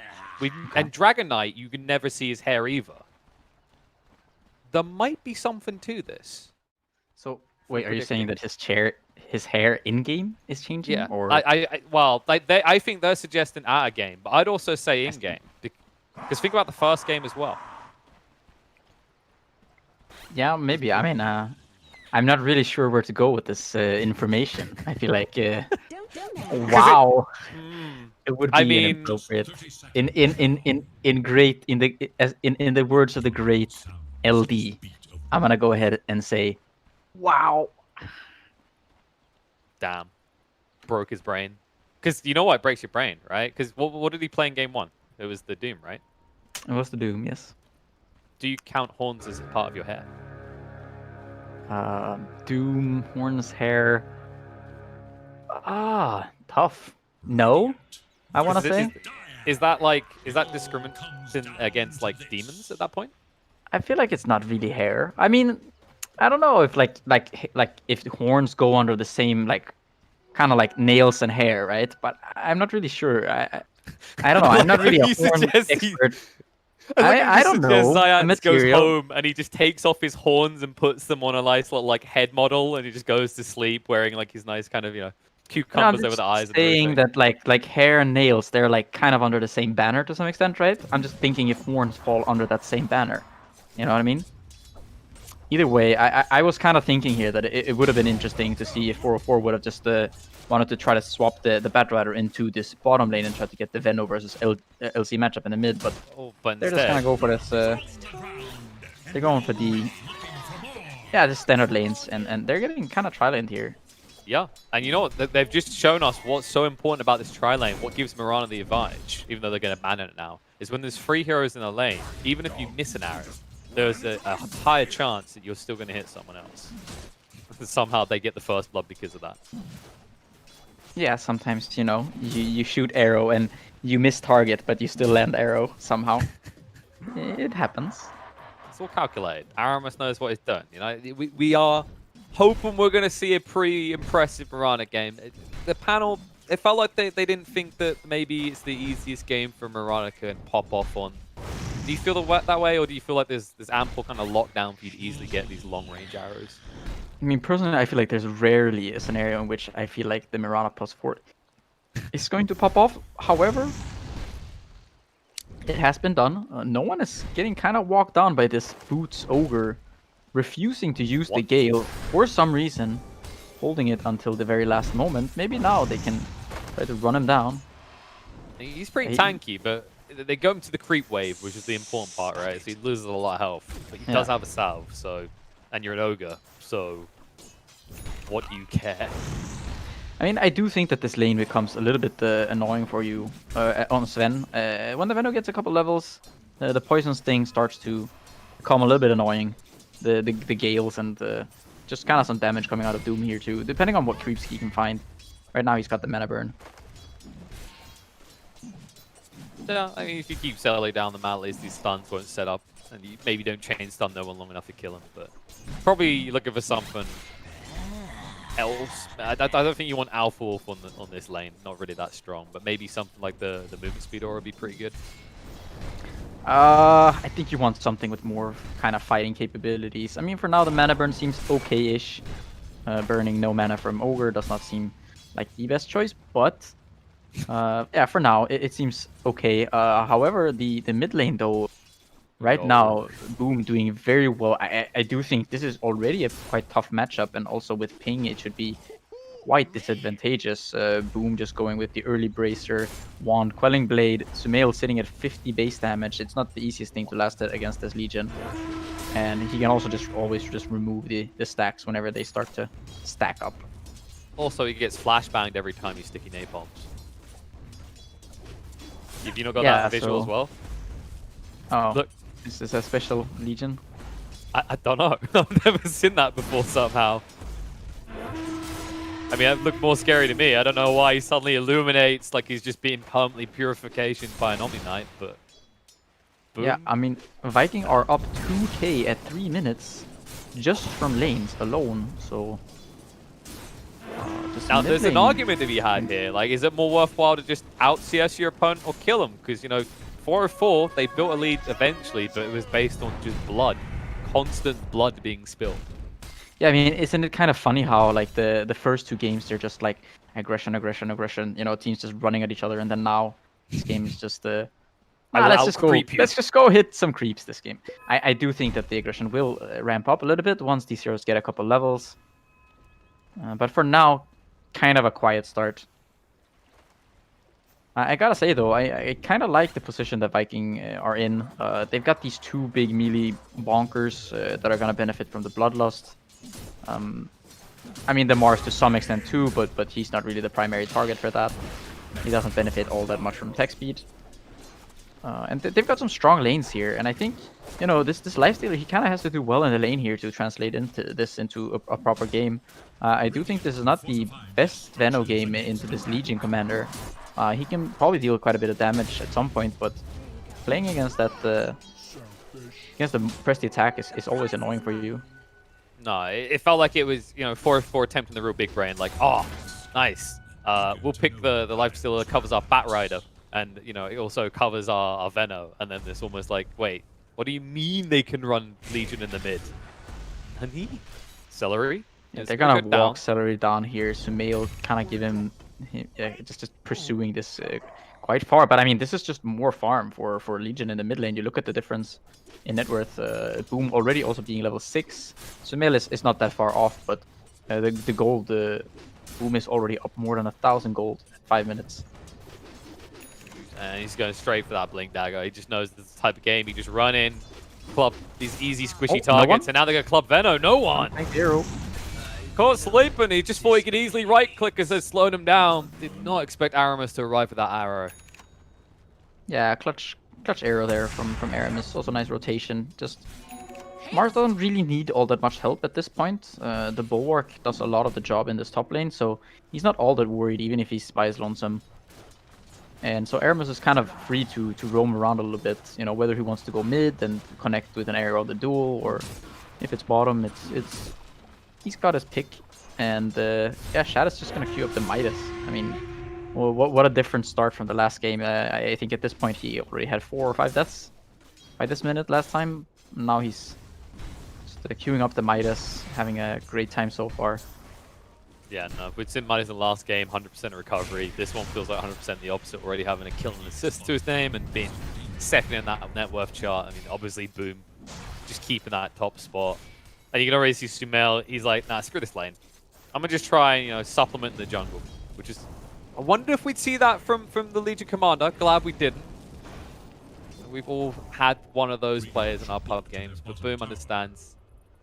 And Dragon Knight, you can never see his hair either. There might be something to this. So, wait, are you saying that his hair in-game is changing? Yeah. Or... Well, I think they're suggesting out of game, but I'd also say in-game. Because think about the first game as well. Yeah, maybe. I mean, I'm not really sure where to go with this information. I feel like, wow, it would be inappropriate. In the words of the great LD, I'm gonna go ahead and say, wow. Damn, broke his brain. Because you know what breaks your brain, right? Because what did he play in game 1? It was the Doom, right? It was the Doom, yes. Do you count horns as part of your hair? Doom, horns, hair. Tough. No, I want to say. Is that discrimination against like demons at that point? I feel like it's not really hair. I mean, I don't know if like if the horns go under the same like kind of like nails and hair, right? But I'm not really sure. I don't know. I'm not really a horn expert. I don't know. Zyan goes home and he just takes off his horns and puts them on a nice little like head model, and he just goes to sleep wearing like his nice kind of, you know, cucumbers over the eyes. Saying that like hair and nails, they're like kind of under the same banner to some extent, right? I'm just thinking if horns fall under that same banner. You know what I mean? Either way, I was kind of thinking here that it would have been interesting to see if 404 would have just wanted to try to swap the Batrider into this bottom lane and try to get the Veno versus LC matchup in the mid, but they're just gonna go for this. They're going for the standard lanes, and they're getting kind of tri-laned here. Yeah, and you know what? They've just shown us what's so important about this tri-lane, what gives Mirana the advantage, even though they're going to ban it now, is when there's 3 heroes in a lane, even if you miss an arrow, there's a higher chance that you're still going to hit someone else. Somehow they get the first blood because of that. Yeah, sometimes, you know, you shoot arrow and you miss target, but you still land arrow somehow. It happens. It's all calculated. Aramis knows what he's done. You know, we are hoping we're going to see a pretty impressive Mirana game. The panel, it felt like they didn't think that maybe it's the easiest game for Mirana to pop off on. Do you feel that way, or do you feel like there's ample kind of lockdown for you to easily get these long-range arrows? I mean, personally, I feel like there's rarely a scenario in which I feel like the Mirana +4 is going to pop off. However, It has been done. No one is getting kind of walked down by this Boots Ogre, refusing to use the Gale for some reason, holding it until the very last moment. Maybe now they can try to run him down. He's pretty tanky, but they go into the creep wave, which is the important part, right? So he loses a lot of health, but he does have a salve, so, and you're an ogre, so what do you care? I mean, I do think that this lane becomes a little bit annoying for you on Sven. When the Veno gets a couple levels, the Poison Sting starts to become a little bit annoying. The Gales and just kind of some damage coming out of Doom here too, depending on what creeps he can find. Right now he's got the mana burn. Yeah, I mean, if you keep settling down the map, at least these stuns won't set up, and you maybe don't chain stun no one long enough to kill him, but probably looking for something else. I don't think you want Alpha Wolf on this lane, not really that strong, but maybe something like the movement speed aura would be pretty good. I think you want something with more kind of fighting capabilities. I mean, for now the mana burn seems okay-ish. Burning no mana from Ogre does not seem like the best choice, but yeah, for now it seems okay. However, the mid lane though, right now, Boom doing very well. I do think this is already a quite tough matchup, and also with ping it should be quite disadvantageous. Boom just going with the early Bracer, Wand, Quelling Blade, Sumail sitting at 50 base damage. It's not the easiest thing to last it against this Legion. And he can also always just remove the stacks whenever they start to stack up. Also, he gets flashbanged every time he's sticking napalms. Have you not got Yeah, that visual as well? Oh, look, is this a special Legion? I don't know. I've never seen that before somehow. I mean, it looked more scary to me. I don't know why he suddenly illuminates like he's just being permanently purification by an Omni Knight, but... Boom. Yeah, I mean, Viking are up 2k at 3 minutes just from lanes alone, so... Now, there's an argument to be had here. Like, is it more worthwhile to just out-CS your opponent or kill him? Because, you know, 404, they built a lead eventually, but it was based on just blood. Constant blood being spilled. Yeah, I mean, isn't it kind of funny how, like, the first 2 games, they're just, like, aggression, aggression, aggression, you know, teams just running at each other, and then now this game is just, let's just go hit some creeps this game. I do think that the aggression will ramp up a little bit once these heroes get a couple levels. But for now, kind of a quiet start. I gotta say, though, I kind of like the position that Viking are in. They've got these 2 big melee bonkers that are gonna benefit from the Bloodlust. I mean, the Mars to some extent too, but he's not really the primary target for that. He doesn't benefit all that much from tech speed. And they've got some strong lanes here, and I think, you know, this lifestealer, he kind of has to do well in the lane here to translate into a proper game. I do think this is not the best Veno game into this Legion commander. He can probably deal quite a bit of damage at some point, but playing against that against the press the attack is always annoying for you. No, it felt like it was, you know, 4-4 attempting the real big brain. Like, oh, nice. We'll pick the lifestealer that covers our Bat Rider. And, you know, it also covers our Veno. And then it's almost like, wait, what do you mean they can run Legion in the mid? Honey? Celery? Yeah, they're gonna walk Celery down here. Sumail kind of give him just pursuing this quite far. But I mean, this is just more farm for Legion in the mid lane. You look at the difference in net worth. Boom already also being level 6. Sumail is not that far off, but the gold, Boom is already up more than 1,000 gold in 5 minutes. And he's going straight for that Blink Dagger. He just knows this type of game. He just run in, club these easy squishy targets, and now they're going to club Veno. No one! Zero. Caught sleeping. He just thought he could easily right-click as they slowed him down. Did not expect Aramis to arrive with that arrow. Yeah, clutch arrow there from Aramis. Also nice rotation. Just Mars doesn't really need all that much help at this point. The Bulwark does a lot of the job in this top lane, so he's not all that worried, even if he spies Lonesome. And so Aramis is kind of free to roam around a little bit, you know, whether he wants to go mid and connect with an arrow of the duel, or if it's bottom, he's got his pick. And yeah, Shad is just gonna queue up the Midas. I mean, well, what a different start from the last game. I think at this point he already had 4 or 5 deaths by this minute last time. Now he's just queuing up the Midas, having a great time so far. Yeah, no, we'd seen Midas in the last game, 100% recovery. This one feels like 100% the opposite, already having a kill and assist to his name and being second in that net worth chart. I mean, obviously, Boom just keeping that top spot. And you can already see Sumail, he's like, nah, screw this lane. I'm going to just try and, supplement the jungle. Which is... I wonder if we'd see that from the Legion Commander. Glad we didn't. We've all had one of those players in our pub games. But Boom understands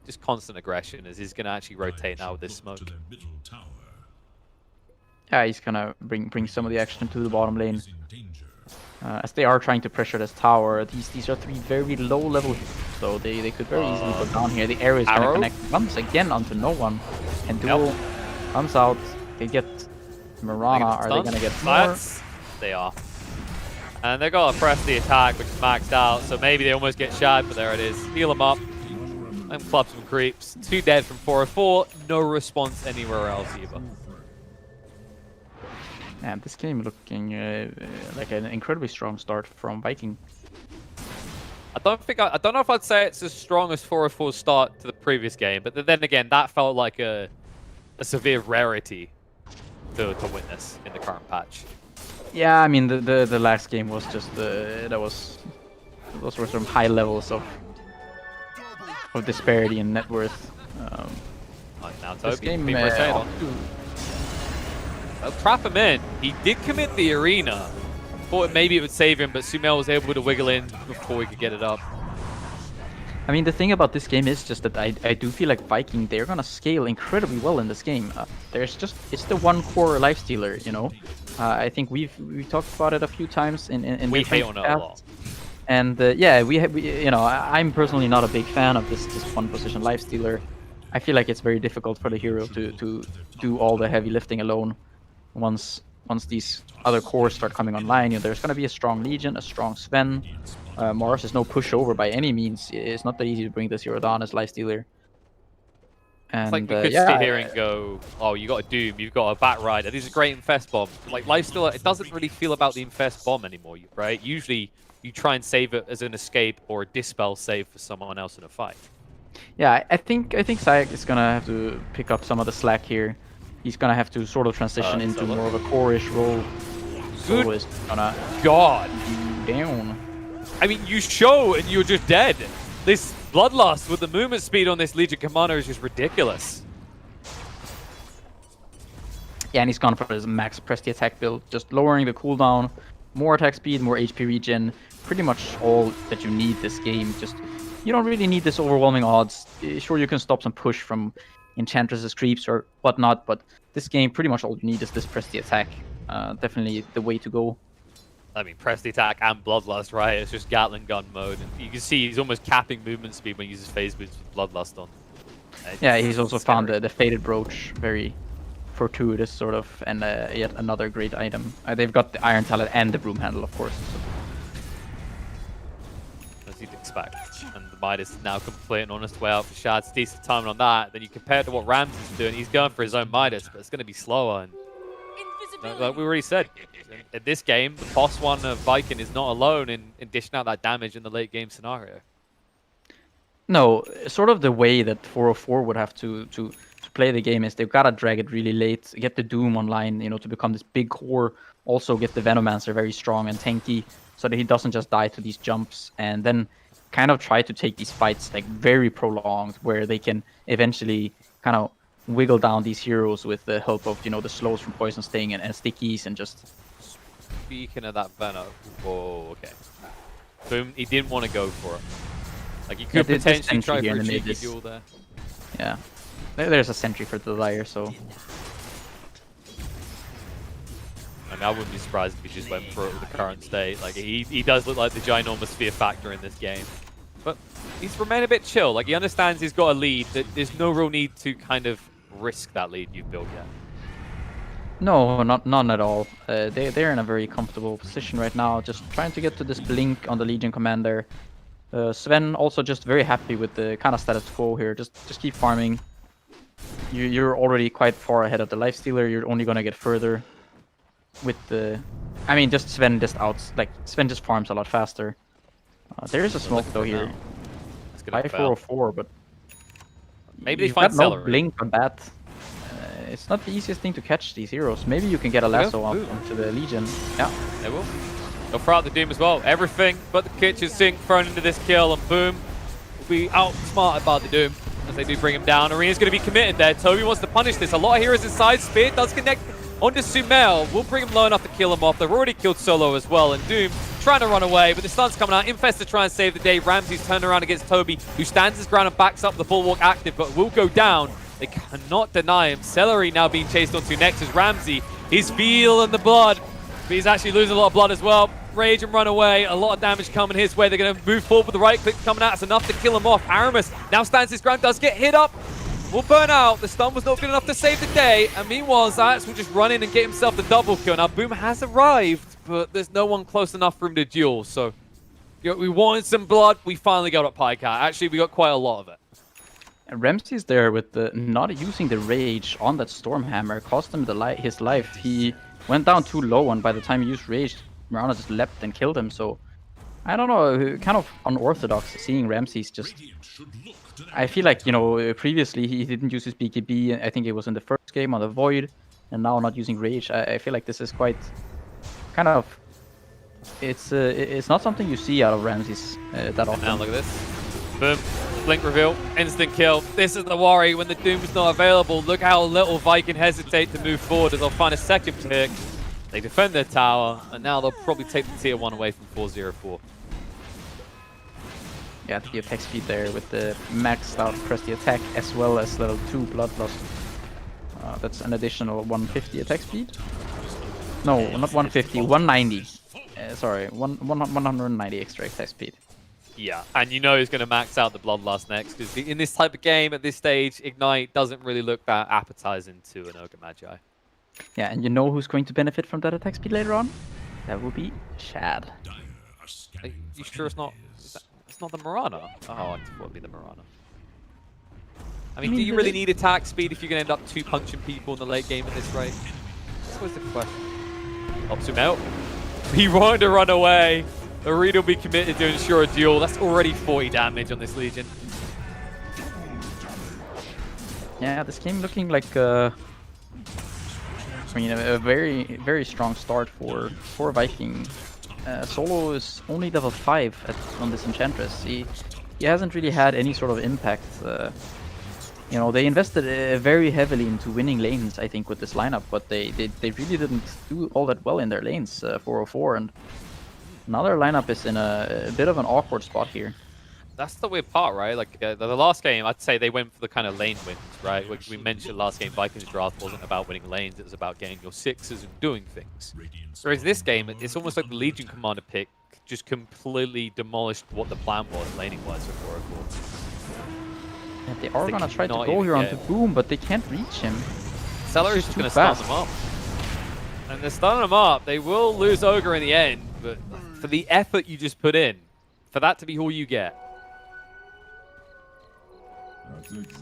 just constant aggression as he's going to actually rotate now with this smoke. Yeah, he's gonna bring some of the action to the bottom lane. As they are trying to pressure this tower, these are 3 very low level hits, so they could very easily go down here. The arrow is gonna connect once again onto no one. And Duel comes out, they get Mirana, are they gonna get more? They are. And they're gonna press the attack, which is maxed out, so maybe they almost get shot, but there it is. Heal them up. And club some creeps. 2 dead from 404, no response anywhere else either. And this game looking like an incredibly strong start from Viking. I don't know if I'd say it's as strong as 404's start to the previous game, but then again, that felt like a severe rarity to witness in the current patch. Yeah, I mean the last game was just those were some high levels of disparity in net worth. Now This Toby game, being rotated on. They'll trap him in. He did commit the arena. Thought maybe it would save him, but Sumail was able to wiggle in before he could get it up. I mean, the thing about this game is just that I do feel like Viking, they're gonna scale incredibly well in this game. It's the one core lifestealer, I think we've talked about it a few times in we hate on it a lot. And yeah, I'm personally not a big fan of this one position lifestealer. I feel like it's very difficult for the hero to do all the heavy lifting alone. Once these other cores start coming online, there's going to be a strong Legion, a strong Sven. Mars is no pushover by any means. It's not that easy to bring this hero down as lifestealer. And It's like we could sit here and go, oh, you got a Doom, you've got a Bat Rider, these are great Infest Bomb. Like, lifestealer, it doesn't really feel about the Infest Bomb anymore, right? Usually, you try and save it as an escape or a dispel save for someone else in a fight. Yeah, I think Zayak is gonna have to pick up some of the slack here. He's gonna have to sort of transition into more of a core-ish role. Solo is gonna God be down. I mean, you show and you're just dead. This Bloodlust with the movement speed on this Legion Commander is just ridiculous. Yeah, and he's gone for his max press the attack build, just lowering the cooldown, more attack speed, more HP regen, pretty much all that you need this game. You don't really need this overwhelming odds. Sure, you can stop some push from Enchantress's creeps or whatnot, but this game, pretty much all you need is this press the attack. Definitely the way to go. I mean, press the attack and Bloodlust, right? It's just Gatling gun mode. And you can see he's almost capping movement speed when he uses phase boots with Bloodlust on. Yeah, he's also found the Faded Brooch very fortuitous, sort of, and yet another great item. They've got the Iron Talent and the Broom Handle, of course. So. As you'd expect. And the Midas is now completing on its way out for Shad's decent timing on that. Then you compare it to what Rams is doing. He's going for his own Midas, but it's going to be slower. And like we already said, in this game, the boss one of Viking is not alone in dishing out that damage in the late game scenario. No, sort of the way that 404 would have to play the game is they've got to drag it really late, get the Doom online, to become this big core, also get the Venomancer very strong and tanky, so that he doesn't just die to these jumps, and then kind of try to take these fights like very prolonged, where they can eventually kind of wiggle down these heroes with the help of the slows from Poison Sting and stickies and just. Speaking of that Venom, oh okay. Boom, he didn't want to go for it. Like he could potentially try for a cheeky duel there. Yeah, there's a sentry for the Liar, so. I mean, I wouldn't be surprised if he just went for it with the current state. Like he does look like the ginormous fear factor in this game. But he's remained a bit chill. Like he understands he's got a lead, that there's no real need to kind of risk that lead you've built yet. No, none at all. They're in a very comfortable position right now, just trying to get to this blink on the Legion Commander. Sven also just very happy with the kind of status quo here. Just keep farming. You're already quite far ahead of the lifestealer. You're only gonna get further with the. I mean, just Sven just Sven just farms a lot faster. There is a smoke though here. By 404, but maybe they find no blink on that. It's not the easiest thing to catch these heroes. Maybe you can get a lasso onto the Legion. Yeah, they will. They'll throw out the Doom as well. Everything but the kitchen sink thrown into this kill, and boom, will be outsmarted by the Doom as they do bring him down. Arena's going to be committed there. Toby wants to punish this. A lot of heroes inside. Spear does connect onto Sumail. Will bring him low enough to kill him off. They've already killed Solo as well, and Doom trying to run away, but the stun's coming out. Infest to try and save the day. Ramsey's turned around against Toby, who stands his ground and backs up the Bulwark active, but will go down. They cannot deny him. Celery now being chased onto next as Ramsey. He's feeling the blood, but he's actually losing a lot of blood as well. Rage and run away. A lot of damage coming his way. They're going to move forward with the right click coming out. It's enough to kill him off. Aramis now stands his ground, does get hit up. Will burn out. The stun was not good enough to save the day. And meanwhile, Zayats will just run in and get himself the double kill. Now, Boom has arrived, but there's no one close enough for him to duel. So, we wanted some blood. We finally got up Pycat. Actually, we got quite a lot of it. And Ramsey's there with the not using the rage on that Stormhammer. Cost him his life. He went down too low, and by the time he used rage, Mirana just leapt and killed him. So, I don't know, kind of unorthodox seeing Ramsey's just... I feel like, previously he didn't use his BKB. I think it was in the first game on the Void, and now not using Rage. I feel like this is quite, kind of, it's not something you see out of Ramsey's that often. Now look at this. Boom. Blink reveal. Instant kill. This is the worry when the Doom's not available. Look how little Viking hesitate to move forward as they'll find a second pick. They defend their tower, and now they'll probably take the tier 1 away from 404. Yeah, the attack speed there with the maxed out Crusty attack as well as level 2 Bloodlust. That's an additional 150 attack speed. No, not 150, 190. Sorry, 190 extra attack speed. Yeah, and you know he's going to max out the Bloodlust next, because in this type of game, at this stage, Ignite doesn't really look that appetizing to an Ogre Magi. Yeah, and you know who's going to benefit from that attack speed later on? That will be Shad. Are you sure it's not... It's not the Mirana? Oh, I thought it would be the Mirana. I mean, do you really need attack speed if you're going to end up 2-punching people in the late game at this rate? That's always the question. Helps him out. He wanted to run away. Arena will be committed to ensure a duel. That's already 40 damage on this Legion. Yeah, this game looking like a very, very strong start for Viking. Solo is only level 5 on this Enchantress. He hasn't really had any sort of impact. They invested very heavily into winning lanes, I think, with this lineup, but they really didn't do all that well in their lanes, 404, and now their lineup is in a bit of an awkward spot here. That's the weird part, right? Like, the last game, I'd say they went for the kind of lane wins, right? Like we mentioned last game, Vikings Draft wasn't about winning lanes, it was about getting your 6s and doing things. Whereas this game, it's almost like the Legion Commander pick just completely demolished what the plan was, laning-wise, for 404. Yeah, they are going to try to go here onto Boom, but they can't reach him. Celery's just going to stun them up. And they're stunning them up. They will lose Ogre in the end, but for the effort you just put in, for that to be all you get,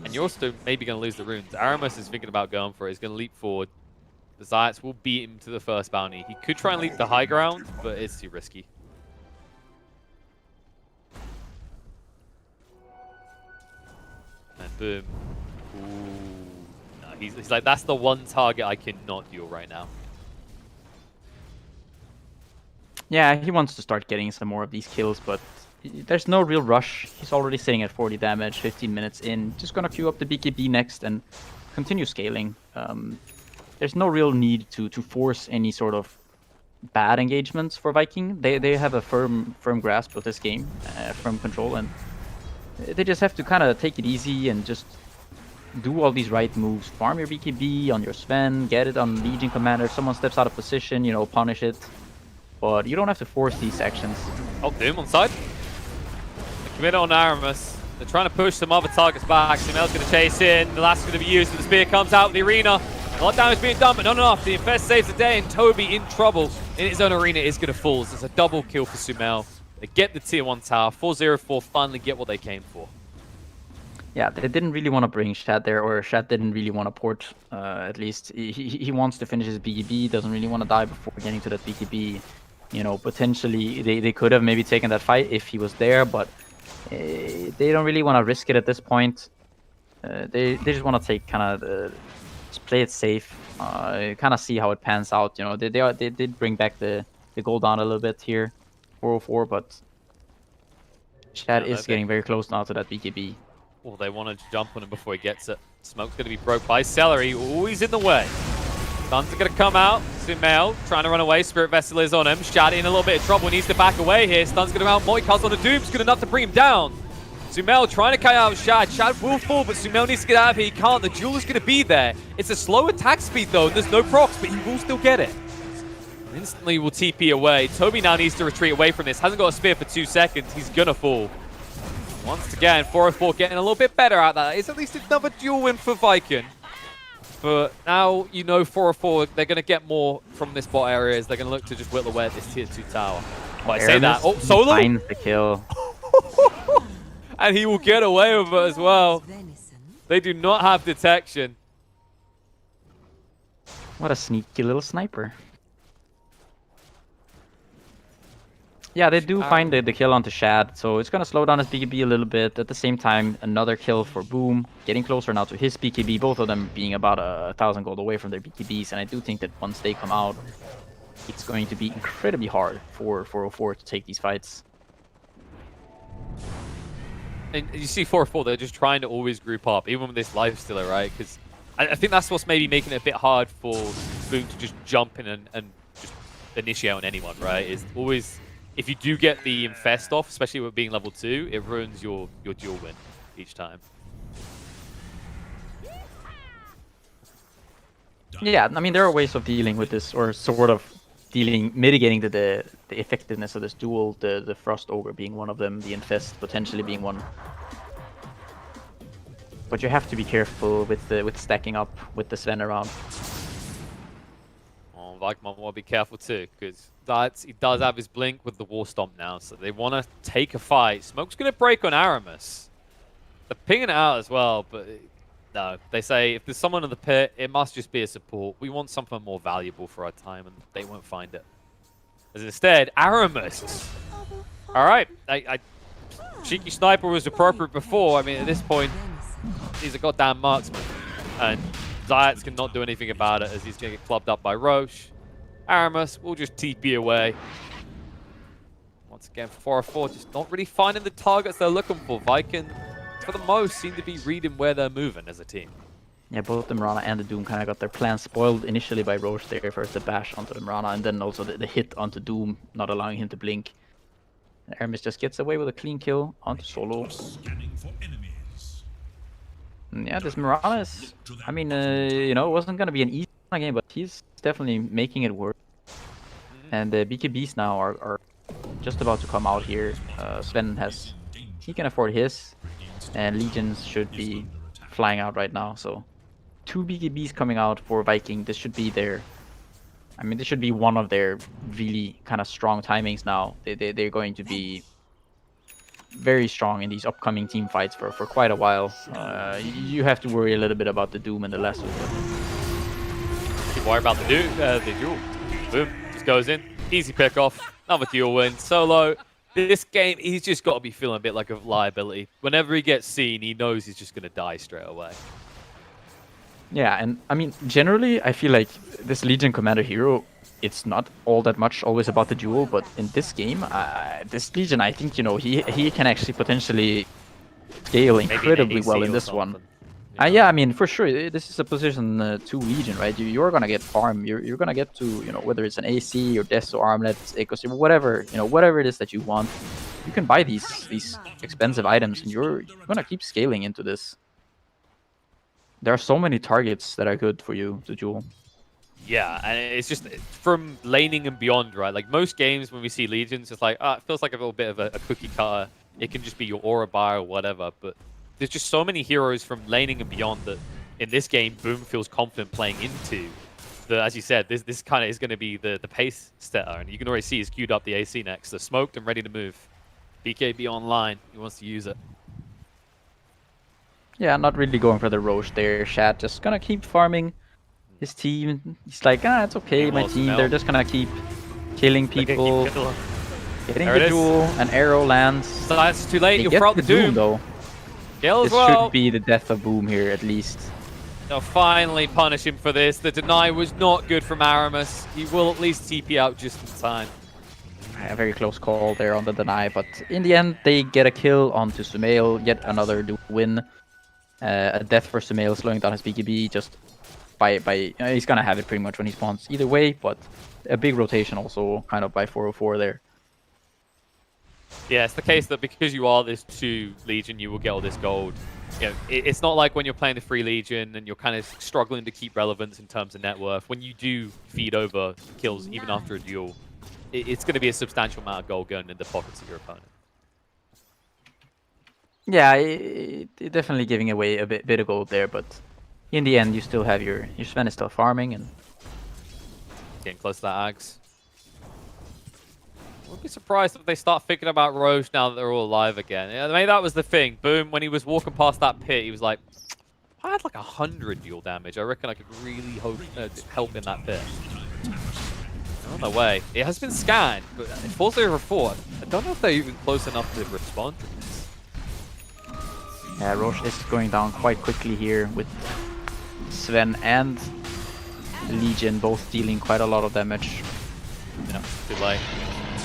and you're still maybe going to lose the runes. Aramis is thinking about going for it. He's going to leap forward. The Zayats will beat him to the first bounty. He could try and leap the high ground, but it's too risky. And boom. Ooh. No, he's like, that's the one target I cannot duel right now. Yeah, he wants to start getting some more of these kills, but there's no real rush. He's already sitting at 40 damage, 15 minutes in. Just gonna queue up the BKB next and continue scaling. There's no real need to force any sort of bad engagements for Viking. They have a firm grasp of this game, firm control, and they just have to kind of take it easy and just do all these right moves. Farm your BKB on your Sven, get it on Legion Commander. Someone steps out of position, punish it. But you don't have to force these actions. Oh, Doom on side. Commit on Aramis. They're trying to push some other targets back. Sumail's going to chase in. The last is going to be used. The spear comes out of the arena. A lot of damage being done, but not enough. The Infest saves the day, and Toby in trouble in his own arena is going to fall. So it's a double kill for Sumail. They get the tier 1 tower. 404 finally get what they came for. Yeah, they didn't really want to bring Shad there, or Shad didn't really want to port, at least. He wants to finish his BKB, doesn't really want to die before getting to that BKB. Potentially they could have maybe taken that fight if he was there, but they don't really want to risk it at this point. They just want to take just play it safe, kind of see how it pans out. They did bring back the the goal down a little bit here, 404, but Shad Yeah, is getting very close now to that BKB. Well, they want to jump on him before he gets it. Smoke's going to be broke by Celery. Always in the way. Stuns are going to come out. Sumail trying to run away. Spirit Vessel is on him. Shad in a little bit of trouble. Needs to back away here. Stuns going to out. Moikaz on the Doom's good enough to bring him down. Sumail trying to carry out Shad. Shad will fall, but Sumail needs to get out of here. He can't. The Jewel is going to be there. It's a slow attack speed, though, and there's no procs, but he will still get it. Instantly will TP away. Toby now needs to retreat away from this. Hasn't got a spear for 2 seconds. He's going to fall. Once again, 404 getting a little bit better at that. It's at least another duel win for Viking. But now, you know, 404, they're going to get more from this bot areas. They're going to look to just whittle away at this tier 2 tower. But I say that. Oh, Solo! Finds the kill. And he will get away with it as well. They do not have detection. What a sneaky little sniper. Yeah, they do find the kill onto Shad, so it's going to slow down his BKB a little bit. At the same time, another kill for Boom, getting closer now to his BKB, both of them being about 1,000 gold away from their BKBs. And I do think that once they come out, it's going to be incredibly hard for 404 to take these fights. And you see 404, they're just trying to always group up, even with this lifestealer, right? Because I think that's what's maybe making it a bit hard for Boom to just jump in and just initiate on anyone, right? Is always... If you do get the Infest off, especially with being level 2, it ruins your dual win each time. Yeah, I mean, there are ways of dealing with this, or sort of mitigating the effectiveness of this duel. The Frost Ogre being one of them, the Infest potentially being one. But you have to be careful with stacking up with the Sven around. Oh, Vikman will be careful too, because he does have his blink with the War Stomp now, so they want to take a fight. Smoke's going to break on Aramis. They're pinging it out as well, but no. They say if there's someone in the pit, it must just be a support. We want something more valuable for our time, and they won't find it. As instead, Aramis. All right, Cheeky Sniper was appropriate before. I mean, at this point, he's a goddamn marksman, and Zayats cannot do anything about it as he's going to get clubbed up by Roche. Aramis will just TP away. Once again, 404 just not really finding the targets they're looking for. Viking, for the most, seem to be reading where they're moving as a team. Yeah, both the Mirana and the Doom kind of got their plans spoiled initially by Roche there. First the bash onto the Mirana, and then also the hit onto Doom, not allowing him to blink. And Aramis just gets away with a clean kill onto Solo. And yeah, this Mirana is, I mean, you know, it wasn't going to be an easy game, but he's definitely making it work. And the BKBs now are just about to come out here. Sven he can afford his, and Legions should be flying out right now. So 2 BKBs coming out for Viking. This should be this should be one of their really kind of strong timings now. They're going to be very strong in these upcoming team fights for quite a while. You have to worry a little bit about the Doom and the Lasso. Keep worry about the duel. Boom, just goes in. Easy pick off. Another duel win. Solo. This game, he's just got to be feeling a bit like a liability. Whenever he gets seen, he knows he's just going to die straight away. Yeah, and I mean, generally, I feel like this Legion Commander hero, it's not all that much always about the duel, but in this game, this Legion, I think, you know, he can actually potentially scale incredibly well in this one. Yeah, I mean, for sure, this is a position 2 Legion, right? You're gonna get farm. You're gonna get to, you know, whether it's an AC or Deso Armlet, Ecos, whatever, you know, whatever it is that you want. You can buy these expensive items, and you're gonna keep scaling into this. There are so many targets that are good for you to duel. Yeah, and it's just from laning and beyond, right? Like most games when we see Legions, it's like, it feels like a little bit of a cookie cutter. It can just be your aura bar or whatever, but there's just so many heroes from laning and beyond that in this game, Boom feels confident playing into. As you said, this kind of is going to be the pace setter, and you can already see he's queued up the AC next. So smoked and ready to move. BKB online, he wants to use it. Yeah, not really going for the Roche there. Shad just gonna keep farming his team. He's like, it's okay, my team. They're just gonna keep killing people. Getting the duel, an arrow lands. So that's too late, you'll throw out the Doom. Though. Kill as this well. Should be the death of Boom here, at least. They'll finally punish him for this. The deny was not good from Aramis. He will at least TP out just in time. a very close call there on the deny, but in the end, they get a kill onto Sumail, yet another win. A death for Sumail, slowing down his BKB just by he's gonna have it pretty much when he spawns either way, but a big rotation also kind of by 404 there. Yeah, it's the case that because you are this 2 Legion, you will get all this gold. You know, it's not like when you're playing the 3 Legion and you're kind of struggling to keep relevance in terms of net worth. When you do feed over kills, even after a duel, it's going to be a substantial amount of gold going in the pockets of your opponent. Yeah, definitely giving away a bit of gold there, but in the end, you still have your Sven is still farming and getting close to that Ags. Wouldn't be surprised if they start thinking about Roche now that they're all alive again. Yeah, maybe that was the thing. Boom, when he was walking past that pit, he was like, if I had like 100 duel damage, I reckon I could really help in that pit. On the way. It has been scanned, but it falls over 4. I don't know if they're even close enough to respond to this. Yeah, Roche is going down quite quickly here with Sven and Legion both dealing quite a lot of damage. Yeah, too late.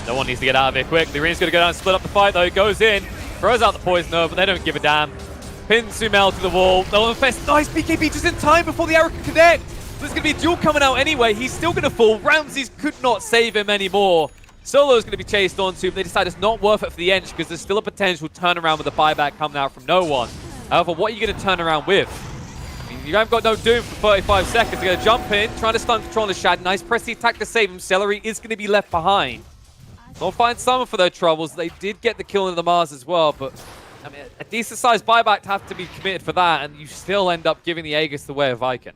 No one needs to get out of here quick. The Arena's going to go down and split up the fight, though. He goes in, throws out the poisoner, but they don't give a damn. Pins Sumail to the wall. They'll infest. Nice BKB just in time before the arrow can connect. There's going to be a duel coming out anyway. He's still going to fall. Ramses could not save him anymore. Solo's going to be chased onto, but they decide it's not worth it for the Ench because there's still a potential turnaround with a buyback coming out from no one. However, what are you going to turn around with? I mean, you haven't got no Doom for 35 seconds. They're going to jump in, trying to stun control the Shad. Nice press the attack to save him. Celery is going to be left behind. They'll find someone for their troubles. They did get the kill into the Mars as well, but I mean, a decent sized buyback to have to be committed for that, and you still end up giving the Aegis the way of Viking.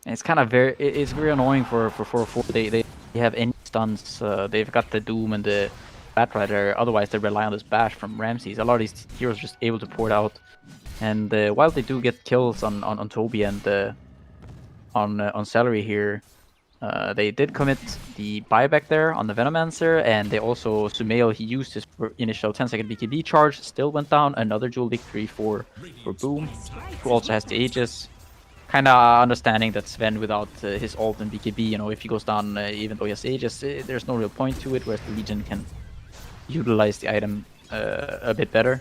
It's kind of it's very annoying for 404. They have any stuns. They've got the Doom and the Batrider. Otherwise, they rely on this bash from Ramses. A lot of these heroes are just able to pour it out. And while they do get kills on Toby and on Celery here, they did commit the buyback there on the Venomancer, and they also, Sumail, he used his initial 10-second BKB charge, still went down. Another dual victory for Boom, who also has the Aegis. Kind of understanding that Sven, without his ult and BKB, you know, if he goes down, even though he has Aegis, there's no real point to it, whereas the Legion can utilize the item a bit better.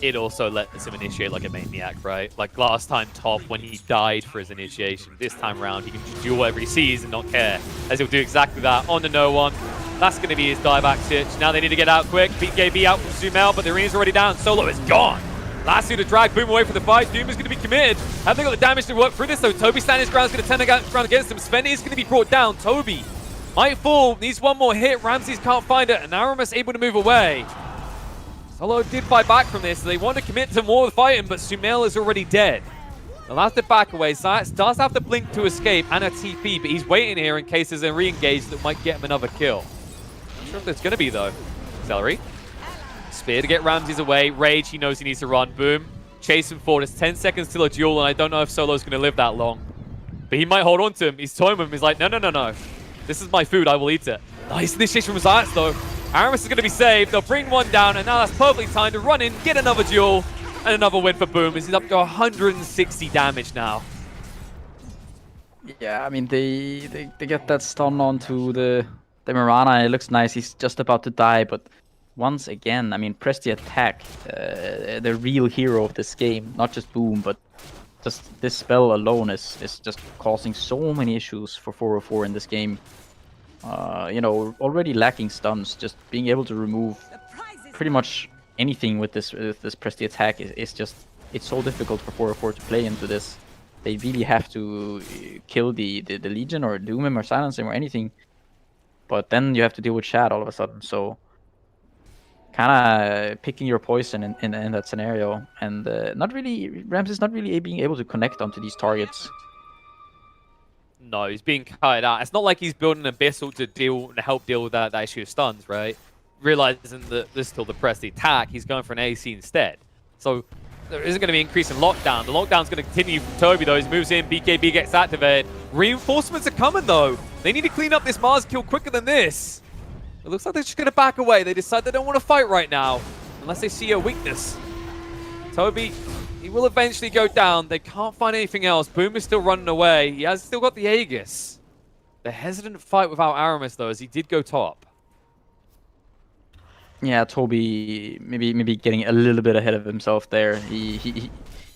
It also lets him initiate like a maniac, right? Like last time top, when he died for his initiation, this time around he can just do whatever he sees and not care, as he'll do exactly that on the no one. That's going to be his dieback stitch. Now they need to get out quick. BKB out from Sumail, but the arena's already down. Solo is gone. Last two to drag Boom away from the fight. Doom is going to be committed. Have they got the damage to work through this though? Toby standing his ground is going to turn around against him. Sven is going to be brought down. Toby might fall, needs one more hit. Ramses can't find it, and Aramis able to move away. Solo did buy back from this. They want to commit to more fighting, but Sumail is already dead. They'll have to back away. Zayas does have to blink to escape and a TP, but he's waiting here in case there's a re-engage that might get him another kill. Not sure if there's going to be, though. Celery. Spear to get Ramses away. Rage, he knows he needs to run. Boom. Chase him forward. It's 10 seconds till a duel, and I don't know if Solo's going to live that long. But he might hold on to him. He's toying with him. He's like, no, no, no, no. This is my food. I will eat it. Nice initiation from Zayas, though. Aramis is going to be saved. They'll bring one down, and now that's perfectly timed to run in, get another duel, and another win for Boom. He's up to 160 damage now. Yeah, I mean, they get that stun onto the Mirana. It looks nice. He's just about to die, but once again, I mean, press the attack. The real hero of this game, not just Boom, but just this spell alone is just causing so many issues for 404 in this game. You know, already lacking stuns, just being able to remove pretty much anything with this press the attack is just, it's so difficult for 404 to play into this. They really have to kill the Legion or doom him or silence him or anything. But then you have to deal with Shad all of a sudden, so kind of picking your poison in that scenario. And not really, Ramses not really being able to connect onto these targets. No, he's being cut out. It's not like he's building an Abyssal to help deal with that issue of stuns, right? Realizing that there's still the press the attack, he's going for an AC instead. So there isn't going to be an increase in lockdown. The lockdown's going to continue from Toby, though. He moves in, BKB gets activated. Reinforcements are coming, though. They need to clean up this Mars kill quicker than this. It looks like they're just going to back away. They decide they don't want to fight right now, unless they see a weakness. Toby, he will eventually go down. They can't find anything else. Boom is still running away. He has still got the Aegis. The hesitant fight without Aramis, though, as he did go top. Yeah, Toby maybe getting a little bit ahead of himself there. He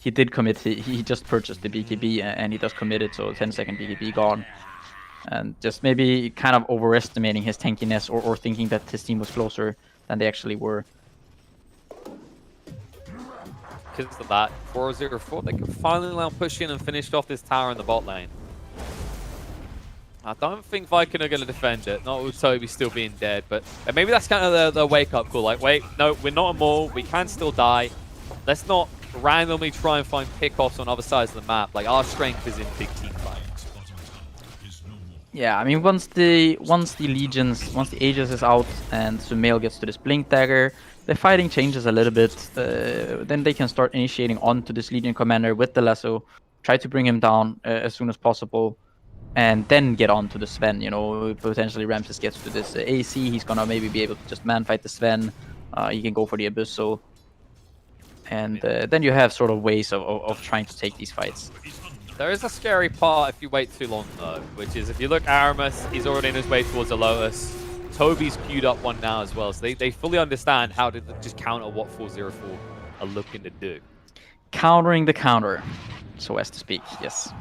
did commit. He just purchased the BKB and he does commit it, so 10-second BKB gone. And just maybe kind of overestimating his tankiness or thinking that his team was closer than they actually were. Because of that, 4-0-4, they can finally now push in and finish off this tower in the bot lane. I don't think Viking are going to defend it, not with Toby still being dead, but maybe that's kind of the wake-up call. Like, wait, no, we're not a Maul, we can still die. Let's not randomly try and find pick-offs on other sides of the map. Like, our strength is in big team fights. Yeah, I mean, once the Aegis is out and Sumail gets to this Blink Dagger, the fighting changes a little bit. Then they can start initiating onto this Legion commander with the lasso, try to bring him down as soon as possible, and then get on to the Sven. You know, potentially Ramses gets to this AC, he's gonna maybe be able to just man-fight the Sven. He can go for the Abyssal. And then you have sort of ways of trying to take these fights. There is a scary part if you wait too long, though, which is if you look Aramis, he's already on his way towards a Lotus. Toby's queued up one now as well, so they fully understand how to just counter what 4-0-4 are looking to do. Countering the counter, so as to speak, yes.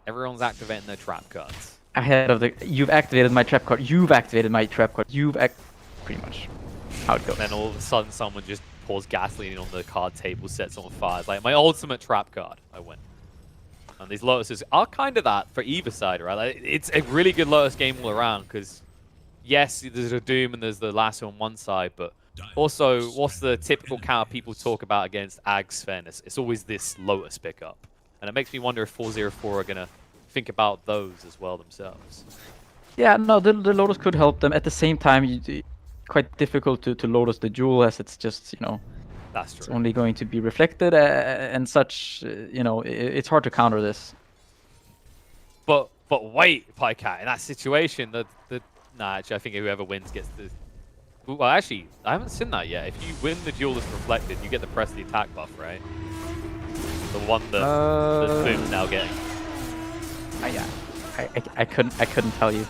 Everyone's activating their trap cards. Ahead of the... You've activated my trap card, you've activated my trap card, pretty much how it goes. And then all of a sudden someone just pours gasoline on the card table, sets on fire. It's like my ultimate trap card, I win. And these Lotuses are kind of that for either side, right? Like, it's a really good Lotus game all around, because yes, there's a Doom and there's the Lasso on one side, but also, what's the typical counter people talk about against Ag Sven? It's always this Lotus pickup. And it makes me wonder if 4-0-4 are going to think about those as well themselves. Yeah, no, the Lotus could help them. At the same time, quite difficult to Lotus the Jewel, as it's just, you know, that's true. It's only going to be reflected and such, you know, it's hard to counter this. But wait, Pycat, in that situation, nah, actually, I think whoever wins gets the... Well, actually, I haven't seen that yet. If you win the duel that's reflected, you get the press the attack buff, right? The one that Boom's now getting. Yeah, I couldn't tell you.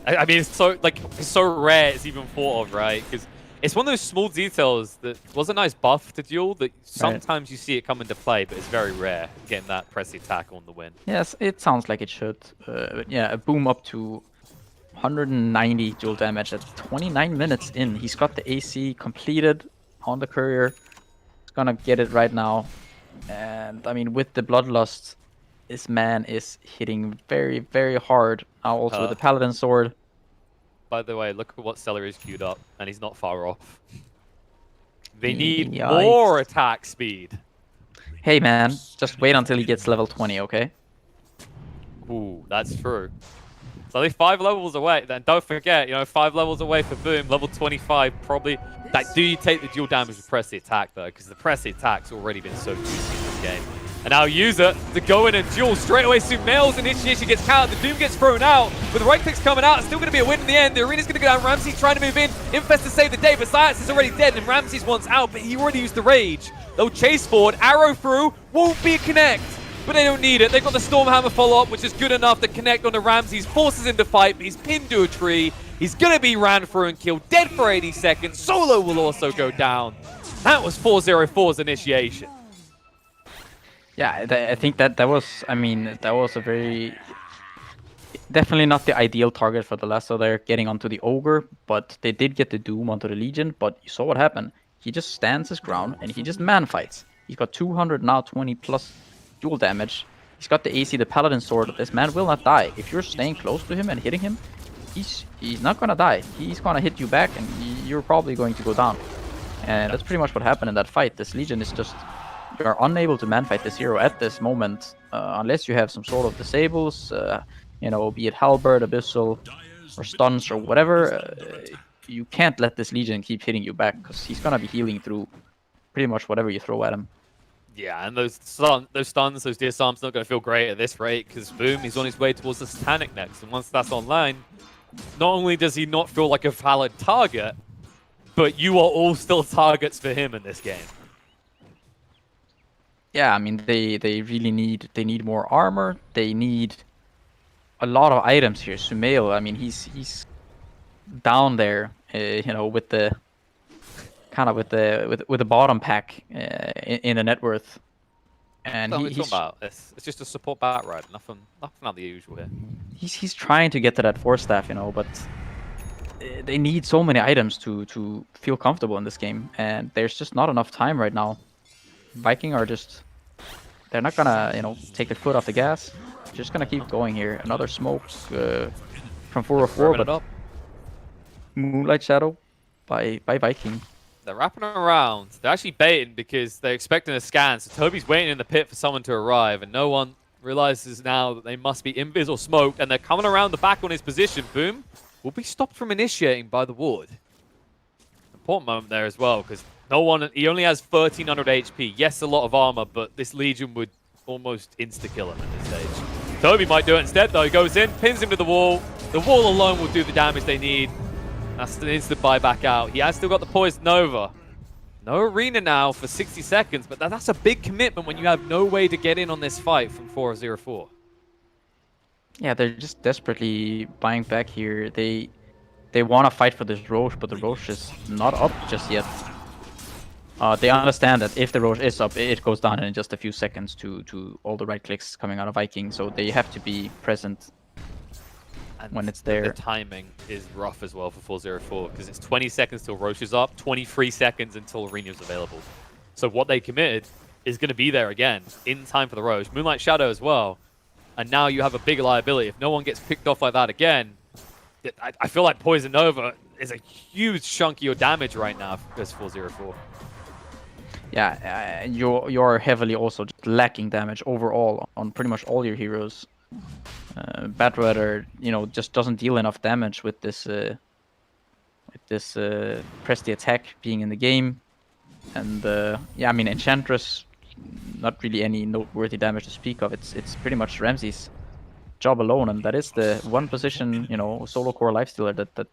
I mean, it's so rare it's even thought of, right? Because it's one of those small details that was a nice buff to duel that sometimes you see it come into play, but it's very rare getting that press the attack on the win. Yes, it sounds like it should. But yeah, a Boom up to 190 dual damage at 29 minutes in. He's got the AC completed on the courier. He's gonna get it right now. And I mean, with the Bloodlust, this man is hitting very, very hard. Now also with the Paladin Sword. By the way, look at what Celery is queued up, and he's not far off. They need more attack speed. Hey man, just wait until he gets level 20, okay? Ooh, that's true. So only 5 levels away. Then don't forget, you know, 5 levels away for Boom. Level 25 probably. Like, do you take the dual damage to press the attack though? Because the press the attack's already been so juicy in this game. And now User to go in and duel straight away. Sumail's initiation gets countered. The Doom gets thrown out. With the right clicks coming out, it's still going to be a win in the end. The arena's going to go down. Ramses trying to move in. Infest to save the day, but Science is already dead and Ramses wants out, but he already used the rage. They'll chase forward. Arrow through. Won't be a connect. But they don't need it. They've got the Stormhammer follow-up, which is good enough to connect on the Ramses. Forces him to fight, but he's pinned to a tree. He's going to be ran through and killed. Dead for 80 seconds. Solo will also go down. That was 4-0-4's initiation. Yeah, I think that was, I mean, that was a very... Definitely not the ideal target for the Lasso there, getting onto the Ogre, but they did get the Doom onto the Legion, but you saw what happened. He just stands his ground and he just man-fights. He's got 200 now, 20 plus dual damage. He's got the AC, the Paladin Sword. This man will not die. If you're staying close to him and hitting him, he's not gonna die. He's gonna hit you back and you're probably going to go down. And that's pretty much what happened in that fight. This Legion is just... You are unable to man-fight this hero at this moment, unless you have some sort of disables, you know, be it Halberd, Abyssal, or Stuns, or whatever. You can't let this Legion keep hitting you back, because he's gonna be healing through pretty much whatever you throw at him. Yeah, and those stuns, those disarms not going to feel great at this rate, because Boom, he's on his way towards the Satanic next, and once that's online, not only does he not feel like a valid target, but you are all still targets for him in this game. Yeah, I mean, they really need more armor. They need a lot of items here. Sumail, I mean, he's down there, you know, with the kind of with the bottom pack in the net worth. And What are we talking about? It's just a support bat ride. Nothing out of the usual here. he's trying to get to that 4-staff, you know, but they need so many items to feel comfortable in this game, and there's just not enough time right now. Viking are just, they're not gonna, you know, take their foot off the gas. Just gonna keep going here. Another smoke from 404, but Moonlight Shadow by Viking. They're wrapping around. They're actually baiting because they're expecting a scan. So Toby's waiting in the pit for someone to arrive, and no one realizes now that they must be invis or smoked, and they're coming around the back on his position. Boom will be stopped from initiating by the ward. Important moment there as well, because no one, he only has 1300 HP. Yes, a lot of armor, but this Legion would almost insta-kill him at this stage. Toby might do it instead, though. He goes in, pins him to the wall. The wall alone will do the damage they need. That's an instant buyback out. He has still got the Poison Nova. No arena now for 60 seconds, but that's a big commitment when you have no way to get in on this fight from 404. Yeah, they're just desperately buying back here. They want to fight for this Roche, but the Roche is not up just yet. They understand that if the Roche is up, it goes down in just a few seconds to all the right clicks coming out of Viking, so they have to be present when it's there. The timing is rough as well for 404 because it's 20 seconds till Roche is up, 23 seconds until Arena is available. So what they committed is going to be there again in time for the Roche. Moonlight Shadow as well. And now you have a big liability. If no one gets picked off like that again, I feel like Poison Nova is a huge chunk of your damage right now as 404. Yeah, you're heavily also just lacking damage overall on pretty much all your heroes. Batrider, you know, just doesn't deal enough damage with this press the attack being in the game, and yeah, I mean Enchantress, not really any noteworthy damage to speak of. It's pretty much Ramsey's job alone, and that is the one position, you know, solo core lifestealer that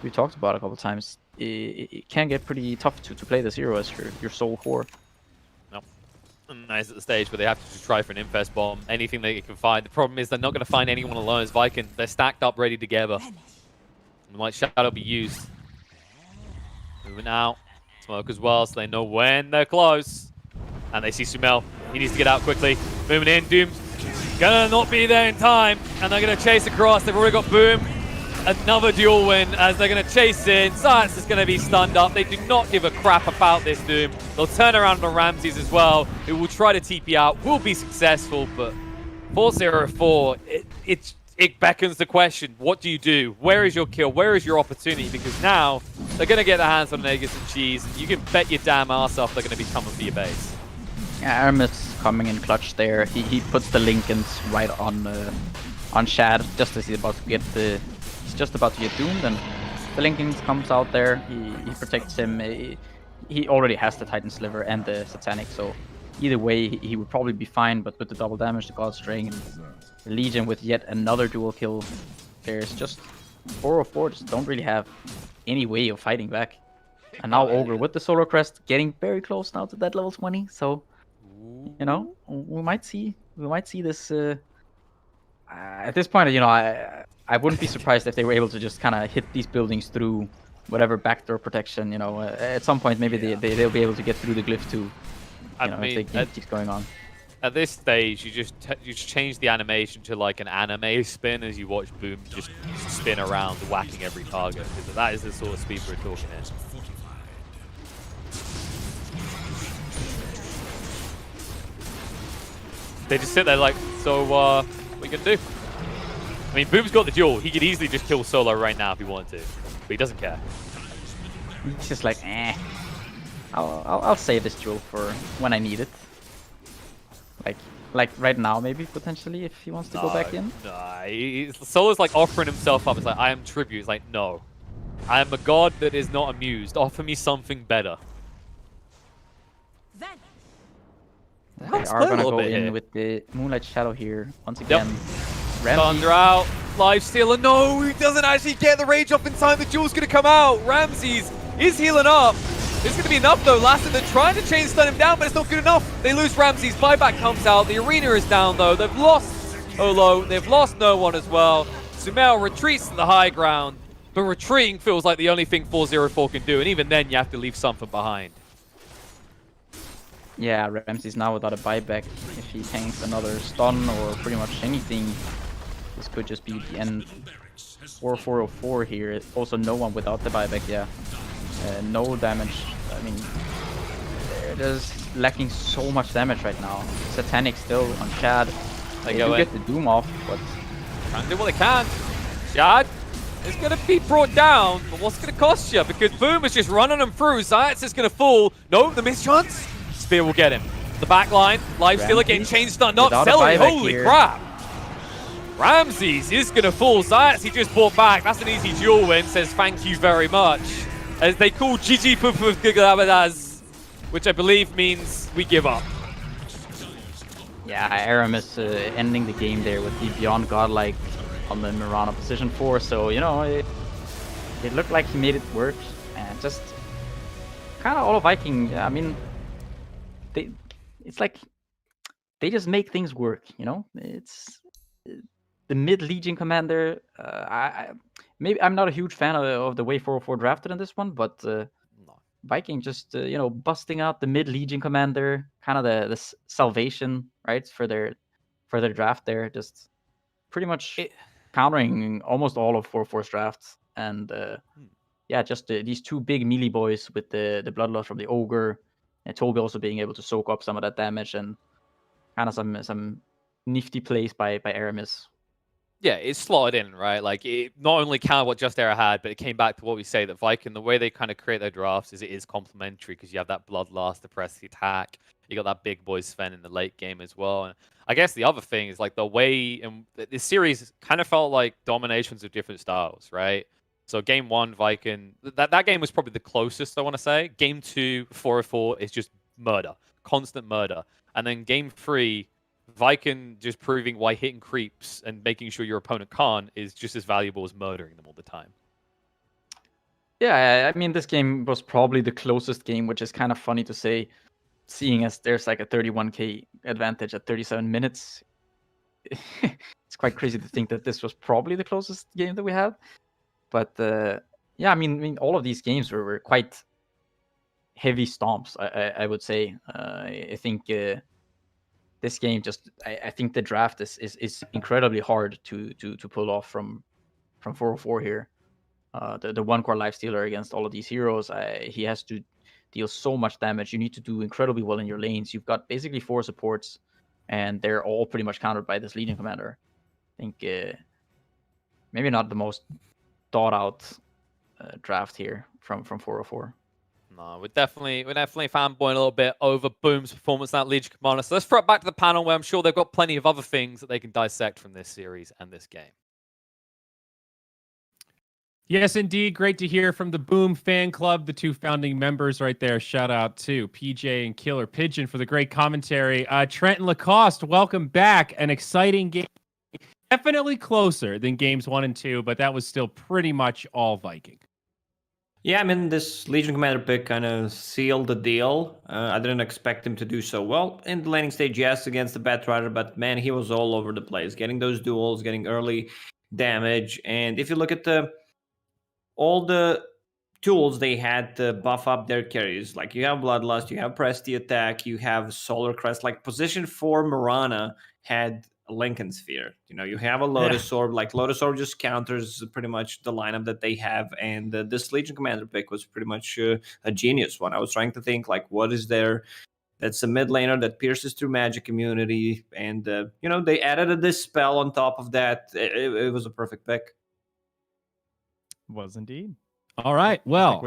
we talked about a couple times. It can get pretty tough to play this hero as your sole core. Nice at the stage where they have to just try for an infest bomb, anything they can find. The problem is they're not going to find anyone alone as Viking. They're stacked up, ready together. And might Shadow be used. Moving out. Smoke as well, so they know when they're close. And they see Sumail. He needs to get out quickly. Moving in. Doom's gonna not be there in time. And they're going to chase across. They've already got Boom. Another duel win as they're going to chase in. Science is going to be stunned up. They do not give a crap about this Doom. They'll turn around on Ramses as well, who will try to TP out, will be successful, but 404, it beckons the question, what do you do? Where is your kill? Where is your opportunity? Because now they're going to get their hands on Negus and Cheese, and you can bet your damn ass off they're going to be coming for your base. Yeah, Aramis coming in clutch there. He puts the Lincolns right on Shad, just as he's about to get the... just about to get doomed, and the Lincoln comes out there. He protects him. He already has the Titan Sliver and the Satanic, so either way he would probably be fine. But with the double damage, the God String, and the Legion with yet another dual kill, there's just 404 just don't really have any way of fighting back. And now Ogre with the Solar Crest getting very close now to that level 20. So you know, we might see this. At this point, you know, I wouldn't be surprised if they were able to just kind of hit these buildings through whatever backdoor protection, you know. At some point, maybe they'll be able to get through the glyph too. You know, if they keep going on. At this stage, you just change the animation to like an anime spin as you watch Boom just spin around, whacking every target. Because that is the sort of speed we're talking here. They just sit there like, so what are you gonna do? I mean, Boom's got the duel. He could easily just kill Solo right now if he wanted to, but he doesn't care. He's just like, I'll save this duel for when I need it. Like right now, maybe potentially if he wants to go back in. No, Solo's like offering himself up. It's like, I am tribute. It's like, no, I am a god that is not amused. Offer me something better. They are gonna go in with the Moonlight Shadow here once again. Yep. Thunder out, Lifestealer. No, he doesn't actually get the rage off in time. The duel's gonna come out. Ramses is healing up. It's gonna be enough though. Lasted, they're trying to chain stun him down, but it's not good enough. They lose Ramses. Buyback comes out. The arena is down though. They've lost Olo. They've lost no one as well. Sumail retreats to the high ground. But retreating feels like the only thing 404 can do, and even then you have to leave something behind. Yeah, Ramsey's now without a buyback. If he tanks another stun or pretty much anything, this could just be the end. 4404 here. Also, no one without the buyback. Yeah, no damage. I mean, they're just lacking so much damage right now. Satanic still on Chad. They do get the Doom off, but Trying to do what they can. Chad is going to be brought down, but what's going to cost you? Because Boom is just running them through. Zayats is going to fall. No, the mischance. Spear will get him. The back line. Lifestealer getting chain stunned up. Celery, holy crap. Ramses is going to fall. Zayats, he just bought back. That's an easy duel win. Says thank you very much. As they call GG Pupugabadaz, which I believe means we give up. yeah, Aramis ending the game there with the Beyond Godlike on the Mirana position 4. So, you know, it looked like he made it work. And just kind of all of Viking. I mean, it's like they just make things work, you know? It's the mid Legion commander. Maybe I'm not a huge fan of the way 404 drafted in this one, but Viking just you know, busting out the mid Legion commander, kind of the salvation, right, for their draft there, just pretty much countering almost all of 404's drafts. And yeah, just these two big melee boys with the bloodlust from the ogre, and Toby also being able to soak up some of that damage, and kind of some nifty plays by Aramis. Yeah, it slotted in, right? Like, it not only counted what Just Era had, but it came back to what we say, that Viking, the way they kind of create their drafts is it is complementary, because you have that Bloodlust to press the attack. You got that big boy Sven in the late game as well. And I guess the other thing is, like, the way in this series kind of felt like dominations of different styles, right? So game 1, Viking, that game was probably the closest, I want to say. Game 2, 404 is just murder, constant murder. And then game 3, Viking just proving why hitting creeps and making sure your opponent can't is just as valuable as murdering them all the time. Yeah, I mean, this game was probably the closest game, which is kind of funny to say, seeing as there's like a 31k advantage at 37 minutes. It's quite crazy to think that this was probably the closest game that we had. But yeah, I mean, all of these games were quite heavy stomps, I would say. I think this game just, I think the draft is incredibly hard to pull off from 404 here. The one core lifestealer against all of these heroes, he has to deal so much damage. You need to do incredibly well in your lanes. You've got basically 4 supports, and they're all pretty much countered by this leading commander. I think maybe not the most thought out draft here from 404. No, we're definitely fanboying a little bit over Boom's performance in that Legion Commander. So let's throw it back to the panel, where I'm sure they've got plenty of other things that they can dissect from this series and this game. Yes, indeed. Great to hear from the Boom fan club, the 2 founding members right there. Shout out to PJ and Killer Pigeon for the great commentary. Trent and Lacoste, welcome back. An exciting game. Definitely closer than games 1 and 2, but that was still pretty much all Viking. Yeah, I mean, this Legion Commander pick kind of sealed the deal. I didn't expect him to do so well in the laning stage, yes, against the Batrider, but man, he was all over the place, getting those duels, getting early damage. And if you look at all the tools they had to buff up their carries, like you have Bloodlust, you have Press the Attack, you have Solar Crest, like position 4 Mirana had a Lincoln Sphere. You know, you have a Lotus Orb, like Lotus Orb just counters pretty much the lineup that they have, and this Legion Commander pick was pretty much a genius one. I was trying to think, like, what is there that's a mid laner that pierces through magic immunity, and you know, they added this spell on top of that. It was a perfect pick. Was indeed. All right, well.